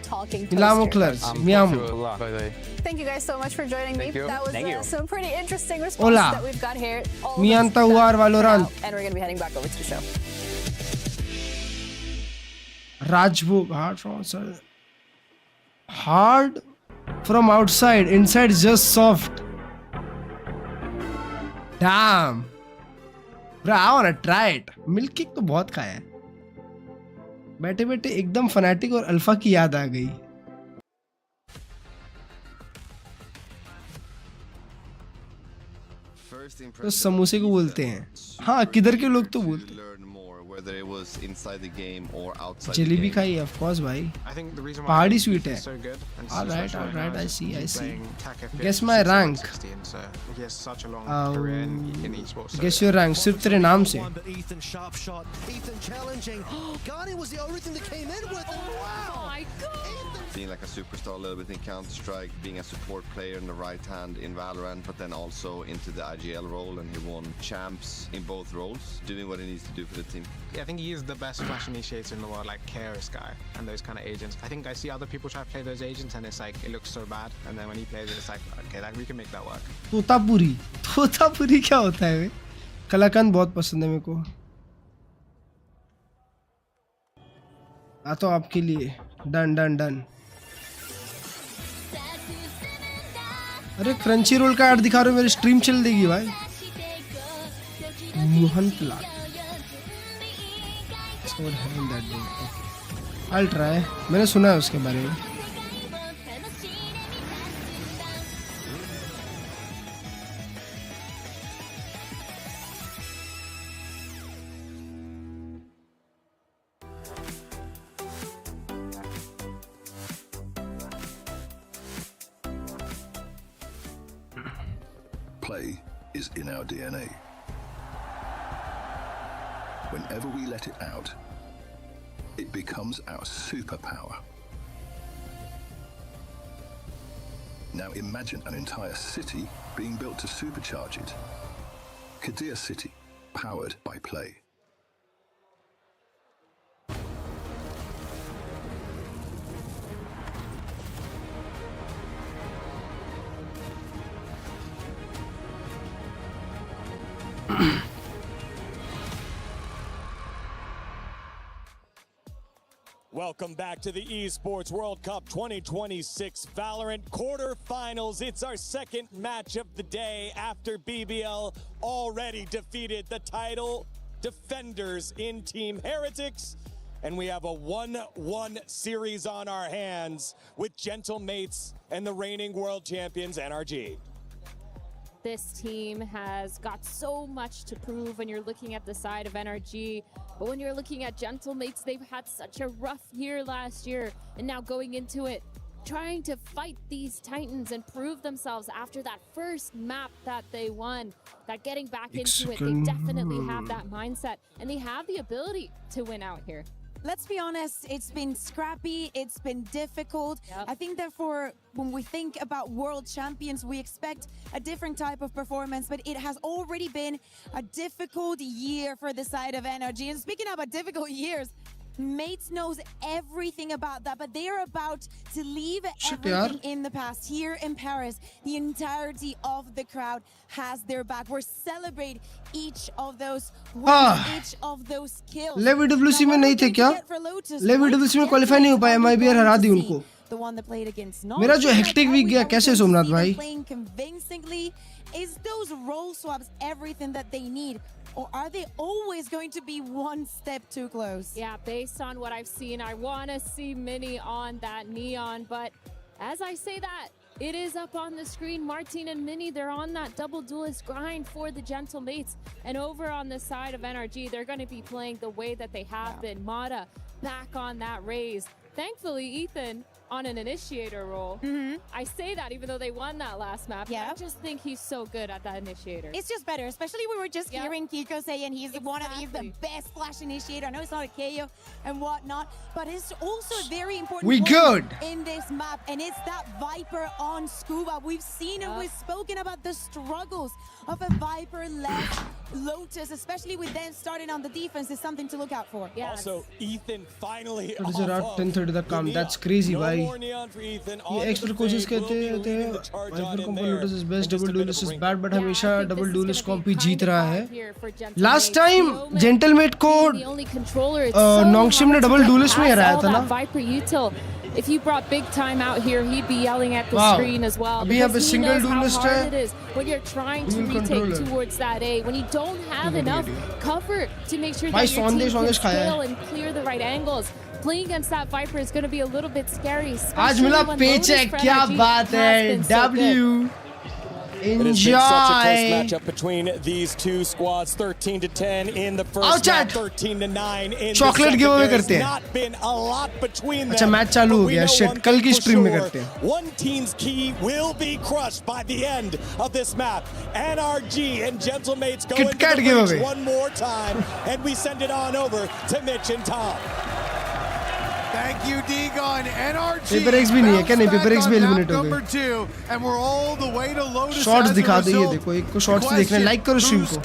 Miamo. Thank you guys so much for joining me. That was some pretty interesting responses Hola. that we've got here. Mianta War Valorant. And we're going to be heading back over to the show. Rajbog hard from outside. Hard from outside. Inside just soft. Damn. Bro, I wanna try it. Milk cake तो बहुत खाया है. बैठे बैठे एकदम fanatic और alpha की याद आ गई. तो समोसे को बोलते हैं. हाँ किधर के लोग तो बोलते हैं. जलेबी खाई of course भाई. पहाड़ी स्वीट है. Alright, I see. Guess my rank. Guess your rank. सिर्फ तेरे नाम से. Being like a superstar a little bit in Counter-Strike, being a support player in the right hand in Valorant, but then also into the IGL role, and he won champs in both roles, doing what he needs to do for the team. Yeah, I think he is the best flash initiator in the world, like Karis guy and those kind of agents. I think I see other people try to play those agents and it's like, it looks so bad, and then when he plays it, it's like, okay, like we can make that work. Totapuri क्या होता है वे? कलाकांड बहुत पसंद है मेरे को. आता हूँ आपके लिए. डन. अरे क्रंची रोल का ऐड दिखा रहे हो, मेरी स्ट्रीम चल देगी भाई. मोहन लाल. I'll try. मैंने सुना है उसके बारे में. Play is in our DNA. Whenever we let it out, it becomes our superpower. Now imagine an entire city being built to supercharge it. Kadir City, powered by Play. Welcome back to the Esports World Cup 2026 Valorant quarterfinals. It's our second match of the day after BBL already defeated the title defenders in Team Heretics. And we have a 1-1 series on our hands with Gentle Mates and the reigning world champions, Nrg. This team has got so much to prove when you're looking at the side of Nrg. But when you're looking at Gentle Mates, they've had such a rough year last year. And now going into it, trying to fight these Titans and prove themselves after that first map that they won. That getting back into it, they definitely have that mindset. And they have the ability to win out here. Let's be honest, it's been scrappy, it's been difficult. I think therefore, when we think about world champions, we expect a different type of performance, but it has already been a difficult year for the side of Nrg. And speaking about difficult years, Mates knows everything about that, but they are about to leave everything in the past. Here in Paris, the entirety of the crowd has their back. We're celebrating each of those wins, each of those kills. LVWC में नहीं थे क्या? LVWC में qualify नहीं हो पाया, MIBR हरा दी उनको. The one that played against मेरा जो हेक्टिक वीक गया कैसे सोमनाथ भाई? Playing convincingly, is those role swaps everything that they need? Or are they always going to be one step too close? Yeah, based on what I've seen, I want to see Mini on that Neon. But as I say that, it is up on the screen. Martin and Mini, they're on that double duelist grind for the Gentle Mates. And over on the side of Nrg, they're going to be playing the way that they have been. Mata back on that raise. Thankfully, Ethan on an initiator role. I say that even though they won that last map. I just think he's so good at that initiator. It's just better, especially we were just hearing Kiko saying he's one of the best flash initiator. I know it's not a KO and whatnot, but it's also a very important in this map, and it's that Viper on Scuba. We've seen and we've spoken about the struggles of a Viper-led Lotus, especially with them starting on the defense, is something to look out for. Also, Ethan finally off 10:30 तक काम. That's crazy, भाई. ये expert coaches कहते हैं Viper comp Lotus is best, double duelist is bad, but हमेशा double duelist comp ही जीत रहा है. लास्ट टाइम जेंटलमेट को नोंगशिम ने डबल डुएलिस्ट में हराया था ना. If you brought big time out here, he'd be yelling at the screen as well. अभी यहाँ पे सिंगल डुएलिस्ट है. It is when you're trying to retake towards that A, when you don't have enough cover to make sure that your team can scale and clear the right angles. Playing against that Viper is going to be a little bit scary. आज मिला paycheck, क्या बात है. W. Enjoy. It has been such a close matchup between these two squads. 13-10 in the first match, 13-9 in Chocolate the giveaway second. करते हैं. Not been a lot between them. अच्छा match चालू हो गया. Shit, कल की स्ट्रीम में करते हैं. One team's key will be crushed by the end of this map. Nrg and Gentle Mates go into the breach one more time, and we send it on over to Mitch and Tom. Thank you, D-Gun. Nrg Paper X भी नहीं है क्या? नहीं, Paper X भी eliminate हो गए. 2, and we're all the way to Lotus. Shots दिखा दो, ये देखो, एक को शॉट्स देखना है. लाइक करो स्ट्रीम को.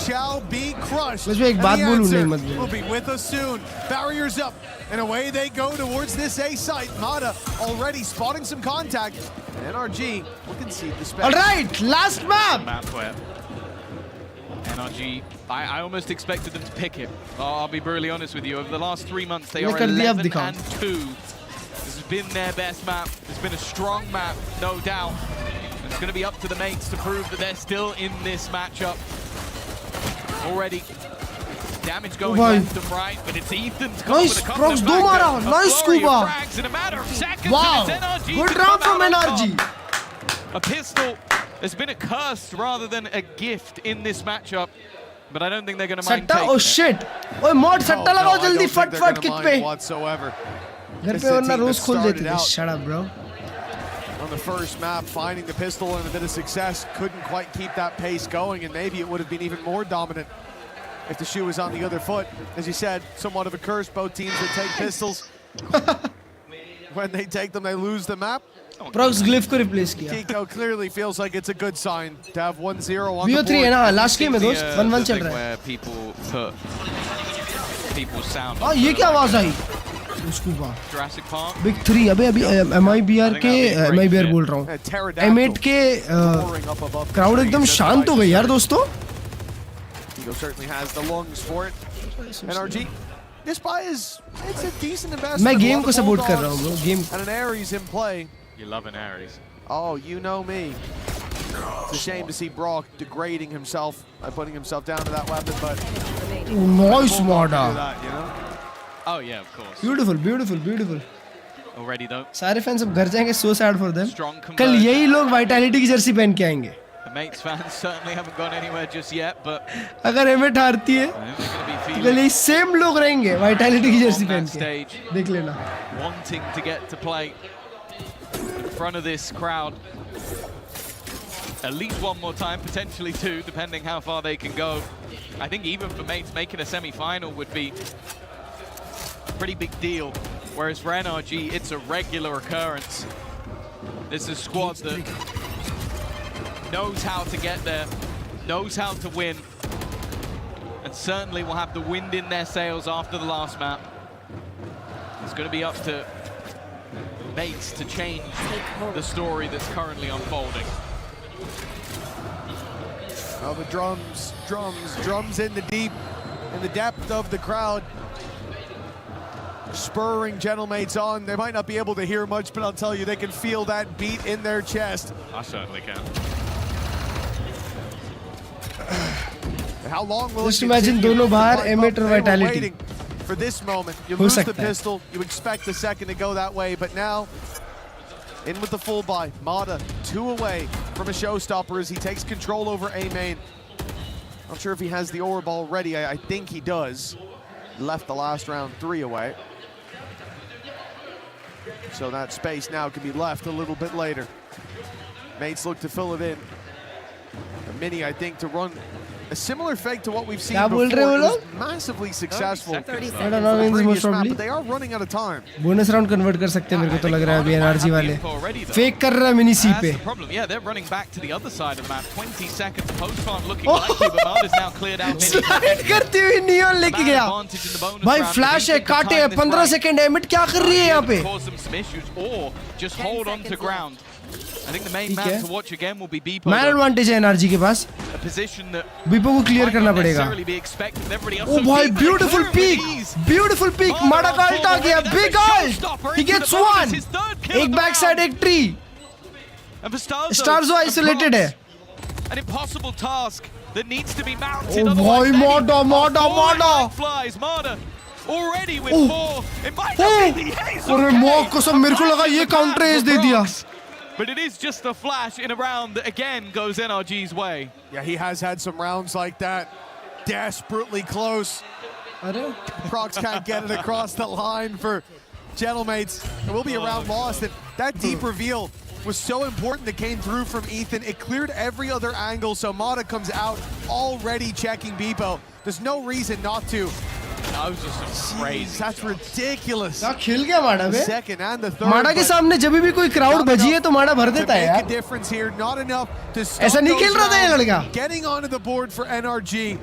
Shall be crushed. मुझे एक बात बोलूं, नहीं मत बोलो. Will be with us soon. Barriers up, and away they go towards this A site. Mata already spotting some contact. And Nrg will concede the space. All right, last map. Map where Nrg, I almost expected them to pick it. I'll be brutally honest with you. Over the last 3 months, they are 11-2. This has been their best map. It's been a strong map, no doubt. It's going to be up to the mates to prove that they're still in this matchup. Already damage going left and right, but it's Ethan's come with a couple of back. Nice Scuba. In a matter of seconds, wow. and it's NRG Good round from Nrg. A pistol has been a curse rather than a gift in this matchup, but I don't think they're going to mind taking it. Oh shit! Oh mod सट्टा लगाओ जल्दी फट kick पे. Whatsoever. घर पे वरना रोज खोल देते थे. Shut up, bro. On the first map, finding the pistol and a bit of success, couldn't quite keep that pace going, and maybe it would have been even more dominant if the shoe was on the other foot. As you said, somewhat of a curse, both teams that take pistols. When they take them, they lose the map. Prox glyph को replace किया. Kiko clearly feels like it's a good sign to have 1-0 on the board. VO3 है ना, last game है दोस्त, 1-1 चल रहा है. Where people put people's sound. हाँ ये क्या आवाज आई? उसको बा. Jurassic Park. Big 3 अभी MIBR के MIBR बोल रहा हूँ. M8 के crowd एकदम शांत हो गई यार दोस्तों. Kiko certainly has the lungs for it. Nrg. This buy is, it's a decent investment. मैं गेम को सपोर्ट कर रहा हूँ bro. Game. And an Ares in play. You love an Ares. Oh, you know me. It's a shame to see Brock degrading himself by putting himself down to that weapon, but Nice Mada. Oh yeah, of course. Beautiful, beautiful, beautiful. Already though. सारे fans अब घर जाएंगे, so sad for them. Strong कल यही लोग Vitality की Jersey पहन के आएंगे. The Mates fans certainly haven't gone anywhere just yet, but अगर M8 हारती है, तो कल यही same लोग रहेंगे Vitality की जर्सी पहन के. देख लेना. wanting to get to play in front of this crowd at least one more time, potentially two, depending how far they can go. I think even for Mates, making a semi-final would be a pretty big deal. Whereas for NRG, it's a regular occurrence. This is a squad that knows how to get there, knows how to win, and certainly will have the wind in their sails after the last map. It's going to be up to Mates to change the story that's currently unfolding. Oh, the drums in the deep, in the depth of the crowd. Spurring Gentlemates on. They might not be able to hear much, but I'll tell you, they can feel that beat in their chest. I certainly can. How long will Just imagine दोनों बाहर M8 और Vitality. For this moment, you lose the pistol, you expect the second to go that way, but now in with the full buy. Mada 2 away from a showstopper as he takes control over A main. Not sure if he has the orb already. I think he does. Left the last round 3 away. So that space now can be left a little bit later. Mates look to fill it in. A Mini, I think, to run a similar fake to what we've seen before. It was massively successful. I don't know, most probably. But they are running out of time. Bonus round convert कर सकते हैं मेरे को तो लग रहा है अभी NRG वाले. Fake कर रहा है Mini C पे. That's the problem. Yeah, they're running back to the other side of the map. 20 seconds post farm looking likely, but Mada's now cleared out Mini. Slide करती हुई Neon लेके गया. भाई flash है, काटे है, 15 सेकंड है. Mid क्या कर रही है यहाँ पे? Cause them some issues or just hold on to ground. I think the main man to watch again will be Beepo. Man advantage है NRG के पास. A position that Beepo को clear करना पड़ेगा. Oh भाई, beautiful peek, beautiful peek. Mada का ult आ गया, big ult. He gets one. एक backside, एक tree. Starzo isolated है. An impossible task that needs to be mounted. Oh भाई, Mada. Flies Mada. Already with 4. It might not be the ace. अरे मौत कसम मेरे को लगा ये counter ace दे दिया. But it is just a flash in a round that again goes NRG's way. Yeah, he has had some rounds like that. Desperately close. Prox can't get it across the line for Gentlemates. It will be a round lost. And that deep reveal was so important that came through from Ethan. It cleared every other angle, so Mada comes out already checking Beepo. There's no reason not to. That was just crazy. That's ridiculous. क्या खेल गया माडा बे? Second and the third. माडा के सामने जब भी कोई crowd बजी है तो माडा भर देता है यार. Difference here, not enough to stop. ऐसा नहीं खेल रहा था ये लड़का. Getting onto the board for NRG.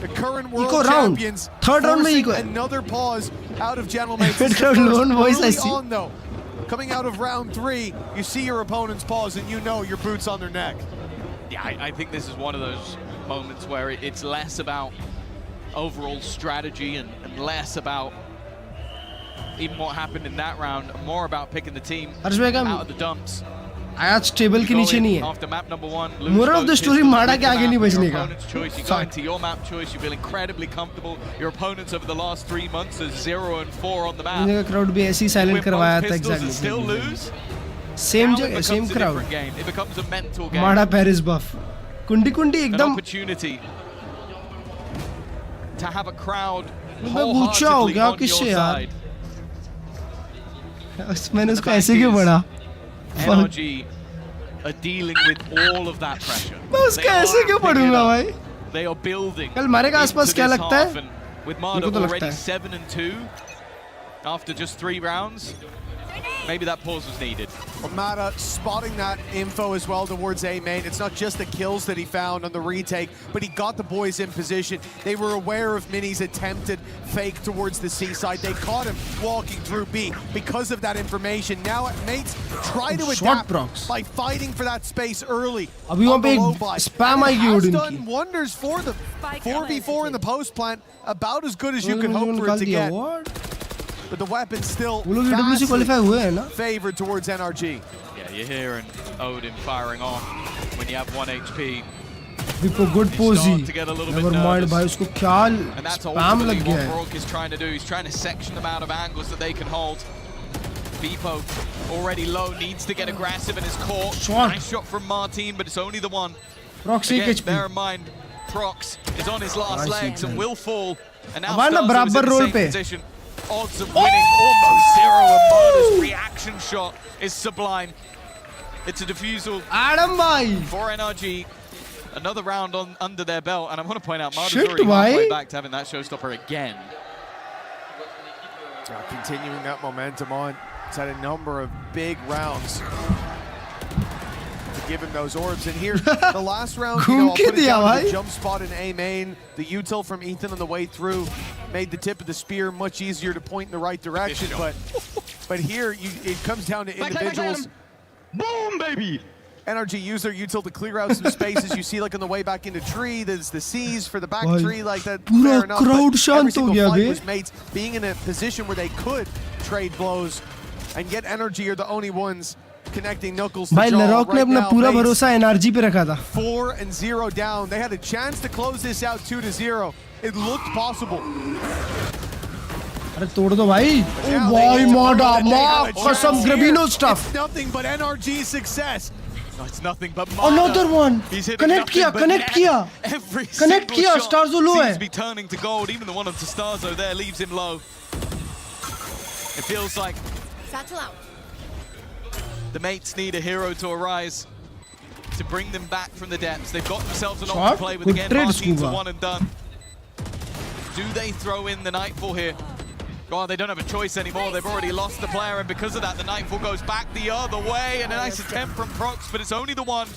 The current world Eco round. champions. Third round में eco. Another pause out of Gentlemates. Lone voice I see. On though. Coming out of round 3, you see your opponent's pause and you know your boots on their neck. Yeah, I think this is one of those moments where it's less about overall strategy and less about even what happened in that round, more about picking the team out of the dumps. आज table के नीचे नहीं है. After map number 1, moral of the story माडा के आगे नहीं बचने का. You go into your map choice, you feel incredibly comfortable. Your opponents over the last 3 months are 0 and 4 on the map. इनका crowd भी ऐसी silent करवाया था exactly. Still lose. Same जगह, same crowd. It becomes a mental game. माडा Paris buff. कुंडी एकदम. An opportunity to have a crowd गुच्छा हो गया किससे यार? मैंने उसको ऐसे क्यों पढ़ा? NRG are dealing with all of that pressure. मैं उसको ऐसे क्यों पढ़ूंगा भाई? They are building. कल मारे का आसपास क्या लगता है? With Mada already 7 and 2 after just 3 rounds. Maybe that pause was needed. Well, Mada spotting that info as well towards A main. It's not just the kills that he found on the retake, but he got the boys in position. They were aware of Mini's attempted fake towards the seaside. They caught him walking through B because of that information. Now Mates try to adapt by fighting for that space early. अभी वहाँ पे spam आएगी उड़ इनकी. Has done wonders for them. 4v4 in the post plant, about as good as you could hope for it to get. But the weapon's still favored towards NRG. Yeah, you're hearing Odin firing on when you have 1 HP. Vipo good posy. Never mind, bhai. Usko kya And that's spam ultimately lag what gaya. Brook is trying to do. He's trying to section them out of angles that they can hold. Vipo, already low, needs to get aggressive and is caught. Nice shot from Martin, but it's only the one. Prox Again, 1 HP. bear in mind, Prox is on his last legs and will fall. And now Abana Starzo is barabar in the roll same pe. position. Odds of winning almost zero, and Murder's reaction shot is sublime. It's a defusal for NRG. Another round on under their belt, and I want to point out Murder's already halfway back to having that showstopper again. Continuing that momentum on. He's had a number of big rounds to give him those orbs. And here, the last round, I'll put it down to the jump spot in A main. The util from Ethan on the way through made the tip of the spear much easier to point in the right direction. But here, it comes down to individuals. Boom, baby! Nrg use their util to clear out some spaces. You see, like on the way back into tree, there's the C's for the back tree, like that. Fair enough. Crowd Every single fight was mates being in a position where they could trade blows, and yet Nrg are the only ones connecting knuckles to भाई jaw. लरॉक ने अपना पूरा भरोसा NRG पे रखा था 4-0 down. They had a chance to close this out 2-0. It looked possible. अरे तोड़ दो भाई ओ भाई माडा मां कसम ग्रेबिनो stuff It's nothing but NRG's success. No, it's nothing but Mada. Another one. Connect kiya. Every connect kiya. Starzo low seems to be turning to gold. Even the one on Starzo there leaves him low. It feels like the mates need a hero to arise to bring them back from the depths. They've got themselves a lot to play with again. Martin's a one and done. Do they throw in the Nightfall here? God, they don't have a choice anymore. They've already lost the player, and because of that, the Nightfall goes back the other way. And a nice attempt from Prox, but it's only the one.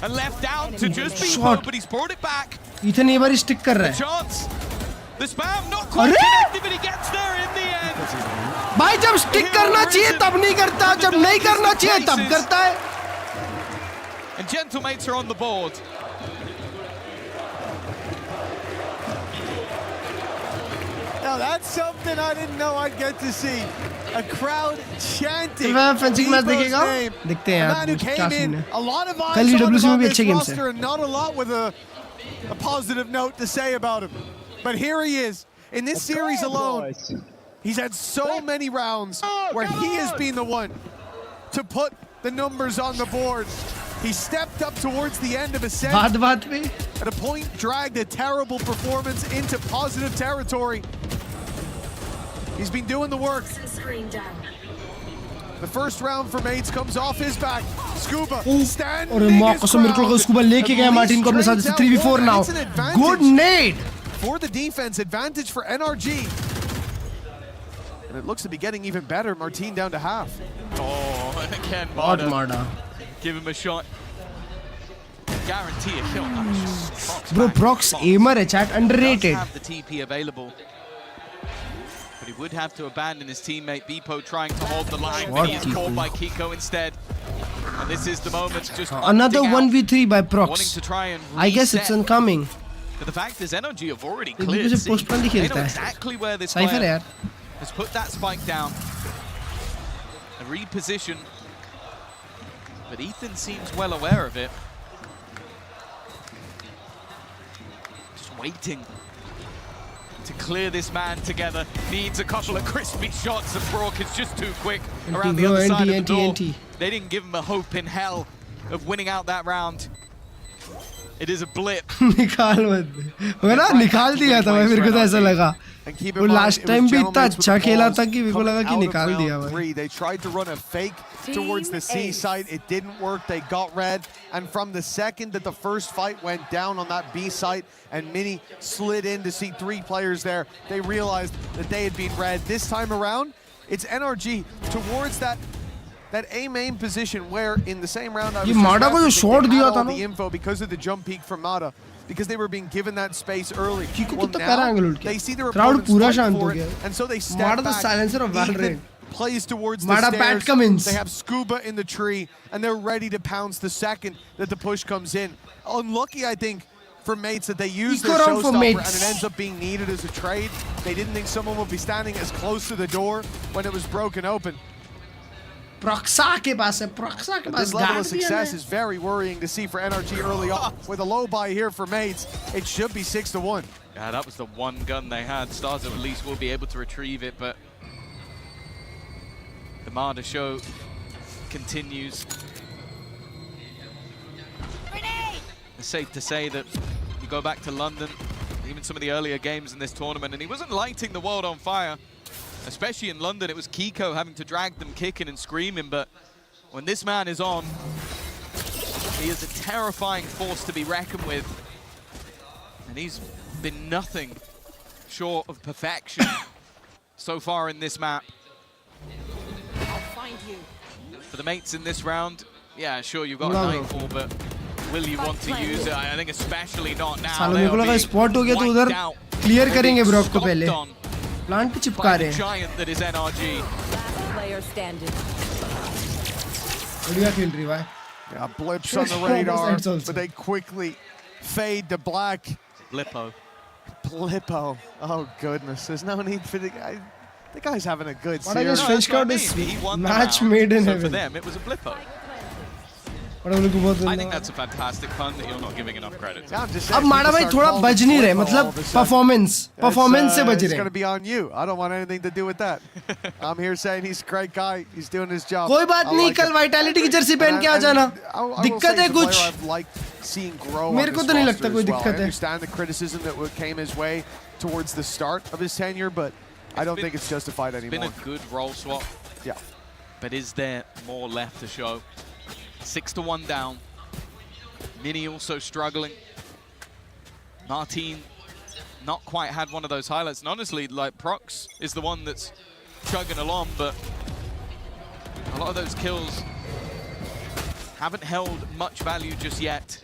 And left down to just be Pope, but he's brought it back. Ethan ये बार stick कर रहा है. Chance. The spam not quite connected, but he gets there in the end. भाई जब stick करना चाहिए तब नहीं करता, जब नहीं करना चाहिए तब करता है. And Gentlemates are on the board. Now that's something I didn't know I'd get to see. A crowd chanting fencing match Deepo's देखेगा? name. देखते हैं A यार. man who क्या came scene in, है? a lot of कल eyes on EWC में him भी on अच्छे this games हैं. roster, and not a lot with a positive note to say about him. But here he is. In this series alone, he's had so many rounds where he has been the one to put the numbers on the board. He stepped up towards the end of a set. At a point, dragged a terrible performance into positive territory. He's been doing the work. The first round for Mates comes off his back. Scuba standing और मां कसम मेरे को scuba लेके गया Martin को अपने साथ 3v4 now. Good nade. For the defense, advantage for NRG. And it looks to be getting even better. Martin down to half. Oh, and again, Mada. Give him a shot. Guarantee a kill. Bro, Prox aimer है chat, underrated. Have the TP available. But he would have to abandon his teammate Beepo trying to hold the line, but he is caught by Kiko instead. And this is the moment just Another 1v3 by Prox. wanting to try and I guess it's incoming. But the fact is NRG have already ये cleared मुझे C. post plan They खेलता know है. exactly where this Cypher player यार. has put that spike down. A reposition. But Ethan seems well aware of it. Just waiting to clear this man together. Needs a couple of crispy shots, and Brock is just too quick around the other side of the door. They didn't give him a hope in hell of winning out that round. It is a blip. निकाल मत वो ना निकाल दिया था भाई मेरे को तो ऐसा लगा वो लास्ट टाइम भी इतना अच्छा खेला था कि मेरे को लगा कि निकाल दिया भाई. They tried to run a fake towards the C side. It didn't work. They got red. And from the second that the first fight went down on that B site and Mini slid in to see 3 players there, they realized that they had been red. This time around, it's NRG towards that A main position where in the same round I was just all the info because of the jump peek from Mada, because they were being given that space early. Well, now they see their opponents fight for it, and so they step back. Silencer of Valorant. Plays towards the stairs. They have Scuba in the tree, and they're ready to pounce the second that the push comes in. Unlucky, I think, for Mates that they used their showstopper, and it ends up being needed as a trade. They didn't think someone would be standing as close to the door when it was broken open. Proxa के पास है, Proxa के पास This level of success is very worrying to see for NRG early on. With a low buy here for Mates, it should be 6-1. Yeah, that was the one gun they had. Stars at least will be able to retrieve it, but the Marder show continues. It's safe to say that you go back to London, even some of the earlier games in this tournament, and he wasn't lighting the world on fire. Especially in London, it was Kiko having to drag them kicking and screaming, but when this man is on, he is a terrifying force to be reckoned with. And he's been nothing short of perfection so far in this map. I'll find you. For the Mates in this round, yeah, sure, you've got a Nightfall, but will you want to use it? I think especially not now. सालों मेरे को लगा spot हो गया तो उधर clear करेंगे Brock को पहले प्लांट पे चिपका रहे हैं बढ़िया खेल रही है Yeah, blips on the radar, but they quickly fade to black. Blippo. Oh goodness, there's no need for the guy. The guy's having a good series. What I just finished out is match made in heaven. For them, it was a Blippo. I think that's a fantastic pun that you're not giving enough credit to. अब माड़ा भाई थोड़ा बज नहीं रहे मतलब performance से बज रहे It's going to be on you. I don't want anything to do with that. I'm here saying he's a great guy. He's doing his job. कोई बात नहीं कल वाइटैलिटी की जर्सी पहन के आ जाना दिक्कत है कुछ मेरे को तो नहीं लगता कोई दिक्कत है I understand the criticism that came his way towards the start of his tenure, but I don't think it's justified anymore. It's been a good role swap. Yeah. But is there more left to show? 6-1 down. Mini also struggling. Martin not quite had one of those highlights. And honestly, like Prox is the one that's chugging along, but a lot of those kills haven't held much value just yet.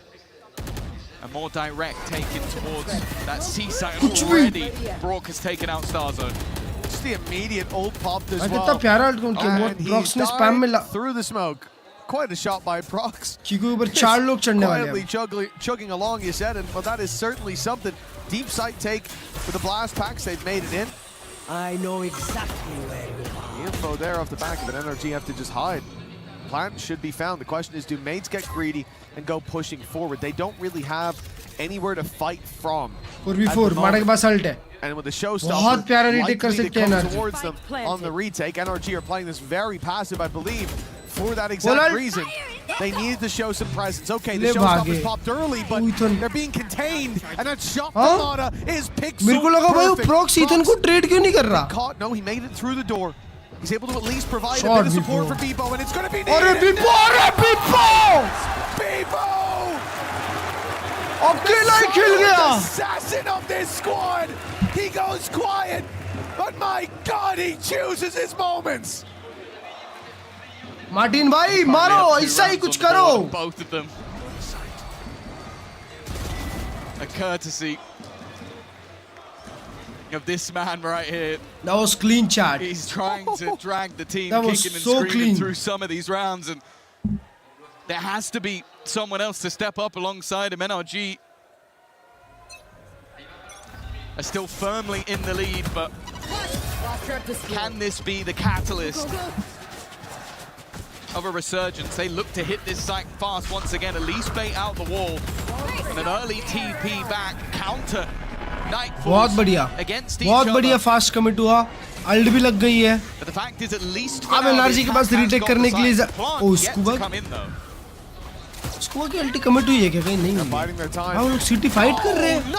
A more direct take in towards that C-side already. Brock has taken out Starzone. Just the immediate ult popped as well. And he's dived through the smoke. Quite a shot by Prox. Quietly chugging along, you said, and well, that is certainly something. Deep sight take with the blast packs, they've made it in. I know exactly where you are. The info there off the back of it, NRG have to just hide. Plant should be found. The question is, do Mates get greedy and go pushing forward? They don't really have anywhere to fight from. 4v4, माड़ा के पास ult है. And with the showstopper likely to come towards them on the retake, NRG are playing this very passive, I believe, for that exact reason. They needed to show some presence. Okay, the showstopper popped early, but they're being contained, and that shot from Mata is pixel perfect. Prox Ethan को trade क्यों नहीं कर रहा? No, he made it through the door. He's able to at least provide a bit of support for Bebo, and it's going to be needed. Bebo! अकेला ही खेल गया. Assassin of this squad. He goes quiet, but my God, he chooses his moments. Martin भाई मारो ऐसा ही कुछ करो. Both of them. A courtesy of this man right here. That was clean, chat. He's trying to drag the team kicking and screaming through some of these rounds, and there has to be someone else to step up alongside him. NRG are still firmly in the lead, but can this be the catalyst of a resurgence? They look to hit this site fast once again, at least bait out the wall, and an early TP back counter. बहुत बढ़िया, बहुत बढ़िया fast commit हुआ, alt भी लग गई है. अब एनआरजी के पास रीटेक करने के लिए ओ स्कूबा की अल्टी कमिट हुई है क्या? कहीं नहीं है. हाँ लोग सिटी फाइट कर रहे हैं.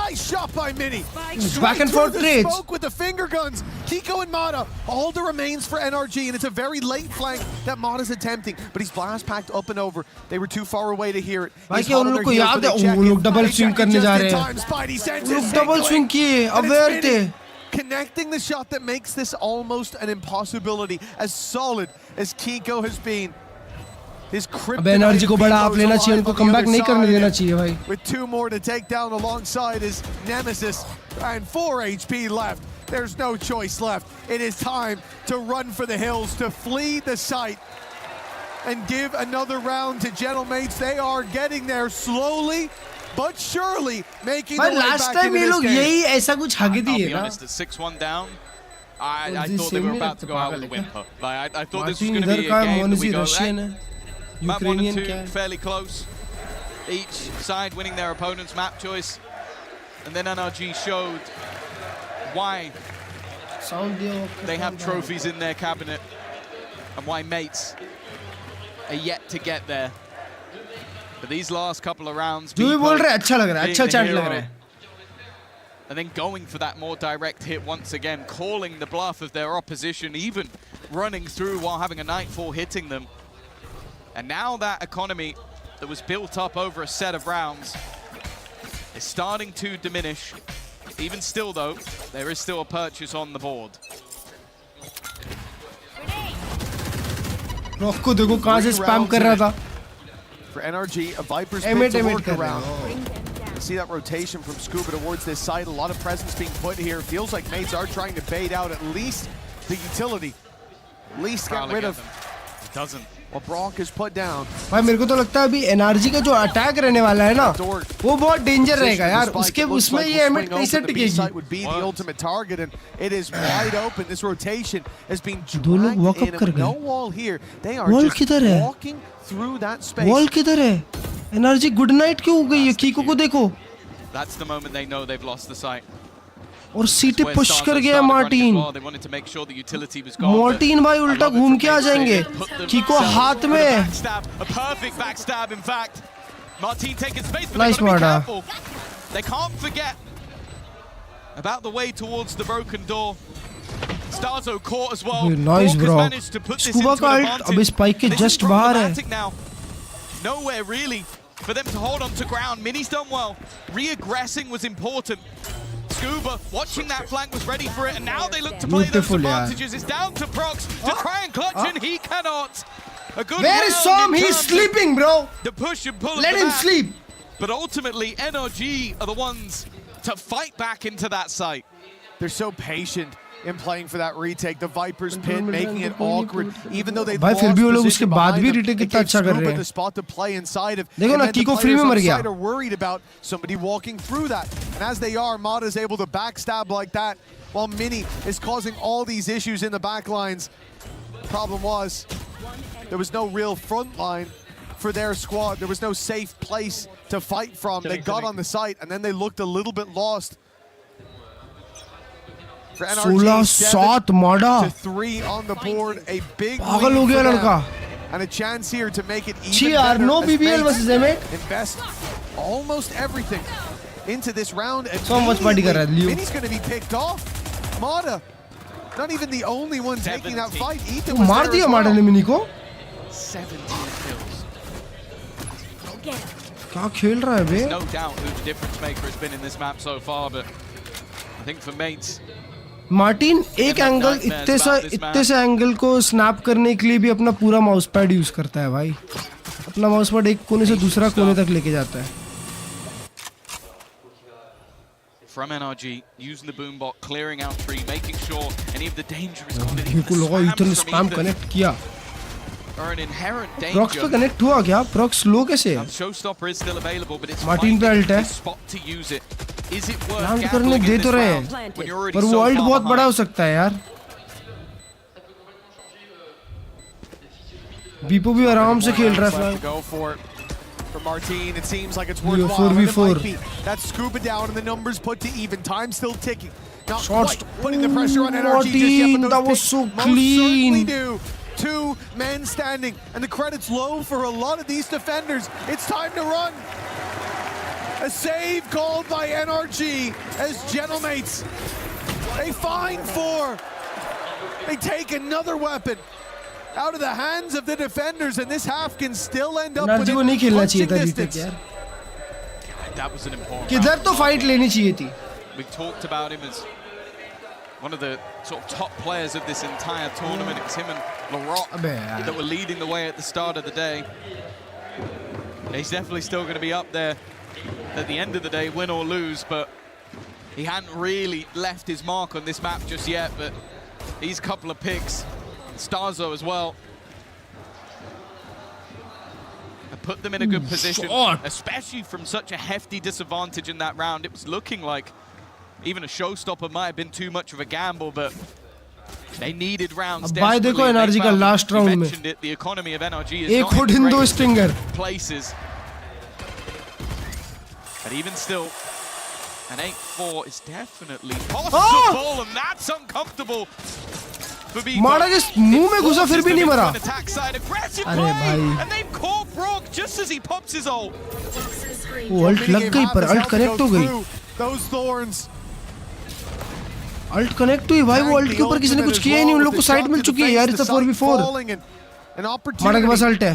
Back and forth trades. With the finger guns, Kiko and Mata, all that remains for NRG, and it's a very late flank that Mata's attempting, but he's blast packed up and over. They were too far away to hear it. भाई क्या उन लोग को याद है? वो लोग double swing करने जा रहे हैं. लोग डबल स्विंग किए, अवेयर थे. Connecting the shot that makes this almost an impossibility, as solid as Kiko has been. अब एनर्जी को बड़ा आप लेना चाहिए, उनको कमबैक नहीं करने देना चाहिए भाई. With 2 more to take down alongside his nemesis and 4 HP left. There's no choice left. It is time to run for the hills, to flee the site and give another round to Gentlemates. They are getting there slowly but surely, making the way back into this game. यही ऐसा कुछ हगे दिए ना. I'll be honest, at 6-1 down, I thought they were about to go out with a whimper. Like, I thought this was going to be a game that we go, map 1 and 2, fairly close. Each side winning their opponent's map choice. And then NRG showed why they have trophies in their cabinet and why mates are yet to get there. But these last couple of rounds, and then going for that more direct hit once again, calling the bluff of their opposition, even running through while having a Nightfall hitting them. And now that economy that was built up over a set of rounds is starting to diminish. Even still though, there is still a purchase on the board. Rock को देखो कहाँ से spam कर रहा था. For NRG, a Viper's pick to work around. See that rotation from Scuba towards this side. A lot of presence being put here. Feels like mates are trying to bait out at least the utility. At least get rid of. It doesn't. What Brock is put down. भाई मेरे को तो लगता है अभी NRG का जो attack रहने वाला है ना, वो बहुत डेंजर रहेगा यार. उसमें ये M8 कैसे टिकेगी? Would be the ultimate target, and it is wide open. This rotation has been dragged in, and no wall here. They are just walking through that space. Wall किधर है? NRG good night क्यों हो गई है? कीको को देखो. That's the moment they know they've lost the site. और सीटे पुश कर गया मार्टिन. मार्टिन भाई उल्टा घूम के आ जाएंगे. कीको हाथ में. Nice Marta. They can't forget about the way towards the broken door. Starzo caught as well. Nice bro. Scuba का ult अब spike के just बाहर है. Nowhere really for them to hold on to ground. Mini's done well. Re-aggressing was important. Scuba watching that flank was ready for it, and now they look to play those advantages. It's down to Prox to try and clutch, and he cannot. A good Where is Som? He's sleeping, bro. The push and pull. Let him sleep. But ultimately, NRG are the ones to fight back into that site. They're so patient in playing for that retake. The Viper's pit making it awkward, even though they lost position behind them. It gave Scuba the spot to play inside of. देखो ना कीको free में मर गया. Are worried about somebody walking through that, and as they are, Mata is able to backstab like that, while Mini is causing all these issues in the back lines. Problem was, there was no real front line for their squad. There was no safe place to fight from. They got on the site, and then they looked a little bit lost. 16-7 Mada. To 3 on the board, a big पागल हो गया लड़का. And a chance here to make it even better. No BBL versus M8. Invest almost everything into this round. And so much party कर रहा है. Mini's going to be picked off. Mada, not even the only one taking that fight. Ethan was मार दिया Mada ने Mini को. 17 kills. क्या खेल रहा है बे? No doubt who the difference maker has been in this map so far, but I think for mates. Martin एक angle इतने से एंगल को स्नैप करने के लिए भी अपना पूरा माउस पैड यूज करता है भाई. अपना माउस पैड एक कोने से दूसरा कोने तक लेके जाता है. From NRG, using the boombot, clearing out tree, making sure any of the danger is gone. बिल्कुल लगा इतना स्पैम कनेक्ट किया. Are an inherent danger. Prox पे कनेक्ट हुआ क्या? Prox लो कैसे? Showstopper is still available, but it's Martin पे alt है. spot to use it. Is it worth plan करने दे तो रहे हैं, पर वो अल्ट बहुत बड़ा हो सकता है यार. बीपो भी आराम से खेल रहा है. For Martin, it seems like it's worthwhile. 4v4. That's Scuba down, and the numbers put to even. Time still ticking. Not quite putting the pressure on NRG just yet, but that was so clean. Do. 2 men standing, and the credit's low for a lot of these defenders. It's time to run. A save called by NRG as Gentlemates. They find 4. They take another weapon out of the hands of the defenders, and this half can still end up with punching distance. That was an important. किधर तो fight लेनी चाहिए थी. We talked about him as one of the sort of top players of this entire tournament. It was him and Laroc that were leading the way at the start of the day. He's definitely still going to be up there at the end of the day, win or lose, but he hadn't really left his mark on this map just yet. But these couple of picks, Starzo as well, have put them in a good position, especially from such a hefty disadvantage in that round. It was looking like even a showstopper might have been too much of a gamble, but They needed rounds. भाई देखो NRG का last round में the economy of NRG is एक होड इन 2 stinger places. But even still, an 8-4 is definitely possible, and that's uncomfortable. मारा के मुंह में घुसा फिर भी नहीं मरा. अरे भाई. And they've caught Brock just as he pops his ult. वो ult लग गई पर ult connect हो गई. Those thorns. Ult connect हुई भाई. वो ult के ऊपर किसी ने कुछ किया ही नहीं. उन लोग को साइड मिल चुकी है यार. It's 4v4. मारा के पास ult है.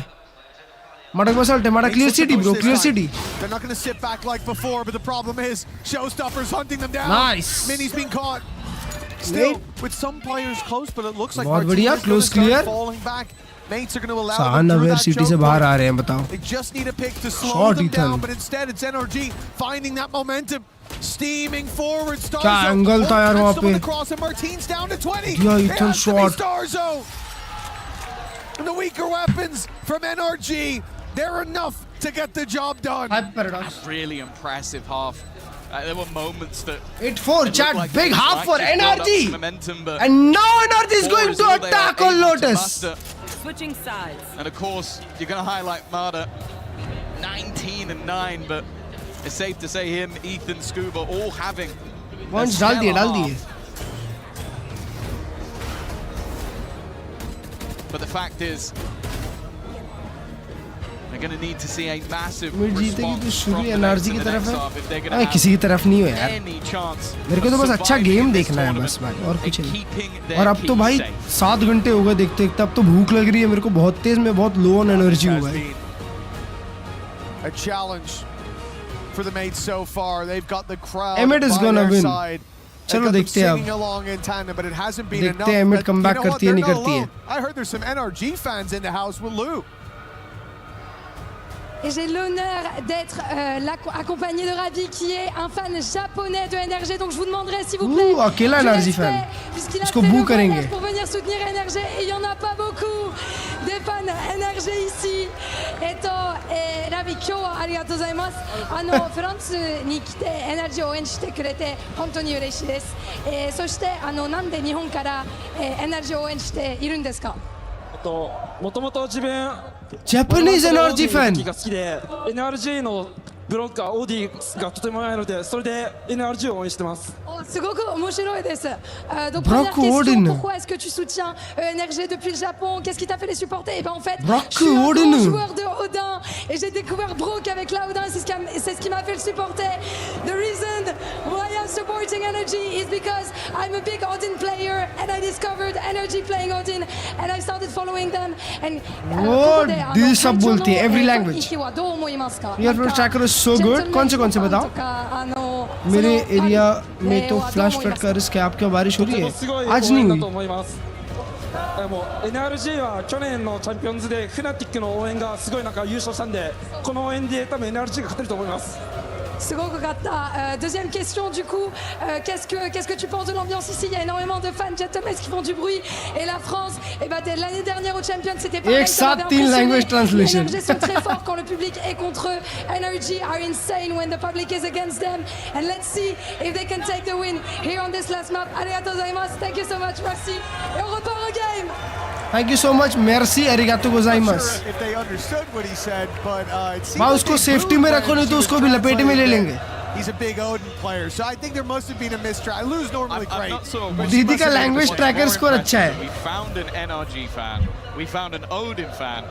Mada was ult. Mada clear city, bro. Clear city. They're not going to sit back like before, but the problem is Showstopper's hunting them down. Nice. Mini's being caught. Still, with some players close, but it looks like बहुत बढ़िया. Close clear. falling back. Mates are going to allow them through that city से बाहर आ रहे हैं बताओ. They just need a pick to slow them down, but instead it's Nrg finding that momentum. Steaming forward. Starzo. क्या angle था यार वहाँ पे. Across and Martine's down to 20. Yeah, Ethan shot. Starzo. And the weaker weapons from Nrg. They're enough to get the job done. A really impressive half. There were moments that 8-4 chat like big half for NRG. Momentum, but and now NRG is going to attack on Lotus. Switching sides. And of course, you're going to highlight Mada. 19-9, but it's safe to say him, Ethan, Scuba, all having. Once डाल दिए. But the fact is, they're going to need to see a massive response from NRG की तरफ है. किसी की तरफ नहीं हो यार. मेरे को तो बस अच्छा गेम देखना है बस भाई और कुछ नहीं. और अब तो भाई 7 घंटे हो गए देखते देखते. अब तो भूख लग रही है मेरे को बहुत तेज. मैं बहुत लो ऑन एनर्जी हुआ है. A challenge for the mates so far. They've got the crowd M8 is gonna win. चलो देखते हैं अब. देखते हैं M8 कम बैक करती है नहीं करती है. I heard there's some NRG fans in the house with Lou. Et j'ai l'honneur d'être accompagné de Ravi qui est un fan japonais de NRG. Donc je vous demanderai s'il vous plaît quel NRG fan puisqu'il a fait le voyage pour venir soutenir NRG et il n'y en a pas beaucoup des fans NRG ici. Ravi, kyo arigatou gozaimasu. フランスに来て NRG を応援してくれて本当に嬉しいです。そしてなんで日本から NRG を応援しているんですか。もともと自分 Japanese NRG fan が好きで NRG のブロッカーオーディがとても早いのでそれで NRG を応援してます。すごく面白いです。Donc première question, pourquoi est-ce que tu soutiens NRG depuis le Japon? Qu'est-ce qui t'a fait les supporter? Et ben en fait, je suis un grand joueur de Odin et j'ai découvert Brock avec la Odin. C'est ce qui m'a fait le supporter. The reason why I'm supporting NRG is because I'm a big Odin player and I discovered NRG playing Odin and I started following them. And this सब बोलती है every language. Your tracker is so good. कौन से बताओ? मेरे area में तो flash flood का रिस्क है. आपके बारिश हो रही है? आज नहीं हुई. NRG は去年のチャンピオンズでフナティックの応援がすごいなんか優勝したんでこの応援で多分 NRG が勝てると思います。Deuxième question du coup, qu'est-ce que tu penses de l'ambiance ici? Il y a énormément de fans japonais qui font du bruit et la France, l'année dernière au Champions c'était pareil. Les NRG sont très forts quand le public est contre eux. NRG are insane when the public is against them. And let's see if they can take the win here on this last map. Arigatou gozaimasu. Thank you so much. Merci. Et on repart au game. Thank you so much. Merci. Arigatou gozaimasu. माँ उसको safety में रखो नहीं तो उसको भी लपेटे में ले लेंगे. He's a big Odin player, so I think there must have been a mistrial. Lou's normally great. दीदी का लैंग्वेज ट्रैकर स्कोर अच्छा है. We found an NRG fan, we found an Odin fan,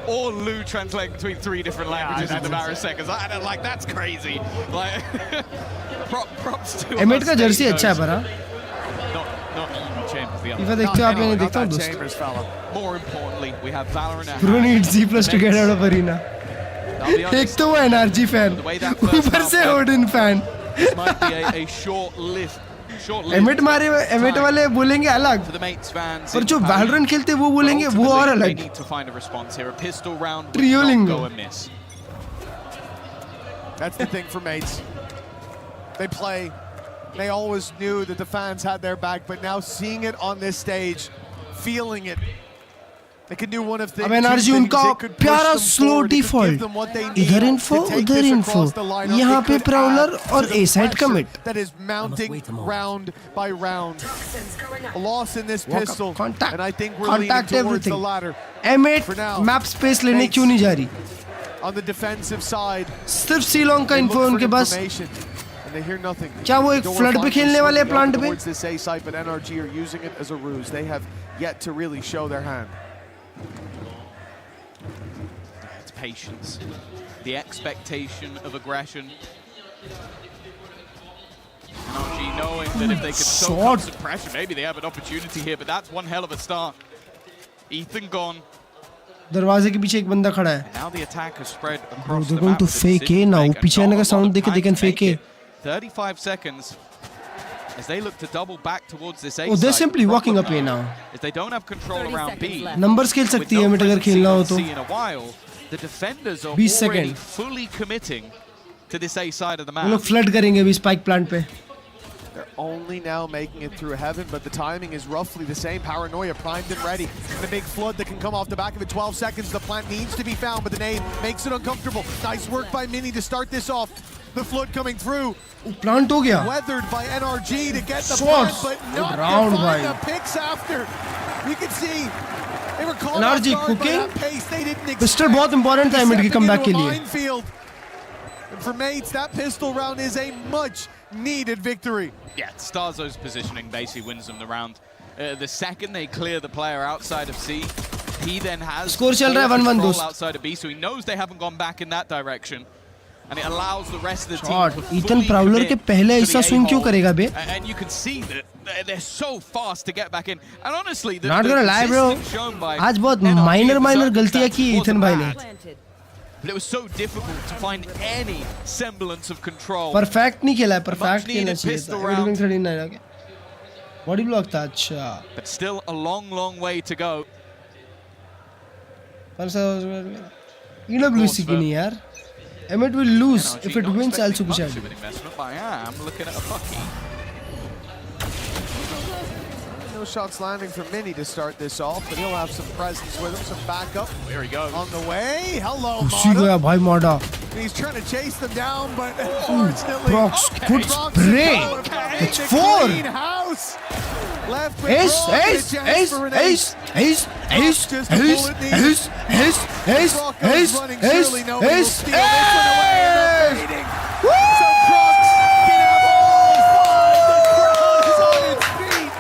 or Lou translating between 3 different languages in the matter of seconds. I don't like that's crazy. Like props to M8 का Jersey अच्छा है पर not Chambers, the other. इधर देखते हो आप नहीं देखता हूँ दोस्त. More importantly, we have Valorant. Bro needs Z+ to get out of arena. एक तो वो NRG fan, ऊपर से Odin fan. Might be a short-lived. M8 वाले बोलेंगे अलग, पर जो Valorant खेलते वो बोलेंगे वो और अलग. Trioling. That's the thing for mates. They play. They always knew that the fans had their back, but now seeing it on this stage, feeling it, They can do one of अब NRG उनका प्यारा slow default, इधर info उधर info, यहाँ पे prowler और A side commit. That is mounting round by round. A loss in this pistol, and I think we're leaning towards the latter. M8 map space लेने क्यों नहीं जा रही? On the defensive side, सिर्फ सीलोंग का इन्फो उनके पास. and they hear nothing. क्या वो एक फ्लड पे खेलने वाले प्लांट पे? This A side, but NRG are using it as a ruse. They have yet to really show their hand. It's patience, the expectation of aggression. NRG knowing that if they could soak up some pressure, maybe they have an opportunity here, but that's one hell of a start. Ethan gone. दरवाजे के पीछे एक बंदा खड़ा है. Now the attack has spread across They're going to fake A now. पीछे आने का साउंड देके they can fake A. 35 seconds as they look to double back towards this A. Oh, they're simply walking up A now. If they don't have control around B, numbers खेल सकती है mid अगर खेलना हो तो. The defenders are 20 already seconds. fully committing to this A side of the map. वो लोग flood करेंगे अभी स्पाइक प्लांट पे. They're only now making it through heaven, but the timing is roughly the same. Paranoia primed and ready. The big flood that can come off the back of it. 12 seconds. The plant needs to be found, but the nade makes it uncomfortable. Nice work by Mini to start this off. The flood coming through. Plant हो गया. Weathered by NRG to get the plant, but not to find the picks after. You can see they were caught NRG off guard by cooking. that pace. They didn't expect. Pistol बहुत important था mid के comeback के लिए. And for mates, that pistol round is a much needed victory. Yeah, Starzo's positioning basically wins them the round. The second they clear the player outside of C, he then has Score चल रहा है 1-1 दोस्त. outside of B, so he knows they haven't gone back in that direction. And it allows the rest of the team Shot. to Ethan fully Prowler commit के पहले to ऐसा the swing A क्यों hole. करेगा बे? And you can see that they're so fast to get back in. And honestly, the Not gonna lie bro, आज बहुत minor गलतियाँ की Ethan भाई ने. But it was so difficult to find any semblance of control. Perfect नहीं खेला है, perfect खेलना चाहिए pistol था. round. Everything 39 आ गया. Body block था अच्छा. But still a long, long way to go. EWC की नहीं यार. M8 will lose if it wins. I'll supercharge. I am looking at a Bucky. No shots landing from Mini to start this off, but he'll have some presence with him, some backup. There he goes. On the way. Hello, घुसी गया भाई माडा. He's trying to chase them down, but unfortunately, Prox, good spray. It's 4. Left with Ace, Brock, ace, a chance ace, for an ace, ace, ace, Just a ace, bullet needed. ace, ace, ace, Brock goes ace, running, ace, surely no one will ace, steal this one away and ace. upgrading. So Crocs can have all 5. The crowd is on its feet.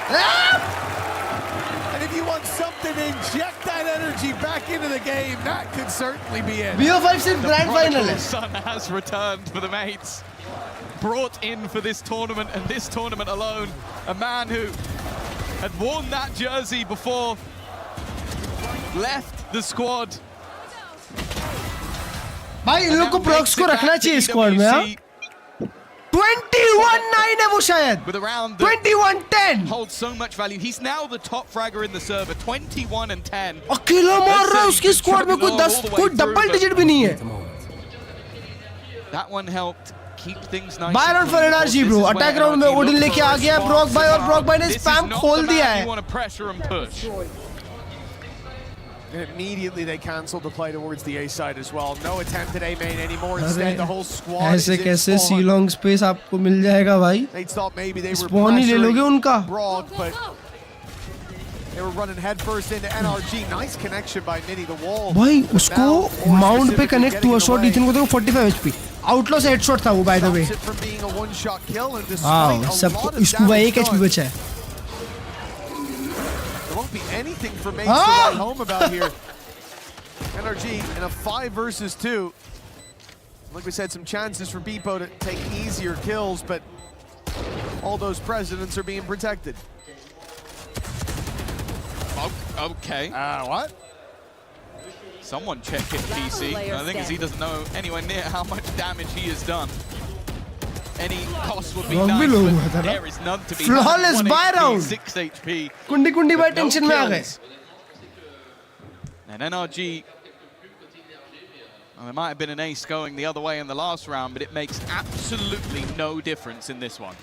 And if you want something to inject that energy back into the game, that could certainly be it. BO5 से grand final है. The sun has returned for the mates. Brought in for this tournament and this tournament alone. A man who had worn that jersey before, left the squad. भाई इन लोग को Prox को रखना चाहिए squad में हाँ. 21-9 है वो शायद. 21-10. Holds so much value. He's now the top fragger in the server. 21-10. अकेला मार रहा है उसकी स्क्वाड में कोई डबल डिजिट भी नहीं है. That one helped keep things nice. Byron for NRG bro. Attack round में Odin लेके आ गया Brock भाई और Brock भाई ने spam खोल दिया है. You want to pressure and push. And immediately they canceled the play towards the A side as well. No attempt at A main anymore. Instead, the whole squad is ऐसे in कैसे spawn. C-long space आपको मिल जाएगा भाई? They thought maybe they were Spawn ही ले लोगे उनका. Brock, but they were running headfirst into NRG. Nice connection by Mini, the wall. भाई उसको माउंट पे कनेक्ट हुआ शॉट Ethan को देखो 45 HP. आउटलॉ से हेडशॉट था वो बाय द वे. वाओ सब इसको भाई 1 HP बचा है. There won't be anything for mates to write home about here. NRG in a 5 versus 2. Like we said, some chances for Beepo to take easier kills, but all those presidents are being protected. Okay. What? Someone check his PC. I think he doesn't know anywhere near how much damage he has done. Any cost would be nice, but there is none to be. Flawless buy round. 6 HP. कुंडी भाई tension में आ गए. And NRG, well, there might have been an ace going the other way in the last round, but it makes absolutely no difference in this one.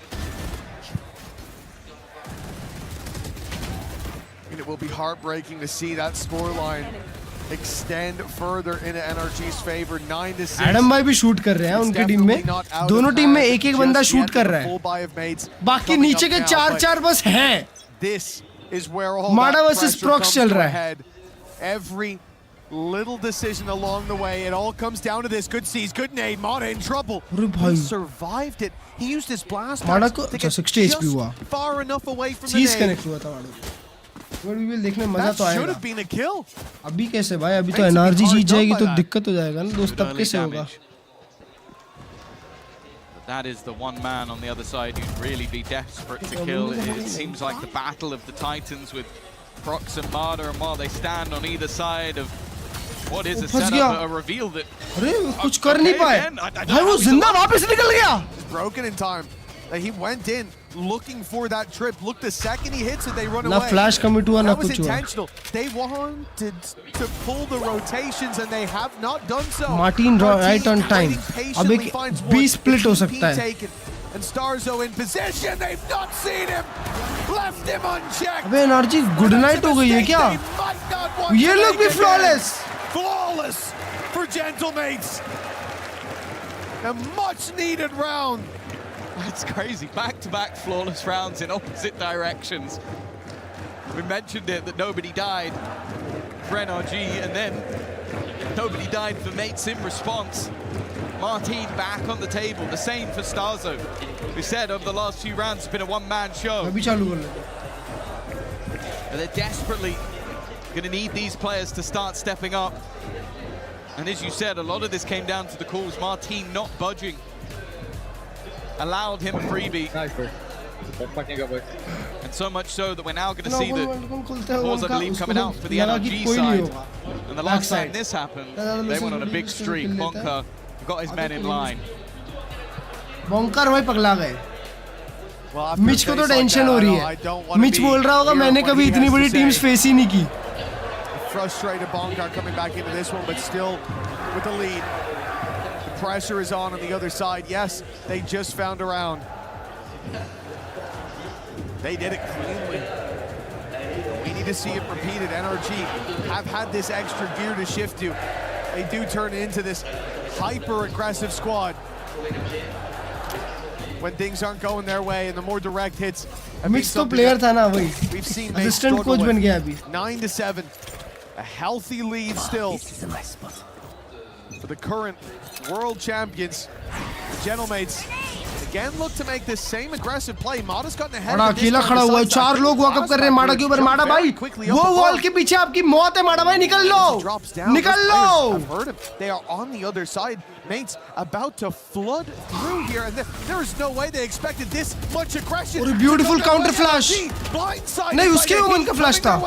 And it will be heartbreaking to see that scoreline extend further into NRG's favor. 9-6. Adam भाई भी shoot कर रहे हैं उनकी team में. दोनों team में एक-एक बंदा शूट कर रहा है. बाकी नीचे के 4-4 बस हैं. माडा वर्सेस प्रॉक्स चल रहा है. Every little decision along the way, it all comes down to this. Good seize, good nade. Mada in trouble. He survived it. He used his blast Mada to get 60 HP हुआ. far enough away from the Seize nade. connect हुआ था Mada. But we will देखने मजा तो That should आएगा. have been a kill. अभी कैसे भाई? अभी तो एनआरजी जीत जाएगी तो दिक्कत हो जाएगा ना दोस्त. तब कैसे होगा? That is the one man on the other side who'd really be desperate to kill. It seems like the battle of the Titans with Prox and Marder, and while they stand on either side of what is a setup, a reveal that... अरे कुछ कर नहीं पाए. भाई वो जिंदा वापस निकल गया. Broken in time. He went in looking for that trip. Look, the second he hits it, they run away. ना flash commit हुआ ना That was कुछ हुआ. intentional. They wanted to pull the rotations and they have not done so. Martin right on time. अब एक B split हो सकता है. And Starzo in position. They've not seen him. Left him unchecked. अबे NRG good night हो गई है क्या? ये लोग भी flawless. Flawless for Gentlemates. A much needed round. That's crazy. Back-to-back flawless rounds in opposite directions. We mentioned it that nobody died for NRG, and then nobody died for Mates in response. Martin back on the table. The same for Starzo. We said over the last few rounds it's been a one-man show. But they're desperately going to need these players to start stepping up. And as you said, a lot of this came down to the calls. Martin not budging. Allowed him a freebie. And so much so that we're now going to see the Forza lead coming out for the NRG side. And the last time this happened, they went on a big streak. Bonka got his men in line. Bonka भाई पगला गए. Mitch को तो tension हो रही है. Mitch बोल रहा होगा मैंने कभी इतनी बड़ी टीम्स फेस ही नहीं की. Frustrated Bonka coming back into this one, but still with the lead. Pressure is on the other side. Yes, they just found a round. They did it cleanly. We need to see it repeated. NRG have had this extra gear to shift to. They do turn into this hyper-aggressive squad when things aren't going their way and the more direct hits. Mix तो player था ना वही. We've seen assistant coach बन गया अभी. 9-7, a healthy lead still. For the current world champions, the Gentlemates again look to make this same aggressive play. Mada's gotten ahead. माडा अकेला खड़ा हुआ है. 4 लोग वॉकअप कर रहे हैं माडा के ऊपर. माडा भाई वो वॉल के पीछे आपकी मौत है. माडा भाई निकल लो. निकल लो. I've heard him. They are on the other side. Mates about to flood through here, and there is no way they expected this much aggression. और beautiful counter flash. नहीं उसके ऊपर का flash था.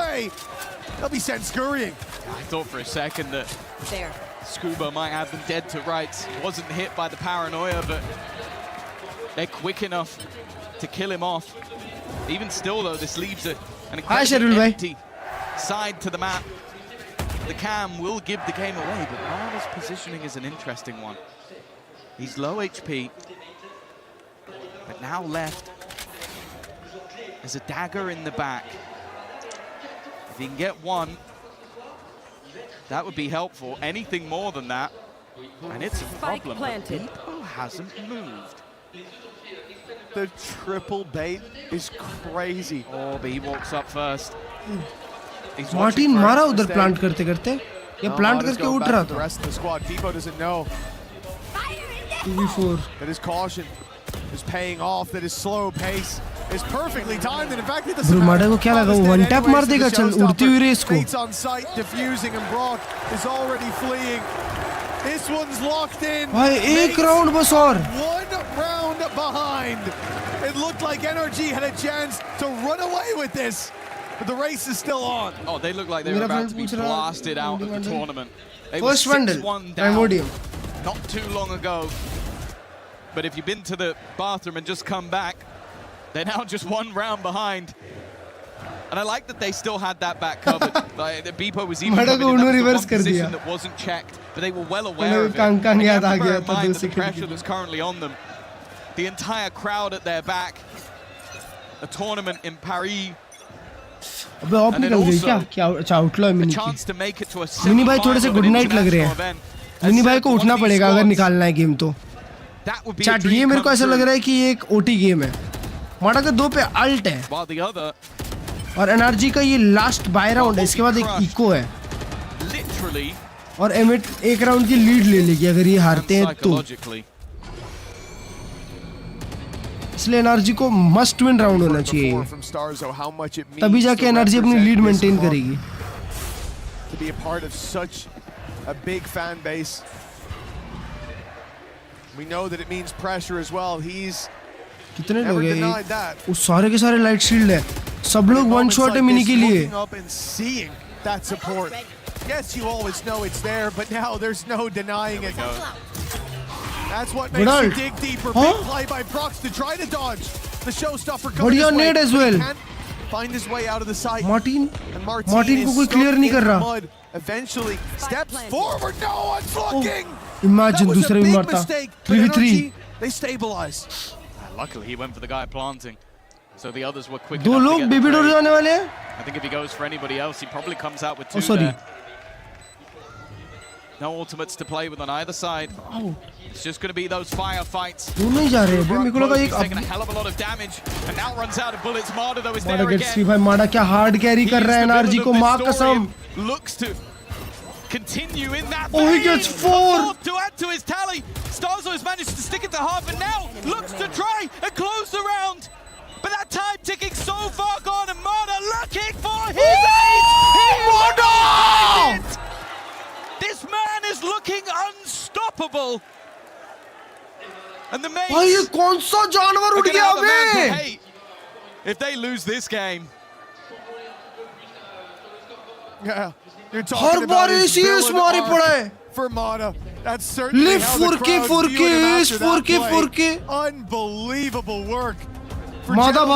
They'll be sent scurrying. I thought for a second that Scuba might have them dead to rights. Wasn't hit by the paranoia, but they're quick enough to kill him off. Even still, though, this leaves an incredibly empty side to the map. The cam will give the game away, but Marder's positioning is an interesting one. He's low HP, but now left as a dagger in the back. If he can get one, that would be helpful. Anything more than that, and it's a problem. Beepo hasn't moved. The triple bait is crazy. Oh, but he walks up first. Martin मारा उधर plant करते करते. ये plant करके उठ रहा था. The rest of the squad, Beepo doesn't know. 2v4. That his caution is paying off. That his slow pace is perfectly timed. And in fact, it's Bro, माडा को क्या लगा? वो one tap मार देगा. चल उड़ती हुई रेस को. Bates on site, diffusing, and Brock is already fleeing. This one's locked in. भाई एक round बस और. One round behind. It looked like NRG had a chance to run away with this. But the race is still on. Oh, they look like they were about to be blasted out of the tournament. They were First Vandal, 6-1 down Primordium. not too long ago. But if you've been to the bathroom and just come back, they're now just one round behind. And I like that they still had that back covered. Like, the Beepo was even coming in, that was the one position that wasn't checked, but they were well aware of it. And you have to bear in mind the pressure that's currently on them. The entire crowd at their back. A tournament in Paris. अबे of निकल गई क्या अच्छा outlaw है mini की। Mini भाई थोड़े से गुड नाइट लग रहे हैं। मिनी भाई को उठना पड़ेगा अगर निकालना है गेम तो। चैट ये मेरे को ऐसा लग रहा है कि ये एक ओटी गेम है। माडा का 2 पे अल्ट है और एनआरजी का ये लास्ट बाय राउंड है, इसके बाद एक इको है और M8 एक राउंड की लीड ले लेगी अगर ये हारते हैं तो। इसलिए एनआरजी को मस्ट विन राउंड होना चाहिए, तभी जाके एनआरजी अपनी लीड मेंटेन करेगी। To be a part of such a big fan base, we know that it means pressure as well. He's कितने लोग हैं? वो सारे के सारे लाइट शील्ड है, सब लोग वन शॉट है मिनी के लिए। That support. Yes, you always know it's there, but now there's no denying it. That's what makes you dig deeper. Big play by Prox to try to dodge the showstopper coming his way. As well. Find his way out of the site. Martin को कोई clear नहीं कर रहा। Eventually steps forward. No one's looking. Imagine दूसरे भी मारता। 3v3. They stabilize. Luckily he went for the guy planting. So the others were quick. दो लोग बेबी डोर जाने वाले हैं। I think if he goes for anybody else, he probably comes out with 2 there. No ultimates to play with on either side. It's just going to be those firefights. दोनों ही जा रहे हैं। मेरे को लगा एक taking a hell of a lot of damage and now runs out of bullets. Marda though is there again. Gets भाई माडा क्या हार्ड कैरी कर रहा है एनआरजी को, मां कसम। Looks to continue in that. Oh, he gets 4 to add to his tally. Starzo has managed to stick it to half and now looks to try and close the round. But that time ticking so far gone and Marda looking for his ace. Marda! This man is looking unstoppable. And the mates भाई ये कौन सा जानवर उड़ गया बे? If they lose this game. Yeah, you're talking about his villain for Marda. That's certainly how the crowd viewed him after that play. Unbelievable work for Marda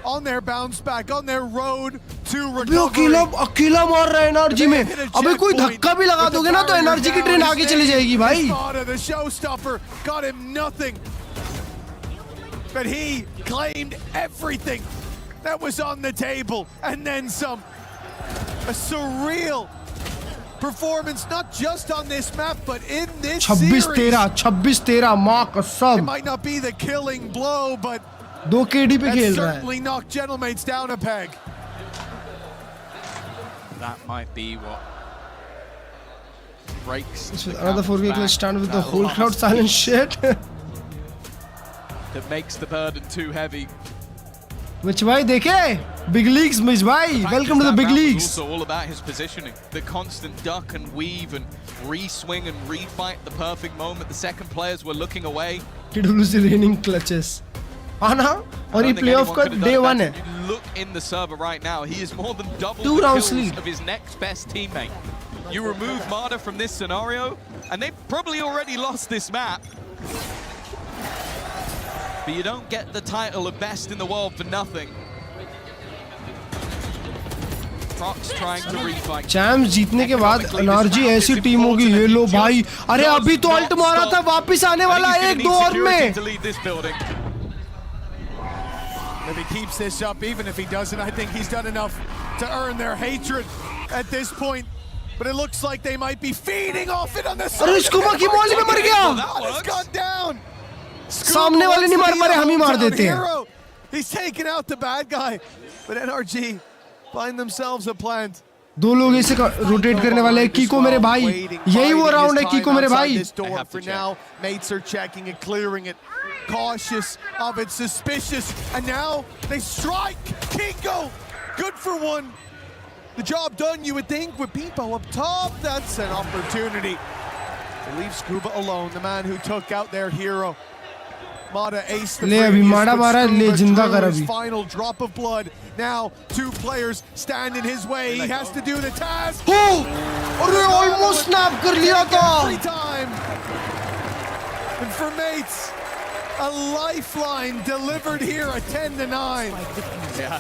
on their bounce back, on their road to recovery. अकेला मार रहा है NRG में। अबे कोई धक्का भी लगा दोगे ना तो एनआरजी की ट्रेन आगे चली जाएगी भाई। The showstopper got him nothing, but he claimed everything that was on the table and then some. A surreal performance, not just on this map, but in this series. 26-13 मां कसम। It might not be the killing blow, but 2 KD पे खेल रहा है। certainly knocked Gentlemates down a peg. That might be what breaks. Another 4K clutch stand with the whole crowd silent shit. That makes the burden too heavy. Mitch bhai देखे? Big leagues, Mitch bhai. Welcome to the big leagues. It's also all about his positioning. The constant duck and weave and re-swing and re-fight the perfect moment. The second players were looking away. TWC raining clutches. Ana, और ये playoff का day 1 है. Look in the server right now. He is more than double 2 the rounds kills lead of his next best teammate. You remove Marda from this scenario, and they've probably already lost this map. But you don't get the title of best in the world for nothing. Prox trying to refight. Champs जीतने के बाद NRG ऐसी team होगी, ये लो भाई। अरे अभी तो अल्ट मारा था, वापस आने वाला है 1-2 और में। If he keeps this up, even if he doesn't, I think he's done enough to earn their hatred at this point. But it looks like they might be feeding off it on the side. अरे scuba की मौज में मर गया। It's gone down. सामने वाले नहीं मार पा रहे, हम ही मार देते हैं। He's taken out the bad guy, but NRG find themselves a plant. 2 लोग इसे रोटेट करने वाले हैं। कीको मेरे भाई, यही वो राउंड है कीको मेरे भाई। For now, mates are checking it, clearing it, cautious of it, suspicious, and now they strike. Kiko, good for one. The job done, you would think, with Pipo up top. That's an opportunity to leave Scuba alone, the man who took out their hero. Marda aced the previous final drop of blood. Now 2 players stand in his way. He has to do the task. almost snap कर लिया था. Every time. And for mates, a lifeline delivered here at 10-9. Yeah,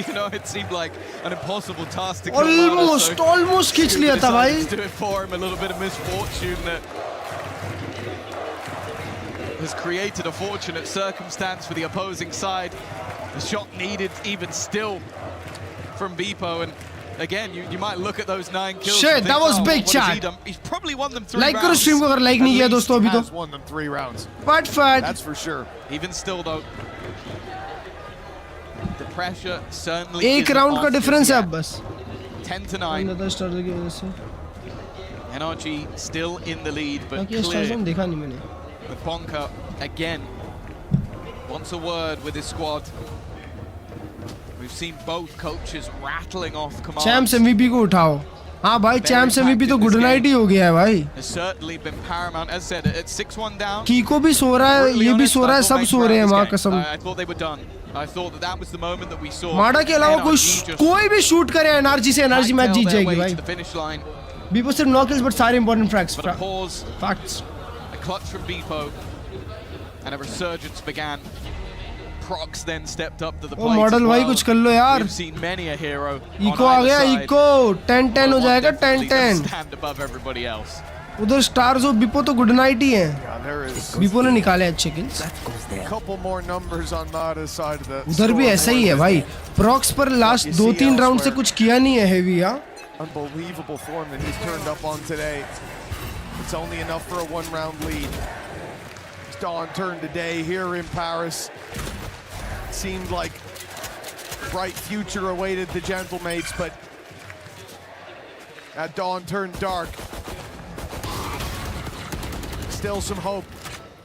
you know, it seemed like an impossible task to kill. Almost खींच लिया था भाई. Do it for him, a little bit of misfortune that has created a fortunate circumstance for the opposing side. The shot needed even still. from Beepo, and again, you might look at those 9 kills. Shit, think, that was big what has he chat. done? He's probably won them 3 Like rounds. करो stream को अगर like नहीं किया दोस्तों अभी तो. Has won them 3 rounds. Fat. That's for sure. Even still though, the pressure certainly. एक round का difference है अब बस. 10 to 9. Nrg still in the lead, but clear. देखा नहीं मैंने. But Bonka again wants a word with his squad. We've seen both coaches rattling off commands. Champs MVP को उठाओ. हाँ भाई, Champs MVP तो good night ही हो गया है भाई. Has certainly been paramount. As said, at 6-1 down. कीको भी सो रहा है, ये भी सो रहा है, सब सो रहे हैं माँ कसम. I thought they were done. I thought that was the moment that we saw. माडा के अलावा कोई भी शूट करे NRG से NRG मैच जीत जाएगी भाई. Beepo सिर्फ 9 kills but सारे important facts. Facts. A clutch from Beepo, and a resurgence began. Prox then stepped up to the plate. Model भाई कुछ कर लो यार. We've seen many a hero. Eco आ गया, इको 10-10 हो जाएगा 10-10. Stand above everybody else. उधर स्टार्स और Beepo तो गुड नाइट ही है. Beepo ने निकाले अच्छे kills. Couple more numbers on Nada's side of the. उधर भी ऐसा ही है भाई. Prox पर लास्ट 2-3 राउंड से कुछ किया नहीं है हेवी यार. Unbelievable form that he's turned up on today. It's only enough for a 1-round lead. It's dawn turn today here in Paris. Seemed like a bright future awaited the Gentlemates, but at dawn turned dark. Still some hope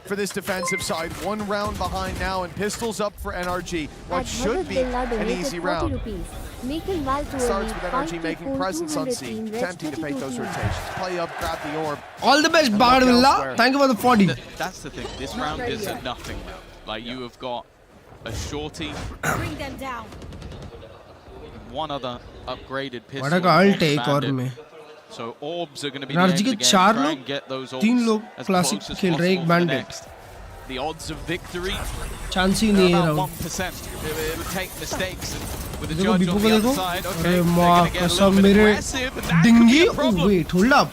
for this defensive side. 1 round behind now, and pistols up for Nrg. What should be an easy round. Starts with Nrg making presence on C, attempting to make those rotations. Play up, grab the orb. All the best, Baghdullah. Thank you for the 40. That's the thing. This round is a nothing round. Like, you have got a shorty. Bring them down. One other upgraded pistol. What a goal take और में. So orbs are going to be NRG के 4 लोग, 3 लोग as classic close as खेल रहे, एक possible for bandit. next. The odds of victory Chance ही नहीं है are about round. 1%. It'll take mistakes, and with the देखो judge Beepo on को the देखो. other side, okay, अरे they're माँ going to get a कसम little bit मेरे aggressive, and that could डिंगी. be a problem. Wait, hold up.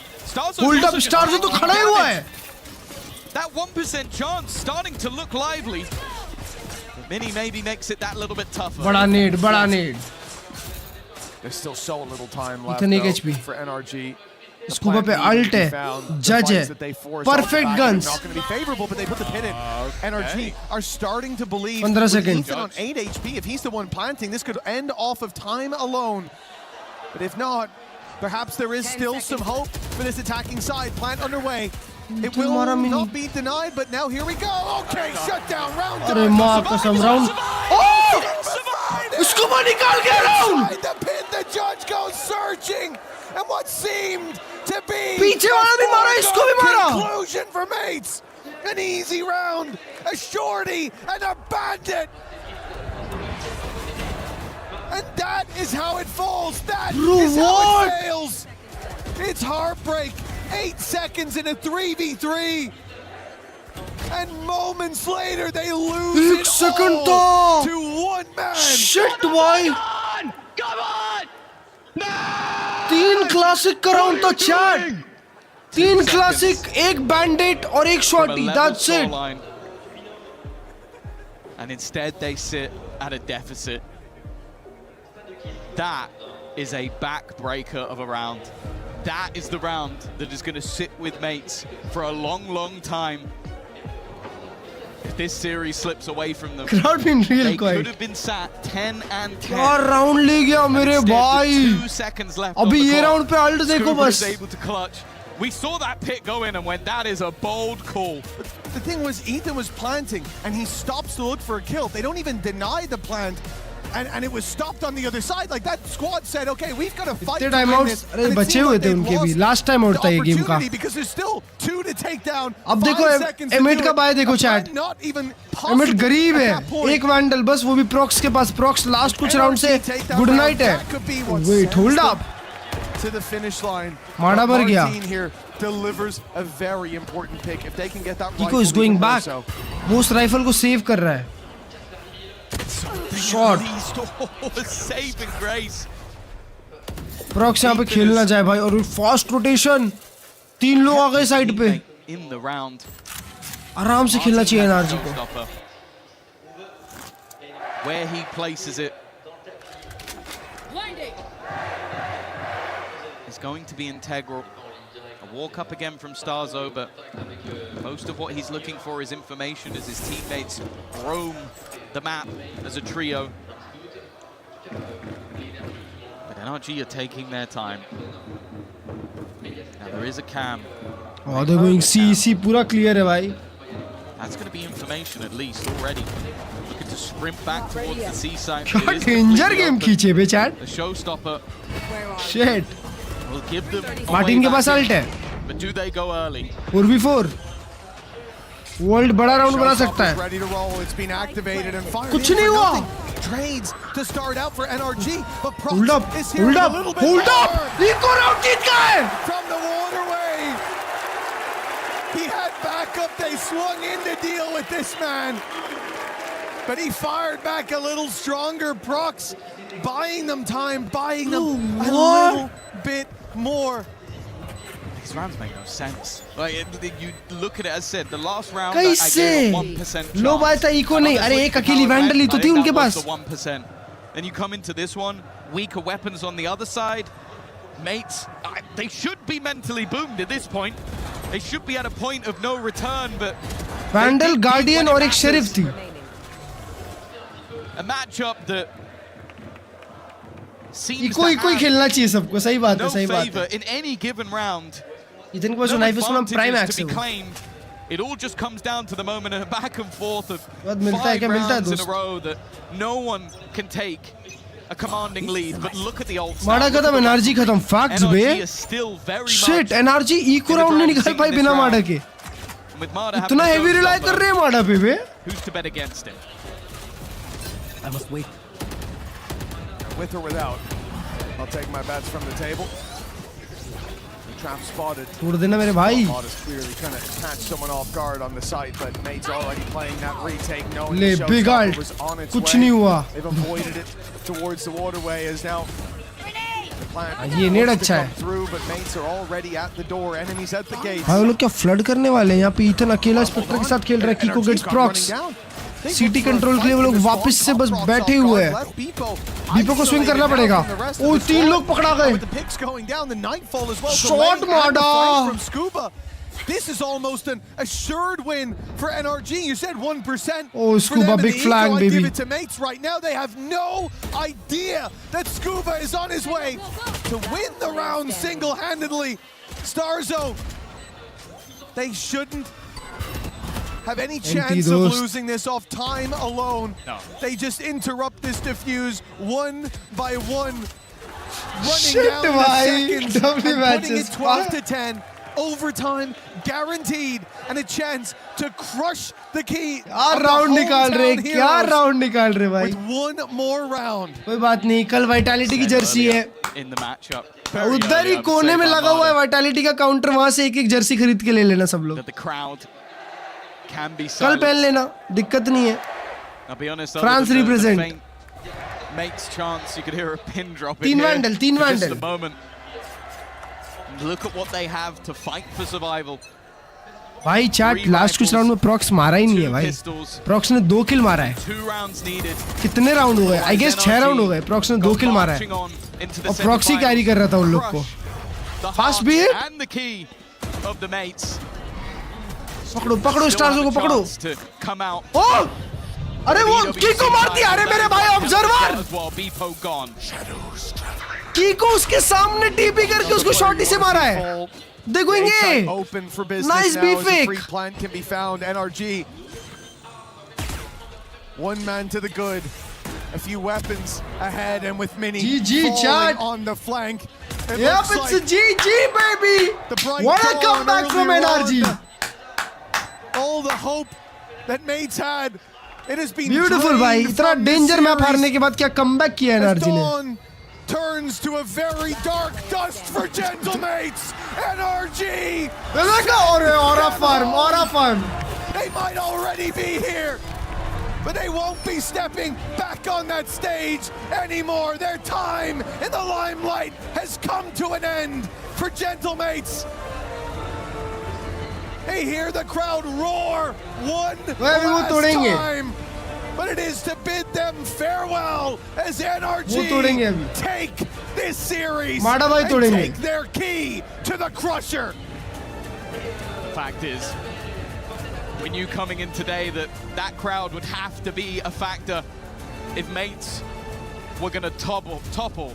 Hold up, Stars तो खड़ा ही हुआ है. That 1% chance starting to look lively. Mini maybe makes it that little bit tougher. बड़ा need. There's still so little time left इतने though, HP. for NRG. Scuba पे alt है, जज है, perfect guns. Not going to be favorable, but they put the pin in. NRG are starting to believe. 15 seconds. Ethan on 8 HP, if he's the one planting, this could end off of time alone. But if not, perhaps there is still some hope for this attacking side. Plant underway. It will not be denied, but now here we go. Okay, shut down. Round अरे माँ कसम round. Oh! Scuba निकाल गया round. The pin, the judge goes searching. And what seemed to be पीछे वाला भी मारा, इसको भी मारा. conclusion for mates. An easy round, a shorty, and a bandit. And that is how it falls. That is how it fails. It's heartbreak. 8 seconds in a 3v3. And moments later, they lose it all to one man. Shit, boy. Come on! 3 classic का round था chat. 3 classic, 1 bandit और 1 shorty. That's it. And instead they sit at a deficit. That is a backbreaker of a round. That is the round that is going to sit with mates for a long, long time. If this series slips away from them, crowd been real they quiet. could have been sat 10 and 10. यार round ले गया मेरे भाई. 2 seconds left. अभी ये round पे ult देखो बस. Able to clutch. We saw that pit go in and went, that is a bold call. The thing was, Ethan was planting and he stops to look for a kill. They don't even deny the plant. And it was stopped on the other side. Like that squad said, okay, we've got to fight to win this. अरे बचे हुए थे उनके भी. Last time out था ये game का. Because there's still 2 to take down. अब देखो M8 का बाय देखो chat. M8 गरीब है. 1 vandal बस, वो भी Prox के पास. Prox last कुछ round से good night है. Wait, hold up. To the finish line. माड़ा भर गया. Here delivers a very important pick. If they can get that Kiko is going back. वो उस rifle को save कर रहा है. Shot. Saving grace. Prox यहाँ पे खेलना चाहे भाई और fast rotation. 3 लोग आ गए side पे. In the round. आराम से खेलना चाहिए NRG को. Where he places it. going to be integral. A walk up again from Starzo, but most of what he's looking for is information as his teammates roam the map as a trio. But NRG are taking their time. Now there is a cam. Oh, they're going CEC pura clear hai bhai. That's going to be information at least already. Looking to sprint back towards the seaside. Kya danger game khiche be chat. The showstopper. Shit. Will give them Martin ke paas ult hai. But do they go early? 4v4. World बड़ा round बना सकता है. Ready to roll. It's been activated and fired. कुछ नहीं हुआ. Trades to start out for NRG, but hold up, hold up, hold up. Eco round जीत गए. From the waterway. He had backup. They swung in to deal with this man. But he fired back a little stronger. Prox buying them time, buying them a little bit more. These rounds make no sense. Like you look at it, as said, the last round I gave a 1% chance. लो बात था eco नहीं. अरे एक अकेली vandal ही तो थी उनके पास. 1%. Then you come into this one, weaker weapons on the other side. Mates, they should be mentally boomed at this point. They should be at a point of no return, but Vandal Guardian और एक Sheriff थी. A matchup that seems eco ही खेलना चाहिए सबको. सही बात है, सही बात है. in any given round. इतने के पास नाइफ है सुना prime x. It all just comes down to the moment of back and forth of 5 rounds in a row that no one can take a commanding lead. But look at the ult. माड़ा खत्म, energy खत्म. Facts बे. Shit, energy eco round नहीं निकाल पाई बिना माड़ा के. इतना heavy rely कर रहे हैं माड़ा पे बे. Who's to bet against him? I must wait. With or without, I'll take my bets from the table. Trap spotted. छोड़ देना मेरे भाई. Mod is clearly trying to catch someone off guard on the site, but Mate's already playing that retake, knowing ले the big ult. was on its कुछ way. नहीं हुआ. They've avoided it towards the waterway as now. ये नेड अच्छा है. Through, but Mates are already at the door. Enemies at the gates. भाई वो लोग क्या फ्लड करने वाले हैं? यहाँ पे ईथन अकेला स्पेक्टर के साथ खेल रहा है. Kiko gets prox. City control के लिए वो लोग वापस से बस बैठे हुए हैं. बीपो को स्विंग करना पड़ेगा. ओ 3 लोग पकड़ा गए. शॉट मारा. This is almost an assured win for NRG. You said 1%. Oh, Scuba, big flag, baby. Give it to Mates right now. They have no idea that Scuba is on his way to win the round single-handedly. Starzo, they shouldn't have any chance of losing this off time alone. No. They just interrupt this defuse one by one, running down the seconds and putting it 12-10. Overtime guaranteed and a chance to crush the key. क्या round निकाल रहे, क्या round निकाल रहे भाई. With one more round. कोई बात नहीं, कल वाइटैलिटी की जर्सी है. In the matchup. उधर ही कोने में लगा हुआ है वाइटैलिटी का काउंटर. वहां से एक जर्सी खरीद के ले लेना सब लोग. कल पहन लेना, दिक्कत नहीं है. France represent. Makes chance. You could hear a pin drop. 3 vandal, 3 vandal. Look at what they have to fight for survival. भाई चैट लास्ट कुछ राउंड में प्रॉक्स मारा ही नहीं है भाई. प्रॉक्स ने 2 किल मारा है. कितने राउंड हो गए? आई गेस 6 राउंड हो गए. प्रॉक्स ने 2 किल मारा है और प्रॉक्सी कैरी कर रहा था उन लोग को. Fast beat. पकड़ो पकड़ो स्टार्स को पकड़ो. ओ अरे वो कीको मार दिया. अरे मेरे भाई ऑब्जर्वर. कीको उसके सामने टीपी करके उसको शॉटी से मारा है. They're going A. Open for business nice now. B fake. Free plant can be found. NRG. One man to the good. A few weapons ahead and with Mini GG chat on the flank. Yep, it's a GG baby. What a comeback from NRG. All the hope that Mates had. It has been beautiful भाई. इतना danger map हारने के बाद क्या comeback किया NRG ने. Turns to a very dark dust for Gentlemates. NRG. Aura farm. They might already be here, but they won't be stepping back on that stage anymore. Their time in the limelight has come to an end for Gentlemates. They hear the crowd roar one last time. But it is to bid them farewell as NRG take this series माड़ा भाई and तोड़ेंगे। take their key to the crusher. Fact is, we knew coming in today that crowd would have to be a factor if mates were going to topple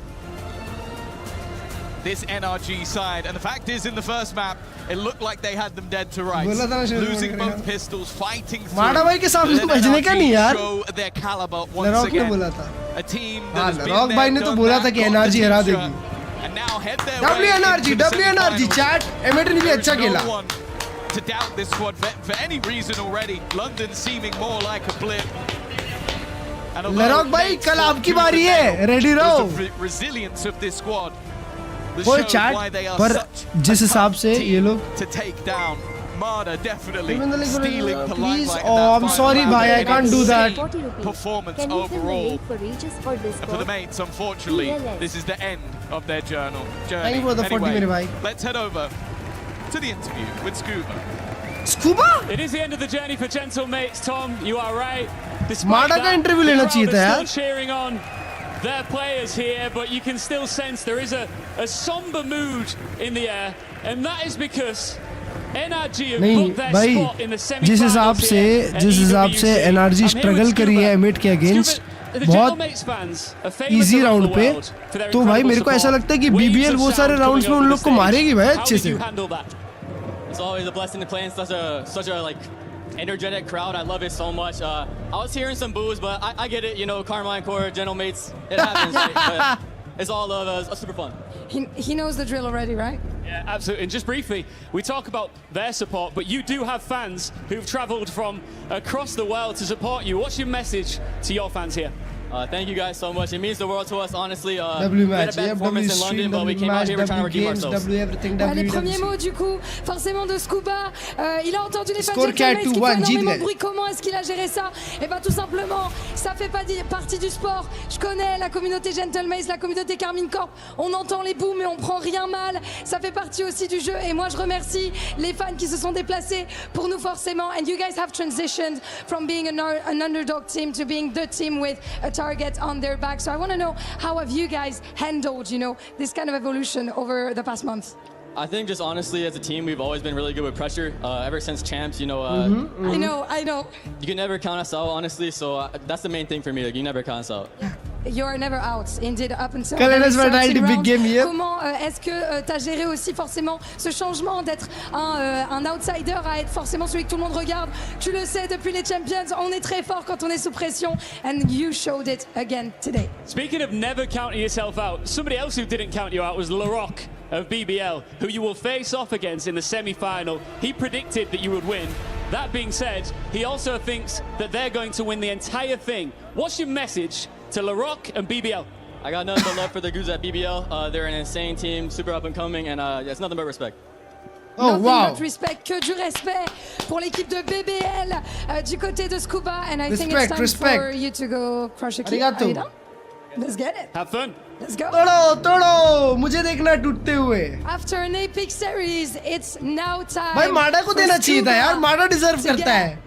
this NRG side. And the fact is, in the first map, it looked like they had them dead to rights. Losing both pistols, fighting through. माड़ा भाई के सामने Then बजने का नहीं NRG यार। show their caliber once लरॉक ने again. बोला था। A team that हाँ has been लरॉक there, भाई ने तो done बोला that, था कि got the एनआरजी हरा t-shirt, देगी। and now head their way WNRG into the WNRG semi-finals. Chat M8 ने भी अच्छा खेला। No one to doubt this squad for any reason already. London seeming more like a blip. And although लरॉक भाई mates कल fought आपकी tooth बारी and है, nail, ready it रहो। was the resilience of this squad that वो showed why they chat are पर such जिस हिसाब से ये लोग to take down. Marder definitely Please, stealing the please, limelight. oh, I'm sorry, bhai, I can't do that. Performance overall for the mates. Unfortunately, this is the end of their journey. Thank you for the 40 minute, bhai. Let's head over to the interview with Scuba. Scuba? It is the end of the journey for Gentle Mates, Tom. You are right. माड़ा का interview लेना चाहिए था यार। Still cheering on their players here, but you can still sense there is a somber mood in the air, and that is because NRG have नहीं booked their भाई, spot in the semi-finals जिस हिसाब से NRG struggle करी है emit के against बहुत easy round पे, तो भाई मेरे को ऐसा लगता है कि बीबीएल वो सारे राउंड्स में उन लोग को मारेगी भाई अच्छे से। It's always a blessing to play in such a like energetic crowd. I love it so much. I was hearing some boos, but I get it. You know, Carmine Core, Gentle Mates, it happens. But it's all love. It's super fun. He knows the drill already, right? Yeah, absolutely. And just briefly, we talk about their support, but you do have fans who've travelled from across the world to support you. What's your message to your fans here? Thank you guys so much. It means the world to us, honestly. W We had match, a bad performance in London, but we came out here, we're trying to redeem ourselves. W everything, Ouais, les premiers mots du coup, forcément de Scuba. Il a entendu les fans de Gentle Mates qui font énormément de bruit. Comment est-ce qu'il a géré ça? Et bien tout simplement, ça fait pas partie du sport. Je connais la communauté Gentle Mates, la communauté Carmine Corp. On entend les boos, mais on prend rien mal. Ça fait partie aussi du jeu. Et moi, je remercie les fans qui se sont déplacés pour nous forcément. And you guys have transitioned from being an underdog team to being the team with a target on their back. So I want to know, how have you guys handled, you know, this kind of evolution over the past month? I think just honestly, as a team, we've always been really good with pressure. Ever since champs, you know. I know. You can never count us out, honestly. So that's the main thing for me. Like, you never count us out. You're never out, indeed, up until big game here. Comment est-ce que tu as géré aussi forcément ce changement d'être un outsider à être forcément celui que tout le monde regarde? Tu le sais, depuis les Champions, on est très fort quand on est sous pression, and you showed it again today. Speaking of never counting yourself out, somebody else who didn't count you out was Larocque of BBL, who you will face off against in the semi-final. He predicted that you would win. That being said, he also thinks that they're going to win the entire thing. What's your message to Larocque and BBL? I got nothing but love for the dudes at BBL. They're an insane team, super up and coming, and it's nothing but respect. Oh, Nothing wow. but respect, que du respect pour l'équipe de BBL du côté de Scuba, and I think it's time for you to go crush a key. Are you done? Let's get it. Have fun. Let's go. तोड़ो मुझे देखना टूटते हुए। After an epic series, it's now time. भाई माड़ा को देना चाहिए था यार, माड़ा डिजर्व करता है।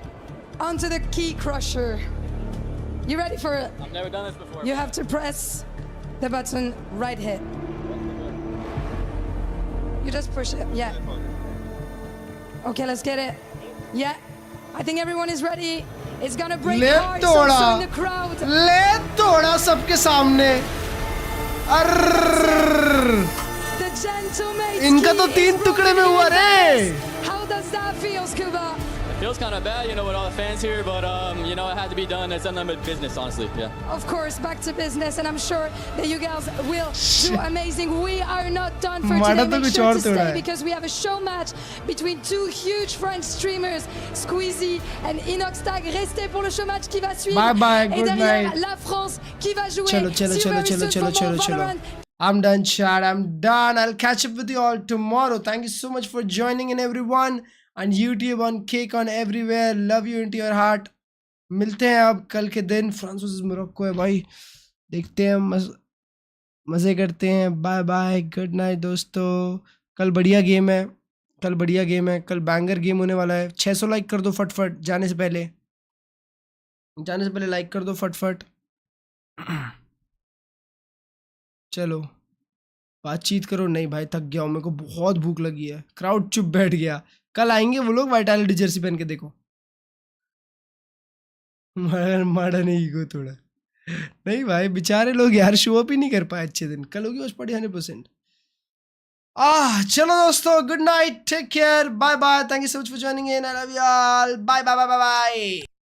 Onto the key crusher. You ready for it? I've never done this before. You have to press the button right here. You just push it. Yeah. Okay, let's get it. Yeah. I think everyone is ready. It's gonna break hearts also in the crowd. ले तोड़ा सबके सामने। The Gentle Mates इनका तो 3 टुकड़े में हुआ रे। How does that feel, Scuba? It feels kind of bad, you know, with all the fans here, but you know, it had to be done. It's none but business, honestly. Yeah. Of course, back to business, and I'm sure that you guys will do amazing. We are not done for today. Make sure to stay because we have a show match between two huge French streamers, Squeezie and Inox Tag. Restez pour le show match qui va suivre. Bye bye, good derrière, night. la France qui va jouer. Chalo. I'm done, chat. I'm done. I'll catch up with you all tomorrow. Thank you so much for joining in, everyone. On YouTube, on Cake, on everywhere. Love you into your heart. मिलते हैं अब कल के दिन। France versus Morocco है भाई, देखते हैं, मजे करते हैं। बाय बाय, गुड नाइट दोस्तों। कल बढ़िया गेम है, कल बैंगर गेम होने वाला है। 600 लाइक कर दो फटफट, जाने से पहले लाइक कर दो फटफट। चलो। बातचीत करो। नहीं भाई थक गया हूँ, मेरे को बहुत भूख लगी है। क्राउड चुप बैठ गया। कल आएंगे वो लोग वाइटैलिटी जर्सी पहन के, देखो। मॉडर्न ईगो थोड़ा। नहीं भाई बेचारे लोग यार शो अप ही नहीं कर पाए अच्छे दिन। कल होगी वॉच पार्टी 100%। चलो दोस्तों, good night, take care, bye bye, thank you so much for joining in, I love you all, bye bye bye bye.